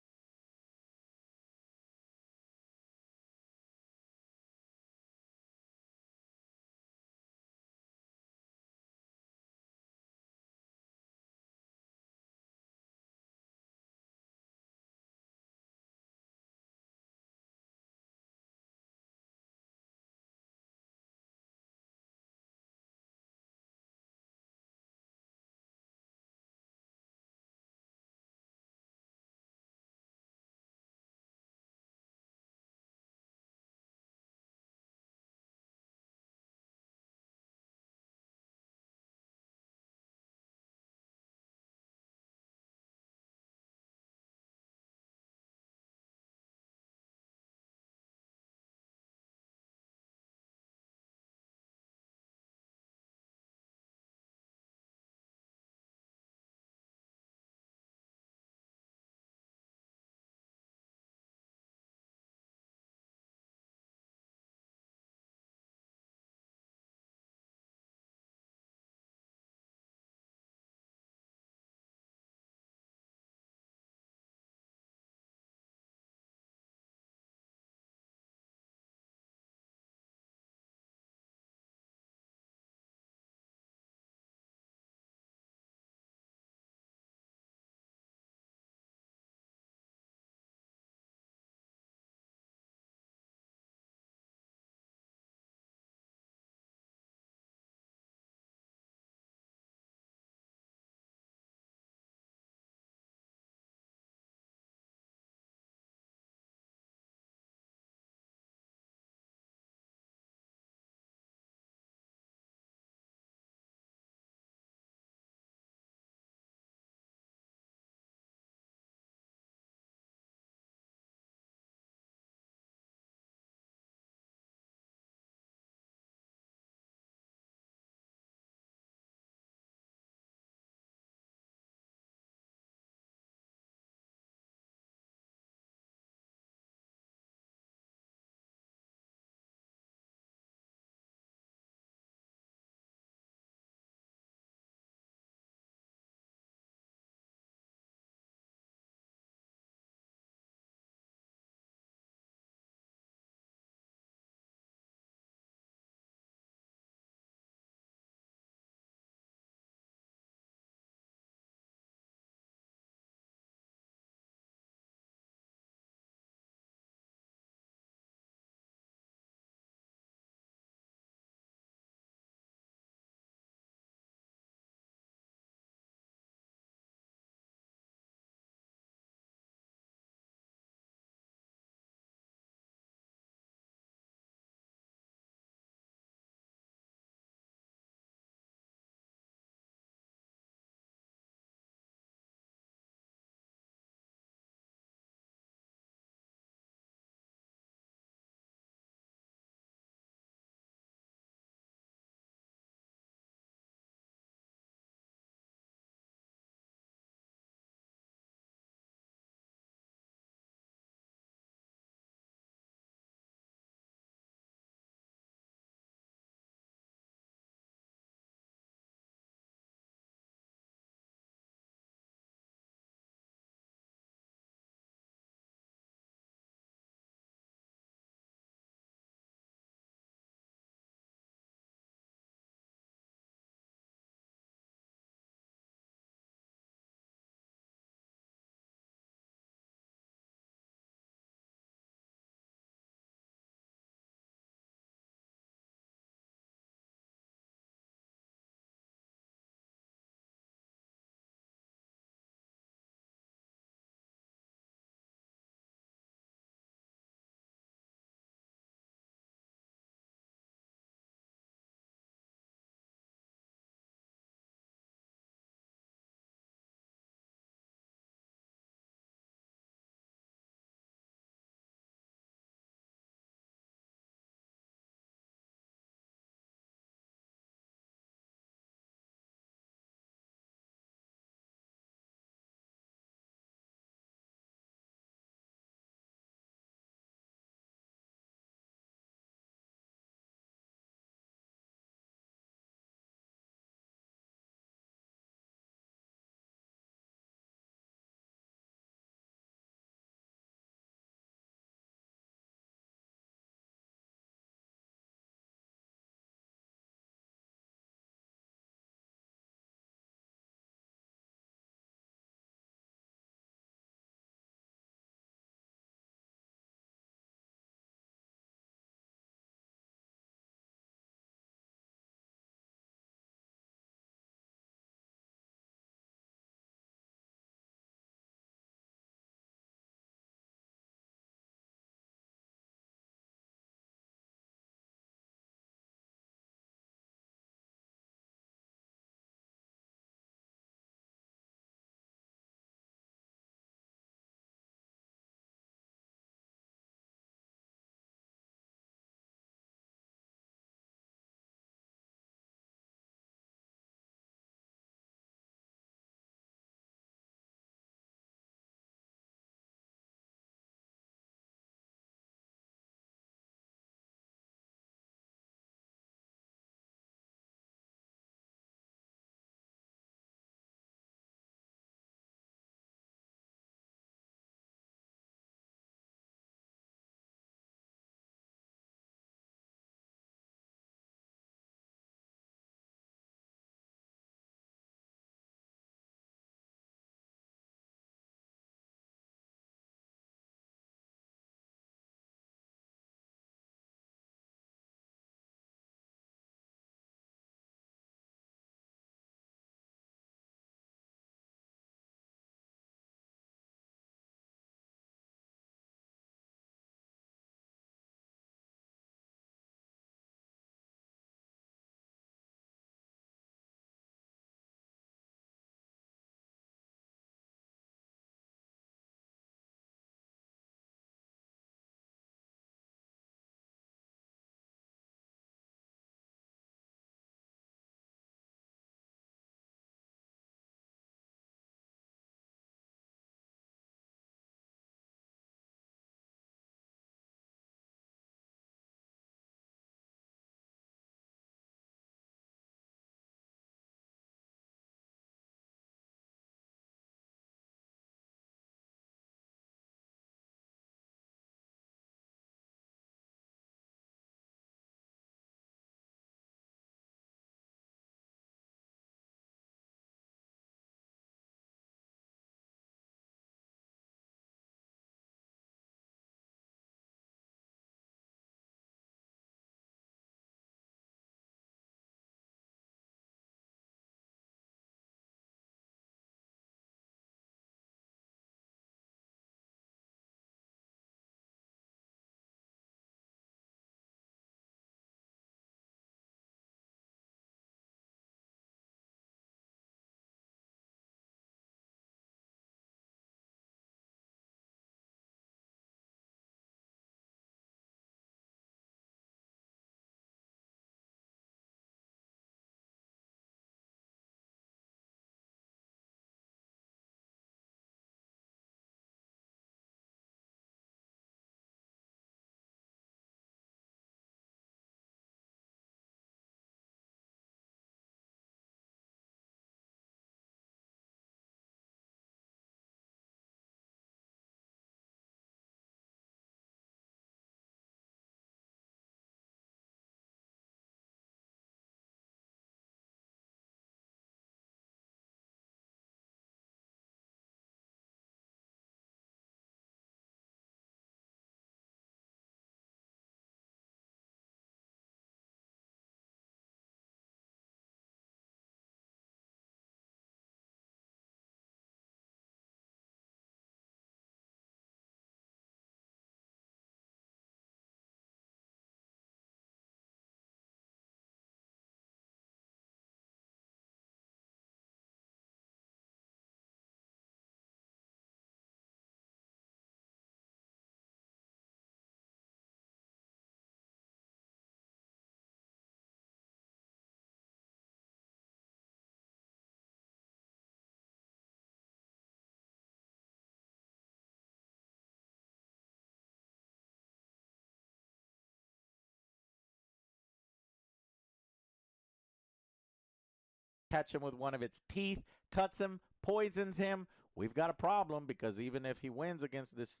catch him with one of its teeth, cuts him, poisons him. We've got a problem because even if he wins against this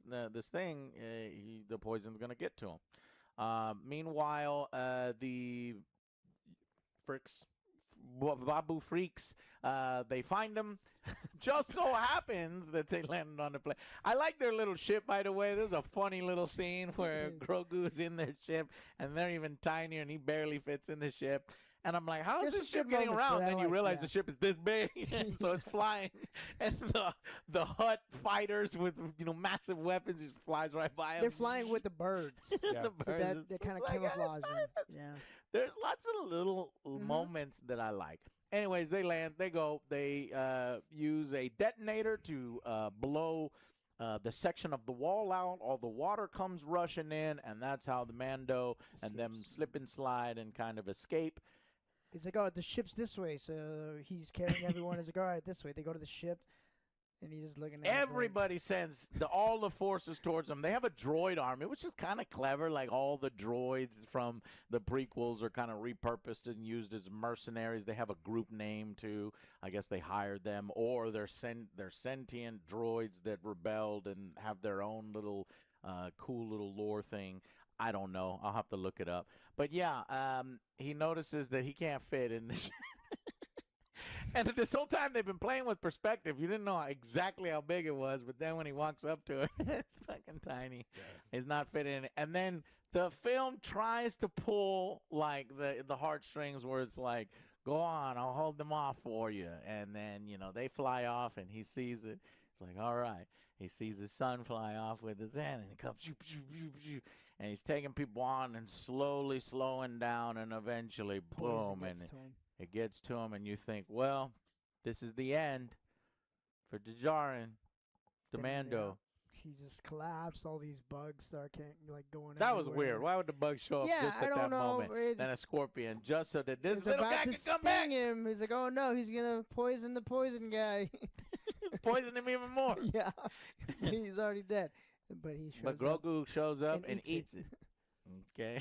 thing, the poison's going to get to him. Meanwhile, the Babu freaks, they find him. Just so happens that they landed on the plane. I like their little ship, by the way. There's a funny little scene where Grogu's in their ship, and they're even tinier, and he barely fits in the ship. And I'm like, how is this ship getting around? Then you realize the ship is this big, and so it's flying. And the Hutt fighters with massive weapons just flies right by them. They're flying with the birds. The So birds they're kind of like, camouflaging. Yeah. There's lots of little moments that I like. Anyways, they land, they go, they use a detonator to blow the section of the wall out. All the water comes rushing in, and that's how the Mando and them slip and slide and kind of escape. He's like, oh, the ship's this way, so he's carrying everyone. He's like, all right, this way. They go to the ship, and he's just looking at Everybody sends all the forces towards them. They have a droid army, which is kind of clever. Like all the droids from the prequels are kind of repurposed and used as mercenaries. They have a group name too. I guess they hired them, or they're sentient droids that rebelled and have their own little cool little lore thing. I don't know. I'll have to look it up. But yeah, he notices that he can't fit in this. And this whole time they've been playing with perspective. You didn't know exactly how big it was, but then when he walks up to it, it's fucking tiny. Yeah. He's not fitting in it. And then the film tries to pull like the heartstrings where it's like, go on, I'll hold them off for you. And then, they fly off and he sees it. It's like, all right. He sees his son fly off with his hand, and he comes, and he's taking people on and slowly slowing down, and eventually, boom, and it gets to him, and you think, well, this is the end for Djarin, the Mando. He just collapsed. All these bugs start going. That was weird. Why would the bug show up just at that moment? Then a scorpion, just so that this little guy can come back. Him. He's like, oh no, he's gonna poison the poison guy. Poison him even more. Yeah, he's already dead. But he shows But Grogu shows up and eats it. Okay,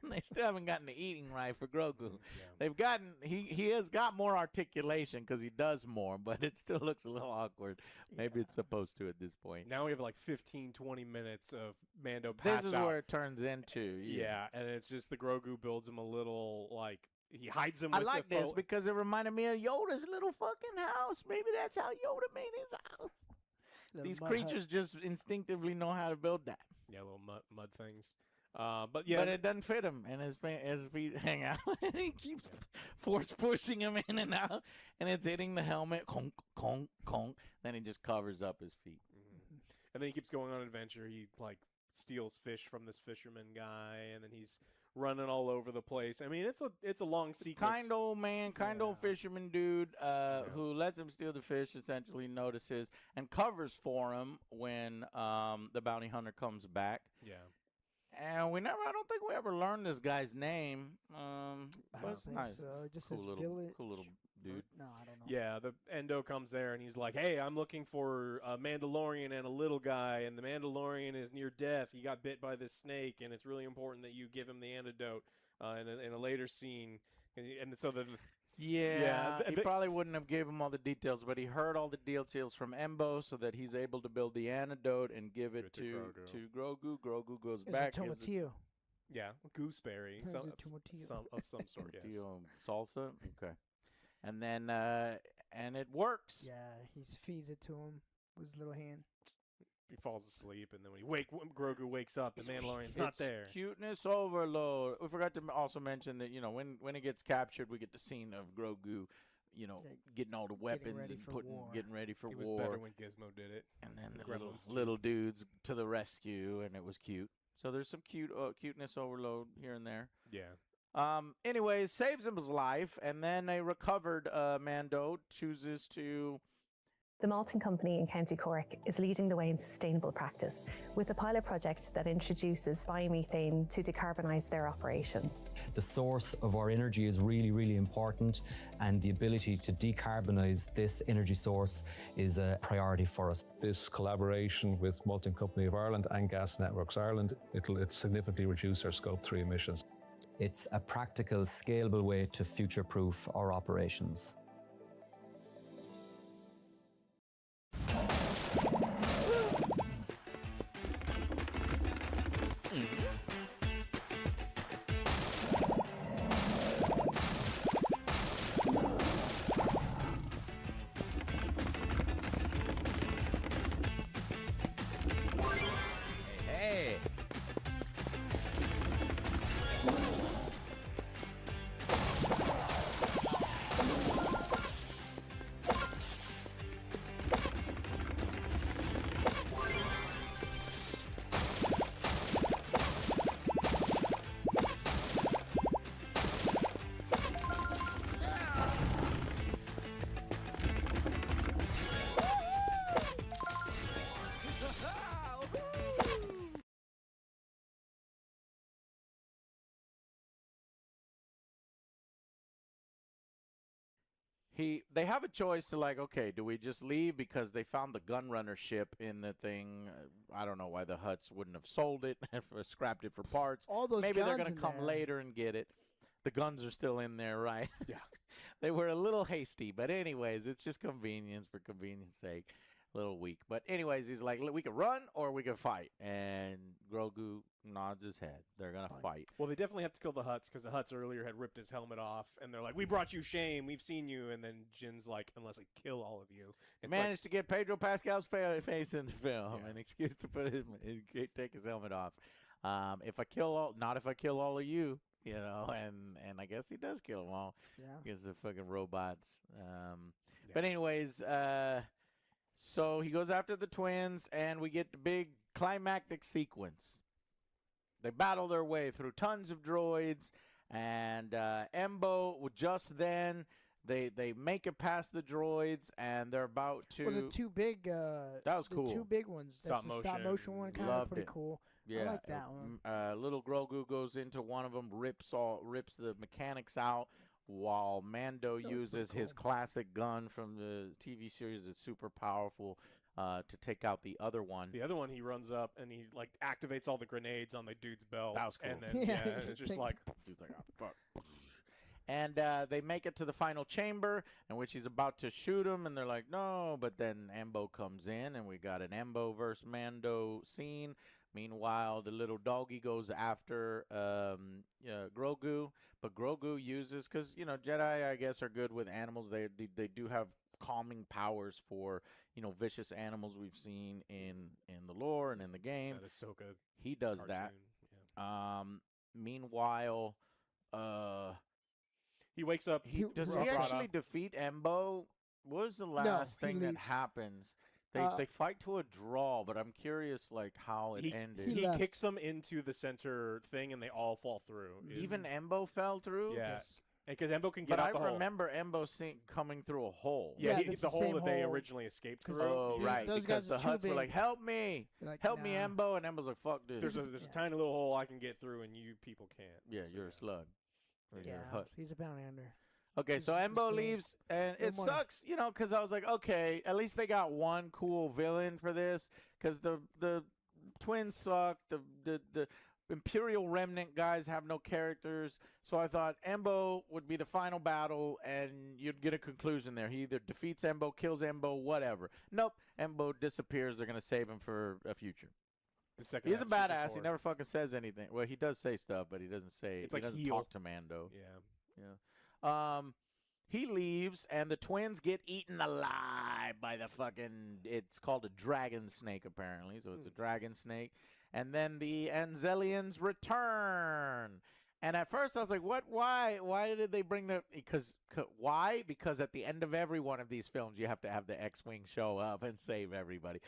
they still haven't gotten the eating right for Grogu. Yeah. They've gotten he has got more articulation because he does more, but it still looks a little awkward. Maybe it's supposed to at this point. Now we have like 15-20 minutes of Mando passed out. This is where it turns into. Yeah, and it's just the Grogu builds him a little like he hides him. I like this because it reminded me of Yoda's little fucking house. Maybe that's how Yoda made his house. These creatures just instinctively know how to build that. Yeah, little mud things. But yeah, but it doesn't fit him, and his feet hang out. He keeps force pushing him in and out, and it's hitting the helmet. Conk, conk, conk. Then he just covers up his feet. Mm-hmm. And then he keeps going on an adventure. He steals fish from this fisherman guy, and then he's running all over the place. I mean, it's a long sequence. Kind old man, old fisherman dude who lets him steal the fish, essentially notices and covers for him when the bounty hunter comes back. Yeah. And I don't think we ever learned this guy's name. I don't think so. Just cool his little, village. cool little dude. No, I don't know. Yeah, the Endo comes there and he's like, hey, I'm looking for a Mandalorian and a little guy, and the Mandalorian is near death. He got bit by this snake, and it's really important that you give him the antidote in a later scene. And so the... Yeah, he probably wouldn't have gave him all the details, but he heard all the details from Embo so that he's able to build the antidote and give it to Grogu. Grogu goes back. Tomatillo. Yeah, gooseberry, of some sort. Yes. Salsa. Okay, and then and it works. Yeah, he feeds it to him with his little hand. He falls asleep, and then when Grogu wakes up, the Mandalorian's not there. Cuteness overload. We forgot to also mention that when it gets captured, we get the scene of Grogu, getting all the weapons getting ready for war. It was better when Gizmo did it. And then the little dudes to the rescue, and it was cute. So there's some cuteness overload here and there. Yeah. Anyways, saves him his life, and then a recovered Mando chooses to. The malting company in County Cork is leading the way in sustainable practice with a pilot project that introduces biomethane to decarbonise their operation. The source of our energy is really, really important, and the ability to decarbonise this energy source is a priority for us. This collaboration with Malting Company of Ireland and Gas Networks Ireland, it'll significantly reduce our Scope 3 emissions. It's a practical, scalable way to future-proof our operations. They have a choice to like, okay, do we just leave because they found the gunrunner ship in the thing? I don't know why the Hutts wouldn't have sold it or scrapped it for parts. All those Maybe they're guns going to in come there. later and get it. The guns are still in there, right? Yeah. They were a little hasty, but anyways, it's just convenience for convenience sake. A little weak. But anyways, he's like, we could run or we could fight. And Grogu nods his head. They're going to fight. Well, they definitely have to kill the Hutts because the Hutts earlier had ripped his helmet off. And they're like, we brought you shame. We've seen you. And then Jin's like, unless I kill all of you. It's Managed to get Pedro Pascal's face in the film. An excuse to take his helmet off. Not if I kill all of you. You know, and I guess he does kill them all. Yeah. Because they're fucking robots. But anyways, so he goes after the twins, and we get the big climactic sequence. They battle their way through tons of droids, and Embo, just then, they make it past the droids, and they're about to... Well, the two big... that was cool. The two big ones. That's the stop-motion one, kind of pretty cool. Yeah, I like that one. Little Grogu goes into one of them, rips the mechanics out, while Mando uses his classic gun from the TV series that's super powerful to take out the other one. The other one, he runs up and he like activates all the grenades on the dude's belt. That was cool. And then it's just like, dude's like, oh, fuck. And they make it to the final chamber, in which he's about to shoot him, and they're like, no. But then Embo comes in, and we got an Embo versus Mando scene. Meanwhile, the little doggy goes after Grogu, but Grogu uses, because, you know, Jedi, I guess, are good with animals. They do have calming powers for, you know, vicious animals we've seen in the lore and in the game. That is so good. He does that. Yeah. Meanwhile, he wakes up. Does he actually defeat Embo? What was the last thing that happens? They fight to a draw, but I'm curious, like, how it ended. He kicks them into the center thing, and they all fall through. Even Embo fell through? Yeah. Because Embo can get out the hole. But I remember Embo coming through a hole. Yeah, the hole that they originally escaped through. Oh, right. Because the Hutts were like, help me. Like, help me, Embo. And Embo's like, fuck this. There's a tiny little hole I can get through, and you people can't. Yeah, you're a slug. Yeah, he's a bounty hunter. Okay, so Embo leaves, and it sucks, you know, because I was like, okay, at least they got one cool villain for this, because the twins suck, the Imperial Remnant guys have no characters, so I thought Embo would be the final battle, and you'd get a conclusion there. He either defeats Embo, kills Embo, whatever. Nope, Embo disappears. They're going to save him for a future. He's a badass. He never fucking says anything. Well, he does say stuff, but he doesn't say. He doesn't talk to Mando. Yeah. He leaves, and the twins get eaten alive by the fucking. It's called a dragon snake, apparently. So it's a dragon snake, and then the Anzelians return. And at first, I was like, "What? Why? Why did they bring the? Why? Because at the end of every one of these films, you have to have the X-wing show up and save everybody.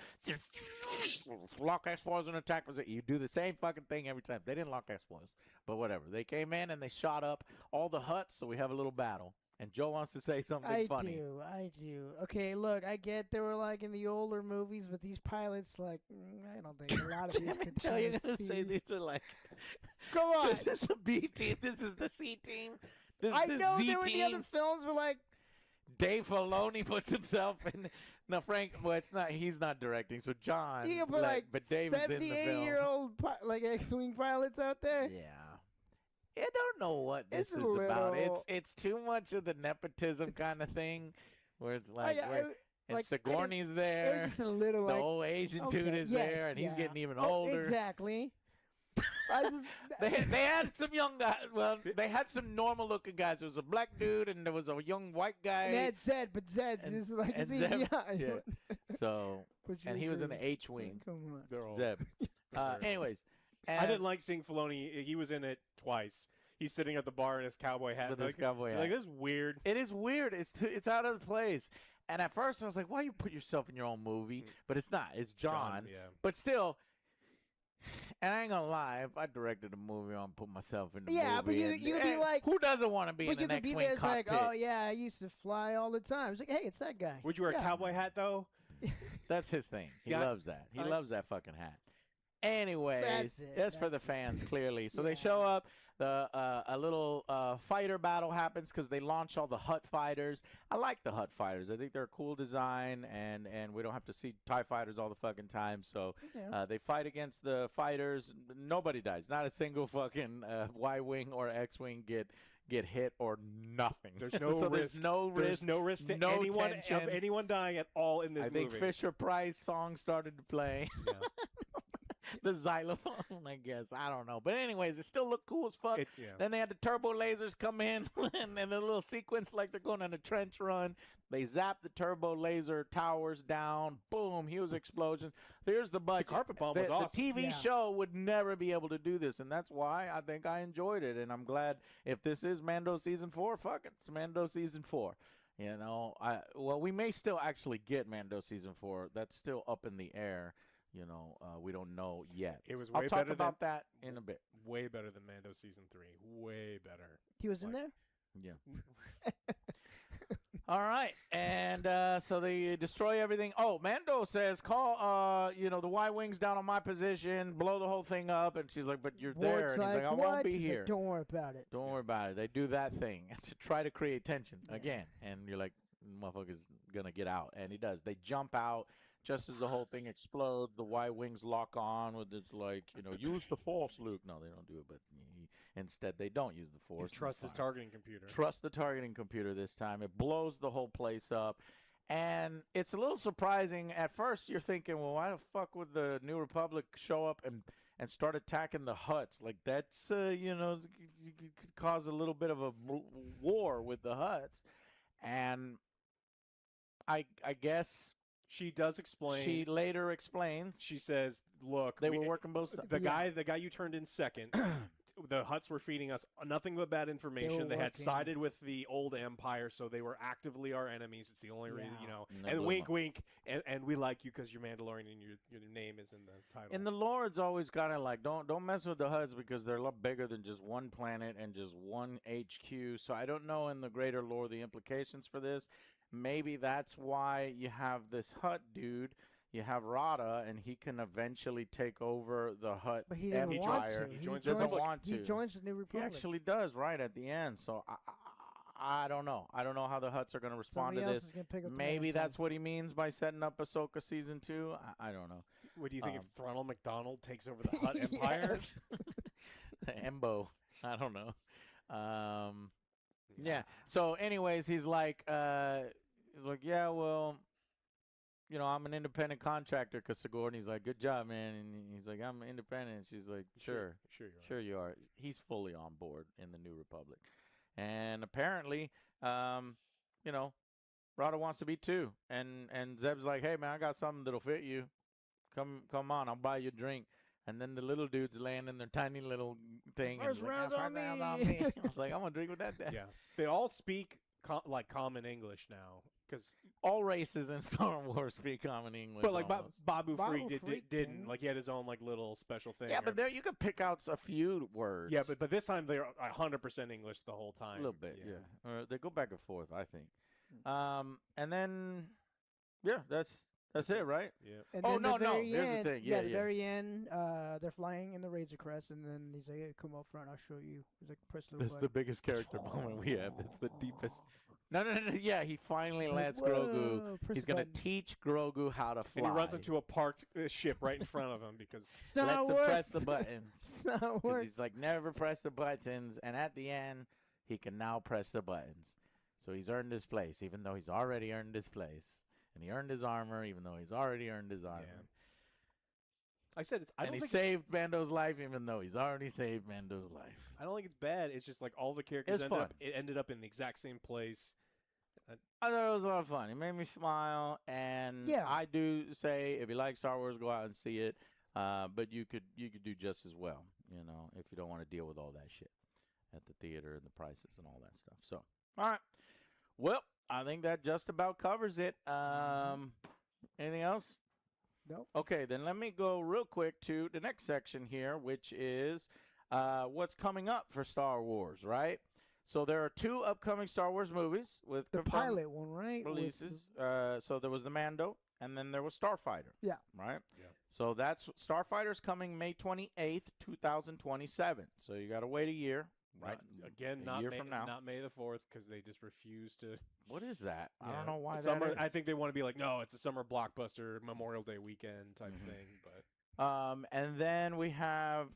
Lock X-foils and attack. You do the same fucking thing every time. They didn't lock X-foils, but whatever. They came in and they shot up all the Hutts, so we have a little battle. And Joe wants to say something funny. I do. Okay, look, I get they were like in the older movies, but these pilots, like, I don't think a lot of these could. Joe, you're gonna say these are like. Come on. This is the B team. This is the C team. This I is the know Z there were team. the other films were like. Dave Filoni puts himself in. No, Frank. Well, it's not. He's not directing. So John. You can put like but Dave's in the 70, film. 80-year-old like X-wing pilots out there. Yeah. I don't know what this is about. It's too much of the nepotism kind of thing, where it's like, and Sigourney's there. Just a little, the like, old Asian dude is there, and he's getting even older. Exactly. They had some young guys. Well, they had some normal-looking guys. There was a black dude, and there was a young white guy. And they had Zed, but Zed's just like Zeb, CGI. yeah. So, and he was in the H-wing. Come on. They're all Zeb. Anyways. I didn't like seeing Filoni. He was in it twice. He's sitting at the bar in his cowboy hat. With his cowboy hat. Like, this is weird. It is weird. It's out of place. And at first I was like, why you put yourself in your own movie? But it's not. It's John. Yeah. But still, and I ain't gonna lie, if I directed a movie, I'm put myself in the movie. Yeah, but you could be like, who doesn't want to be in an X-wing cockpit? It's like, oh yeah, I used to fly all the time. It's like, hey, it's that guy. Would you wear a cowboy hat though? That's his thing. He loves that. He loves that fucking hat. Anyways, that's for the fans, clearly. So they show up. a little fighter battle happens because they launch all the Hutt fighters. I like the Hutt fighters. I think they're a cool design, and we don't have to see TIE fighters all the fucking time. So they fight against the fighters. Nobody dies. Not a single fucking Y-wing or X-wing get hit or nothing. There's no risk. There's no risk. There's no risk to no anyone tension. of anyone dying at all in this movie. I think Fisher-Price song started to play. Yeah. The xylophone, I guess. I don't know. But anyways, it still looked cool as fuck. Then they had the turbo lasers come in, and then the little sequence like they're going on a trench run. They zap the turbo laser towers down. Boom, huge explosion. Here's the budget. The carpet bomb was awesome. The TV show would never be able to do this, and that's why I think I enjoyed it. And I'm glad if this is Mando Season 4, fuck it. It's Mando Season 4. You know, well, we may still actually get Mando Season 4. That's still up in the air. You know, we don't know yet. It was I'll way talk better about that in a bit. Way better than Mando Season 3. Way better. He was in there? Yeah. All right. And so they destroy everything. Oh, Mando says, call, the Y-Wings down on my position, blow the whole thing up. And she's like, but you're there. And he's like, I won't be here. Don't worry about it. Don't worry about it. They do that thing to try to create tension again. And you're like, motherfucker's going to get out. And he does. They jump out. Just as the whole thing explodes, the Y-Wings lock on with this, like, use the Force, Luke. No, they don't do it, but instead they don't use the Force. Trust his targeting computer. Trust the targeting computer this time. It blows the whole place up. And it's a little surprising. At first, you're thinking, well, why the fuck would the New Republic show up and start attacking the Hutts? Like, that's, could cause a little bit of a war with the Hutts. And I guess... She does explain. She later explains. She says, "Look, they were working both sides. The guy you turned in second, the Hutts were feeding us nothing but bad information. They had sided with the old Empire, so they were actively our enemies. It's the only reason, And wink, wink, and we like you because you're Mandalorian and your name is in the title. And the Lord's always kind of like, don't mess with the Hutts because they're a lot bigger than just one planet and just one HQ. So I don't know in the greater lore the implications for this. Maybe that's why you have this Hutt dude. You have Rada, and he can eventually take over the Hutt But he didn't Empire. want to. Doesn't want to. He joins the New Republic. He actually does right at the end. So I don't know. I don't know how the Hutts are going to respond Somebody to else this. is gonna pick up the Maybe mantle. that's what he means by setting up Ahsoka Season 2. I don't know. What do you think if Thronal McDonald takes over the Hutt Empire? Embo. I don't know. Yeah. So anyways, he's like, yeah, well, I'm an independent contractor, because Sigourney's like, good job, man. And he's like, I'm independent. She's like, sure you are. He's fully on board in the New Republic. And apparently, Rada wants to be too. And Zeb's like, hey, man, I got something that'll fit you. Come on, I'll buy you a drink. And then the little dudes land in their tiny little thing. First round's on me. I was like, I'm going to drink with that. Yeah. They all speak common English now. Because all races in Star Wars speak common English. But like Babu Babu Freak Freak didn't. Like he had his own like little special thing. Yeah, but there you could pick out a few words. Yeah, but this time they're 100% English the whole time. A little bit, yeah. Or they go back and forth, I think. And then, that's it, right? Yeah. And no. Here's Here's the thing. Yeah, the very end, they're flying in the Razor Crest, and then he's like, hey, come up front, I'll show you. He's like, press the This is the biggest character moment we have. That's the deepest. No. Yeah, he finally lets Grogu. He's going to teach Grogu how to fly. And he runs into a parked ship right in front of him because lets him press the buttons. It's not how it works. He's like, never press the buttons. And at the end, he can now press the buttons. So he's earned his place, even though he's already earned his place. And he earned his armor, even though he's already earned his armor. I said it's. And he saved Mando's life, even though he's already saved Mando's life. I don't think it's bad. It's just like all the characters ended up in the exact same place. I thought it was a lot of fun. It made me smile, and I do say if you like Star Wars, go out and see it. But you could do just as well, if you don't want to deal with all that shit at the theater and the prices and all that stuff. So, all right. Well, I think that just about covers it. Anything else? No. Okay, then let me go real quick to the next section here, which is what's coming up for Star Wars, right? So there are 2 upcoming Star Wars movies with The confirmed pilot one, right? releases. So there was the Mando, and then there was Starfighter. Yeah. Right? Yeah. So that's Starfighter's coming May 28th, 2027. So you got to wait a year. Right. Not year May, from now. not May the 4th, because they just refuse to. What is that? I Yeah. don't know why Summer, that is. I think they want to be like, no, it's a summer blockbuster, Memorial Day weekend type thing. But And then we have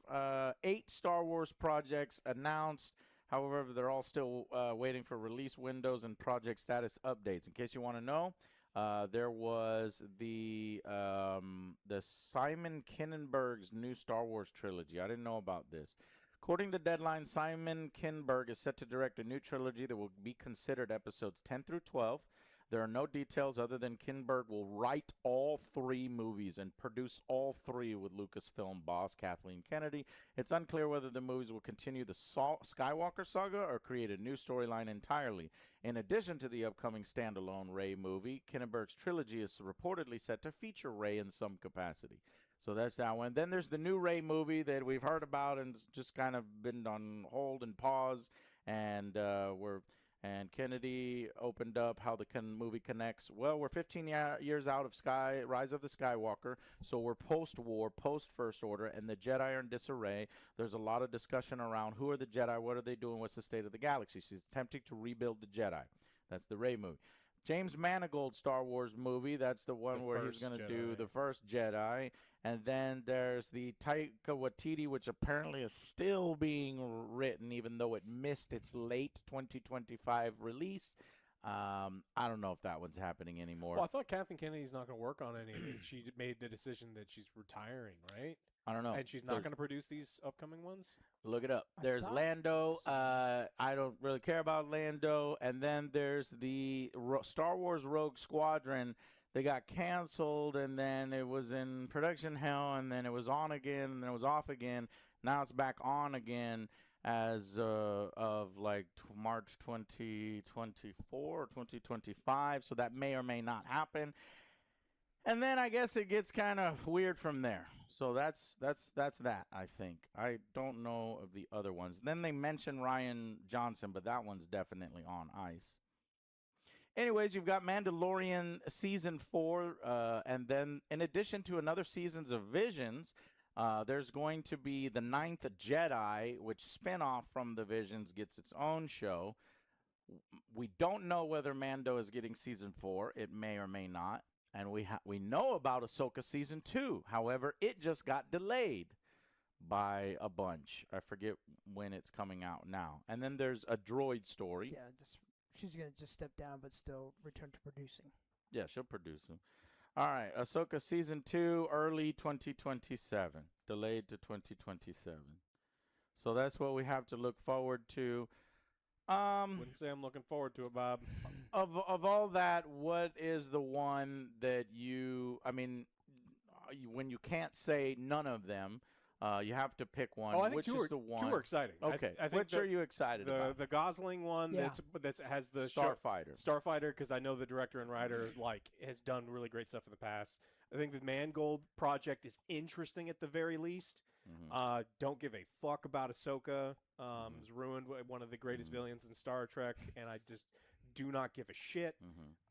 8 Star Wars projects announced. However, they're all still waiting for release windows and project status updates. In case you want to know, there was the Simon Kinberg's new Star Wars trilogy. I didn't know about this. According to Deadline, Simon Kinberg is set to direct a new trilogy that will be considered episodes 10 through 12. There are no details other than Kinberg will write all 3 movies and produce all 3 with Lucasfilm boss Kathleen Kennedy. It's unclear whether the movies will continue the Skywalker saga or create a new storyline entirely. In addition to the upcoming standalone Rey movie, Kinberg's trilogy is reportedly set to feature Rey in some capacity. So that's that one. Then there's the new Rey movie that we've heard about and just kind of been on hold and pause, and And Kennedy opened up how the movie connects. Well, we're 15 years out of Rise of the Skywalker, so we're post-war, post-First Order, and the Jedi are in disarray. There's a lot of discussion around who are the Jedi, what are they doing, what's the state of the galaxy. She's attempting to rebuild the Jedi. That's the Rey movie. James Mangold's Star Wars movie, that's the one where he's going to do the first Jedi. And then there's the Taika Waititi, which apparently is still being written, even though it missed its late 2025 release. I don't know if that one's happening anymore. Well, I thought Kathleen Kennedy's not going to work on any of it. She made the decision that she's retiring, right? I don't know. And she's not going to produce these upcoming ones? Look it up. There's Lando. I don't really care about Lando. And then there's the Star Wars Rogue Squadron. They got canceled, and then it was in production hell, and then it was on again, and then it was off again. Now it's back on again as of like March 2024 or 2025. So that may or may not happen. And then I guess it gets kind of weird from there. So that's that, I think. I don't know of the other ones. Then they mention Ryan Johnson, but that one's definitely on ice. Anyways, you've got Mandalorian Season 4, and then in addition to another seasons of Visions, there's going to be the 9th Jedi, which spinoff from the Visions gets its own show. We don't know whether Mando is getting Season 4. It may or may not. And we know about Ahsoka Season 2. However, it just got delayed by a bunch. I forget when it's coming out now. And then there's a droid story. Yeah, she's going to just step down but still return to producing. Yeah, she'll produce them. All right, Ahsoka Season 2, early 2027. Delayed to 2027. So that's what we have to look forward to. Wouldn't say I'm looking forward to it, Bob. Of all that, what is the one that when you can't say none of them, you have to pick one. Oh, I think which is the one? two are exciting. Okay, I think which are you excited about? The Gosling one that has the Starfighter. Starfighter, because I know the director and writer has done really great stuff in the past. I think the Mangold project is interesting at the very least. Mm-hmm. Don't give a fuck about Ahsoka. It's ruined one of the greatest villains in Star Trek, and I just do not give a shit.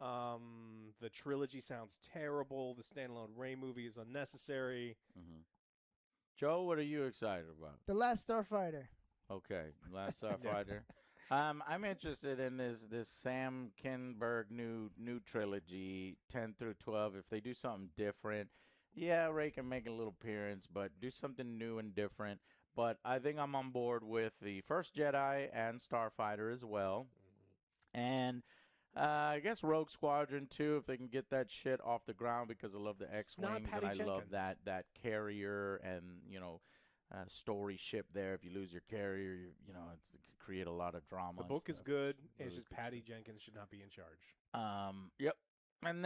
The trilogy sounds terrible. The standalone Rey movie is unnecessary. Joe, what are you excited about? The Last Starfighter. Okay, Last Starfighter. I'm interested in this Sam Kinberg new trilogy, 10 through 12. If they do something different, yeah, Ray can make a little appearance, but do something new and different. But I think I'm on board with the first Jedi and Starfighter as well. And I guess Rogue Squadron too, if they can get that shit off the ground, because I love the X-Wings and I love that carrier and, story ship there. If you lose your carrier, it could create a lot of drama. The book is good. It's just Patty Jenkins should not be in charge. Yep. And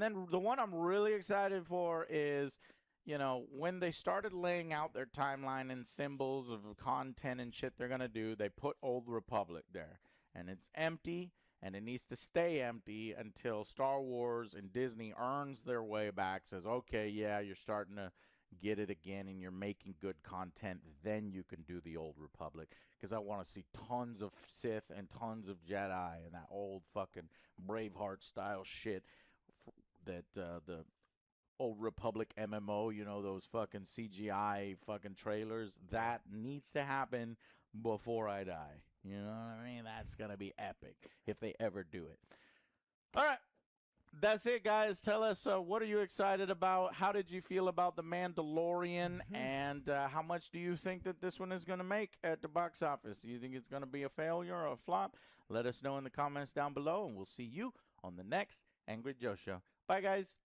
then the one I'm really excited for is, when they started laying out their timeline and symbols of content and shit they're going to do, they put Old Republic there. And it's empty, and it needs to stay empty until Star Wars and Disney earns their way back, says, okay, yeah, you're starting to get it again and you're making good content, then you can do the Old Republic. Because I want to see tons of Sith and tons of Jedi and that old fucking Braveheart style shit that the Old Republic MMO, you know, those fucking CGI fucking trailers. That needs to happen before I die. You know what I mean? That's going to be epic if they ever do it. All right. That's it, guys. Tell us, what are you excited about? How did you feel about The Mandalorian? And how much do you think that this one is going to make at the box office? Do you think it's going to be a failure or a flop? Let us know in the comments down below, and we'll see you on the next Angry Joe Show. Bye, guys.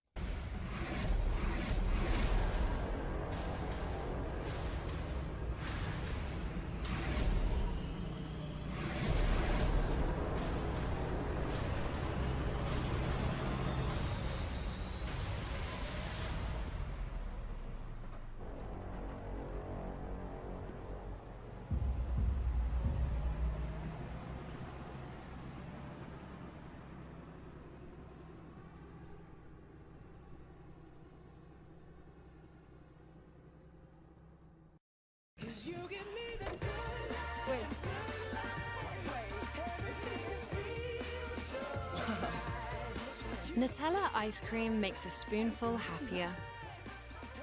Nutella ice cream makes a spoonful happier.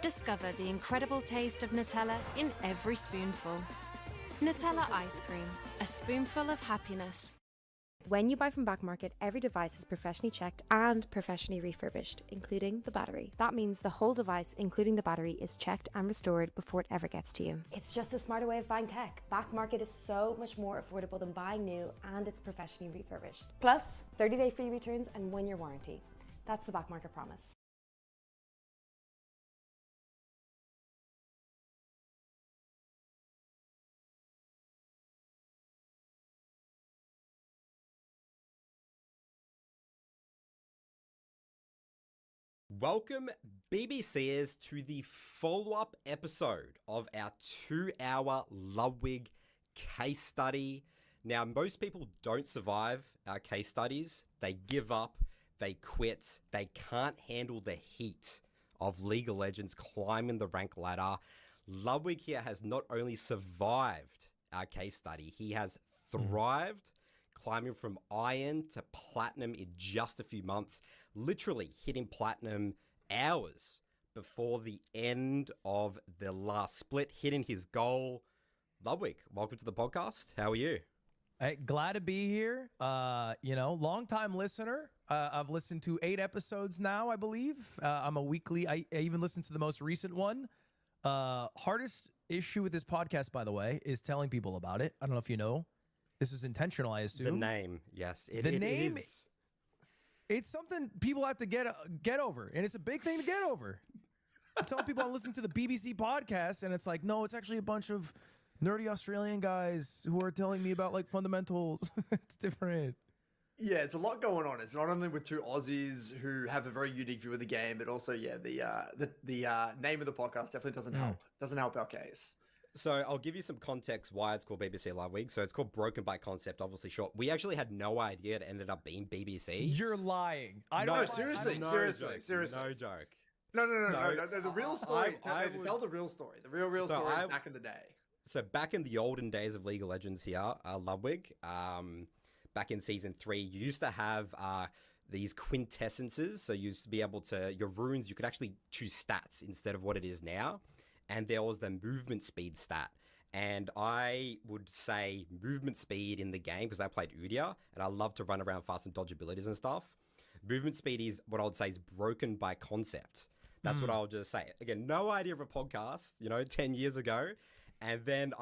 Discover the incredible taste of Nutella in every spoonful. Nutella ice cream, a spoonful of happiness. When you buy from Back Market, every device is professionally checked and professionally refurbished, including the battery. That means the whole device, including the battery, is checked and restored before it ever gets to you. It's just a smarter way of buying tech. Back Market is so much more affordable than buying new, and it's professionally refurbished. Plus, 30-day free returns and 1-year warranty. That's the Back Market promise. Welcome, BBCers, to the follow-up episode of our 2-hour Ludwig case study. Now, most people don't survive our case studies. They give up, they quit, they can't handle the heat of League of Legends climbing the rank ladder. Ludwig here has not only survived our case study, he has thrived, climbing from iron to platinum in just a few months, literally hitting platinum hours before the end of the last split, hitting his goal. Ludwig, welcome to the podcast. How are you? Hey, glad to be here. Long-time listener. I've listened to 8 episodes now, I believe. I'm a weekly. I even listened to the most recent one. Hardest issue with this podcast, by the way, is telling people about it. I don't know if you know. This is intentional, I assume. The name, yes. The name is. It's something people have to get over, and it's a big thing to get over. I'm telling people I'm listening to the BBC podcast, and it's like, no, it's actually a bunch of nerdy Australian guys who are telling me about like fundamentals. It's different. Yeah, it's a lot going on. It's not only with two Aussies who have a very unique view of the game, but also, yeah, the name of the podcast definitely doesn't help. Doesn't help our case. So I'll give you some context why it's called BBC Ludwig. So it's called Broken by Concept, obviously short. We actually had no idea it ended up being BBC. You're lying. Seriously. No joke. No. The real story. Tell the real story. The real story back in the day. So back in the olden days of League of Legends here, Ludwig, back in Season 3, you used to have these quintessences. So you used to be able to, your runes, you could actually choose stats instead of what it is now. And there was the movement speed stat. And I would say movement speed in the game, because I played Udia, and I love to run around fast and dodge abilities and stuff. Movement speed is what I would say is broken by concept. That's what I'll just say. Again, no idea of a podcast, 10 years ago. And then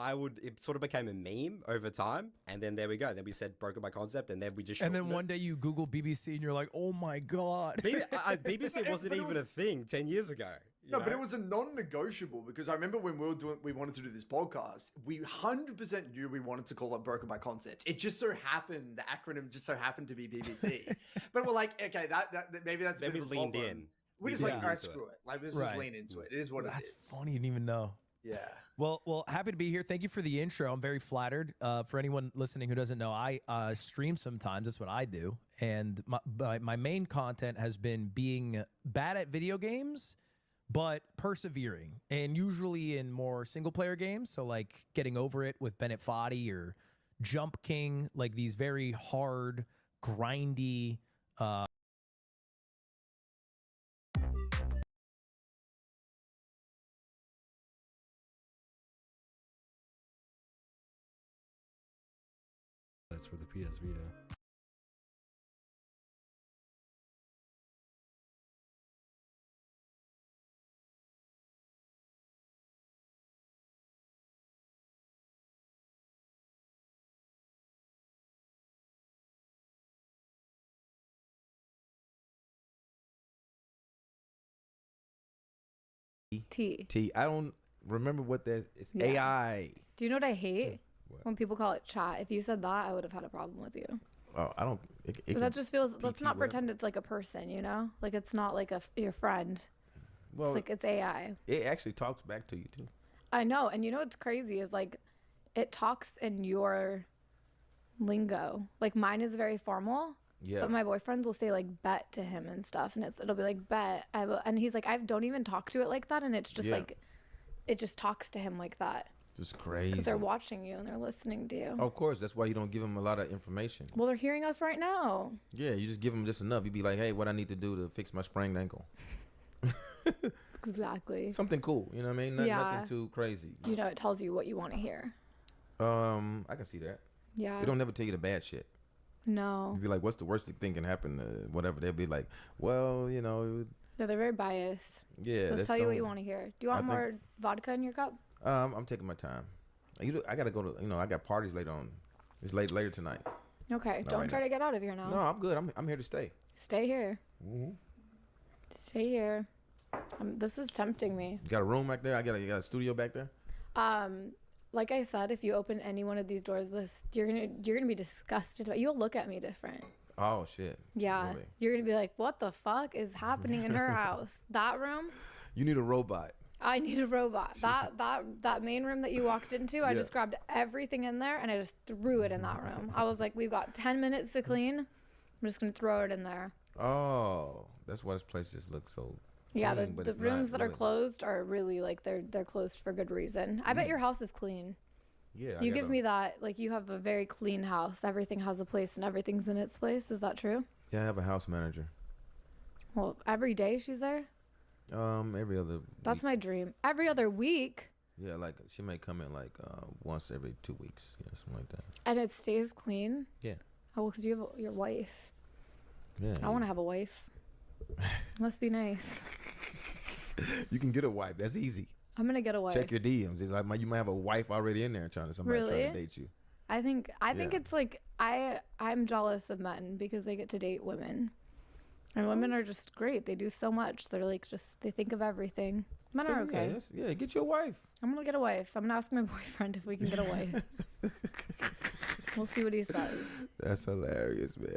it sort of became a meme over time. And then there we go. Then we said broken by concept, and then we just... And then one day you Google BBC and you're like, oh my God. BBC wasn't even a thing 10 years ago. No, but it was a non-negotiable, because I remember when we wanted to do this podcast, we 100% knew we wanted to call it Broken by Concept. It just so happened, the acronym just so happened to be BBC. But we're like, okay, that maybe that's a bit of a leaned problem. in. We just all right, screw it. Like, let's just lean into it. It is what it is. That's funny. You didn't even know. Yeah. Well, happy to be here. Thank you for the intro. I'm very flattered. For anyone listening who doesn't know, I stream sometimes. That's what I do. And my main content has been being bad at video games, but persevering. And usually in more single player games, so like Getting Over It with Bennett Foddy or Jump King, like these very hard, grindy, That's for the PS Vita. T. I don't remember what that is. Yeah. AI. Do you know what I hate? When people call it chat. If you said that, I would have had a problem with you. Oh, I don't. But that just feels. Let's not whatever. pretend it's like a person. You know, like it's not like your friend. Well, it's like it's AI. It actually talks back to you too. I know, and you know what's crazy is like, it talks in your lingo. Like mine is very formal. Yeah. But my boyfriends will say like bet to him and stuff, and it'll be like bet. And he's like, I don't even talk to it like that, and it's just like, it just talks to him like that. Just crazy. Because they're watching you and they're listening to you. Of course, that's why you don't give them a lot of information. Well, they're hearing us right now. Yeah, you just give them just enough. You be like, hey, what I need to do to fix my sprained ankle. Exactly. Something cool, you know what I mean? Nothing too crazy. You know, it tells you what you want to hear. I can see that. Yeah. They don't never tell you the bad shit. No. You'd be like, what's the worst thing can happen? Whatever. They'll be like, well, you know. Yeah, they're very biased. Yeah. They'll tell you what you want to hear. Do you want more vodka in your cup? I'm taking my time. I gotta go to. I got parties later on. It's later tonight. Okay. Not Don't right try now. to get out of here now. No, I'm good. I'm here to stay. Stay here. Mm-hmm. Stay here. This is tempting me. You got a room back there? You got a studio back there? Like I said, if you open any one of these doors, you're gonna be disgusted. You'll look at me different. Oh shit. Yeah. Really? You're gonna be like, what the fuck is happening in her house? That room? You need a robot. I need a robot. That main room that you walked into, I just grabbed everything in there and I just threw it in that room. I was like, we've got 10 minutes to clean. I'm just gonna throw it in there. Oh, that's why this place just looks so. Yeah, clean, but the it's rooms not that are really. closed are really like they're closed for good reason. I bet your house is clean. Yeah. You give me that, like you have a very clean house. Everything has a place and everything's in its place. Is that true? Yeah, I have a house manager. Well, every day she's there? Every other. That's my dream. Every other week? Yeah, like she may come in like once every 2 weeks, yeah, something like that. And it stays clean? Yeah. Oh, well, because you have your wife. Yeah. I want to have a wife. Must be nice. You can get a wife. That's easy. I'm gonna get a wife. Check your DMs. It's like you might have a wife already in there trying to date you. I think it's like I'm jealous of men because they get to date women. And women are just great. They do so much. They're like they think of everything. Men are okay. Yeah, get your wife. I'm gonna get a wife. I'm gonna ask my boyfriend if we can get a wife. We'll see what he says. That's hilarious, man.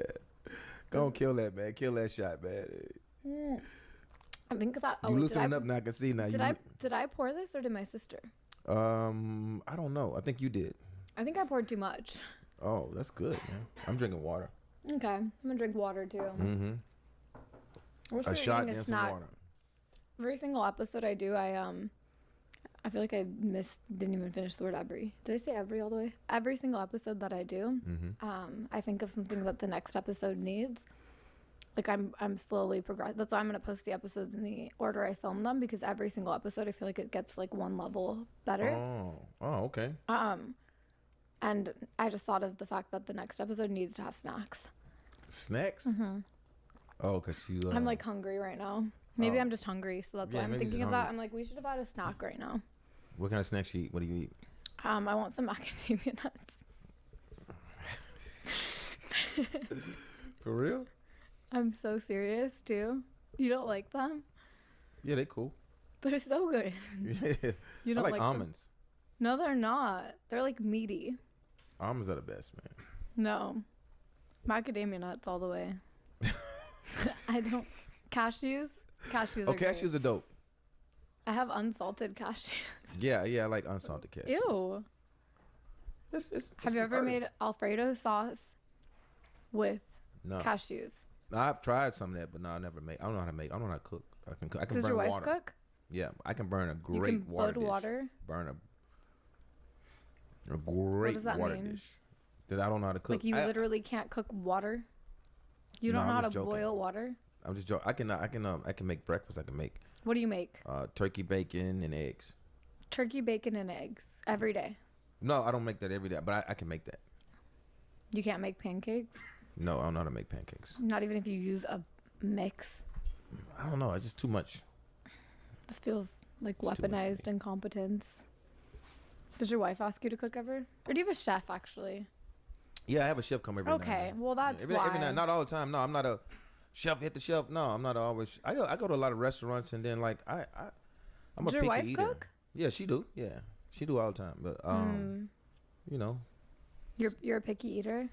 Go on, kill that, man. Kill that shot, man. I think that. You loosening up now. I can see now. Did I pour this or did my sister? I don't know. I think you did. I think I poured too much. Oh, that's good, man. I'm drinking water. Okay, I'm gonna drink water too. Mm-hmm. A shot and some water. Every single episode I do, I feel like I didn't even finish the word every. Did I say every all the way? Every single episode that I do, I think of something that the next episode needs. Like I'm slowly progressing. That's why I'm gonna post the episodes in the order I film them, because every single episode I feel like it gets like one level better. Oh, okay. And I just thought of the fact that the next episode needs to have snacks. Snacks? Mm-hmm. Oh, cause you. I'm like hungry right now. Maybe I'm just hungry, so that's why I'm thinking of that. I'm like, we should have had a snack right now. What kind of snacks you eat? What do you eat? I want some macadamia nuts. For real? I'm so serious too. You don't like them? Yeah, they cool. They're so good. Yeah. You don't I like them? almonds. No, they're not. They're like meaty. Almonds are the best, man. No. Macadamia nuts all the way. I don't. Cashews? Cashews are cashews great. are dope. I have unsalted cashews. Yeah, I like unsalted cashews. Ew. Have you ever made Alfredo sauce with cashews? No, I've tried some of that, but no, I never made. I don't know how to make. I don't know how to cook. I can cook. I can Does burn your wife water. cook? Yeah, I can burn a You great can water boil dish. water? Burn a great does that water mean? dish that I don't know how to cook. Like you literally can't cook water? You don't No, know I'm how to just joking. boil water? I'm just joking. I can make breakfast. I can make What do you make? turkey bacon and eggs. Turkey, bacon, and eggs every day. No, I don't make that every day, but I can make that. You can't make pancakes? No, I don't know how to make pancakes. Not even if you use a mix. I don't know. It's just too much. This feels like It's too much for weaponized incompetence. Does your wife ask you to cook ever? Or do you have a chef, actually? Yeah, I have a chef come every now and Okay, then. well, that's every why. now, not all the time. No, I'm not a chef. Hit the shelf. No, I'm not always. I go to a lot of restaurants, and then like I'm Does a your picky wife eater. cook? Yeah, she do. Yeah, she do all the time. But you know, You're a picky eater?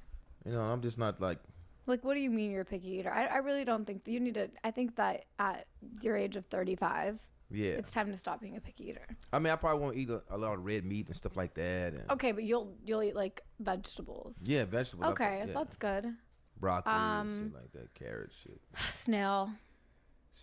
I'm just not like. Like, what do you mean you're a picky eater? I really don't think that you need to. I think that at your age of 35, Yeah. it's time to stop being a picky eater. I mean, I probably won't eat a lot of red meat and stuff like that. And Okay, but you'll eat like vegetables. yeah, vegetables. Okay, yeah. that's good. Broccoli, shit like that, carrot shit. Snail.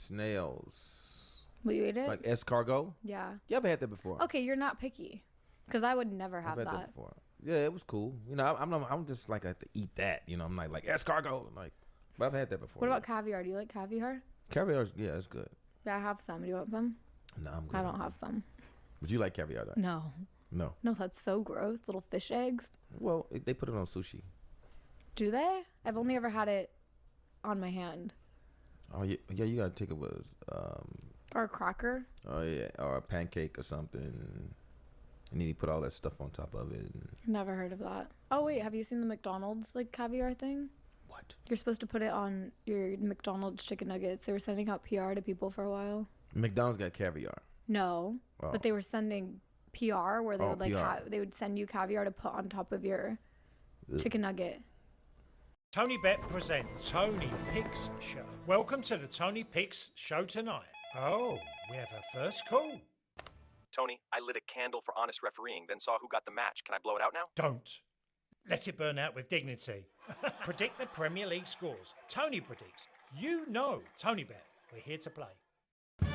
Snails. Will you eat it? Like escargot. Yeah. You ever had that before? Okay, you're not picky, because I would never have I've had that. before. Yeah, it was cool. I'm just like I have to eat that. I'm like escargot. Like, but I've had that before. What about caviar? Do you like caviar? Caviar? Yeah, it's good. Yeah, I have some. Do you want some? No, I'm good. I don't have some. But you like caviar, though? No. No. No, that's so gross. Little fish eggs. Well, they put it on sushi. Do they? I've only ever had it on my hand. Oh yeah, you gotta take it with Or a cracker. oh yeah, or a pancake or something, and then you put all that stuff on top of it. Never heard of that. Oh wait, have you seen the McDonald's like caviar thing? What? You're supposed to put it on your McDonald's chicken nuggets. They were sending out PR to people for a while. McDonald's got caviar. No, Oh. but they were sending PR where they Oh, would like PR. they would send you caviar to put on top of your chicken nugget. Tony Bet presents Tony Picks Show. Welcome to the Tony Picks Show tonight. Oh, we have our first call. Tony, I lit a candle for honest refereeing, then saw who got the match. Can I blow it out now? Don't. Let it burn out with dignity. Predict the Premier League scores. Tony predicts. You know Tony Bet. We're here to play.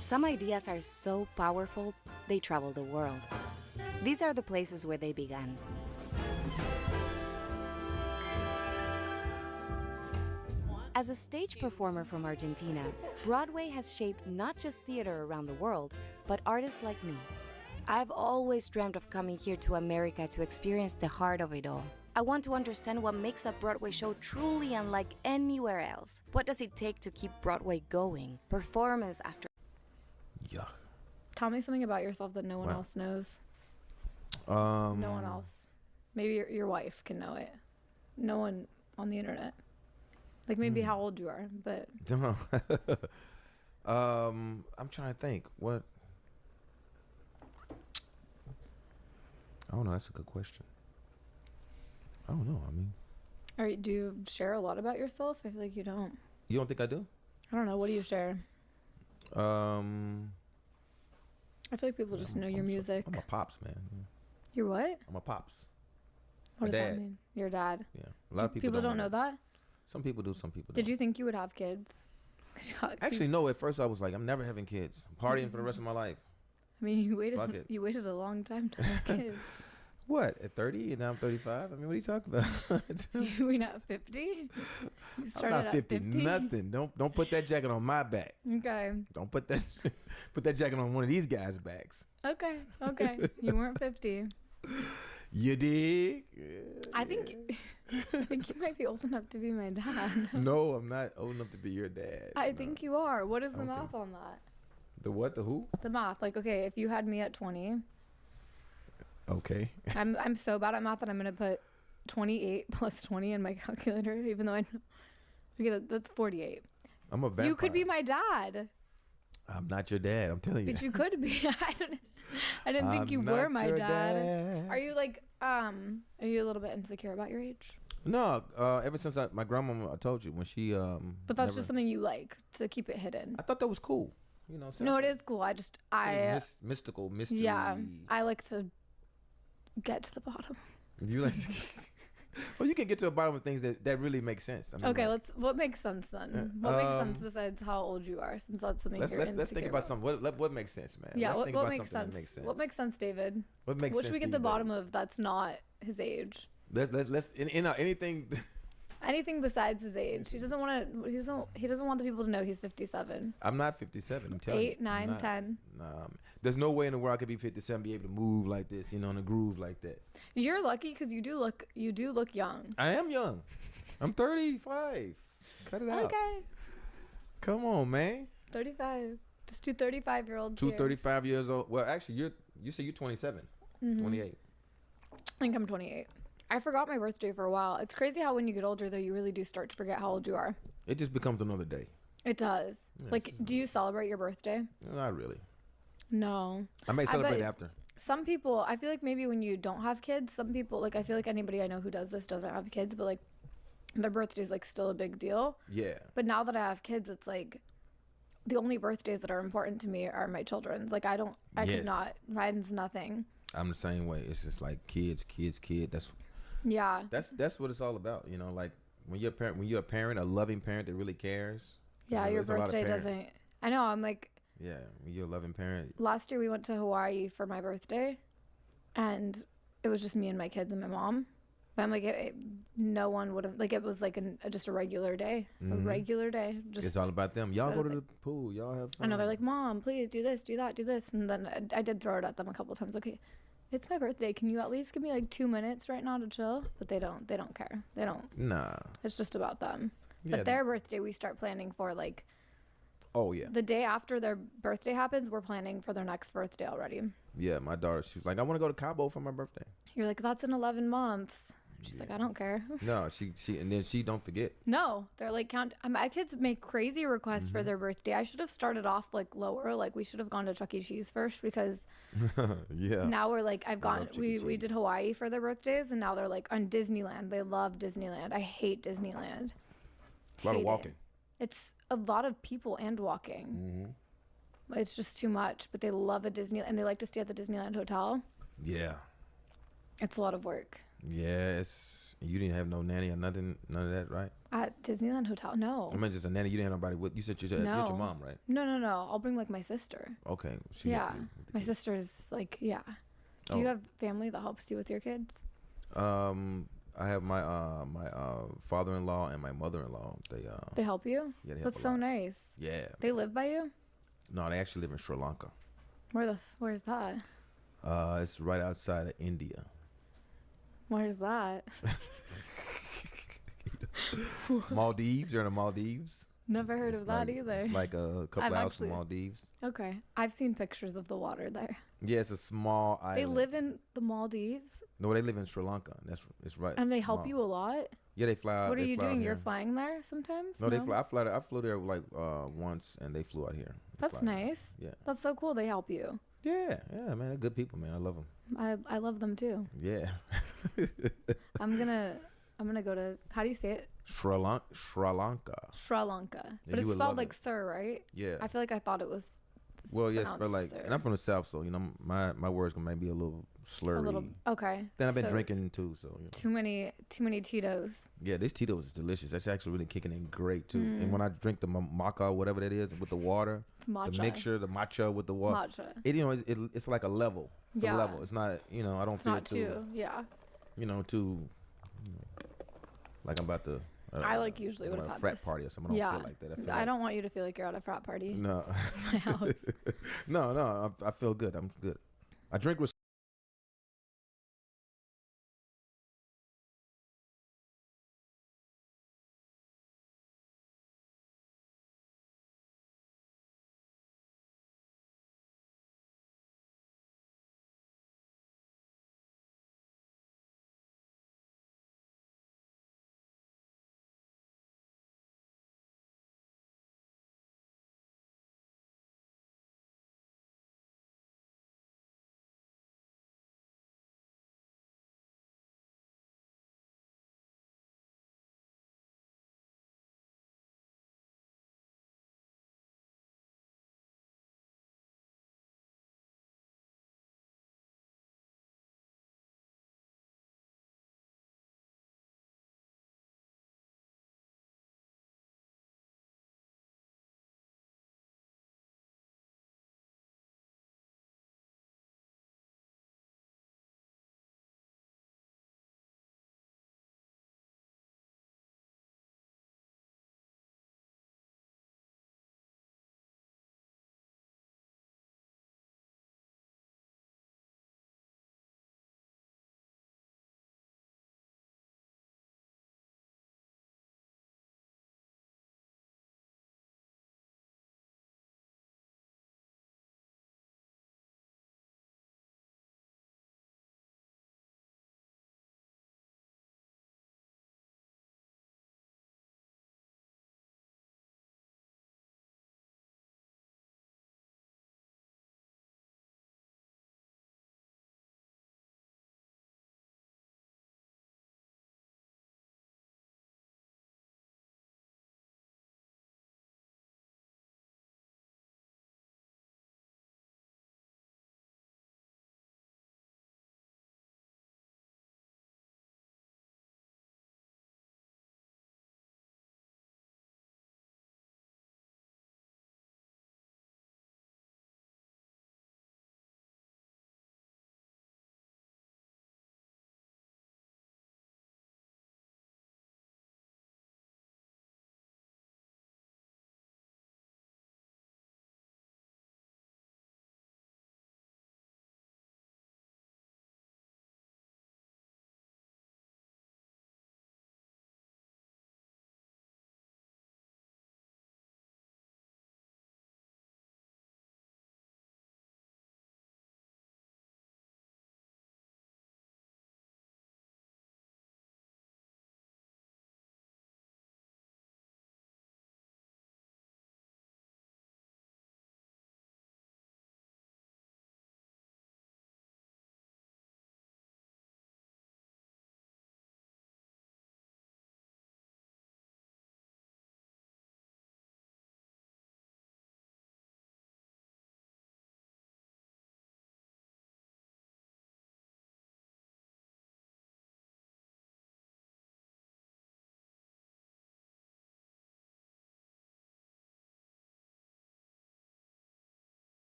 Some ideas are so powerful, they travel the world. These are the places where they began. As a stage performer from Argentina, Broadway has shaped not just theater around the world, but artists like me. I've always dreamt of coming here to America to experience the heart of it all. I want to understand what makes a Broadway show truly unlike anywhere else. What does it take to keep Broadway going? Performance after... Yuck. Tell me something about yourself that no one Wow. else knows. No No one else. Maybe your wife can know it. No one on the internet. Like maybe how old you are, but I'm trying to think. What? I don't know. That's a good question. I don't know. I mean, do you share a lot about yourself? I feel like you don't. you don't think I do? I don't know. What do you share? I feel like people just know your music. I'm a pops, man. You're what? I'm a pops. What My does that dad. mean? Your dad. Yeah, a lot of people don't know that. Some people do. Some people Did don't. you think you would have kids? Actually, no. At first, I was like, I'm never having kids. I'm partying for the rest of my life. I mean, you Fuck waited. it. You waited a long time to have kids. What? At 30 and now I'm 35? I mean, what are you talking about? We're not 50. You I'm started not at 50. 50. Nothing. Don't put that jacket on my back. Okay. Don't put that jacket on one of these guys' backs. Okay. Okay. You weren't 50. You dig? I think you might be old enough to be my dad. No, I'm not old enough to be your dad. I No. think you are. What is the don't math on that? The what? The who? The math. Like, okay, if you had me at 20, Okay. I'm so bad at math that I'm gonna put 28 plus 20 in my calculator, even though I know. Okay, that's 48. I'm a vampire. You could be my dad, I'm not your dad. I'm telling you. but you could be. I didn't think I'm you were not my your dad. Are you like are you a little bit insecure about your age? No, ever since my grandmama, I told you when she But that's just something you like to keep it hidden. I thought that was cool. You know. No, it is cool. I mystical mystery. yeah, I like to get to the bottom. You like Well, you can get to the bottom of things that really make sense. I mean, Okay, like, what makes sense then? What makes sense besides how old you are, since that's something let's you're think insecure about something. What makes sense, man? Yeah, Let's think what about makes something sense? that makes sense. What makes sense, David? What makes What sense should we get these the bottom days? of that's not his age? Let's anything. Anything besides his age. He doesn't want to. He doesn't want the people to know he's 57. I'm not 57. I'm telling you. 8, 9, 10. Nah, there's no way in the world I could be 57, be able to move like this, in a groove like that. You're lucky because you do look young. I am young. I'm 35. Cut it out. Okay. Come on, man. 35. Just two 35-year-olds. Two 35 years old. Well, actually, you say you're 27, 28. I think I'm 28. I forgot my birthday for a while. It's crazy how when you get older, though, you really do start to forget how old you are. It just becomes another day. It does. Yes. Like, do you celebrate your birthday? Not really. No. I may celebrate bet after. Some people, I feel like maybe when you don't have kids, some people, like, I feel like anybody I know who does this doesn't have kids, but, like, their birthday's, like, still a big deal. Yeah. But now that I have kids, it's like the only birthdays that are important to me are my children's. Like, I could not, mine's nothing. I'm the same way. It's just like kids. That's what it's all about. Like when you're a parent, a loving parent that really cares. Yeah, your birthday doesn't. I know. I'm like. Yeah, when you're a loving parent. Last year we went to Hawaii for my birthday, and it was just me and my kids and my mom. But I'm like, no one would have, like, it was like just a regular day. A regular day. It's all about them. Y'all go to the pool. Y'all have fun. I know, they're like, Mom, please do this, do that, do this. And then I did throw it at them a couple times. Okay, it's my birthday. Can you at least give me like 2 minutes right now to chill? But they don't care. They don't. Nah. It's just about them. Yeah, but their birthday, we start planning for like. Oh, yeah. The day after their birthday happens, we're planning for their next birthday already. Yeah, my daughter, she's like, I want to go to Cabo for my birthday. You're like, that's in 11 months. She's like, I don't care. No, she and then she don't forget. No, they're like, my kids make crazy requests for their birthday. I should have started off like lower. Like we should have gone to Chuck E. Cheese first because yeah. Now we're like, we did Hawaii for their birthdays and now they're like on Disneyland. They love Disneyland. I hate Disneyland. A lot of walking. It's a lot of people and walking. It's just too much, but they love a Disneyland and they like to stay at the Disneyland hotel. Yeah. It's a lot of work. Yes. You didn't have no nanny or nothing, none of that, right? At Disneyland Hotel, no. I mean, just a nanny. You didn't have nobody with you. Said your mom, right? No. I'll bring like my sister. Okay. My sister's like, yeah. Do you have family that helps you with your kids? I have my father-in-law and my mother-in-law. They help you? Yeah, they help That's so nice. Yeah. They live by you? No, they actually live in Sri Lanka. Where's that? It's right outside of India. Where's that? Maldives. You're in the Maldives. Never heard of that either. It's like a couple hours from Maldives. Okay. I've seen pictures of the water there. Yeah, it's a small island. They live in the Maldives? No, they live in Sri Lanka. It's right. And they help you a lot? Yeah, they fly out. What are you doing? You're flying there sometimes? No, they fly. I flew there like once, and they flew out here. That's nice. Yeah. That's so cool. They help you. Yeah, man. They're good people, man. I love them. I love them too. Yeah. I'm gonna go to, how do you say it? Sri Lanka. Sri Lanka. Yeah, but it's spelled like sir, right? Yeah. I feel like I thought it was. Well, yeah, spelled like, sir. And I'm from the South, so my words gonna maybe a little slurry. Okay. Then I've been drinking too, so. Too many Tito's. Yeah, this Tito's is delicious. That's actually really kicking in great too. And when I drink the maca, whatever that is, with the water, matcha. the mixture, the matcha with the water, it's like a level. It's a level. It's not, I don't feel too. Yeah. Like I'm about to. I like usually would have had frat party or something. I don't feel like that. I don't want you to feel like you're at a frat party. No. My house. No. I feel good. I'm good. I drink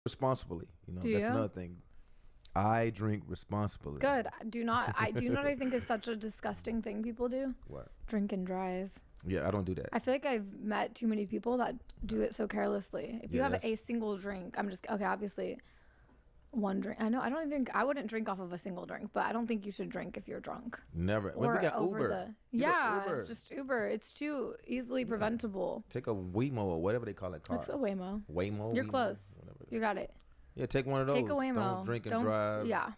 responsibly. You know, Do that's you? another thing. I drink responsibly. Good. Do you know what I think is such a disgusting thing people do? What? Drink and drive. Yeah, I don't do that. I feel like I've met too many people that do it so carelessly. If you Yeah, have that's- a single drink, I'm just okay. Obviously, one drink. I know. I don't think I wouldn't drink off of a single drink, but I don't think you should drink if you're drunk. Never. Well, Or we got over Uber. the You got yeah, Uber. just Uber. It's too easily preventable. Take a Waymo or whatever they call that car. It's a Waymo. Waymo. You're Waymo, close. whatever. You got it. Yeah, take one of those. Take a Waymo. Don't drink and drive. Yeah.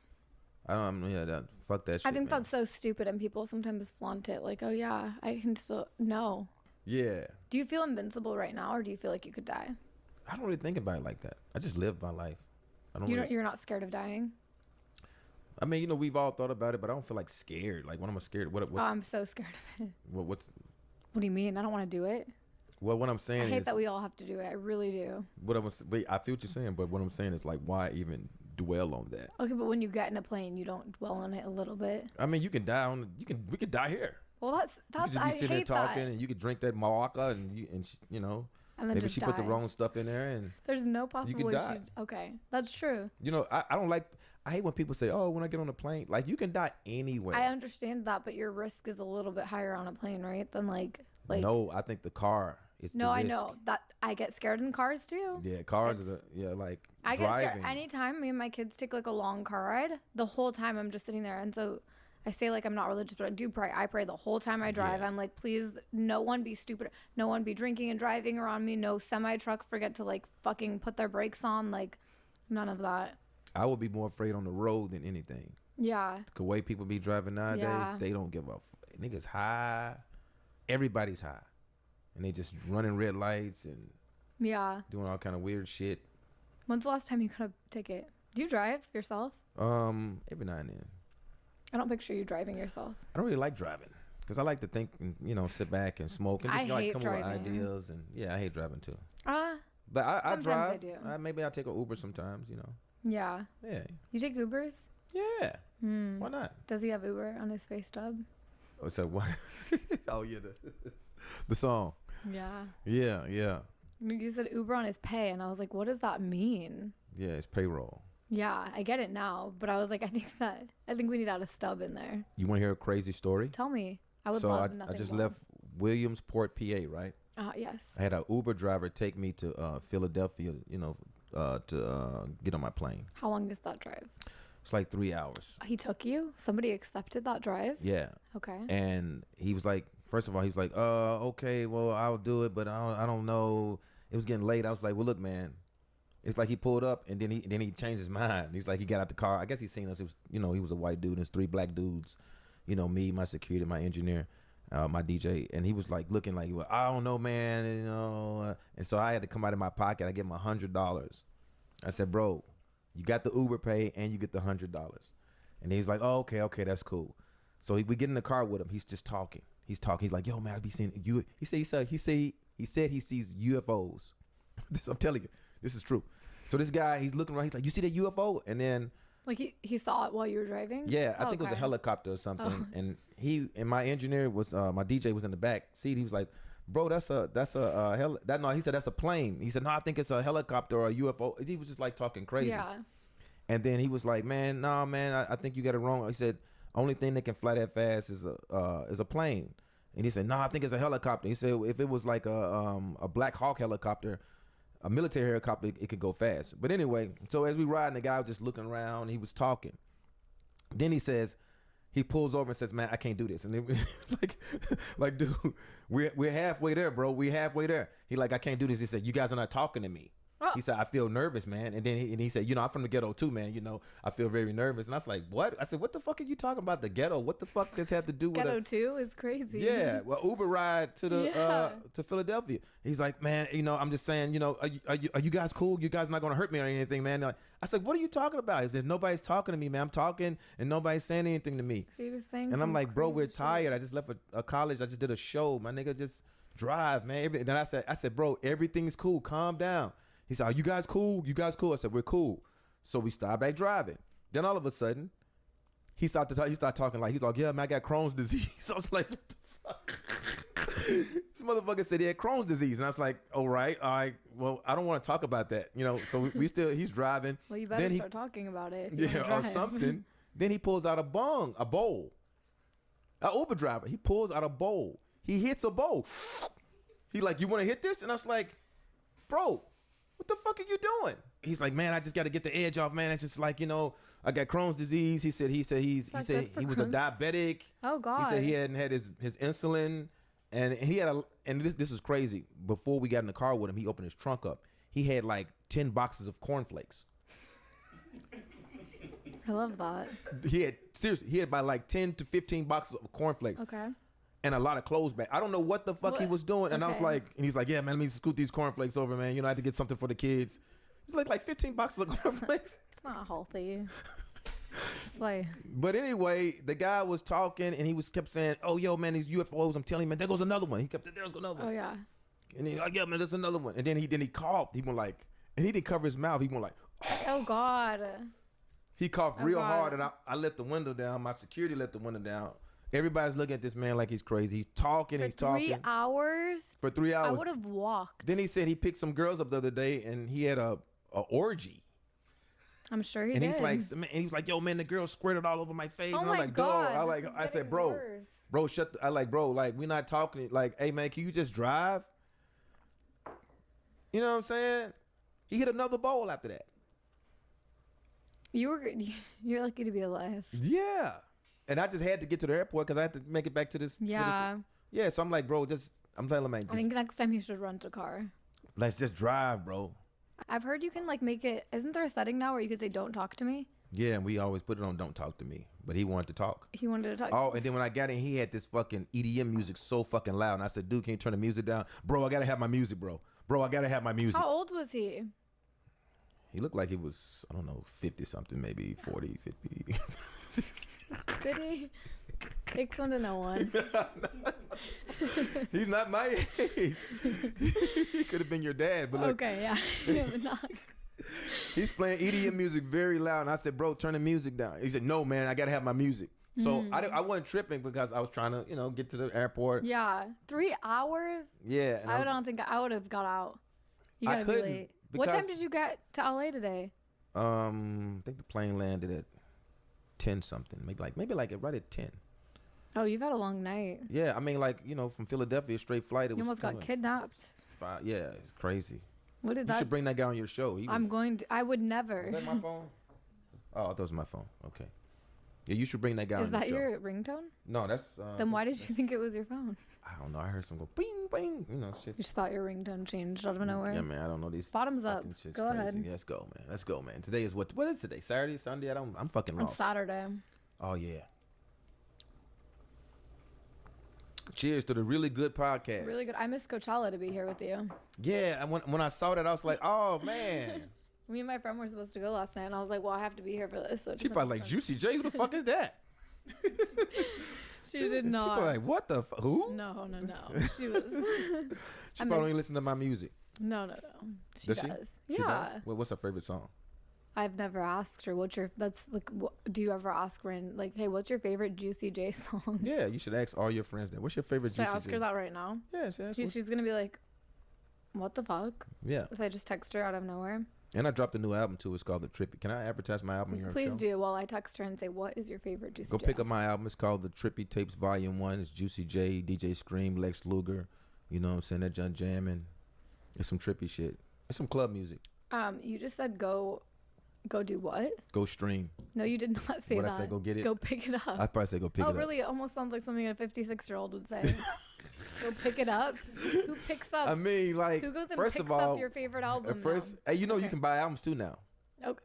I don't. Yeah, fuck that shit. I think man. that's so stupid, and people sometimes flaunt it. Like, oh yeah, I can still no. Yeah. Do you feel invincible right now, or do you feel like you could die? I don't really think about it like that. I just live my life. I don't. You're not scared of dying. I mean, you know, we've all thought about it, but I don't feel like scared. Like when I'm scared, what Oh, I'm so scared of it. what's What do you mean? I don't want to do it. well, what I'm saying I hate is that we all have to do it. I really do. wait, I feel what you're saying, but what I'm saying is like, why even dwell on that? Okay, but when you get in a plane, you don't dwell on it a little bit. I mean, you can die we could die here. Well, that's You could just I be sitting there hate talking, that. and you could drink that Malacca, and you know, And then maybe just she put the die. wrong stuff in there, and There's no possible could way die. Okay, that's true. you know, I don't like. I hate when people say, "Oh, when I get on a plane," like you can die anywhere. I understand that, but your risk is a little bit higher on a plane, right? Than like No, I think the car is No, the I risk. know that I get scared in cars too. Yeah, cars are like I get driving. scared anytime me and my kids take like a long car ride. The whole time I'm just sitting there, and so I say like I'm not religious, but I do pray. I pray the whole time I drive. Yeah. I'm like, please, no one be stupid. No one be drinking and driving around me. No semi truck forget to like fucking put their brakes on. Like, none of that. I would be more afraid on the road than anything. Yeah. The way people be driving nowadays, Yeah. they don't give a niggas high. Everybody's high, and they just running red lights and Yeah. doing all kind of weird shit. When's the last time you got a ticket? Do you drive yourself? Every now and then. I don't picture you driving yourself. I don't really like driving because I like to think and sit back and smoke and just I like hate come driving. up with ideas and I hate driving too. Sometimes But I I drive. do. Maybe I take an Uber sometimes. Yeah. Yeah. You take Ubers? Yeah. Why not? Does he have Uber on his face stub? Oh, so what? Oh yeah, the song. Yeah. Yeah. You said Uber on his pay, and I was like, what does that mean? Yeah, it's payroll. Yeah, I get it now, but I was like, I think we need to add a stub in there. You want to hear a crazy story? Tell me. I would So love I nothing just more. left Williamsport, PA, right? Yes. I had an Uber driver take me to Philadelphia, to get on my plane. How long is that drive? It's like 3 hours. He took you? Somebody accepted that drive? Yeah. Okay. And he was like, first of all, he was like, okay, well, I'll do it, but I don't know. It was getting late. I was like, well, look, man. It's like he pulled up and then he changed his mind. He's like, he got out the car. I guess he seen us. It was, he was a white dude and there's 3 black dudes. Me, my security, my engineer, my DJ. And he was like looking like, well, I don't know, man. And so I had to come out of my pocket. I gave him $100. I said, bro, you got the Uber pay and you get the $100. And he's like, oh, okay, that's cool. So we get in the car with him. He's just talking. He's talking. He's like, yo, man, I be seeing you. He said he sees UFOs. I'm telling you, this is true. So this guy, he's looking around. He's like, you see that UFO? And then Like he saw it while you were driving? yeah, I think it was a helicopter or something. Oh. And my engineer was my DJ was in the back seat. He was like, bro, he said that's a plane. He said, no, I think it's a helicopter or a UFO. He was just like talking crazy. Yeah. And then he was like, man, I think you got it wrong. He said, only thing that can fly that fast is a plane. And he said, no, I think it's a helicopter. He said, if it was like a Black Hawk helicopter, a military helicopter, it could go fast. But anyway, so as we riding, the guy was just looking around. He was talking. Then he pulls over and says, man, I can't do this. And it was like, dude, we're halfway there, bro. We're halfway there. He like, I can't do this. He said, you guys are not talking to me. He said, I feel nervous, man. And then he said, I'm from the ghetto too, man. I feel very nervous. And I was like, what? I said, what the fuck are you talking about, the ghetto? What the fuck does have to do with Ghetto 2 is crazy. Yeah, well, Uber ride to to Philadelphia. He's like, man, I'm just saying, are you guys cool? You guys not gonna hurt me or anything, man? Like, I said, what are you talking about? He said, nobody's talking to me, man. I'm talking and nobody's saying anything to me. So he was saying And I'm some like, bro, we're crazy shit. tired. I just left a college. I just did a show. My nigga, just drive, man. Then I said, bro, everything's cool. Calm down. He said, are you guys cool? You guys cool? I said, we're cool. So we started back driving. Then all of a sudden, he started talking like, he's like, yeah, man, I got Crohn's disease. I was like, what the fuck? motherfucker said he had Crohn's disease, and I was like, all right. Well, I don't want to talk about that, you know. So he's driving. Well, you better start talking about it. Yeah, or something. Then he pulls out a bowl. An Uber driver. He pulls out a bowl. He hits a bowl. He like, you want to hit this? And I was like, bro, what the fuck are you doing? He's like, man, I just got to get the edge off, man. It's just like, you know, I got Crohn's disease. He said he was a diabetic. Oh God. He said he hadn't had his insulin, and he had this is crazy. Before we got in the car with him, he opened his trunk up. He had like 10 boxes of cornflakes. I love that. He had by like 10 to 15 boxes of cornflakes. Okay. And a lot of clothes back. I don't know what the fuck he was doing. And I was like, and he's like, yeah, man, let me scoot these cornflakes over, man. You know, I had to get something for the kids. It's like 15 boxes of cornflakes. It's not healthy. That's why. But anyway, the guy was talking and he kept saying, oh, yo, man, these UFOs, I'm telling you, man, there goes another one. He kept, there's another one. Oh, yeah. And he's like, yeah, man, there's another one. And then he coughed. He went like, and he didn't cover his mouth. He went like, oh, God. He coughed real hard, and I let the window down. My security let the window down. Everybody's looking at this man like he's crazy. He's talking. For 3 hours? For 3 hours. I would have walked. Then he said he picked some girls up the other day, and he had a orgy. I'm sure he did. And he's like, man, and he was like, yo, man, the girl squirted all over my face. Oh and my I'm like, God, dog. I said, bro, shut. Bro, like, we're not talking. Like, hey, man, can you just drive? You know what I'm saying? He hit another bowl after that. You're lucky to be alive. Yeah. And I just had to get to the airport because I had to make it back to this. Yeah. Yeah, so I'm like, bro, I'm telling man, I think next time you should rent a car. Let's just drive, bro. I've heard you can like make it, isn't there a setting now where you could say don't talk to me? Yeah, and we always put it on don't talk to me. But he wanted to talk. He wanted to talk. Oh, and then when I got in, he had this fucking EDM music so fucking loud. And I said, dude, can you turn the music down? Bro, I got to have my music, bro. Bro, I got to have my music. How old was he? He looked like he was, I don't know, 50-something, maybe 40, 50. Did he? Takes one to know one. He's not my age. He could have been your dad, but look. Okay, yeah. Yeah, but not. He's playing EDM music very loud, and I said, bro, turn the music down. He said, no, man, I got to have my music. So I wasn't tripping because I was trying to, you know, get to the airport. Yeah. 3 hours? Yeah. And I don't think I would have got out. You gotta be late. What time did you get to LA today? I think the plane landed at 10 something. Maybe like right at 10. Oh, you've had a long night. Yeah, I mean, like, you know, from Philadelphia, straight flight. You almost got kidnapped. Yeah, it's crazy. What did you should bring that guy on your show. I would never. Is that my phone? Oh, I thought it was my phone. Okay. Yeah, you should bring that guy on your show. Is that your ringtone? No, that's... then why did you think it was your phone? I don't know. I heard someone go bing, bing. You know, shit. You just thought your ringtone changed out of nowhere? Yeah, man. I don't know these. Bottoms up. Go crazy. ahead. Yeah, let's go, man. Let's go, man. Today is what is today? Saturday? Sunday? I'm fucking lost. On Saturday. Oh, yeah. Cheers to the really good podcast. Really good. I missed Coachella to be here with you. Yeah, and when I saw that, I was like, oh, man. Me and my friend were supposed to go last night, and I was like, well, I have to be here for this. So she probably like, Juicy J, who the fuck is that? She did not. She probably like, what the who? No. She was. She probably don't listen to my music. No. She does. She Yeah. does? What's her favorite song? I've never asked her. Do you ever ask her like, hey, what's your favorite Juicy J song? Yeah, you should ask all your friends that. What's your favorite Juicy J? Should I ask her that right now? Yeah, she's gonna be like, what the fuck? Yeah. If I just text her out of nowhere. And I dropped a new album too. It's called The Trippy. Can I advertise my album on your show? Please do. While I text her and say, what is your favorite Juicy J? Go pick up my album. It's called The Trippy Tapes Volume 1. It's Juicy J, DJ Scream, Lex Luger. You know what I'm saying? That John jamming. It's some trippy shit. It's some club music. You just said go do what? Go stream. No, you did not say that. What I say? Go get it? Go pick it up. I'd probably say go pick it up. Oh, really? It almost sounds like something a 56-year-old would say. Go pick it up. Who picks up? I mean, like, who goes and first picks of all, up your favorite album? Hey, you know you can buy albums too now. Oh,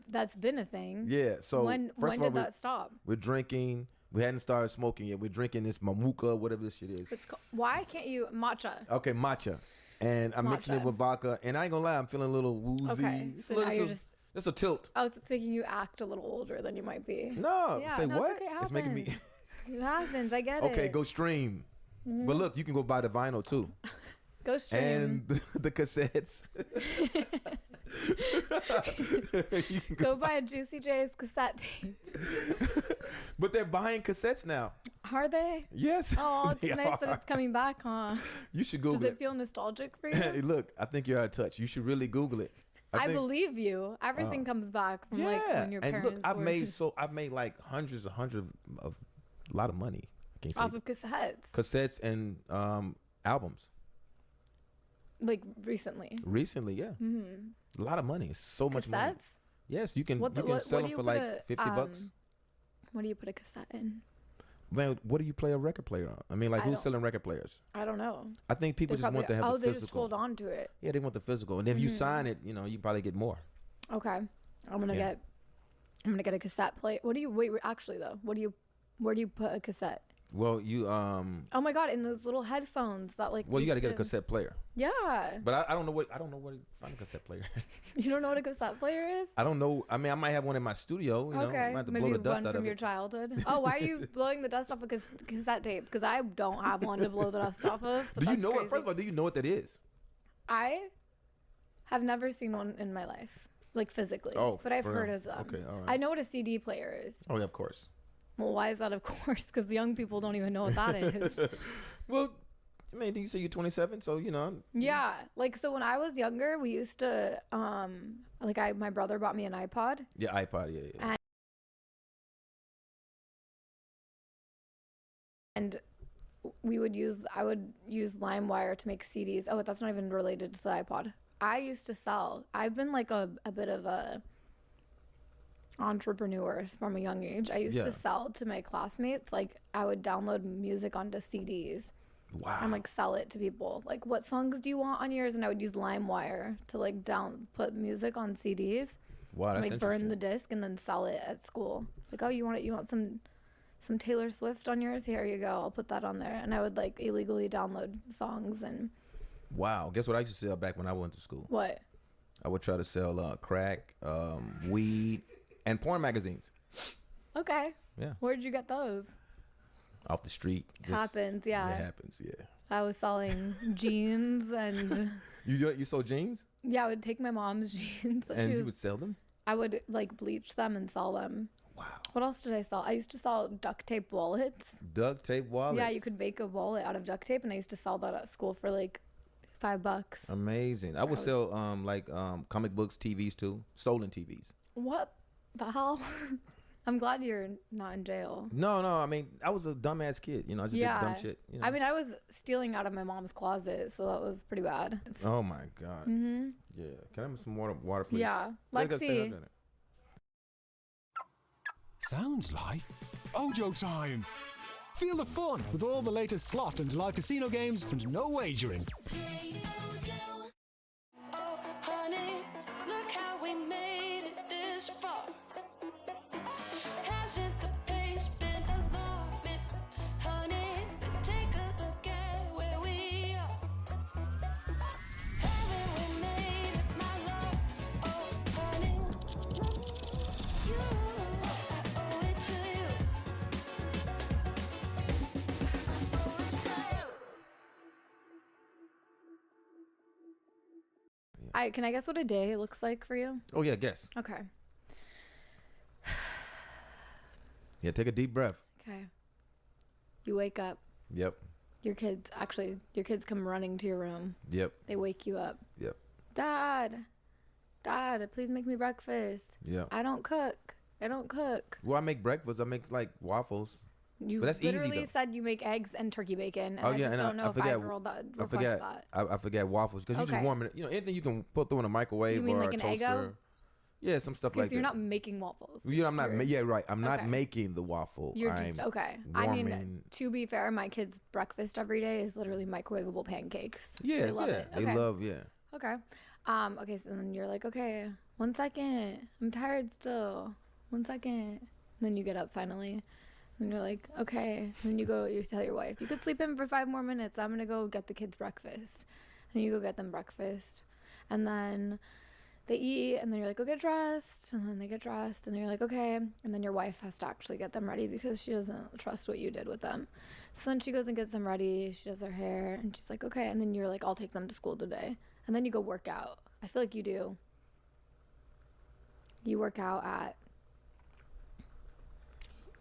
that's been a thing. Yeah. So when did that stop? We're drinking. We hadn't started smoking yet. We're drinking this mamuka, whatever this shit is. Why can't you matcha? Okay, matcha, and I'm mixing it with vodka. And I ain't gonna lie, I'm feeling a little woozy. Okay, so now you're just. That's a tilt. Oh, so it's making you act a little older than you might be. No, yeah, say what? It's, okay, it's making me. It happens. I get it. Okay, go stream. Mm-hmm. But look, you can go buy the vinyl too. Go stream. And the cassettes. Go buy a Juicy J's cassette tape. But they're buying cassettes now. Are they? Yes. Oh, it's they nice that are. it's coming back, huh? You should Google Does it feel nostalgic for you? Hey, look, I think you're out of touch. You should really Google it. I believe you. Everything comes back from like when your and parents look, I've made like hundreds of a lot of money. I can't say off of cassettes. Cassettes and albums. Like recently. Recently, yeah. Mm-hmm. A lot of money. It's so much money. Cassettes? Yes, you can sell them for like $50. What do you put a cassette in? Man, what do you play a record player on? I mean, like, who's selling record players? I don't know. I think people just want to have the physical. they just hold on to it. Yeah, they want the physical, and if you sign it, you probably get more. Okay, I'm gonna get a cassette player. What do you wait? Actually, though, where do you put a cassette? Well, you Oh my god, in those little headphones that like. Well, you got to get a cassette player. Yeah. But I don't know what to find a cassette player. You don't know what a cassette player is? I don't know. I mean, I might have one in my studio. Okay. I might have to Maybe blow the dust one out from of your it. childhood. Oh, why are you blowing the dust off a cassette tape? Because I don't have one to blow the dust off of. Do you know what? First of all, do you know what that is? I have never seen one in my life, like physically. Oh, but I've heard of them. Okay, all right. I know what a CD player is. Oh, yeah, of course. Well, why is that? Of course, because the young people don't even know what that is. Well, I mean, do you say you're 27? So Yeah, like so when I was younger, we used to my brother bought me an iPod. Yeah, iPod. Yeah. And I would use LimeWire to make CDs. Oh, that's not even related to the iPod. I used to sell. I've been like a bit of a entrepreneur from a young age. I used to sell to my classmates. Like I would download music onto CDs. Wow. And like sell it to people. Like, what songs do you want on yours? And I would use LimeWire to like put music on CDs. Wow, that's like burn the disc and then sell it at school. Like, oh, you want some Taylor Swift on yours? Here you go. I'll put that on there. And I would like illegally download songs and. Wow. Guess what I used to sell back when I went to school? What? I would try to sell crack, weed, and porn magazines. Okay. Yeah. Where'd you get those? Off the street. Happens, yeah. It happens, yeah. I was selling jeans and. You sold jeans? Yeah, I would take my mom's jeans. And you would sell them? I would like bleach them and sell them. Wow. What else did I sell? I used to sell duct tape wallets. Duct tape wallets? Yeah, you could make a wallet out of duct tape, and I used to sell that at school for like $5. Amazing. I would sell comic books, TVs too. Stolen TVs. What the hell? I'm glad you're not in jail. No. I mean, I was a dumbass kid. I just did dumb shit. I mean, I was stealing out of my mom's closet, so that was pretty bad. Oh my God. Mm-hmm. Yeah. Can I have some water, please? Yeah. Lexi. Sounds like Ojo time. Feel the fun with all the latest slot and live casino games and no wagering. Can I guess what a day looks like for you? Oh yeah, guess. Okay. Yeah, take a deep breath. Okay. You wake up. Yep. Your kids come running to your room. Yep. They wake you up. Yep. Dad, please make me breakfast. Yep. I don't cook. Well, I make breakfast. I make like waffles. You but that's literally easy, said you make eggs and turkey bacon, and I just don't know if I ever request that. I forget waffles because you just warm it. Anything you can put through in a microwave You mean or like a an toaster. Eggo? Yeah, some stuff like that. Because you're not making waffles. I'm not. Yeah, right. I'm not making the waffle. You're just okay. I mean, to be fair, my kids' breakfast every day is literally microwavable pancakes. Yeah, they love it. They love Okay. Okay. So then you're like, okay, 1 second. I'm tired still. 1 second. And then you get up finally. And you're like, okay. And then you tell your wife, you could sleep in for 5 more minutes. I'm going to go get the kids breakfast. And you go get them breakfast. And then they eat. And then you're like, go get dressed. And then they get dressed. And then you're like, okay. And then your wife has to actually get them ready because she doesn't trust what you did with them. So then she goes and gets them ready. She does their hair. And she's like, okay. And then you're like, I'll take them to school today. And then you go work out. I feel like you do You work out at,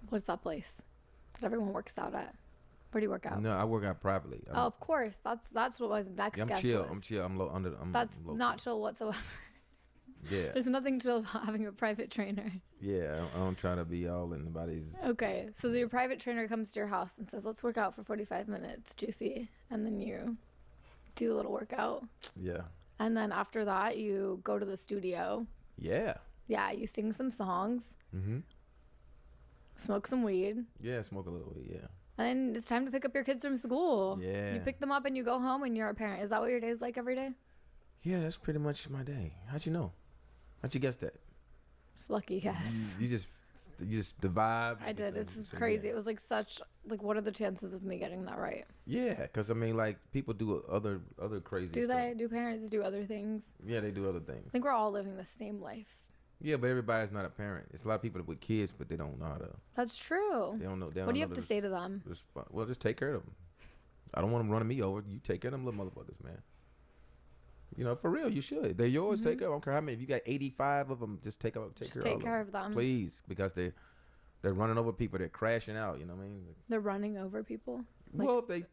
what's that place that everyone works out at? Where do you work out? No, I work out privately. Oh, of course. That's what was next I'm guest chill. was. I'm chill. I'm That's local. not chill whatsoever. Yeah. There's nothing chill about having a private trainer. Yeah, I don't try to be all in nobody's. Okay, so your private trainer comes to your house and says, "Let's work out for 45 minutes, juicy," and then you do a little workout. Yeah. And then after that, you go to the studio. Yeah. Yeah, you sing some songs, Mm-hmm. smoke some weed, Yeah, smoke a little weed. Yeah. and then it's time to pick up your kids from school. Yeah. You pick them up and you go home and you're a parent. Is that what your day is like every day? Yeah, that's pretty much my day. How'd you know? How'd you guess that? Just lucky guess. You just the vibe. I did. just- This is so, crazy. Yeah. It was like such, like, what are the chances of me getting that right? Yeah, because I mean, like people do other crazy. Do stuff. they? Do parents do other things? Yeah, they do other things. I think we're all living the same life. Yeah, but everybody's not a parent. It's a lot of people with kids, but they don't know how to. That's true. They don't know. They What don't do you know have to say to them? Well, just take care of them. I don't want them running me over. You take care of them little motherfuckers, man. You know, for real, you should. They're yours. Take care of them. I don't care how many. If you got 85 of them, just take care of them. Please, because they're running over people. They're crashing out. You know what I mean? They're running over people. Well, if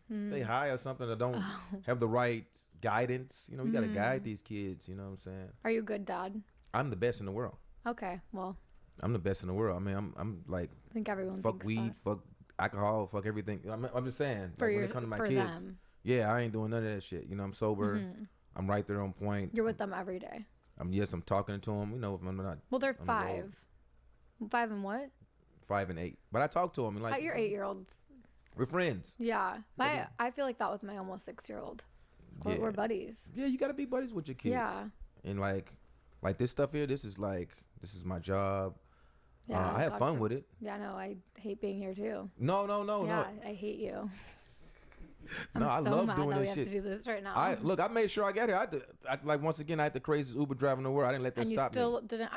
they high or something or don't have the right guidance, you know, you got to guide these kids. You know what I'm saying? Are you a good dad? I'm the best in the world. Okay, well, I'm the best in the world. I mean, I'm like, I think everyone fuck thinks weed, that. fuck alcohol, fuck everything. I'm just saying. For like, when your- it comes to my for kids, them. yeah, I ain't doing none of that shit. You know, I'm sober. Mhm. I'm right there on point. You're with them every day. I'm talking to them. You know, if I'm not. Well, they're on the road. 5. 5 and what? 5 and 8. But I talk to them and like Your 8-year-olds. we're friends. Yeah. I feel like that with my almost 6-year-old. Yeah. We're buddies. Yeah, you gotta be buddies with your kids. Yeah. And like this stuff here, this is my job. Yeah. I have God fun for- with it. Yeah, no, I hate being here too. No, Yeah, I hate you. I'm No, I so love mad doing that we this have shit. to do this right now. I made sure I got here. Like once again, I had the craziest Uber driver in the world. I didn't let that and you stop still me. didn't.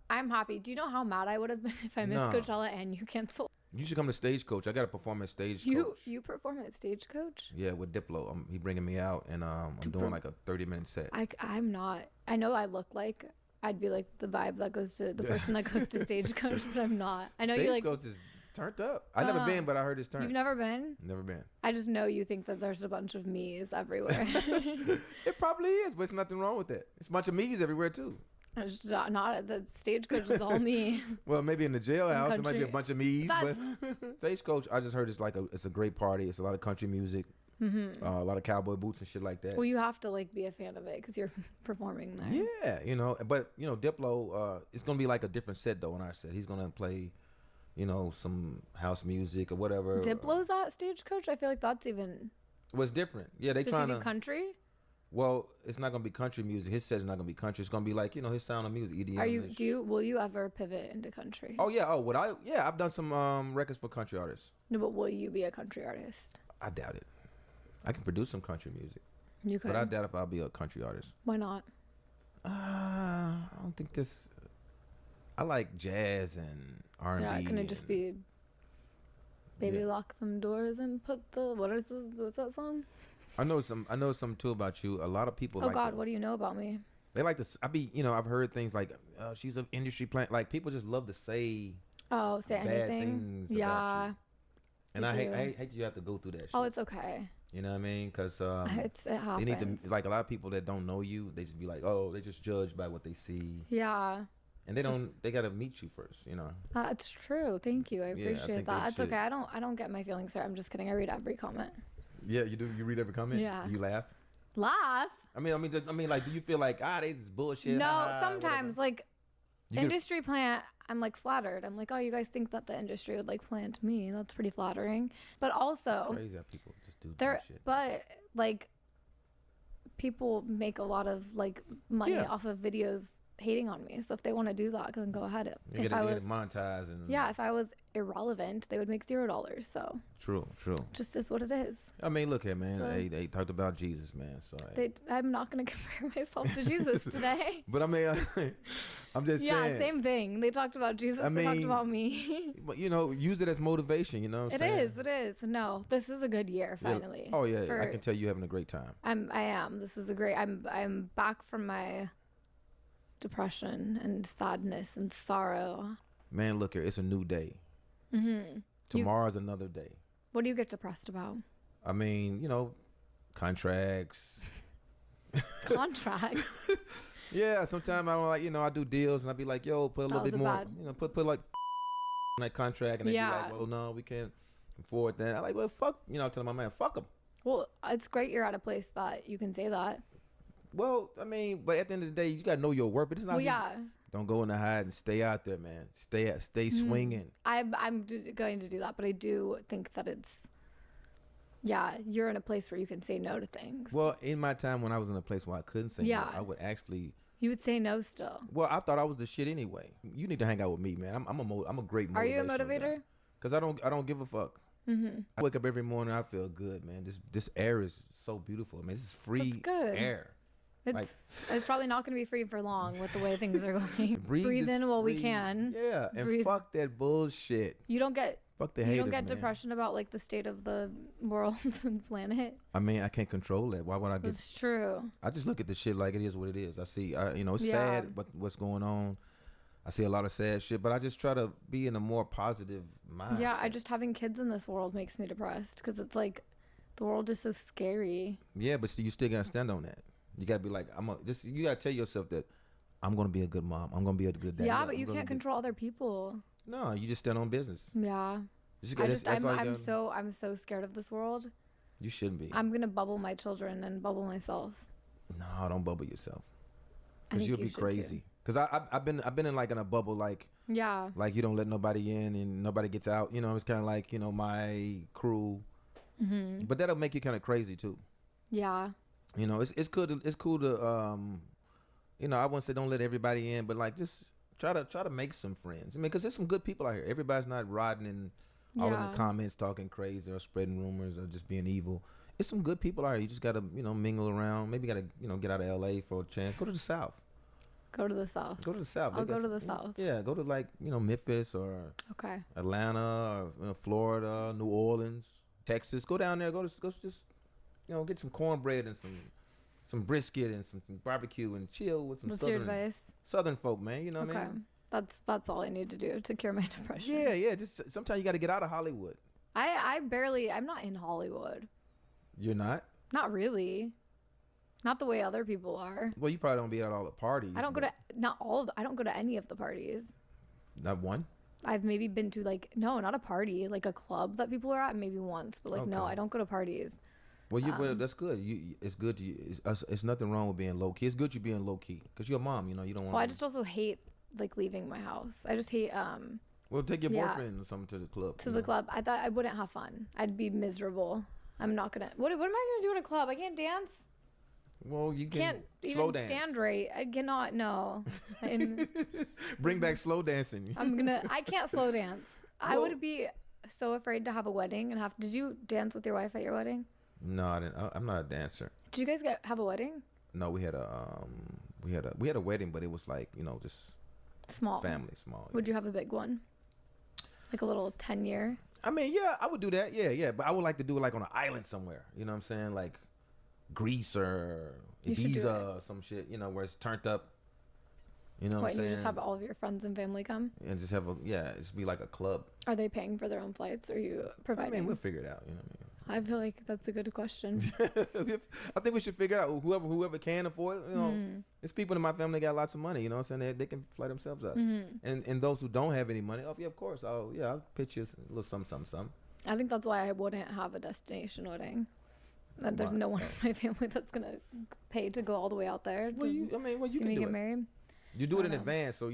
I'm happy. Do you know how mad I would have been if I missed Nah. Coachella and you canceled? You should come to Stagecoach. I got to perform at Stagecoach. You perform at Stagecoach? Yeah, with Diplo. He bringing me out, and I'm doing like a 30-minute set. I'm not. I know I look like I'd be like the vibe that goes to the person that goes to Stagecoach, but I'm not. I know you like. Stagecoach is turned up. I never been, but I heard it's turned. You've never been? Never been. I just know you think that there's a bunch of me's everywhere. It probably is, but there's nothing wrong with that. It's a bunch of me's everywhere too. It's just not at the Stagecoach is all me. Well, maybe in the jailhouse there might be a country- bunch of me's, but That's- Stagecoach, I just heard it's a great party. It's a lot of country music, Mhm. a lot of cowboy boots and shit like that. Well, you have to like be a fan of it because you're performing there. Yeah, you know, but you know, Diplo, it's gonna be like a different set though. On our set, he's gonna play, you know, some house music or whatever. Diplo's at Stagecoach. I feel like that's even. Was different. Yeah, they Does trying he do to. country? Well, it's not gonna be country music. His set is not gonna be country. It's gonna be like, you know, his sound of music, EDM. Are you? -ish. Will you ever pivot into country? Oh yeah. Oh, would I? Yeah, I've done some records for country artists. No, but will you be a country artist? I doubt it. I can produce some country music. You But I could. doubt if I'll be a country artist. Why not? I don't think this. I like jazz and R&B. Yeah, can it just be? Baby, Yeah. lock them doors and put the what's that song? I know some too about you. A lot of people. Oh like God, to- what do you know about me? They like to. I've heard things like, she's an industry plant. Like people just love to say. Oh, say bad anything. things about Yeah. you. And They I do. hate you have to go through that shit. Oh, it's okay. You know what I mean? Because It they need happens. to, like a lot of people that don't know you, they just be like, oh, they just judge by what they see. Yeah. And they gotta meet you first, you know. That's true. Thank you. I Yeah, I appreciate think that. they It's should. okay. I don't get my feelings hurt. I'm just kidding. I read every comment. Yeah, you do. You read every comment. Yeah. You laugh. Laugh? I mean, like, do you feel like they just bullshit? No, sometimes like You get- industry plant, I'm like flattered. I'm like, oh, you guys think that the industry would like plant me? That's pretty flattering. But also, It's crazy how people just do there, dumb shit. but like people make a lot of like money Yeah. off of videos hating on me. So if they want to do that, then go ahead. You get it monetized and Yeah, if I was irrelevant, they would make $0. So True. just is what it is. I mean, look here, man. So- They talked about Jesus, man. So. Hey. I'm not gonna compare myself to Jesus today. But I mean, I'm just Yeah, saying. same thing. They talked about Jesus. I They talked mean, about me. But you know, use it as motivation. You know what I'm It saying? is. It is. No, this is a good year. Yeah. Finally. Oh yeah, I For- can tell you having a great time. I am. This is a great. I'm back from my depression and sadness and sorrow. Man, look here, it's a new day. Mm-hmm. Tomorrow's another day. What do you get depressed about? I mean, contracts. Contracts? Yeah, sometimes I don't like, I do deals and I be like, yo, put a little bit more, put like on that contract, and they be like, well, no, we can't afford that. I like, well, fuck, telling my man, fuck them. Well, it's great you're at a place that you can say that. Well, I mean, but at the end of the day, you gotta know your worth. But it's not. Well, yeah. Don't go in the hide and stay out there, man. Stay swinging. I'm going to do that, but I do think that you're in a place where you can say no to things. Well, in my time when I was in a place where I couldn't say no, I would actually. You would say no still. Well, I thought I was the shit anyway. You need to hang out with me, man. I'm a great motivational Are you a motivator? Because I don't give a fuck. Mm-hmm. I wake up every morning, I feel good, man. This air is so beautiful. I mean, this is free air. It's probably not going to be free for long with the way things are going. Breathe in while we can. Yeah, and fuck that bullshit. You don't get fuck the haters, you don't get man. depression about like the state of the world and planet. I mean, I can't control that. Why would I get? It's true. I just look at the shit like it is what it is. I see, it's sad, but what's going on. I see a lot of sad shit, but I just try to be in a more positive mindset. Yeah, just having kids in this world makes me depressed because it's like the world is so scary. Yeah, but you still gotta stand on that. You gotta be like, you gotta tell yourself that I'm gonna be a good mom. I'm gonna be a good dad. Yeah, but you can't control other people. No, you just stand on business. Yeah. I'm so scared of this world. You shouldn't be. I'm gonna bubble my children and bubble myself. No, don't bubble yourself. Cause you'll be crazy. Cause I've been in like in a bubble, like like you don't let nobody in and nobody gets out. It's kind of like my crew. Mm-hmm. But that'll make you kind of crazy too. Yeah. It's cool to I wouldn't say don't let everybody in, but like just try to make some friends. I mean, cause there's some good people out here. Everybody's not rotting and all in the comments talking crazy or spreading rumors or just being evil. It's some good people out here. You just gotta mingle around. Maybe you gotta get out of LA for a chance. Go to the South. Go to the South. Go to the South. I'll go to the South. Yeah, go to like Memphis or Atlanta or Florida, New Orleans, Texas. Go down there. Go just get some cornbread and some brisket and some barbecue and chill with some What's your advice? Southern folk, man. You know what I mean? That's all I need to do to cure my depression. Yeah. Just sometimes you got to get out of Hollywood. I'm not in Hollywood. You're not? Not really. Not the way other people are. Well, you probably don't be at all the parties. I don't go to any of the parties. Not one? I've maybe been to not a party, like a club that people are at maybe once, but no, I don't go to parties. Well, well, that's good. It's good to you. It's nothing wrong with being low key. It's good you being low key because you're a mom. You don't want. Well, I just also hate leaving my house. I just hate. Well, take your boyfriend or something to the club. To the club. I thought I wouldn't have fun. I'd be miserable. I'm not gonna. What am I gonna do in a club? I can't dance. Well, you can't slow even dance. stand right. I cannot. No. Bring back slow dancing. I can't slow dance. I would be so afraid to have a wedding and have. Did you dance with your wife at your wedding? No, I didn't. I'm not a dancer. Did you guys have a wedding? No, we had a wedding, but it was like just small family, small. Would you have a big one? Like a little 10-year? I mean, yeah, I would do that. Yeah, but I would like to do it like on an island somewhere. You know what I'm saying? Like Greece or Ibiza or some shit. Where it's turned up. You know what I'm saying? You just have all of your friends and family come? And just just be like a club. Are they paying for their own flights? Or are you providing? I mean, we'll figure it out. You know what I mean? I feel like that's a good question. I think we should figure out whoever can afford it. There's people in my family that got lots of money. You know what I'm saying? They can fly themselves up. And those who don't have any money, of course, I'll pitch you a little something. I think that's why I wouldn't have a destination wedding. There's no one in my family that's gonna pay to go all the way out there. You can do get married. You do it in advance, so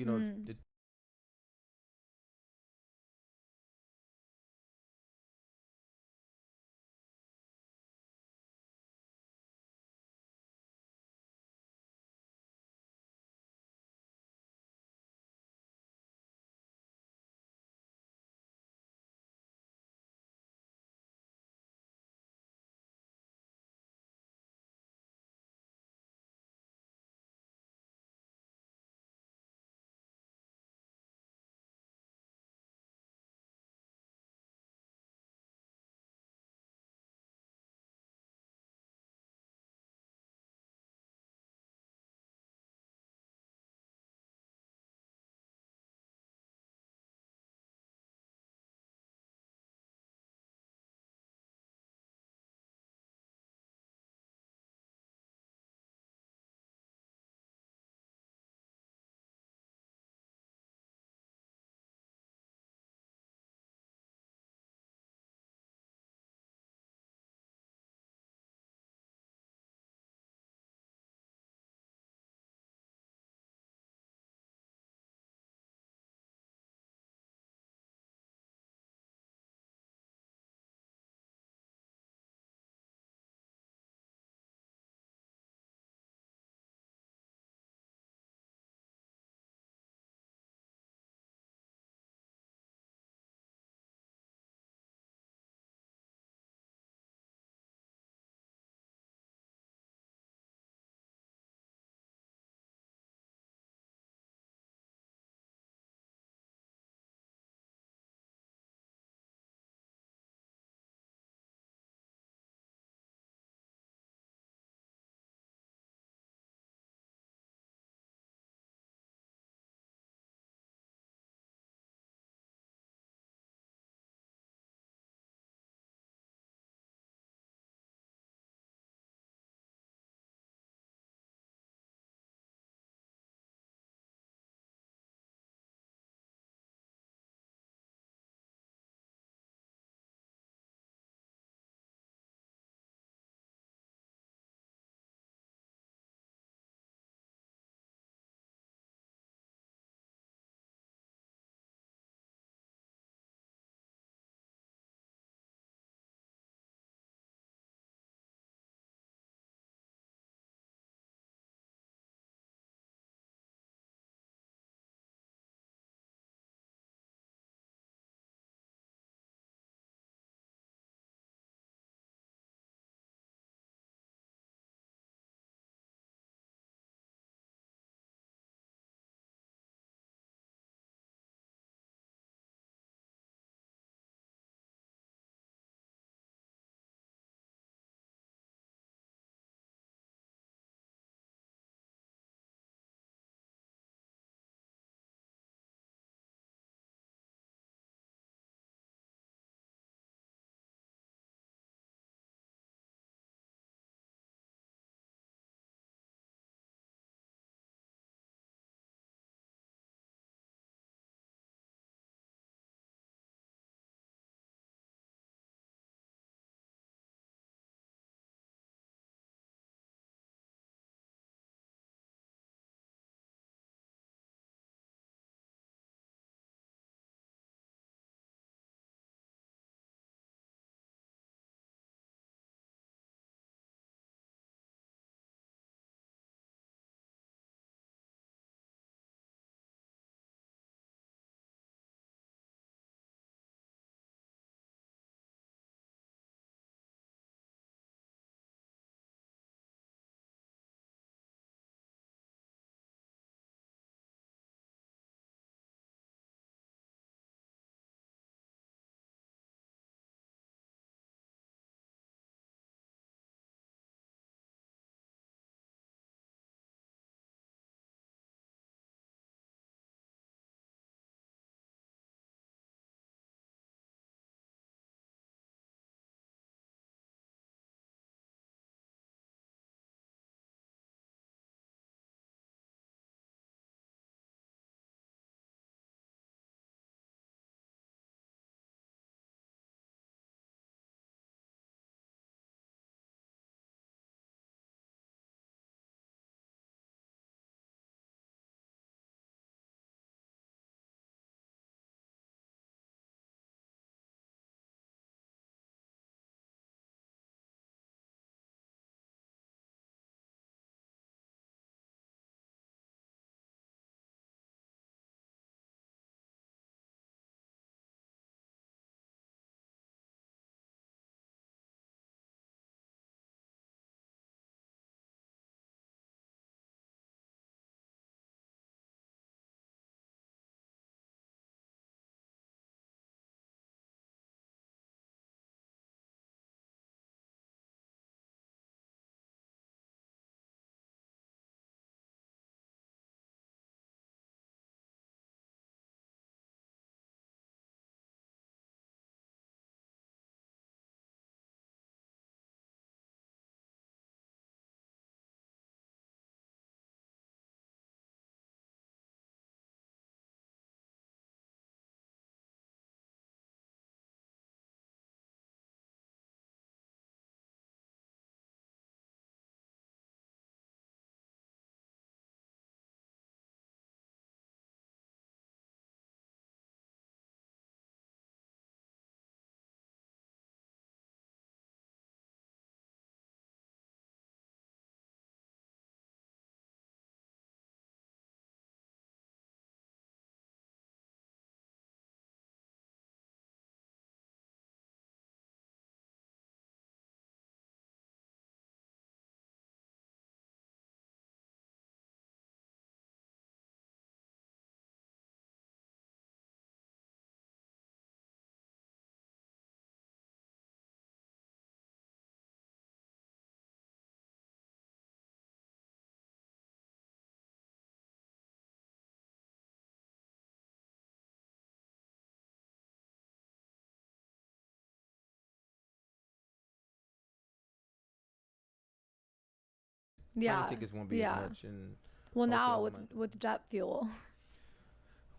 Yeah. Plane tickets won't be Yeah. as much. And Well, now hotels with jet fuel,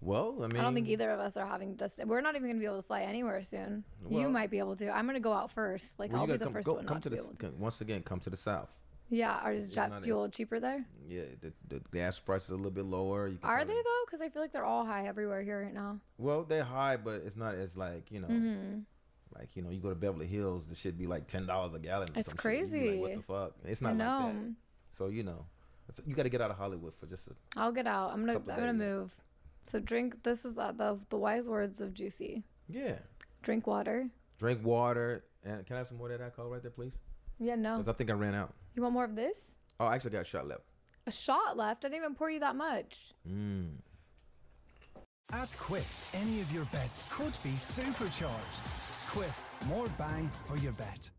well, I mean, I don't think either of us are having just. We're not even going to be able to fly anywhere soon. You Well- might be able to. I'm going to go out first. Like well, I'll you be gotta the first one come not to to be the able to. once again, come to the south. Yeah, or is It's jet not fuel as- cheaper there? Yeah, the gas prices are a little bit lower. You can Are probably- they though? Because I feel like they're all high everywhere here right now. Well, they're high, but it's not as like Mhm. like you go to Beverly Hills, the shit be like $10 a gallon. Or It's some shit. You be like, what crazy. the fuck? It's I not like know. that. So you got to get out of Hollywood for just a I'll get out. I'm couple gonna days. move. So drink. This is the wise words of Juicy. Yeah. Drink water. Drink water. And can I have some more of that alcohol right there, please? Yeah, no. Because I think I ran out. You want more of this? Oh, I actually got a shot left. A shot left. I didn't even pour you that much. At Quip, any of your bets could be supercharged. Quip, more bang for your bet.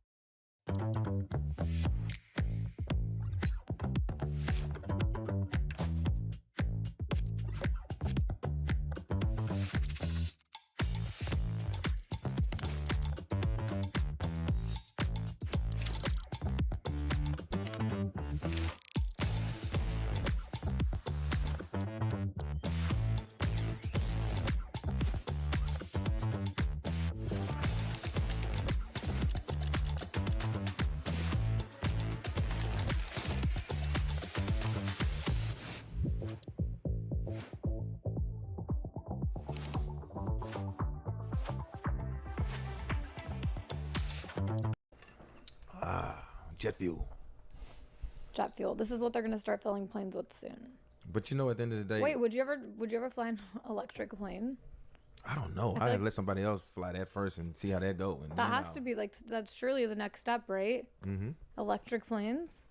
Jet fuel. Jet fuel. This is what they're gonna start filling planes with soon. But at the end of the day, Wait, would you ever fly an electric plane? I don't know. feel I had like- to let somebody else fly that first and see how that go. And That has to be like that's surely the next step, right? Mm-hmm. Electric planes.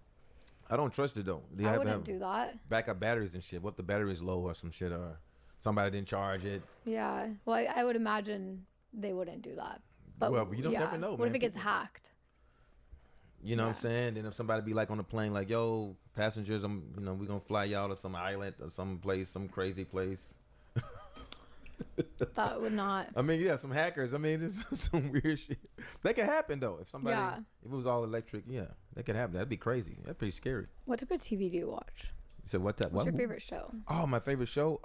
I don't trust it though. They I have to wouldn't have do that. backup batteries and shit. What if the battery's low or some shit, or somebody didn't charge it? Yeah. Well, I would imagine they wouldn't do that. But Well, you don't yeah. never know, What if man. it gets hacked? You know what I'm saying? And if somebody be like on the plane, like, "Yo, passengers, we gonna fly y'all to some island or some place, some crazy place." That would not. I mean, yeah, some hackers. I mean, it's some weird shit. That could happen though. If somebody, Yeah. if it was all electric, yeah, that could happen. That'd be crazy. That's pretty scary. What type of TV do you watch? So what type? What's what? your favorite show? Oh, my favorite show.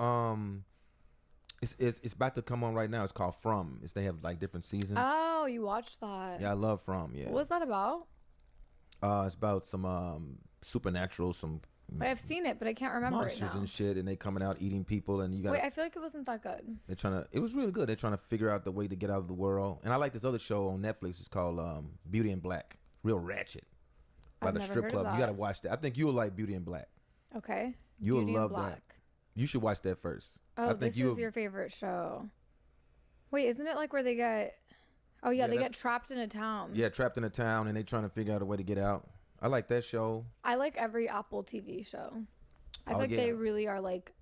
It's about to come on right now. It's called From. They have like different seasons. Oh, you watched that? Yeah, I love From. Yeah. What was that about? It's about some supernatural, some Wait, I've seen it, but I can't remember it monsters now. and shit, and they coming out eating people, and you got. Wait, I feel like it wasn't that good. They're trying to. It was really good. They're trying to figure out the way to get out of the world. And I like this other show on Netflix. It's called Beauty and Black. Real ratchet. By I've the never strip heard of club. You that. got to watch that. I think you'll like Beauty and Black. Okay. You'll Beauty and love Black. that. You should watch that first. Oh, I think this is your favorite show. Wait, isn't it like where they get? Oh yeah, Yeah, they get that's- trapped in a town. Yeah, trapped in a town, and they trying to figure out a way to get out. I like that show. I like every Apple TV show. I feel Oh, like yeah. they really are like.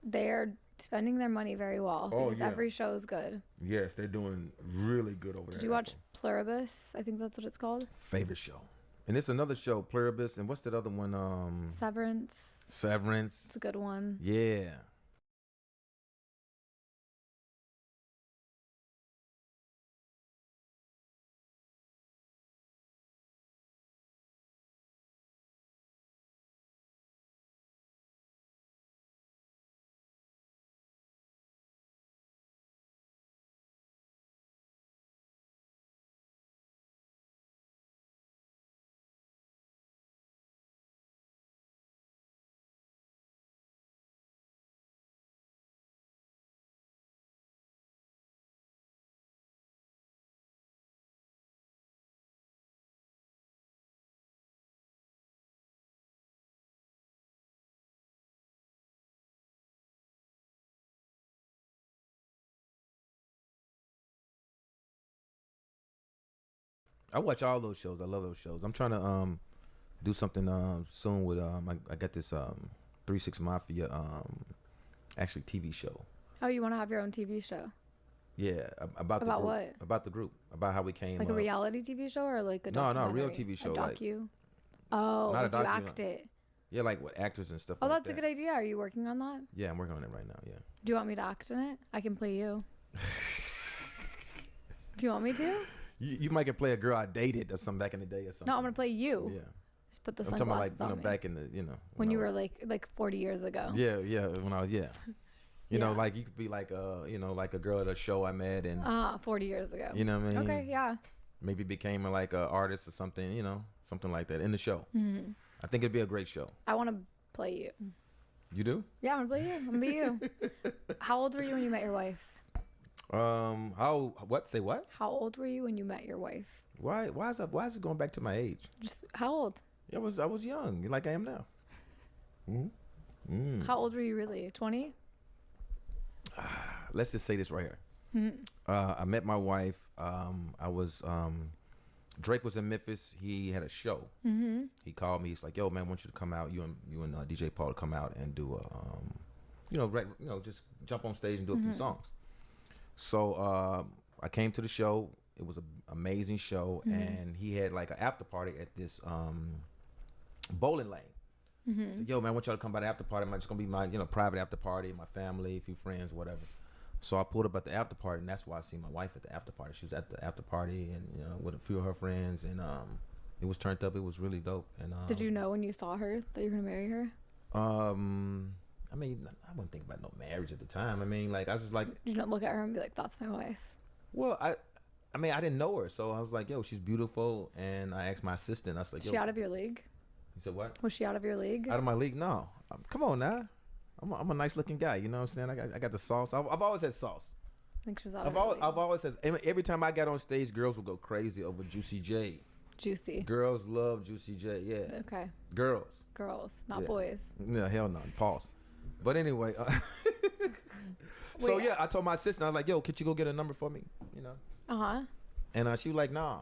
They're spending their money very well. Oh, because yeah. Every show is good. Yes, they're doing really good over there. Did you watch Pluribus? I think that's what it's called. Favorite show. And it's another show, Pluribus, and what's that other one? Severance. Severance. It's a good one. Yeah. I watch all those shows. I love those shows. I'm trying to do something soon with I got this 3-6 Mafia actually TV show. Oh, you want to have your own TV show? Yeah, about the About group. what? About the group. About how we came. Like a up. reality TV show or like a No, no, real documentary? TV show, A like- docu. Oh, Not a like you docu, act it. Yeah, like with actors and stuff. Oh, like that's that. a good idea. Are you working on that? Yeah, I'm working on it right now. Yeah. Do you want me to act in it? I can play you. Do you want me to? You might can play a girl I dated or something back in the day or something. No, I'm gonna play you. Yeah. Just put the I'm talking about sunglasses like on me. back in the When you were like 40 years ago. Yeah, when I was You know, like you could be like like a girl at a show I met and 40 years ago. You know what I mean? Okay, yeah. Maybe became like an artist or something, something like that in the show. Mhm. I think it'd be a great show. I want to play you. You do? Yeah, I'm gonna play you. I'm gonna be you. How old were you when you met your wife? Say what? How old were you when you met your wife? Why is it going back to my age? Just how old? I was young, like I am now. How old were you really? 20? Let's just say this right here. I met my wife. I was Drake was in Memphis. He had a show. Mm-hmm. He called me. He's like, "Yo, man, I want you to come out. You and DJ Paul to come out and do just jump on stage and do a few songs." So I came to the show. It was an amazing show, and he had like an after party at this bowling lane. Mm-hmm. I said, "Yo, man, I want y'all to come by the after party. It's gonna be my private after party, my family, a few friends, whatever." So I pulled up at the after party, and that's why I see my wife at the after party. She was at the after party, and with a few of her friends, and it was turned up. It was really dope. And did you know when you saw her that you were gonna marry her? I mean, I wasn't thinking about no marriage at the time. I mean, like I was just like, Did you not look at her and be like, "That's my wife"? well, I mean, I didn't know her, so I was like, "Yo, she's beautiful." And I asked my assistant. I was like, Is "Yo, she out of your league? He said, "What? Was she out of your league?" Out of my league? No. Come on now. I'm a nice looking guy. You know what I'm saying? I got the sauce. I've always had sauce. I think she was out of your league. I've always had. Every time I got on stage, girls would go crazy over Juicy J. Juicy. Girls love Juicy J. Yeah. Okay. Girls, not Yeah. boys. Yeah, hell no. Pause. But anyway, so Wait. yeah, I told my assistant, I was like, "Yo, could you go get a number for me?" Uh huh. And she was like, "Nah,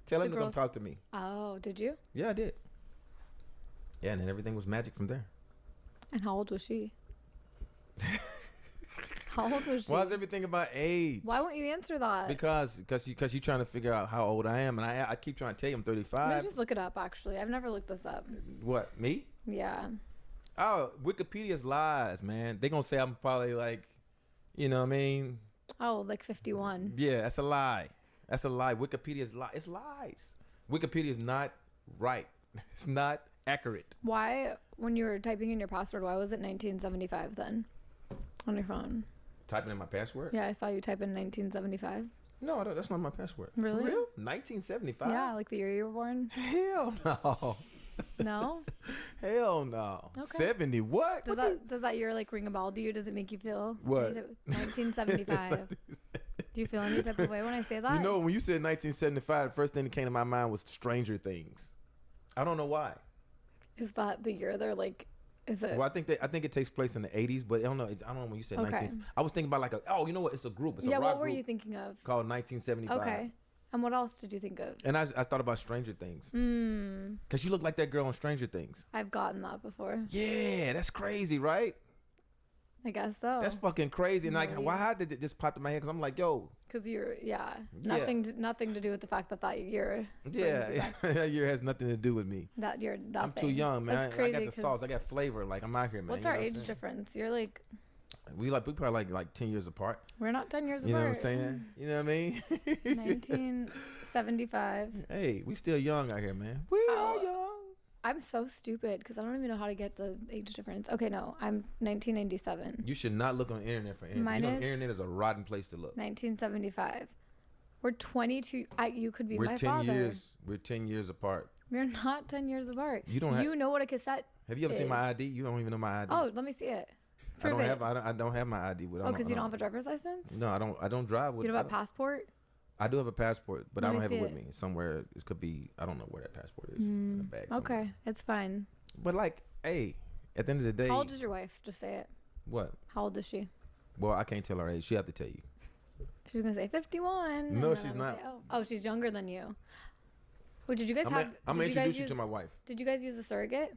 tell The him to come girls- talk to me." Oh, did you? Yeah, I did. Yeah, and then everything was magic from there. And how old was she? How old was she? Why is everything about age? Why won't you answer that? Because you're trying to figure out how old I am, and I keep trying to tell you I'm Let me 35. just look it up. Actually, I've never looked this up. What, me? Yeah. Oh, Wikipedia's lies, man. They gonna say I'm probably like, you know what I mean? Oh, like 51. Yeah, that's a lie. That's a lie. Wikipedia's lie. It's lies. Wikipedia's not right. It's not accurate. Why, when you were typing in your password, why was it 1975 then on your phone? Typing in my password? Yeah, I saw you type in 1975. No, that's not my password. Really? For real? 1975? Yeah, like the year you were born. Hell no. No? Hell no. Okay. 70 what? Does that year like ring a bell to you? Does it make you feel? What? 1975. Do you feel any type of way when I say that? You know, when you said 1975, the first thing that came to my mind was Stranger Things. I don't know why. Is that the year they're like? Is it? Well, I think it takes place in the 80s, but I don't know. I don't know when you said Okay. 19. I was thinking about like you know what? It's a group. It's a Yeah, rock what were group you thinking of? called 1975. Okay. And what else did you think of? And I thought about Stranger Things. Hmm. Because you look like that girl on Stranger Things. I've gotten that before. Yeah, that's crazy, right? I guess so. That's fucking crazy. And like, Really? why did it just pop in my head? Because I'm like, yo. Because you're, Yeah. nothing to do with the fact that year. brings you Yeah, back. that year has nothing to do with me. That you're nothing. I'm too young, man. That's I crazy. got the 'cause sauce. I got flavor. Like, I'm out here, man. What's You our know what I'm age saying? difference? You're like, We probably like 10 years apart. we're not 10 years You know apart. what I'm saying? You know what I mean? 1975. Hey, we still young out here, man. We are young. I'm so stupid because I don't even know how to get the age difference. Okay, no, I'm 1997. You should not look on the internet for anything. You know, Minus- the internet is a rotten place to look. 1975. We're 22. You could be We're my 10 father. years. We're 10 years apart. We're not 10 years apart. You don't have- You know what a cassette Have you ever seen is. my ID? You don't even know my ID. Oh, let me see it. I Prove don't it. have. I don't have my ID with. Oh, because you don't have a driver's license? No, I don't. I don't drive with. You don't have I a passport? I do have a passport, but Let I me don't have it see with it. me. It's somewhere. It could be. I don't know where that passport is. In a bag somewhere. Okay, it's fine. But like, hey, at the end of the day, How old is your wife? Just say it. what? How old is she? Well, I can't tell her age. She have to tell you. She's gonna say 51. and No, then she's I'm gonna not. say, oh, she's younger than you. Wait, did you guys I'm have? gonna did you guys introduce you use, to my wife. Did you guys use a surrogate?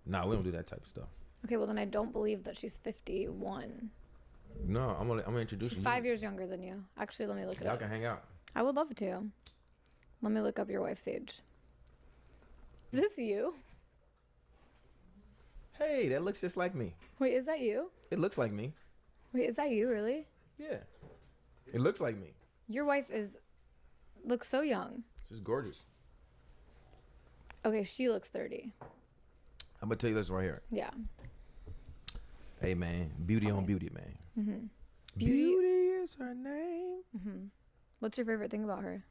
Nah, we don't do that type of stuff. Okay, well then I don't believe that she's 51. No, I'm gonna introduce She's you. 5 years younger than you. Actually, let me look it Y'all up. can hang out. I would love to. Let me look up your wife's age. Is this you? Hey, that looks just like me. Wait, is that you? It looks like me. Wait, is that you really? Yeah. It looks like me. Your wife looks so young. She's gorgeous. Okay, she looks 30. I'm gonna tell you this right here. Yeah. Hey man, beauty on beauty, man. Mm-hmm. Beauty is her name. Mm-hmm. What's your favorite thing about her?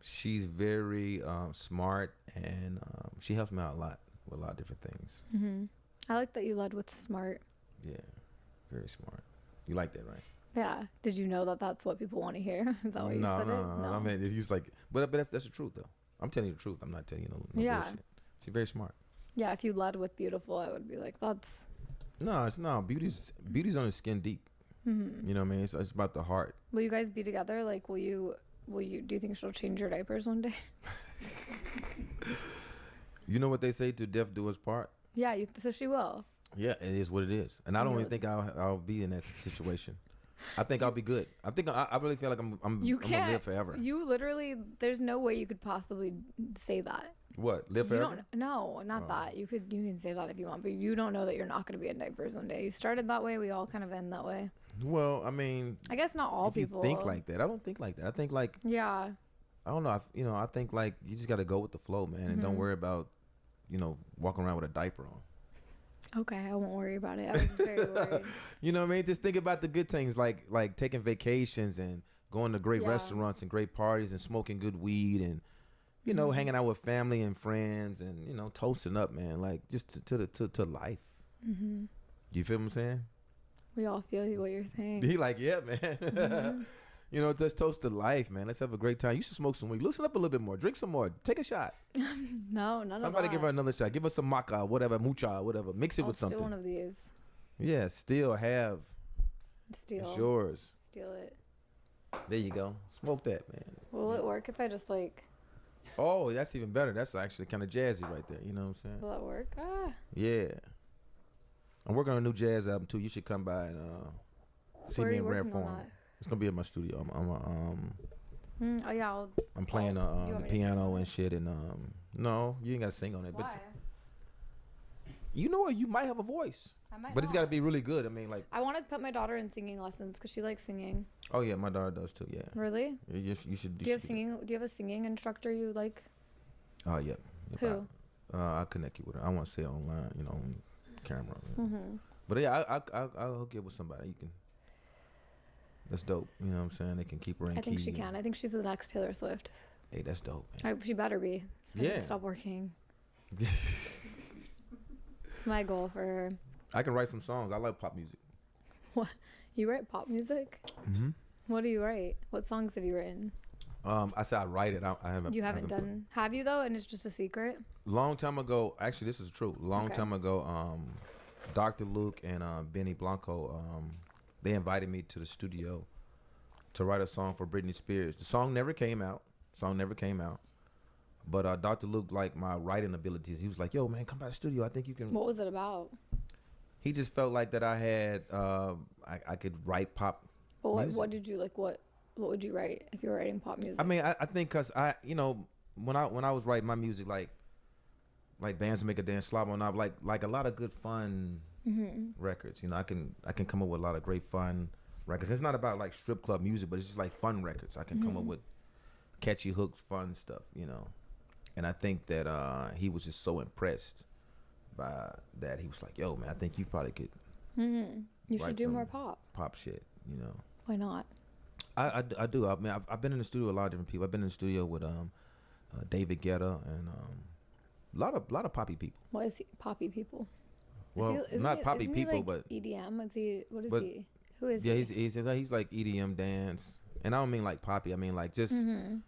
She's very smart, and she helps me out a lot with a lot of different things. Mm-hmm. I like that you led with smart. Yeah, very smart. You like that, right? Yeah. Did you know that that's what people want to hear? Is that why you said it? No. I mean, it's like, but that's the truth, though. I'm telling you the truth. I'm not telling you no Yeah. bullshit. She's very smart. Yeah, if you led with beautiful, I would be like, that's. No. Beauty's on the skin deep. Mm-hmm. You know what I mean? It's about the heart. Will you guys be together? Like, will you? Do you think she'll change your diapers one day? You know what they say, to death do us part? Yeah, so she will. Yeah, it is what it is. And I don't even think I'll be in that situation. I think I'll be good. I think I really feel like I'm gonna live forever. You literally, there's no way you could possibly say that. What? Live forever? No, not that. You can say that if you want, but you don't know that you're not going to be in diapers one day. You started that way. We all kind of end that way. Well, I mean, I guess not all if people you think like that. I don't think like that. I think like, yeah. I don't know. I think like you just got to go with the flow, man, and don't worry about, walking around with a diaper on. Okay, I won't worry about it. I was very worried. You know what I mean? Just think about the good things, like taking vacations and going to great restaurants and great parties and smoking good weed and, hanging out with family and friends and, toasting up, man. Like just to life. Mm-hmm. You feel what I'm saying? We all feel what you're saying. He like, yeah, man. Mm-hmm. Just toast to life, man. Let's have a great time. You should smoke some weed. Loosen up a little bit more. Drink some more. Take a shot. No, none of that. Somebody give her another shot. Give her some maca, whatever, mucha, whatever. Mix it with something. Steal one of these. Yeah, steal, have. Steal. It's yours. Steal it. There you go. Smoke that, man. Will it work if I just like... Oh, that's even better. That's actually kind of jazzy right there. You know what I'm saying? Will that work? Ah. Yeah. I'm working on a new jazz album too. You should come by and see me in rare form. It's gonna be in my studio. Oh yeah. I'm playing the piano and shit. And no, you ain't gotta sing on it. Why? But you know what? You might have a voice. I might. But it's gotta be really good. I mean, like. I want to put my daughter in singing lessons because she likes singing. Oh yeah, my daughter does too. Yeah. Really? You should. Do you have singing? Do you have a singing instructor you like? Oh yeah. Who? I'll connect you with her. I want to say it online, on camera. Mm-hmm. But yeah, I'll hook you up with somebody. You can. That's dope. You know what I'm saying? They can keep her in key. I think she can. I think she's the next Taylor Swift. Hey, that's dope, man. She better be. So I can stop working. It's my goal for her. I can write some songs. I like pop music. What? You write pop music? Mm-hmm. What do you write? What songs have you written? I said I write it. I haven't. You haven't done. Have you though? And it's just a secret. Long time ago. Actually, this is true. Long time ago. Dr. Luke and Benny Blanco. They invited me to the studio to write a song for Britney Spears. The song never came out. But Dr. Luke liked my writing abilities. He was like, "Yo, man, come by the studio. I think you can." What was it about? He just felt like that I had. I could write pop. But what did you like? What would you write if you were writing pop music? I mean, I think because when I was writing my music, like Bands Make a Dance Slob on, like a lot of good fun records. I can come up with a lot of great fun records. It's not about like strip club music, but it's just like fun records. I can come up with catchy hooks, fun stuff. And I think that he was just so impressed by that. He was like, "Yo, man, I think you probably could. You should do more pop shit. Why not? I do. I mean, I've been in the studio with a lot of different people. I've been in the studio with David Guetta and a lot of poppy people. What is he? Poppy people? Well, not poppy people, but EDM. Is he? What is he? Who is he? Yeah, he's like EDM dance, and I don't mean like poppy. I mean like just people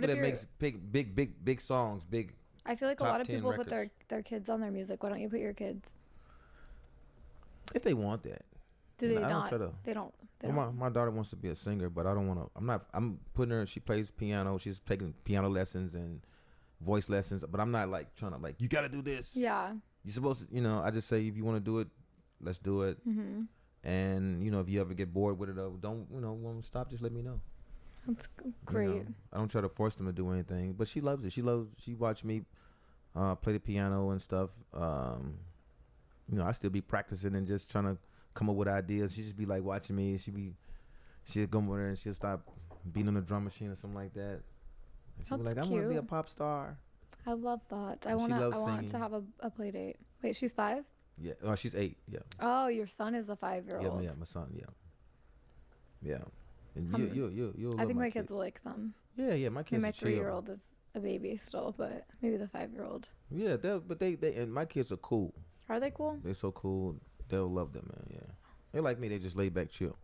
that makes big songs, big. I feel like a lot of people records. put their kids on their music. Why don't you put your kids? If they want that. Do they not? They don't. My daughter wants to be a singer, but I don't want to. I'm putting her. She plays piano. She's taking piano lessons and voice lessons, but I'm not like trying to like, you got to do this. Yeah. You're supposed to, I just say, if you want to do it, let's do it. Mm-hmm. And, if you ever get bored with it, or don't, want to stop, just let me know. That's great. I don't try to force them to do anything, but she loves it. She watched me play the piano and stuff. I still be practicing and just trying to come up with ideas. She just be like watching me. She'll come over there and she'll start beat on the drum machine or something like that. And she was That's like, I want to be a cute. pop star. I love that. I And she want loves to singing. have a play date. Wait, she's 5? Yeah. Oh, she's 8. Yeah. Oh, your son is a 5-year-old. Yeah, my son. Yeah. Yeah. And Um, you'll I love think my my kids will like them. Yeah, yeah, my I mean, kids my are chill. 3-year-old is a baby still, but maybe the 5-year-old. Yeah, but they and my kids are cool. Are they cool? They're so cool. They'll love them, man. Yeah. They're like me. They just lay back, chill.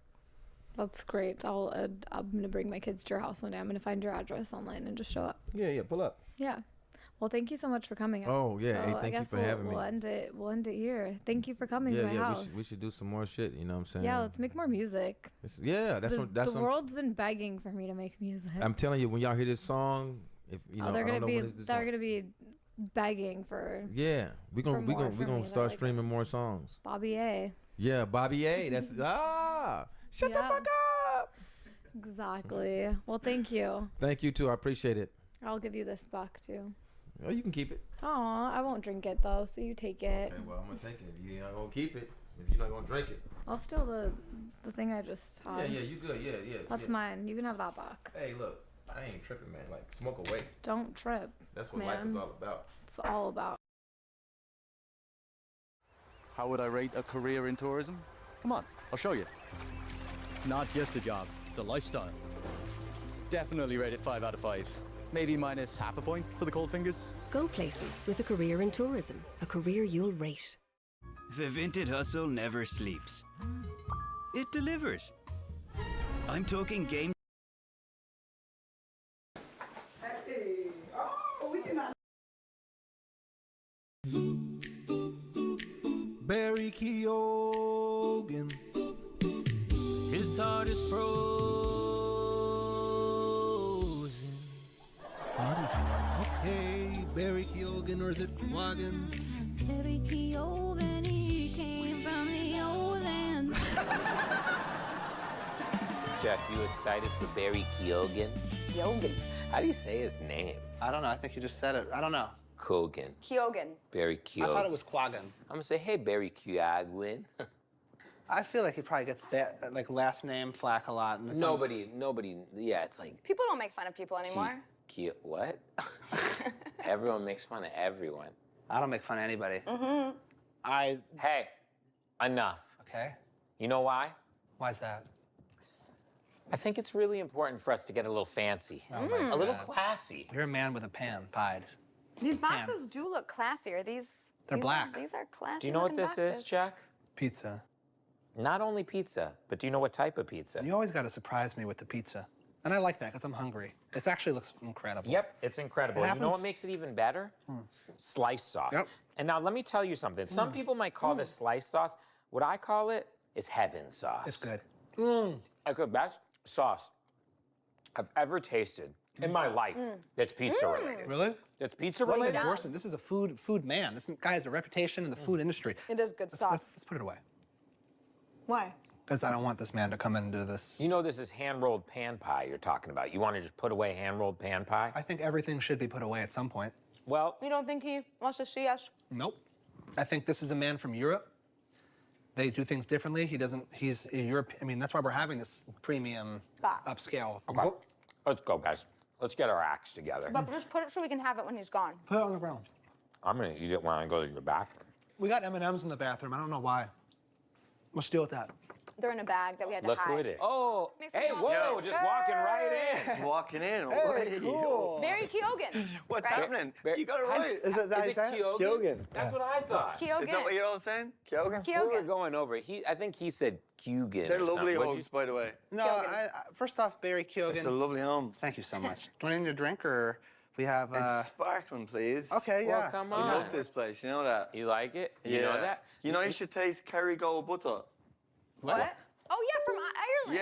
That's great. I'm gonna bring my kids to your house one day. I'm gonna find your address online and just show up. Yeah, pull up. Yeah. Well, thank you so much for coming. Oh, yeah. Hey, So thank you I guess for having me. We'll end it here. Thank you for coming to my house. We should do some more shit. You know what I'm saying? Yeah, let's make more music. That's the world's been begging for me to make music. I'm telling you, when y'all hear this song, if you know, they're I don't know gonna when it's they're gonna be begging for. Yeah, we're gonna start streaming more songs. Bobby A. Yeah, Bobby A. That's shut the fuck up. Exactly. Well, thank you. Thank you too. I appreciate it. I'll give you this back too. Oh, you can keep it. Aw, I won't drink it though, so you take it. Okay, well, I'm gonna take it. You're not gonna keep it if you're not gonna drink it. I'll steal the thing I just had. Yeah, you good. Yeah. That's mine. You can have that back. Hey, look, I ain't tripping, man. Like, smoke away. Don't trip. That's what man. life is all about. It's all about. How would I rate a career in tourism? Come on, I'll show you. It's not just a job, it's a lifestyle. Definitely rate it 5 out of 5. Maybe minus half a point for the cold fingers. Go places with a career in tourism, a career you'll rate. The Vinted hustle never sleeps. It delivers. I'm talking game. Barry Keoghan, his heart is frozen. Okay, Barry Keoghan, or is it Quaggan? Barry Keoghan, he came from the old land. Jack, you excited for Barry Keoghan? Keoghan. How do you say his name? I don't know. I think you just said it. I don't know. Kogan. Keoghan. Barry Keoghan. I thought it was Quaggan. I'm gonna say, hey, Barry Keoghan. I feel like he probably gets like last name flack a lot. And Nobody, yeah, it's like, People don't make fun of people anymore. what? Everyone makes fun of everyone. I don't make fun of anybody. Mm-hmm. Hey, enough. Okay. You know why? Why's that? I think it's really important for us to get a little fancy. Oh my A little God. classy. You're a man with a pan, pied. These boxes do look classy. Are these? They're black. These are classy. Do you know what looking this boxes. is, Jack? Pizza. Not only pizza, but do you know what type of pizza? You always got to surprise me with the pizza. And I like that because I'm hungry. It actually looks incredible. Yep, it's incredible. It You know happens- what makes it even better? Sliced sauce. Yep. And now let me tell you something. Some people might call this sliced sauce. What I call it is heaven sauce. It's good. It's the best sauce I've ever tasted in my life that's pizza related. Really? That's pizza What an related? endorsement. This is a food man. This guy has a reputation in the food industry. It is good sauce. Let's put it away. Why? Because I don't want this man to come into this. You know this is hand-rolled pan pie you're talking about. You want to just put away hand-rolled pan pie? I think everything should be put away at some point. Well, You don't think he wants to see us? Nope. I think this is a man from Europe. They do things differently. He's in Europe. I mean, that's why we're having this premium upscale. Okay. Let's go, guys. Let's get our acts together. But just put it so we can have it when he's gone. Put it on the ground. I'm gonna eat it when I go to the bathroom. We got M&Ms in the bathroom. I don't know why. Let's deal with that. They're in a bag that we had to Look hide. who it is. Oh, Makes me hey, all whoa, good. just walking right in. Walking in. Hey, cool. Barry Keoghan. What's right? happening? You got it right. Is that how you say it? Keoghan? That's what I thought. Keoghan. Is that what you're all saying? Keoghan? We were going over it. I think he said Keoghan. They're or lovely something. homes, by the way. No, first off, Barry Keoghan. It's a lovely home. Thank you so much. Do you need a drink or we have? It's sparkling, please. Okay, Well, yeah. come I on. love this place. You know that? You like it? You know that? You know you should taste Kerrygold butter. What? Oh yeah, from Ireland. Yeah.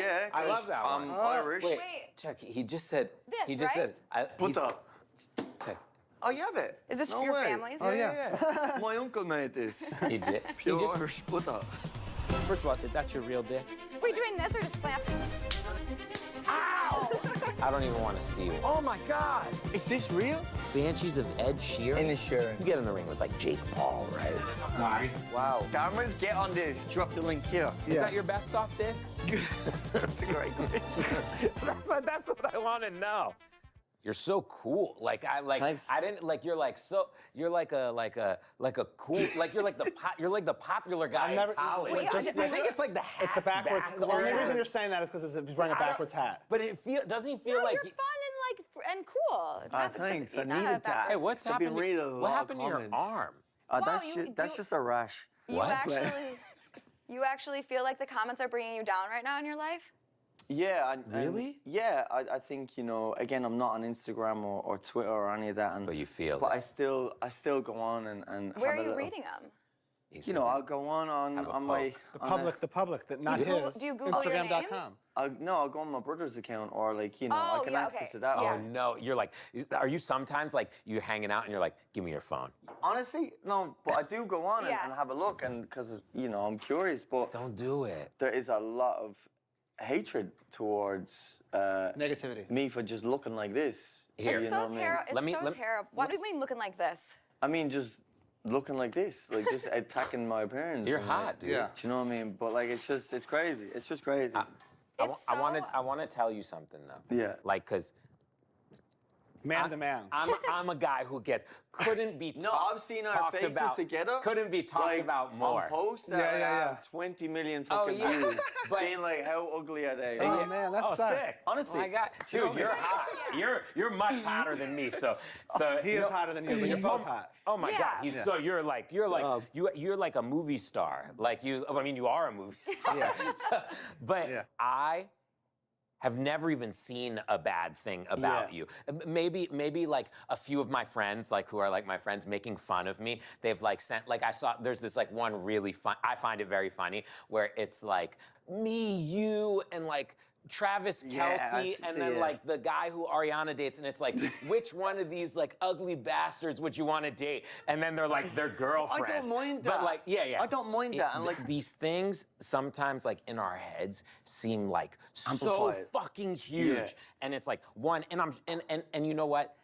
Yeah, I love that one. I'm Irish. Wait, check. He just said. This, he just right? said. Butter. Check. Oh, you have it? Is this No for your way. families? Oh, yeah. My uncle made this. He did. Pure He just, Irish butter. first of all, that's your real dick. Are we doing this or just slam? Ow! I don't even want to see it. Oh my God. Is this real? Banshees of Ed Sheeran. In the Sheeran. You get in the ring with like Jake Paul, right? Nice. Wow. Cameras, get on this. Drop the link here. Is that your best soft dick? That's a great question. That's what I want to know. You're so cool. Like Thanks. I didn't like. You're like so. You're like a cool. Like you're like the popular guy in college. Wait, I think it's like the hat. It's the backwards. The only reason you're saying that is because he's wearing a backwards hat. But doesn't he feel No, like? you're fun and cool. Thanks. I needed that. Hey, what's I've been happened? reading a What lot happened of to your comments. arm? Wow, That's just a rash. You actually feel like the comments are bringing you down right now in your life? Yeah. Really? I think, you know, again, I'm not on Instagram or Twitter or any of that. But you feel But it. I still go on and Where have are you a little, reading them? You know, I'll go on my... The public, that not his. Do you Google your name? Instagram.com. No, I'll go on my brother's account or like, you know, I can access it that way. Oh no, you're like, are you sometimes like you're hanging out and you're like, give me your phone? Honestly, no, but I do go on and have a look and because, you know, I'm curious, but... Don't do it. There is a lot of hatred towards... negativity. Me for just looking like this. Here. It's so terrible. What do you mean looking like this? I mean, just looking like this, like just attacking my appearance. You're and, hot, like, dude. Yeah. Do you know what I mean? But like, it's crazy. It's just crazy. I want to tell you something though. Yeah. Like, cause man to man. I'm a guy who couldn't be No, I've seen our talked faces about, together. Couldn't be talked like, about more. On posts that have 20 million fucking views. But being like, how ugly are they? Oh man, that's sick. Honestly, I got, dude, you're hot. You're much hotter than me. So he is hotter than you, but you're both hot. Oh my God, you're like a movie star. Like you, I mean, you are a movie star. Yeah. I have never even seen a bad thing about you. Maybe like a few of my friends, like who are like my friends, making fun of me. They've like sent, like I saw, there's this like one really fun, I find it very funny, where it's like me, you, and like Travis Kelce, and then like the guy who Ariana dates, and it's like, which one of these like ugly bastards would you want to date? And then they're like their girlfriend. I don't mind that. But like, I don't mind that. And like these things sometimes like in our heads seem like so Amplified. fucking huge, and it's like one, and you know what?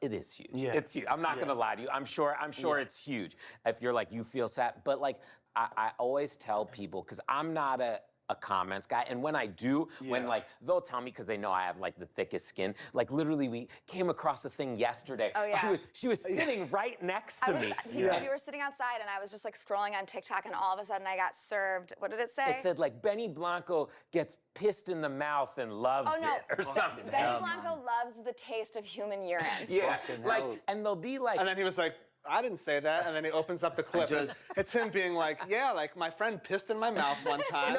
It is huge. Yeah. It's huge. I'm not gonna lie to you. I'm sure it's huge. If you're like you feel sad, but like I always tell people because I'm not a comments guy, and when I do, when like they'll tell me because they know I have like the thickest skin. Like literally, we came across a thing yesterday. Oh yeah. She was sitting right next to me. We were sitting outside, and I was just like scrolling on TikTok, and all of a sudden I got served. What did it say? It said like Benny Blanco gets pissed in the mouth and loves it or something. Benny Blanco loves the taste of human urine. Yeah, like, and they'll be like, and then he was like, I didn't say that, and then he opens up the clip. It's him being like, yeah, like my friend pissed in my mouth one time.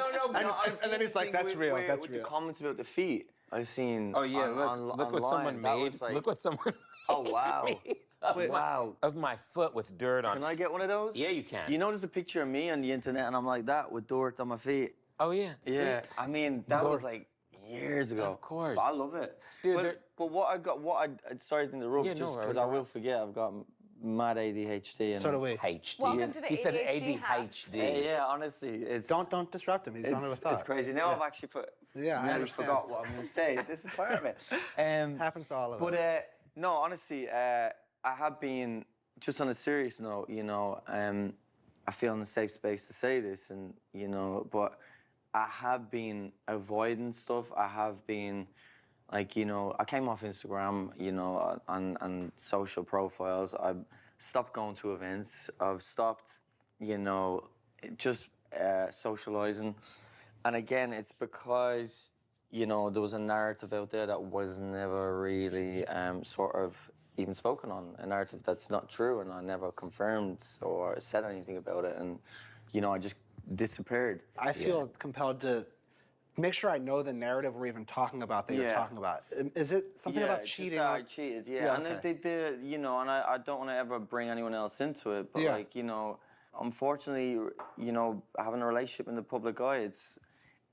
And then he's like, that's real. That's with real. the comments about the feet, I've seen. oh yeah, look what someone made. Look what someone. Oh wow. Wow. Of my foot with dirt on. Can I get one of those? Yeah, you can. You know, there's a picture of me on the internet, and I'm like that with dirt on my feet. Oh yeah. Yeah. I mean, that was like years ago. Of course. But I love it. Dude, but sorry to interrupt, just because I will forget. I've got mad ADHD. And So do we. HD. Welcome to the He said ADHD house. ADHD. Yeah, honestly, it's Don't disrupt him. He's on with a thought. it's crazy. Now I've actually I nearly understand. forgot what I'm going to say. This is part of it. Happens to all of us. But no, honestly, I have been, just on a serious note, you know, I feel in a safe space to say this, and, you know, but I have been avoiding stuff. I have been, like, you know, I came off Instagram, you know, on social profiles. I've stopped going to events. I've stopped, you know, just socializing. And again, it's because, you know, there was a narrative out there that was never really sort of even spoken on, a narrative that's not true, and I never confirmed or said anything about it. And, you know, I just disappeared. I feel compelled to make sure I know the narrative we're even talking about that you're talking about. Is it something about cheating? I cheated, and they you know, and I don't want to ever bring anyone else into it, but like, you know, unfortunately, you know, having a relationship in the public eye,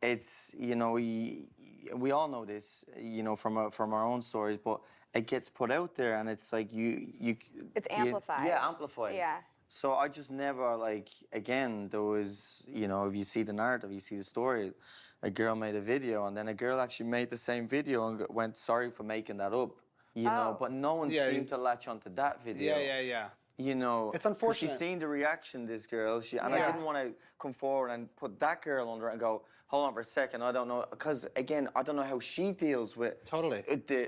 it's, you know, we all know this, you know, from our own stories, but it gets put out there, and it's like It's amplified. Yeah, amplified. Yeah. So I just never, like, again, there was, you know, if you see the narrative, you see the story, a girl made a video, and then a girl actually made the same video and went sorry for making that up, you know, but no one seemed to latch onto that video. Yeah. You know, It's unfortunate. She's seen the reaction, this girl, and I didn't want to come forward and put that girl under it and go, hold on for a second, I don't know, because again, I don't know how she deals with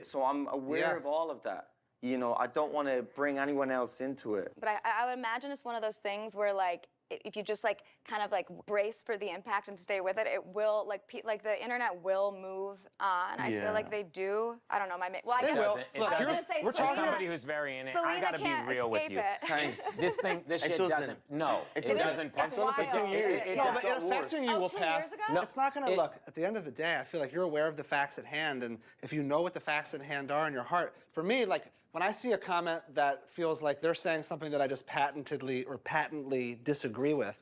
so I'm aware of all of that. You know, I don't want to bring anyone else into it. But I would imagine it's one of those things where, like, if you just like kind of like brace for the impact and stay with it, it will like the internet will move on. I feel like they do. I don't know. Well, I guess I was gonna say We're talking somebody who's very in it. I gotta be real with you. This shit doesn't. No, it doesn't. It's done it for 2 years. No, but it affecting you will pass. No, it's not going to look. At the end of the day, I feel like you're aware of the facts at hand, and if you know what the facts at hand are in your heart, for me, like. When I see a comment that feels like they're saying something that I just patently disagree with,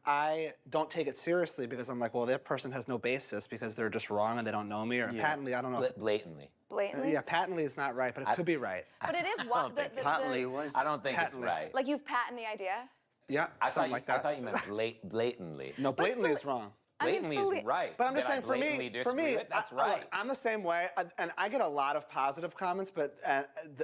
I don't take it seriously because I'm like, well, that person has no basis because they're just wrong and they don't know me, or patently, I don't know. Blatantly. Blatantly? Yeah, patently is not right, but it could be right. But it is what patently was. I don't think it's right. Like you've patented the idea. Yeah, something like that. I thought you meant blatantly. No, blatantly is wrong. Blatantly is right. But I'm just saying, for me, that's right. I'm the same way, and I get a lot of positive comments, but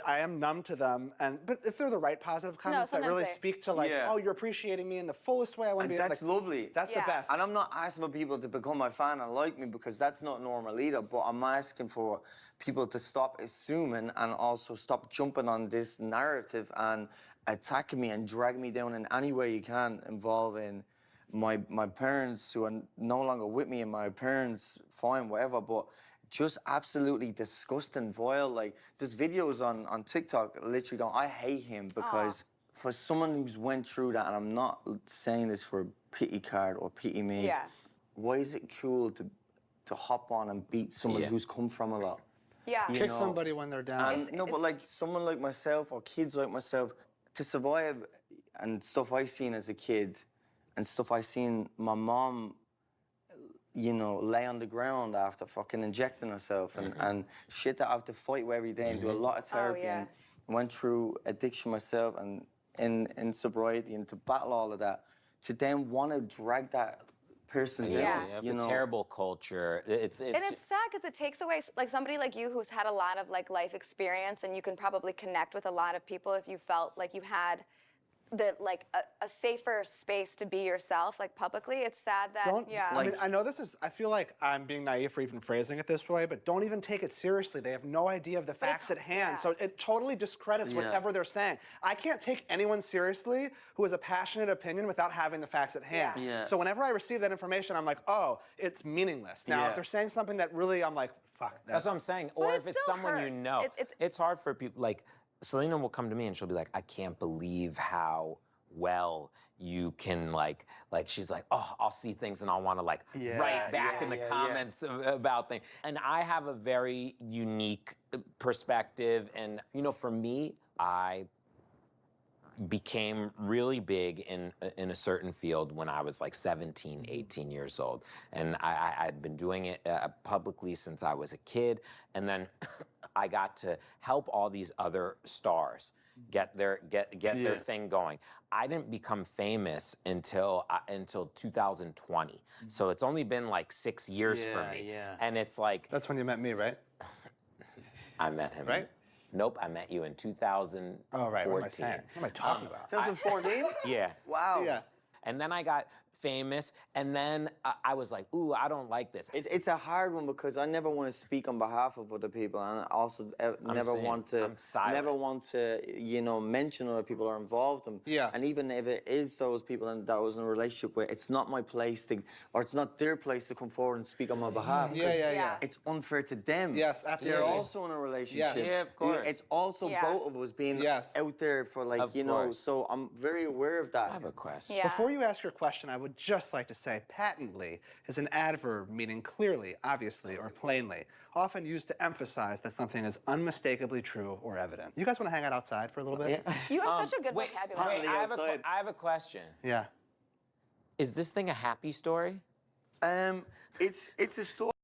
I am numb to them. But if they're the right positive comments that really speak to like, oh, you're appreciating me in the fullest way, I want to be. That's lovely. That's the best. And I'm not asking for people to become my fan and like me because that's not normal either. But I'm asking for people to stop assuming and also stop jumping on this narrative and attacking me and dragging me down in any way you can, involving my parents who are no longer with me, and my parents, fine, whatever, but just absolutely disgusting, vile. Like, there's videos on TikTok literally going, I hate him because for someone who's went through that, and I'm not saying this for a pity card or pity me, why is it cool to hop on and beat someone who's come from a lot? Yeah. Kick somebody when they're down. No, but like someone like myself or kids like myself, to survive and stuff I seen as a kid, and stuff I seen my mom, you know, lay on the ground after fucking injecting herself, and shit that I have to fight with every day and do a lot of therapy and went through addiction myself and in sobriety, and to battle all of that, to then want to drag that person down. It's a terrible culture. And it's sad because it takes away like somebody like you who's had a lot of like life experience, and you can probably connect with a lot of people if you felt like you had a safer space to be yourself, like publicly. It's sad that, I mean, I know I feel like I'm being naive for even phrasing it this way, but don't even take it seriously. They have no idea of the facts at hand. So it totally discredits whatever they're saying. I can't take anyone seriously who has a passionate opinion without having the facts at hand. So whenever I receive that information, I'm like, oh, it's meaningless. Now, if they're saying something that really, I'm like, fuck. That's what I'm saying. Or if it's someone you know. It's hard for people, like, Selena will come to me and she'll be like, I can't believe how well you can like she's like, oh, I'll see things and I'll want to like write back in the comments about things. And I have a very unique perspective. And, you know, for me, I became really big in a certain field when I was like 17, 18 years old. And I'd been doing it publicly since I was a kid. And then I got to help all these other stars get their thing going. I didn't become famous until 2020. So it's only been like 6 years for me. And it's like... That's when you met me, right? I met him. Right? Nope, I met you in 2014. Oh, right, what am I saying? What am I talking about? 2014? Yeah. Wow. Yeah. And then I got famous, and then I was like, ooh, I don't like this. It's a hard one because I never want to speak on behalf of other people, and I also never want to, you know, mention other people or involve them. Yeah. And even if it is those people that I was in a relationship with, it's not my place to, or it's not their place to come forward and speak on my behalf. Yeah. It's unfair to them. Yes, absolutely. They're also in a relationship. Yeah, of course. It's also both of us being out there for like, you know, so I'm very aware of that. I have a question. Yeah. Before you ask your question, I would just like to say patently is an adverb meaning clearly, obviously, or plainly, often used to emphasize that something is unmistakably true or evident. You guys want to hang out outside for a little bit? You have such a good vocabulary. Wait, I have a question. Yeah. Is this thing a happy story? It's a story.